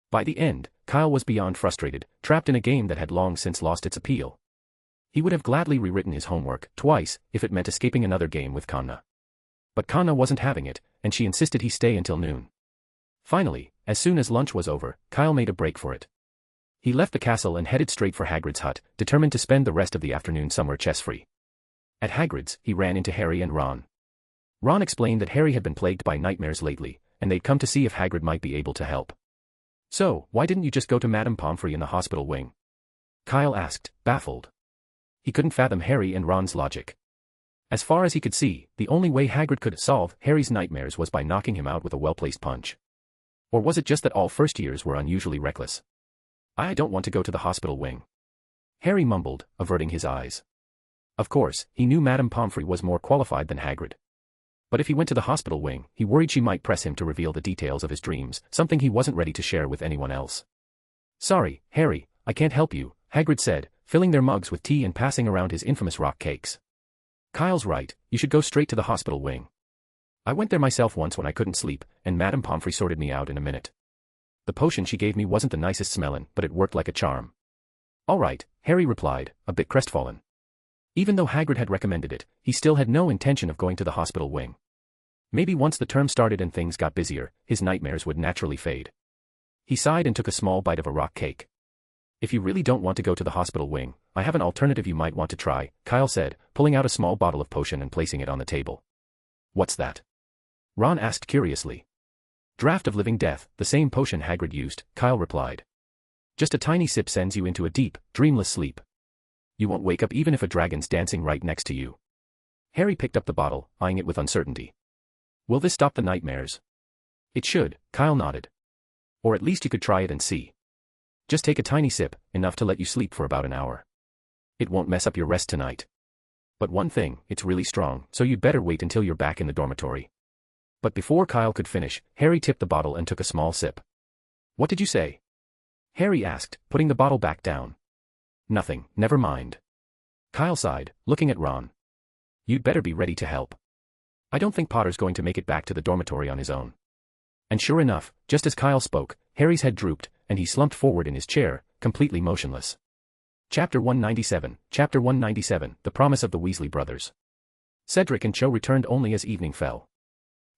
By the end, Kyle was beyond frustrated, trapped in a game that had long since lost its appeal. He would have gladly rewritten his homework twice if it meant escaping another game with Kana. But Kana wasn't having it, and she insisted he stay until noon. Finally, as soon as lunch was over, Kyle made a break for it. He left the castle and headed straight for Hagrid's hut, determined to spend the rest of the afternoon somewhere chess-free. At Hagrid's, he ran into Harry and Ron. Ron explained that Harry had been plagued by nightmares lately, and they'd come to see if Hagrid might be able to help. So, why didn't you just go to Madame Pomfrey in the hospital wing? Kyle asked, baffled. He couldn't fathom Harry and Ron's logic. As far as he could see, the only way Hagrid could solve Harry's nightmares was by knocking him out with a well-placed punch. Or was it just that all first-years were unusually reckless? I don't want to go to the hospital wing. Harry mumbled, averting his eyes. Of course, he knew Madame Pomfrey was more qualified than Hagrid. But if he went to the hospital wing, he worried she might press him to reveal the details of his dreams, something he wasn't ready to share with anyone else. Sorry, Harry, I can't help you, Hagrid said, filling their mugs with tea and passing around his infamous rock cakes. Kyle's right, you should go straight to the hospital wing. I went there myself once when I couldn't sleep, and Madame Pomfrey sorted me out in a minute. The potion she gave me wasn't the nicest smelling, but it worked like a charm. All right, Harry replied, a bit crestfallen. Even though Hagrid had recommended it, he still had no intention of going to the hospital wing. Maybe once the term started and things got busier, his nightmares would naturally fade. He sighed and took a small bite of a rock cake. If you really don't want to go to the hospital wing, I have an alternative you might want to try, Kyle said, pulling out a small bottle of potion and placing it on the table. What's that? Ron asked curiously. Draught of living death, the same potion Hagrid used, Kyle replied. Just a tiny sip sends you into a deep, dreamless sleep. You won't wake up even if a dragon's dancing right next to you. Harry picked up the bottle, eyeing it with uncertainty. Will this stop the nightmares? It should, Kyle nodded. Or at least you could try it and see. Just take a tiny sip, enough to let you sleep for about an hour. It won't mess up your rest tonight. But one thing, it's really strong, so you'd better wait until you're back in the dormitory. But before Kyle could finish, Harry tipped the bottle and took a small sip. What did you say? Harry asked, putting the bottle back down. Nothing, never mind. Kyle sighed, looking at Ron. You'd better be ready to help. I don't think Potter's going to make it back to the dormitory on his own. And sure enough, just as Kyle spoke, Harry's head drooped, and he slumped forward in his chair, completely motionless. Chapter 197, The Promise of the Weasley Brothers. Cedric and Cho returned only as evening fell.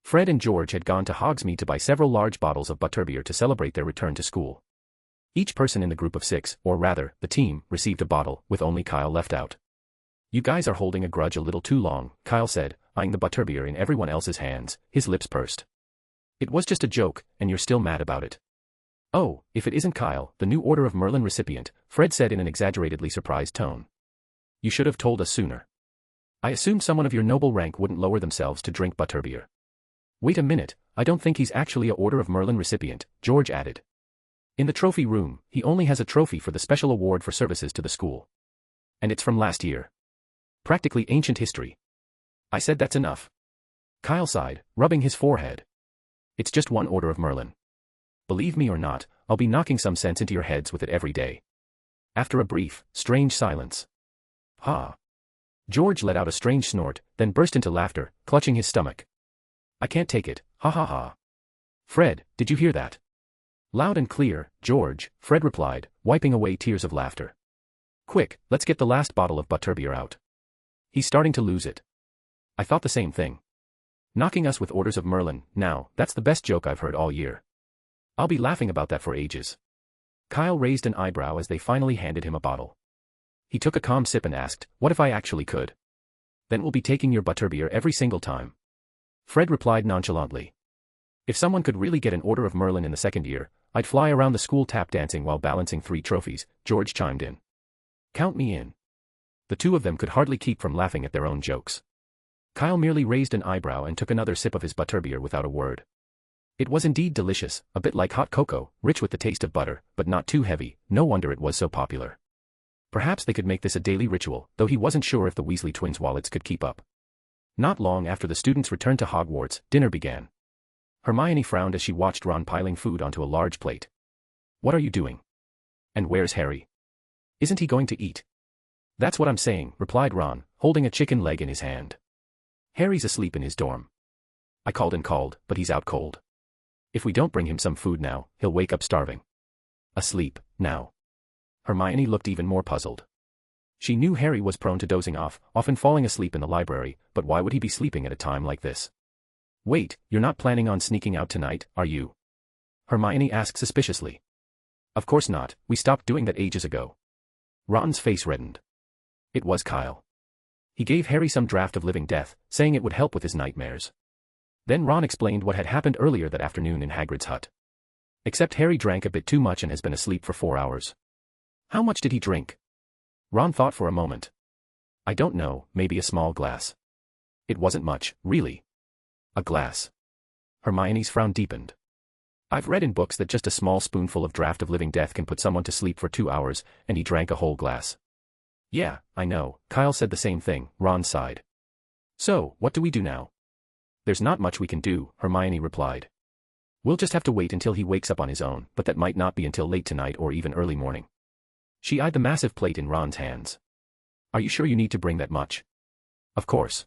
Fred and George had gone to Hogsmeade to buy several large bottles of butterbeer to celebrate their return to school. Each person in the group of 6, or rather, the team, received a bottle, with only Kyle left out. You guys are holding a grudge a little too long, Kyle said, eyeing the butterbeer in everyone else's hands, his lips pursed. It was just a joke, and you're still mad about it. Oh, if it isn't Kyle, the new Order of Merlin recipient, Fred said in an exaggeratedly surprised tone. You should have told us sooner. I assumed someone of your noble rank wouldn't lower themselves to drink butterbeer. Wait a minute, I don't think he's actually a Order of Merlin recipient, George added. In the trophy room, he only has a trophy for the special award for services to the school. And it's from last year. Practically ancient history. I said that's enough. Kyle sighed, rubbing his forehead. It's just one Order of Merlin. Believe me or not, I'll be knocking some sense into your heads with it every day. After a brief, strange silence. Ha! George let out a strange snort, then burst into laughter, clutching his stomach. I can't take it, ha ha ha. Fred, did you hear that? Loud and clear, George, Fred replied, wiping away tears of laughter. Quick, let's get the last bottle of butterbeer out. He's starting to lose it. I thought the same thing. Knocking us with Orders of Merlin, now, that's the best joke I've heard all year. I'll be laughing about that for ages. Kyle raised an eyebrow as they finally handed him a bottle. He took a calm sip and asked, what if I actually could? Then we'll be taking your butterbeer every single time. Fred replied nonchalantly. If someone could really get an Order of Merlin in the second year, I'd fly around the school tap dancing while balancing 3 trophies, George chimed in. Count me in. The two of them could hardly keep from laughing at their own jokes. Kyle merely raised an eyebrow and took another sip of his butterbeer without a word. It was indeed delicious, a bit like hot cocoa, rich with the taste of butter, but not too heavy, no wonder it was so popular. Perhaps they could make this a daily ritual, though he wasn't sure if the Weasley twins' wallets could keep up. Not long after the students returned to Hogwarts, dinner began. Hermione frowned as she watched Ron piling food onto a large plate. What are you doing? And where's Harry? Isn't he going to eat? That's what I'm saying, replied Ron, holding a chicken leg in his hand. Harry's asleep in his dorm. I called and called, but he's out cold. If we don't bring him some food now, he'll wake up starving. Asleep, now. Hermione looked even more puzzled. She knew Harry was prone to dozing off, often falling asleep in the library, but why would he be sleeping at a time like this? Wait, you're not planning on sneaking out tonight, are you? Hermione asked suspiciously. Of course not, we stopped doing that ages ago. Ron's face reddened. It was Kyle. He gave Harry some draught of living death, saying it would help with his nightmares. Then Ron explained what had happened earlier that afternoon in Hagrid's hut. Except Harry drank a bit too much and has been asleep for 4 hours. How much did he drink? Ron thought for a moment. I don't know, maybe a small glass. It wasn't much, really. A glass. Hermione's frown deepened. I've read in books that just a small spoonful of draught of living death can put someone to sleep for 2 hours, and he drank a whole glass. Yeah, I know, Kyle said the same thing, Ron sighed. So, what do we do now? There's not much we can do, Hermione replied. We'll just have to wait until he wakes up on his own, but that might not be until late tonight or even early morning. She eyed the massive plate in Ron's hands. Are you sure you need to bring that much? Of course.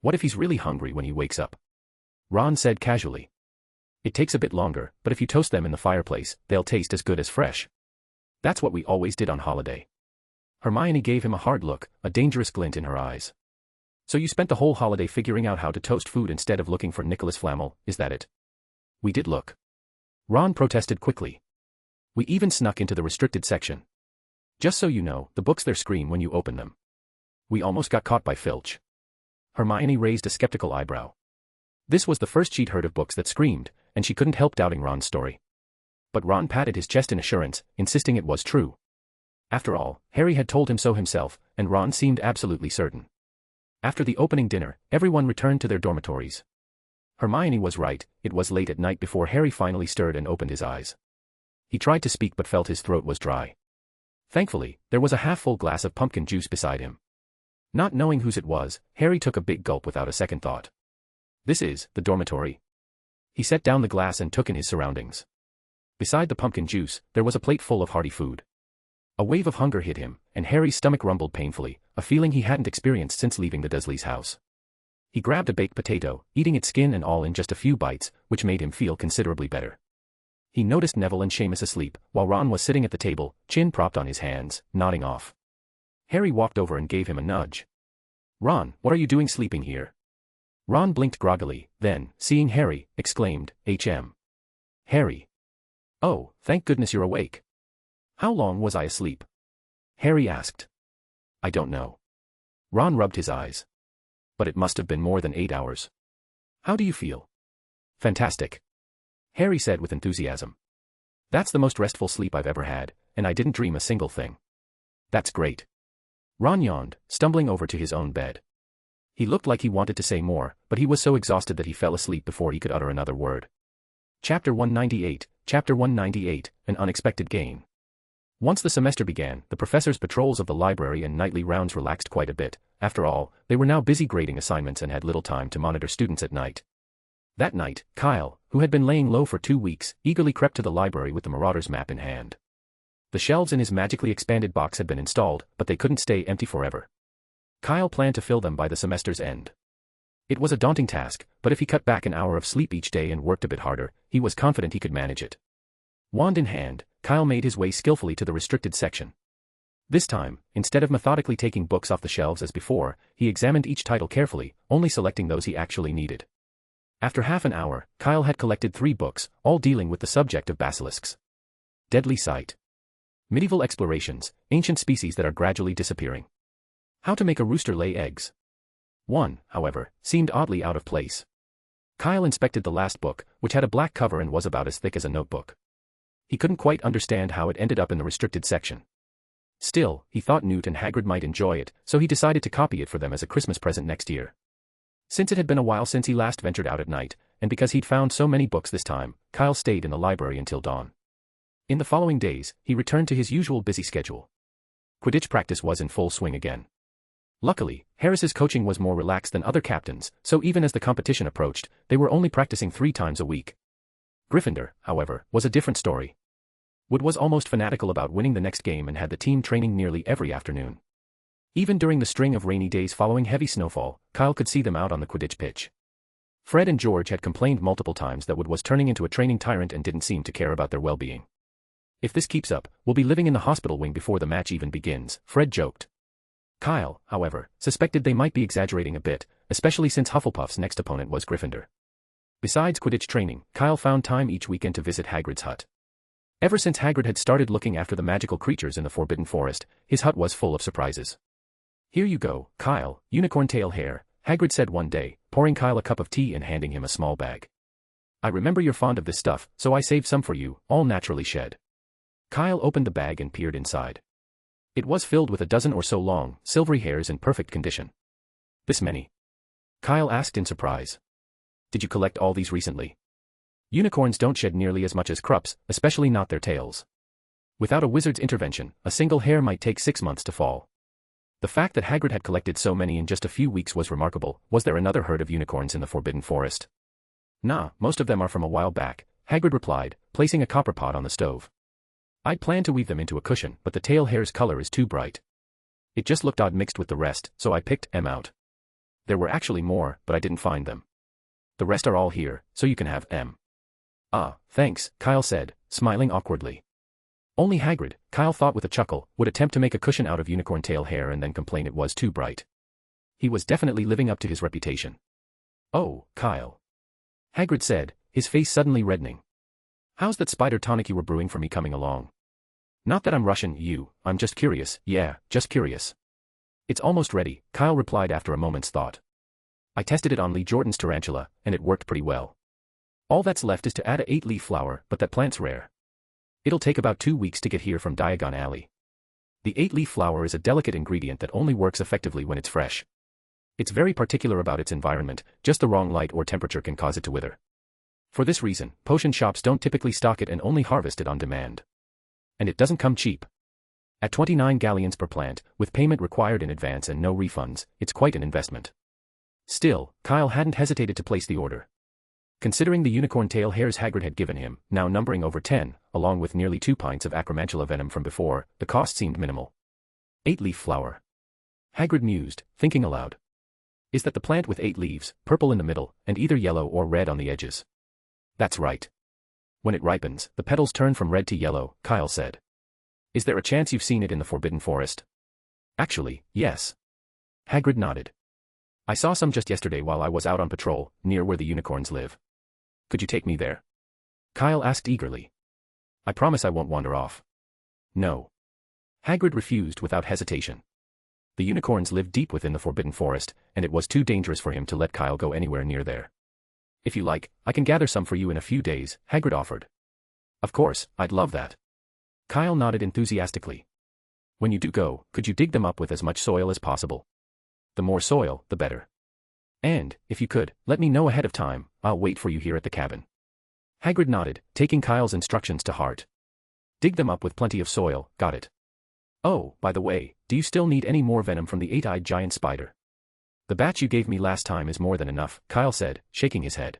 What if he's really hungry when he wakes up? Ron said casually. It takes a bit longer, but if you toast them in the fireplace, they'll taste as good as fresh. That's what we always did on holiday. Hermione gave him a hard look, a dangerous glint in her eyes. So you spent the whole holiday figuring out how to toast food instead of looking for Nicholas Flamel, is that it? We did look. Ron protested quickly. We even snuck into the restricted section. Just so you know, the books there scream when you open them. We almost got caught by Filch. Hermione raised a skeptical eyebrow. This was the first she'd heard of books that screamed, and she couldn't help doubting Ron's story. But Ron patted his chest in assurance, insisting it was true. After all, Harry had told him so himself, and Ron seemed absolutely certain. After the opening dinner, everyone returned to their dormitories. Hermione was right, it was late at night before Harry finally stirred and opened his eyes. He tried to speak but felt his throat was dry. Thankfully, there was a half-full glass of pumpkin juice beside him. Not knowing whose it was, Harry took a big gulp without a second thought. This is the dormitory. He set down the glass and took in his surroundings. Beside the pumpkin juice, there was a plate full of hearty food. A wave of hunger hit him, and Harry's stomach rumbled painfully, a feeling he hadn't experienced since leaving the Dursleys' house. He grabbed a baked potato, eating its skin and all in just a few bites, which made him feel considerably better. He noticed Neville and Seamus asleep, while Ron was sitting at the table, chin propped on his hands, nodding off. Harry walked over and gave him a nudge. Ron, what are you doing sleeping here? Ron blinked groggily, then, seeing Harry, exclaimed, "Hm. Harry. Oh, thank goodness you're awake. How long was I asleep?" Harry asked. I don't know. Ron rubbed his eyes. But it must have been more than 8 hours. How do you feel? Fantastic. Harry said with enthusiasm. That's the most restful sleep I've ever had, and I didn't dream a single thing. That's great. Ron yawned, stumbling over to his own bed. He looked like he wanted to say more, but he was so exhausted that he fell asleep before he could utter another word. Chapter 198, An Unexpected Gain. Once the semester began, the professor's patrols of the library and nightly rounds relaxed quite a bit. After all, they were now busy grading assignments and had little time to monitor students at night. That night, Kyle, who had been laying low for 2 weeks, eagerly crept to the library with the Marauder's map in hand. The shelves in his magically expanded box had been installed, but they couldn't stay empty forever. Kyle planned to fill them by the semester's end. It was a daunting task, but if he cut back an hour of sleep each day and worked a bit harder, he was confident he could manage it. Wand in hand, Kyle made his way skillfully to the restricted section. This time, instead of methodically taking books off the shelves as before, he examined each title carefully, only selecting those he actually needed. After half an hour, Kyle had collected 3 books, all dealing with the subject of basilisks. Deadly Sight. Medieval Explorations, Ancient Species That Are Gradually Disappearing. How to Make a Rooster Lay Eggs. One, however, seemed oddly out of place. Kyle inspected the last book, which had a black cover and was about as thick as a notebook. He couldn't quite understand how it ended up in the restricted section. Still, he thought Newt and Hagrid might enjoy it, so he decided to copy it for them as a Christmas present next year. Since it had been a while since he last ventured out at night, and because he'd found so many books this time, Kyle stayed in the library until dawn. In the following days, he returned to his usual busy schedule. Quidditch practice was in full swing again. Luckily, Harris's coaching was more relaxed than other captains, so even as the competition approached, they were only practicing 3 times a week. Gryffindor, however, was a different story. Wood was almost fanatical about winning the next game and had the team training nearly every afternoon. Even during the string of rainy days following heavy snowfall, Kyle could see them out on the Quidditch pitch. Fred and George had complained multiple times that Wood was turning into a training tyrant and didn't seem to care about their well-being. If this keeps up, we'll be living in the hospital wing before the match even begins, Fred joked. Kyle, however, suspected they might be exaggerating a bit, especially since Hufflepuff's next opponent was Gryffindor. Besides Quidditch training, Kyle found time each weekend to visit Hagrid's hut. Ever since Hagrid had started looking after the magical creatures in the Forbidden Forest, his hut was full of surprises. Here you go, Kyle, unicorn tail hair, Hagrid said one day, pouring Kyle a cup of tea and handing him a small bag. I remember you're fond of this stuff, so I saved some for you, all naturally shed. Kyle opened the bag and peered inside. It was filled with a dozen or so long, silvery hairs in perfect condition. This many? Kyle asked in surprise. Did you collect all these recently? Unicorns don't shed nearly as much as Krupps, especially not their tails. Without a wizard's intervention, a single hair might take 6 months to fall. The fact that Hagrid had collected so many in just a few weeks was remarkable. Was there another herd of unicorns in the Forbidden Forest? Nah, most of them are from a while back, Hagrid replied, placing a copper pot on the stove. I'd planned to weave them into a cushion, but the tail hair's color is too bright. It just looked odd mixed with the rest, so I picked them out. There were actually more, but I didn't find them. The rest are all here, so you can have them. Ah, thanks, Kyle said, smiling awkwardly. Only Hagrid, Kyle thought with a chuckle, would attempt to make a cushion out of unicorn tail hair and then complain it was too bright. He was definitely living up to his reputation. Oh, Kyle. Hagrid said, his face suddenly reddening. How's that spider tonic you were brewing for me coming along? Not that I'm rushing you, I'm just curious, yeah, just curious. It's almost ready, Kyle replied after a moment's thought. I tested it on Lee Jordan's tarantula, and it worked pretty well. All that's left is to add a 8-leaf flower, but that plant's rare. It'll take about 2 weeks to get here from Diagon Alley. The 8-leaf flower is a delicate ingredient that only works effectively when it's fresh. It's very particular about its environment, just the wrong light or temperature can cause it to wither. For this reason, potion shops don't typically stock it and only harvest it on demand. And it doesn't come cheap. At 29 galleons per plant, with payment required in advance and no refunds, it's quite an investment. Still, Kyle hadn't hesitated to place the order. Considering the unicorn tail hairs Hagrid had given him, now numbering over 10, along with nearly 2 pints of acromantula venom from before, the cost seemed minimal. 8-leaf flower. Hagrid mused, thinking aloud. Is that the plant with 8 leaves, purple in the middle, and either yellow or red on the edges? That's right. When it ripens, the petals turn from red to yellow, Kyle said. Is there a chance you've seen it in the Forbidden Forest? Actually, yes. Hagrid nodded. I saw some just yesterday while I was out on patrol, near where the unicorns live. Could you take me there? Kyle asked eagerly. I promise I won't wander off. No. Hagrid refused without hesitation. The unicorns lived deep within the Forbidden Forest, and it was too dangerous for him to let Kyle go anywhere near there. If you like, I can gather some for you in a few days, Hagrid offered. Of course, I'd love that. Kyle nodded enthusiastically. When you do go, could you dig them up with as much soil as possible? The more soil, the better. And, if you could, let me know ahead of time, I'll wait for you here at the cabin. Hagrid nodded, taking Kyle's instructions to heart. Dig them up with plenty of soil, got it. Oh, by the way, do you still need any more venom from the 8-eyed giant spider? The batch you gave me last time is more than enough, Kyle said, shaking his head.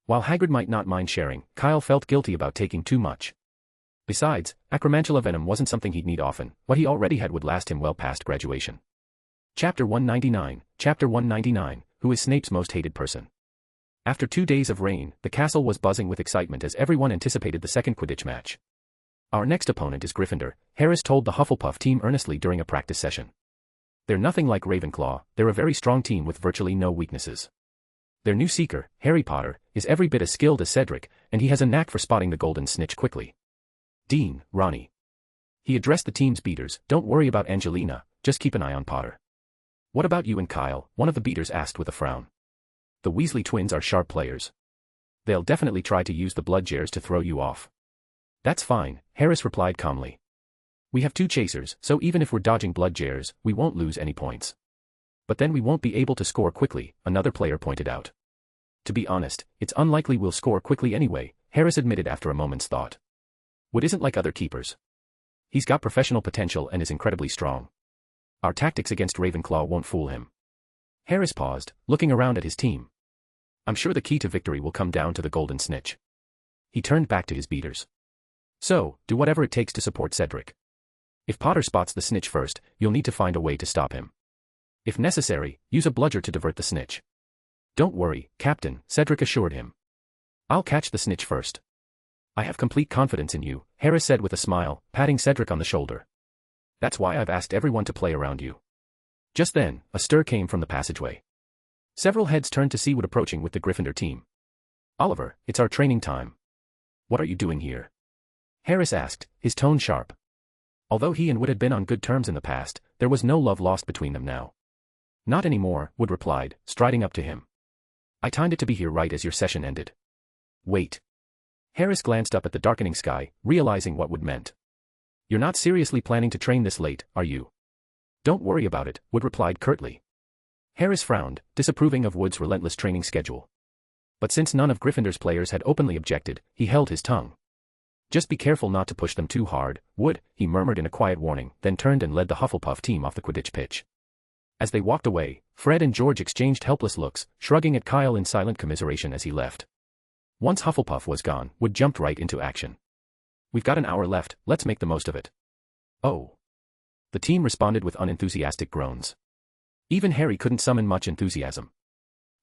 While Hagrid might not mind sharing, Kyle felt guilty about taking too much. Besides, acromantula venom wasn't something he'd need often, what he already had would last him well past graduation. Chapter 199, Who is Snape's most hated person? After 2 days of rain, the castle was buzzing with excitement as everyone anticipated the second Quidditch match. Our next opponent is Gryffindor, Harris told the Hufflepuff team earnestly during a practice session. They're nothing like Ravenclaw, they're a very strong team with virtually no weaknesses. Their new seeker, Harry Potter, is every bit as skilled as Cedric, and he has a knack for spotting the golden snitch quickly. Dean, Ronnie. He addressed the team's beaters, don't worry about Angelina, just keep an eye on Potter. What about you and Kyle? One of the beaters asked with a frown. The Weasley twins are sharp players. They'll definitely try to use the blood jars to throw you off. That's fine, Harris replied calmly. We have 2 chasers, so even if we're dodging blood jars, we won't lose any points. But then we won't be able to score quickly, another player pointed out. To be honest, it's unlikely we'll score quickly anyway, Harris admitted after a moment's thought. Wood isn't like other keepers. He's got professional potential and is incredibly strong. Our tactics against Ravenclaw won't fool him. Harris paused, looking around at his team. I'm sure the key to victory will come down to the golden snitch. He turned back to his beaters. So, do whatever it takes to support Cedric. If Potter spots the snitch first, you'll need to find a way to stop him. If necessary, use a bludger to divert the snitch. Don't worry, Captain, Cedric assured him. I'll catch the snitch first. I have complete confidence in you, Harris said with a smile, patting Cedric on the shoulder. That's why I've asked everyone to play around you. Just then, a stir came from the passageway. Several heads turned to see Wood approaching with the Gryffindor team. Oliver, it's our training time. What are you doing here? Harris asked, his tone sharp. Although he and Wood had been on good terms in the past, there was no love lost between them now. Not anymore, Wood replied, striding up to him. I timed it to be here right as your session ended. Wait. Harris glanced up at the darkening sky, realizing what Wood meant. You're not seriously planning to train this late, are you? Don't worry about it, Wood replied curtly. Harris frowned, disapproving of Wood's relentless training schedule. But since none of Gryffindor's players had openly objected, he held his tongue. Just be careful not to push them too hard, Wood, he murmured in a quiet warning, then turned and led the Hufflepuff team off the Quidditch pitch. As they walked away, Fred and George exchanged helpless looks, shrugging at Kyle in silent commiseration as he left. Once Hufflepuff was gone, Wood jumped right into action. We've got an hour left, let's make the most of it. Oh. The team responded with unenthusiastic groans. Even Harry couldn't summon much enthusiasm.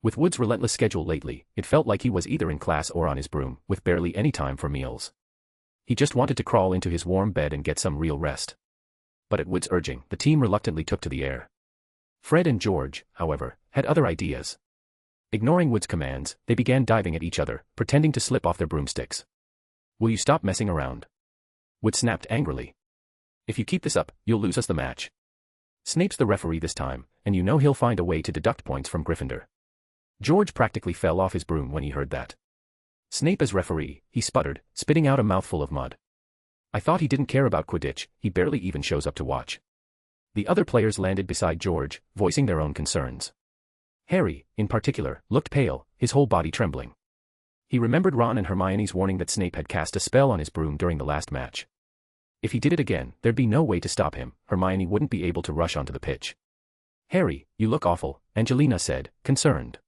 With Wood's relentless schedule lately, it felt like he was either in class or on his broom, with barely any time for meals. He just wanted to crawl into his warm bed and get some real rest. But at Wood's urging, the team reluctantly took to the air. Fred and George, however, had other ideas. Ignoring Wood's commands, they began diving at each other, pretending to slip off their broomsticks. "Will you stop messing around?" Wood snapped angrily. "If you keep this up, you'll lose us the match. Snape's the referee this time, and you know he'll find a way to deduct points from Gryffindor." George practically fell off his broom when he heard that. "Snape as referee," he sputtered, spitting out a mouthful of mud. "I thought he didn't care about Quidditch, he barely even shows up to watch." The other players landed beside George, voicing their own concerns. Harry, in particular, looked pale, his whole body trembling. He remembered Ron and Hermione's warning that Snape had cast a spell on his broom during the last match. If he did it again, there'd be no way to stop him. Hermione wouldn't be able to rush onto the pitch. "Harry, you look awful," Angelina said, concerned.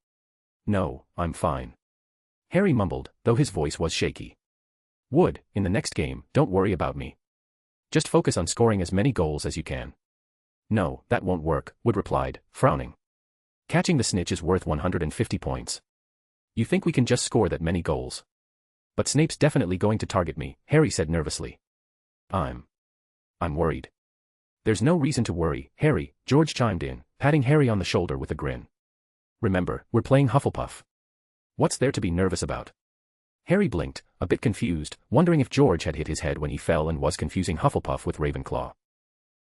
"No, I'm fine." Harry mumbled, though his voice was shaky. "Wood, in the next game, don't worry about me. Just focus on scoring as many goals as you can." "No, that won't work," Wood replied, frowning. "Catching the snitch is worth 150 points. You think we can just score that many goals?" "But Snape's definitely going to target me," Harry said nervously. I'm worried." "There's no reason to worry, Harry," George chimed in, patting Harry on the shoulder with a grin. "Remember, we're playing Hufflepuff. What's there to be nervous about?" Harry blinked, a bit confused, wondering if George had hit his head when he fell and was confusing Hufflepuff with Ravenclaw.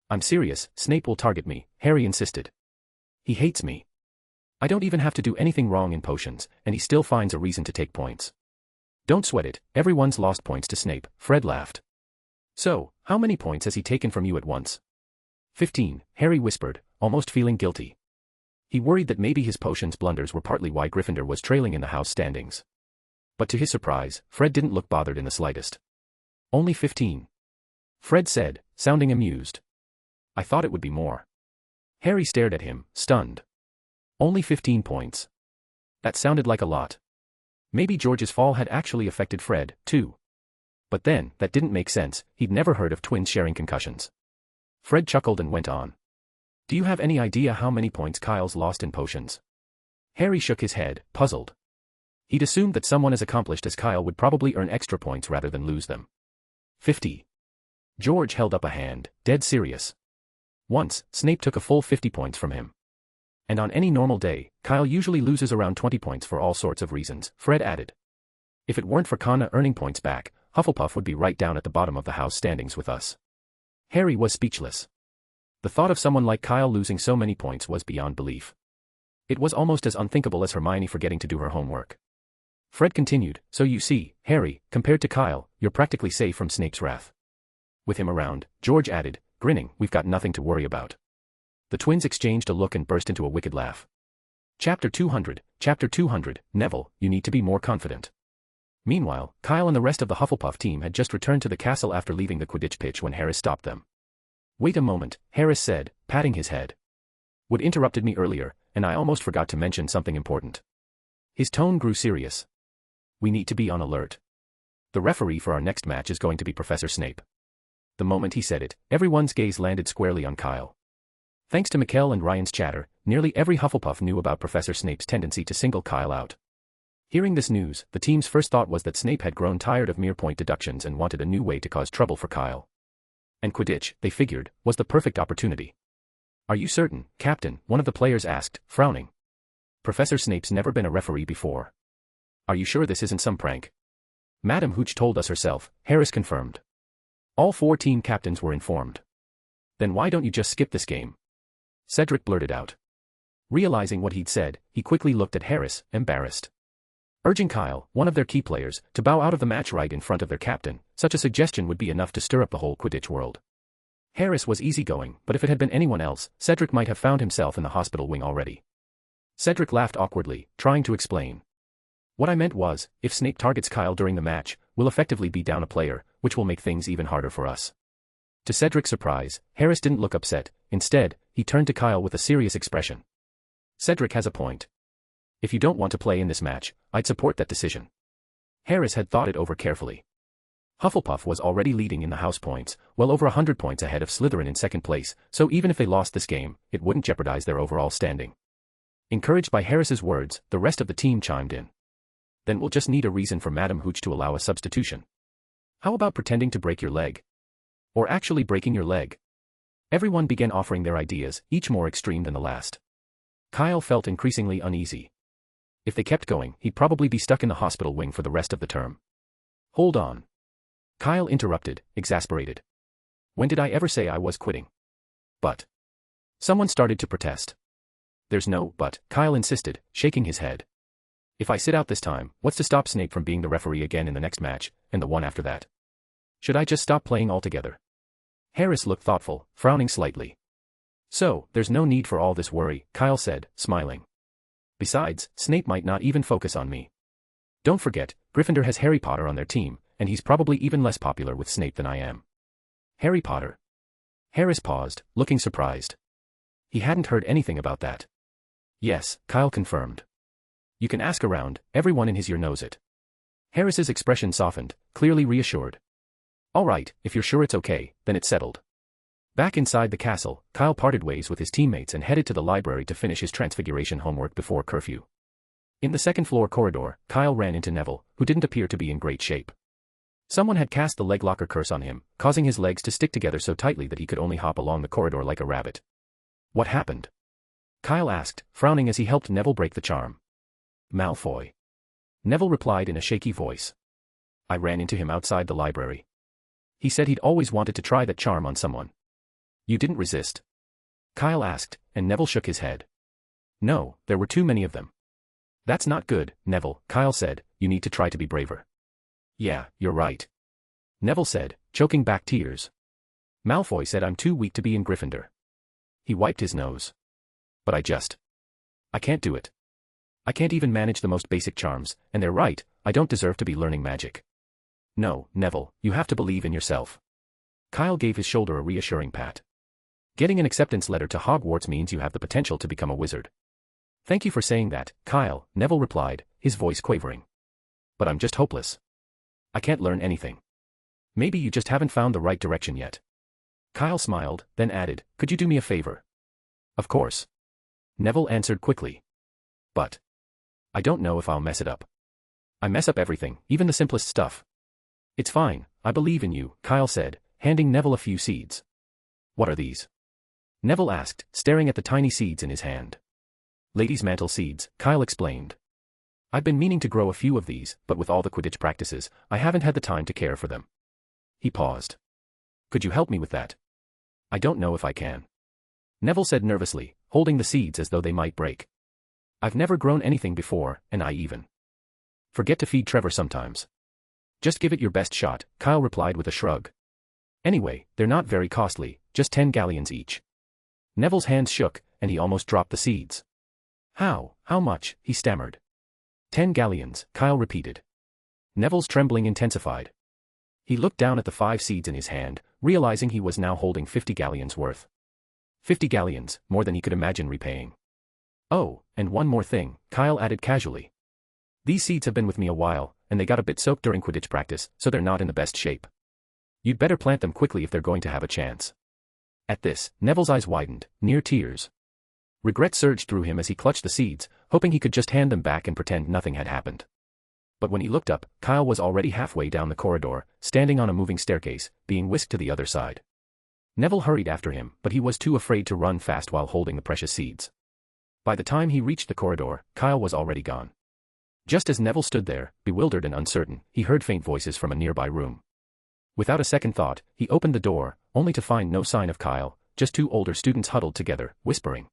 "I'm serious, Snape will target me," Harry insisted. "He hates me. I don't even have to do anything wrong in potions, and he still finds a reason to take points." "Don't sweat it, everyone's lost points to Snape," Fred laughed. "So, how many points has he taken from you at once?" 15, Harry whispered, almost feeling guilty. He worried that maybe his potions blunders were partly why Gryffindor was trailing in the house standings. But to his surprise, Fred didn't look bothered in the slightest. "Only 15. Fred said, sounding amused. "I thought it would be more." Harry stared at him, stunned. "Only 15 points. That sounded like a lot. Maybe George's fall had actually affected Fred, too. But then, that didn't make sense, he'd never heard of twins sharing concussions." Fred chuckled and went on. "Do you have any idea how many points Kyle's lost in potions?" Harry shook his head, puzzled. He'd assumed that someone as accomplished as Kyle would probably earn extra points rather than lose them. 50. George held up a hand, dead serious. Once, Snape took a full 50 points from him. And on any normal day, Kyle usually loses around 20 points for all sorts of reasons, Fred added. If it weren't for Connor earning points back, Hufflepuff would be right down at the bottom of the house standings with us. Harry was speechless. The thought of someone like Kyle losing so many points was beyond belief. It was almost as unthinkable as Hermione forgetting to do her homework. Fred continued, "So you see, Harry, compared to Kyle, you're practically safe from Snape's wrath." With him around, George added, grinning, "We've got nothing to worry about." The twins exchanged a look and burst into a wicked laugh. Chapter 200, Neville, you need to be more confident. Meanwhile, Kyle and the rest of the Hufflepuff team had just returned to the castle after leaving the Quidditch pitch when Harris stopped them. "Wait a moment," Harris said, patting his head. "Wood interrupted me earlier, and I almost forgot to mention something important." His tone grew serious. "We need to be on alert. The referee for our next match is going to be Professor Snape." The moment he said it, everyone's gaze landed squarely on Kyle. Thanks to Mikkel and Ryan's chatter, nearly every Hufflepuff knew about Professor Snape's tendency to single Kyle out. Hearing this news, the team's first thought was that Snape had grown tired of mere point deductions and wanted a new way to cause trouble for Kyle. And Quidditch, they figured, was the perfect opportunity. "Are you certain, Captain?" one of the players asked, frowning. "Professor Snape's never been a referee before. Are you sure this isn't some prank?" "Madam Hooch told us herself," Harris confirmed. All 4 team captains were informed. "Then why don't you just skip this game?" Cedric blurted out. Realizing what he'd said, he quickly looked at Harris, embarrassed. Urging Kyle, one of their key players, to bow out of the match right in front of their captain, such a suggestion would be enough to stir up the whole Quidditch world. Harris was easygoing, but if it had been anyone else, Cedric might have found himself in the hospital wing already. Cedric laughed awkwardly, trying to explain. "What I meant was, if Snape targets Kyle during the match, we'll effectively be down a player, which will make things even harder for us." To Cedric's surprise, Harris didn't look upset. Instead, he turned to Kyle with a serious expression. "Cedric has a point. If you don't want to play in this match, I'd support that decision." Harris had thought it over carefully. Hufflepuff was already leading in the house points, well over 100 points ahead of Slytherin in second place, so even if they lost this game, it wouldn't jeopardize their overall standing. Encouraged by Harris's words, the rest of the team chimed in. Then we'll just need a reason for Madam Hooch to allow a substitution. How about pretending to break your leg? Or actually breaking your leg? Everyone began offering their ideas, each more extreme than the last. Kyle felt increasingly uneasy. If they kept going, he'd probably be stuck in the hospital wing for the rest of the term. Hold on. Kyle interrupted, exasperated. When did I ever say I was quitting? But. Someone started to protest. There's no but, Kyle insisted, shaking his head. If I sit out this time, what's to stop Snape from being the referee again in the next match, and the one after that? Should I just stop playing altogether? Harris looked thoughtful, frowning slightly. So, there's no need for all this worry, Kyle said, smiling. Besides, Snape might not even focus on me. Don't forget, Gryffindor has Harry Potter on their team, and he's probably even less popular with Snape than I am. Harry Potter. Harris paused, looking surprised. He hadn't heard anything about that. Yes, Kyle confirmed. You can ask around, everyone in his year knows it. Harris's expression softened, clearly reassured. All right, if you're sure it's okay, then it's settled. Back inside the castle, Kyle parted ways with his teammates and headed to the library to finish his transfiguration homework before curfew. In the second-floor corridor, Kyle ran into Neville, who didn't appear to be in great shape. Someone had cast the leg locker curse on him, causing his legs to stick together so tightly that he could only hop along the corridor like a rabbit. What happened? Kyle asked, frowning as he helped Neville break the charm. Malfoy. Neville replied in a shaky voice. I ran into him outside the library. He said he'd always wanted to try that charm on someone. You didn't resist? Kyle asked, and Neville shook his head. No, there were too many of them. That's not good, Neville, Kyle said, you need to try to be braver. Yeah, you're right. Neville said, choking back tears. Malfoy said I'm too weak to be in Gryffindor. He wiped his nose. But I can't do it. I can't even manage the most basic charms, and they're right, I don't deserve to be learning magic. No, Neville, you have to believe in yourself. Kyle gave his shoulder a reassuring pat. Getting an acceptance letter to Hogwarts means you have the potential to become a wizard. Thank you for saying that, Kyle, Neville replied, his voice quavering. But I'm just hopeless. I can't learn anything. Maybe you just haven't found the right direction yet. Kyle smiled, then added, could you do me a favor? Of course. Neville answered quickly. But. I don't know if I'll mess it up. I mess up everything, even the simplest stuff. It's fine, I believe in you, Kyle said, handing Neville a few seeds. What are these? Neville asked, staring at the tiny seeds in his hand. Ladies' mantle seeds, Kyle explained. I've been meaning to grow a few of these, but with all the Quidditch practices, I haven't had the time to care for them. He paused. Could you help me with that? I don't know if I can. Neville said nervously, holding the seeds as though they might break. I've never grown anything before, and I even forget to feed Trevor sometimes. Just give it your best shot, Kyle replied with a shrug. Anyway, they're not very costly, just 10 galleons each. Neville's hands shook, and he almost dropped the seeds. How much, he stammered. 10 galleons, Kyle repeated. Neville's trembling intensified. He looked down at the 5 seeds in his hand, realizing he was now holding 50 galleons worth. 50 galleons, more than he could imagine repaying. Oh, and one more thing, Kyle added casually. These seeds have been with me a while, and they got a bit soaked during Quidditch practice, so they're not in the best shape. You'd better plant them quickly if they're going to have a chance. At this, Neville's eyes widened, near tears. Regret surged through him as he clutched the seeds, hoping he could just hand them back and pretend nothing had happened. But when he looked up, Kyle was already halfway down the corridor, standing on a moving staircase, being whisked to the other side. Neville hurried after him, but he was too afraid to run fast while holding the precious seeds. By the time he reached the corridor, Kyle was already gone. Just as Neville stood there, bewildered and uncertain, he heard faint voices from a nearby room. Without a second thought, he opened the door, only to find no sign of Kyle, just 2 older students huddled together, whispering.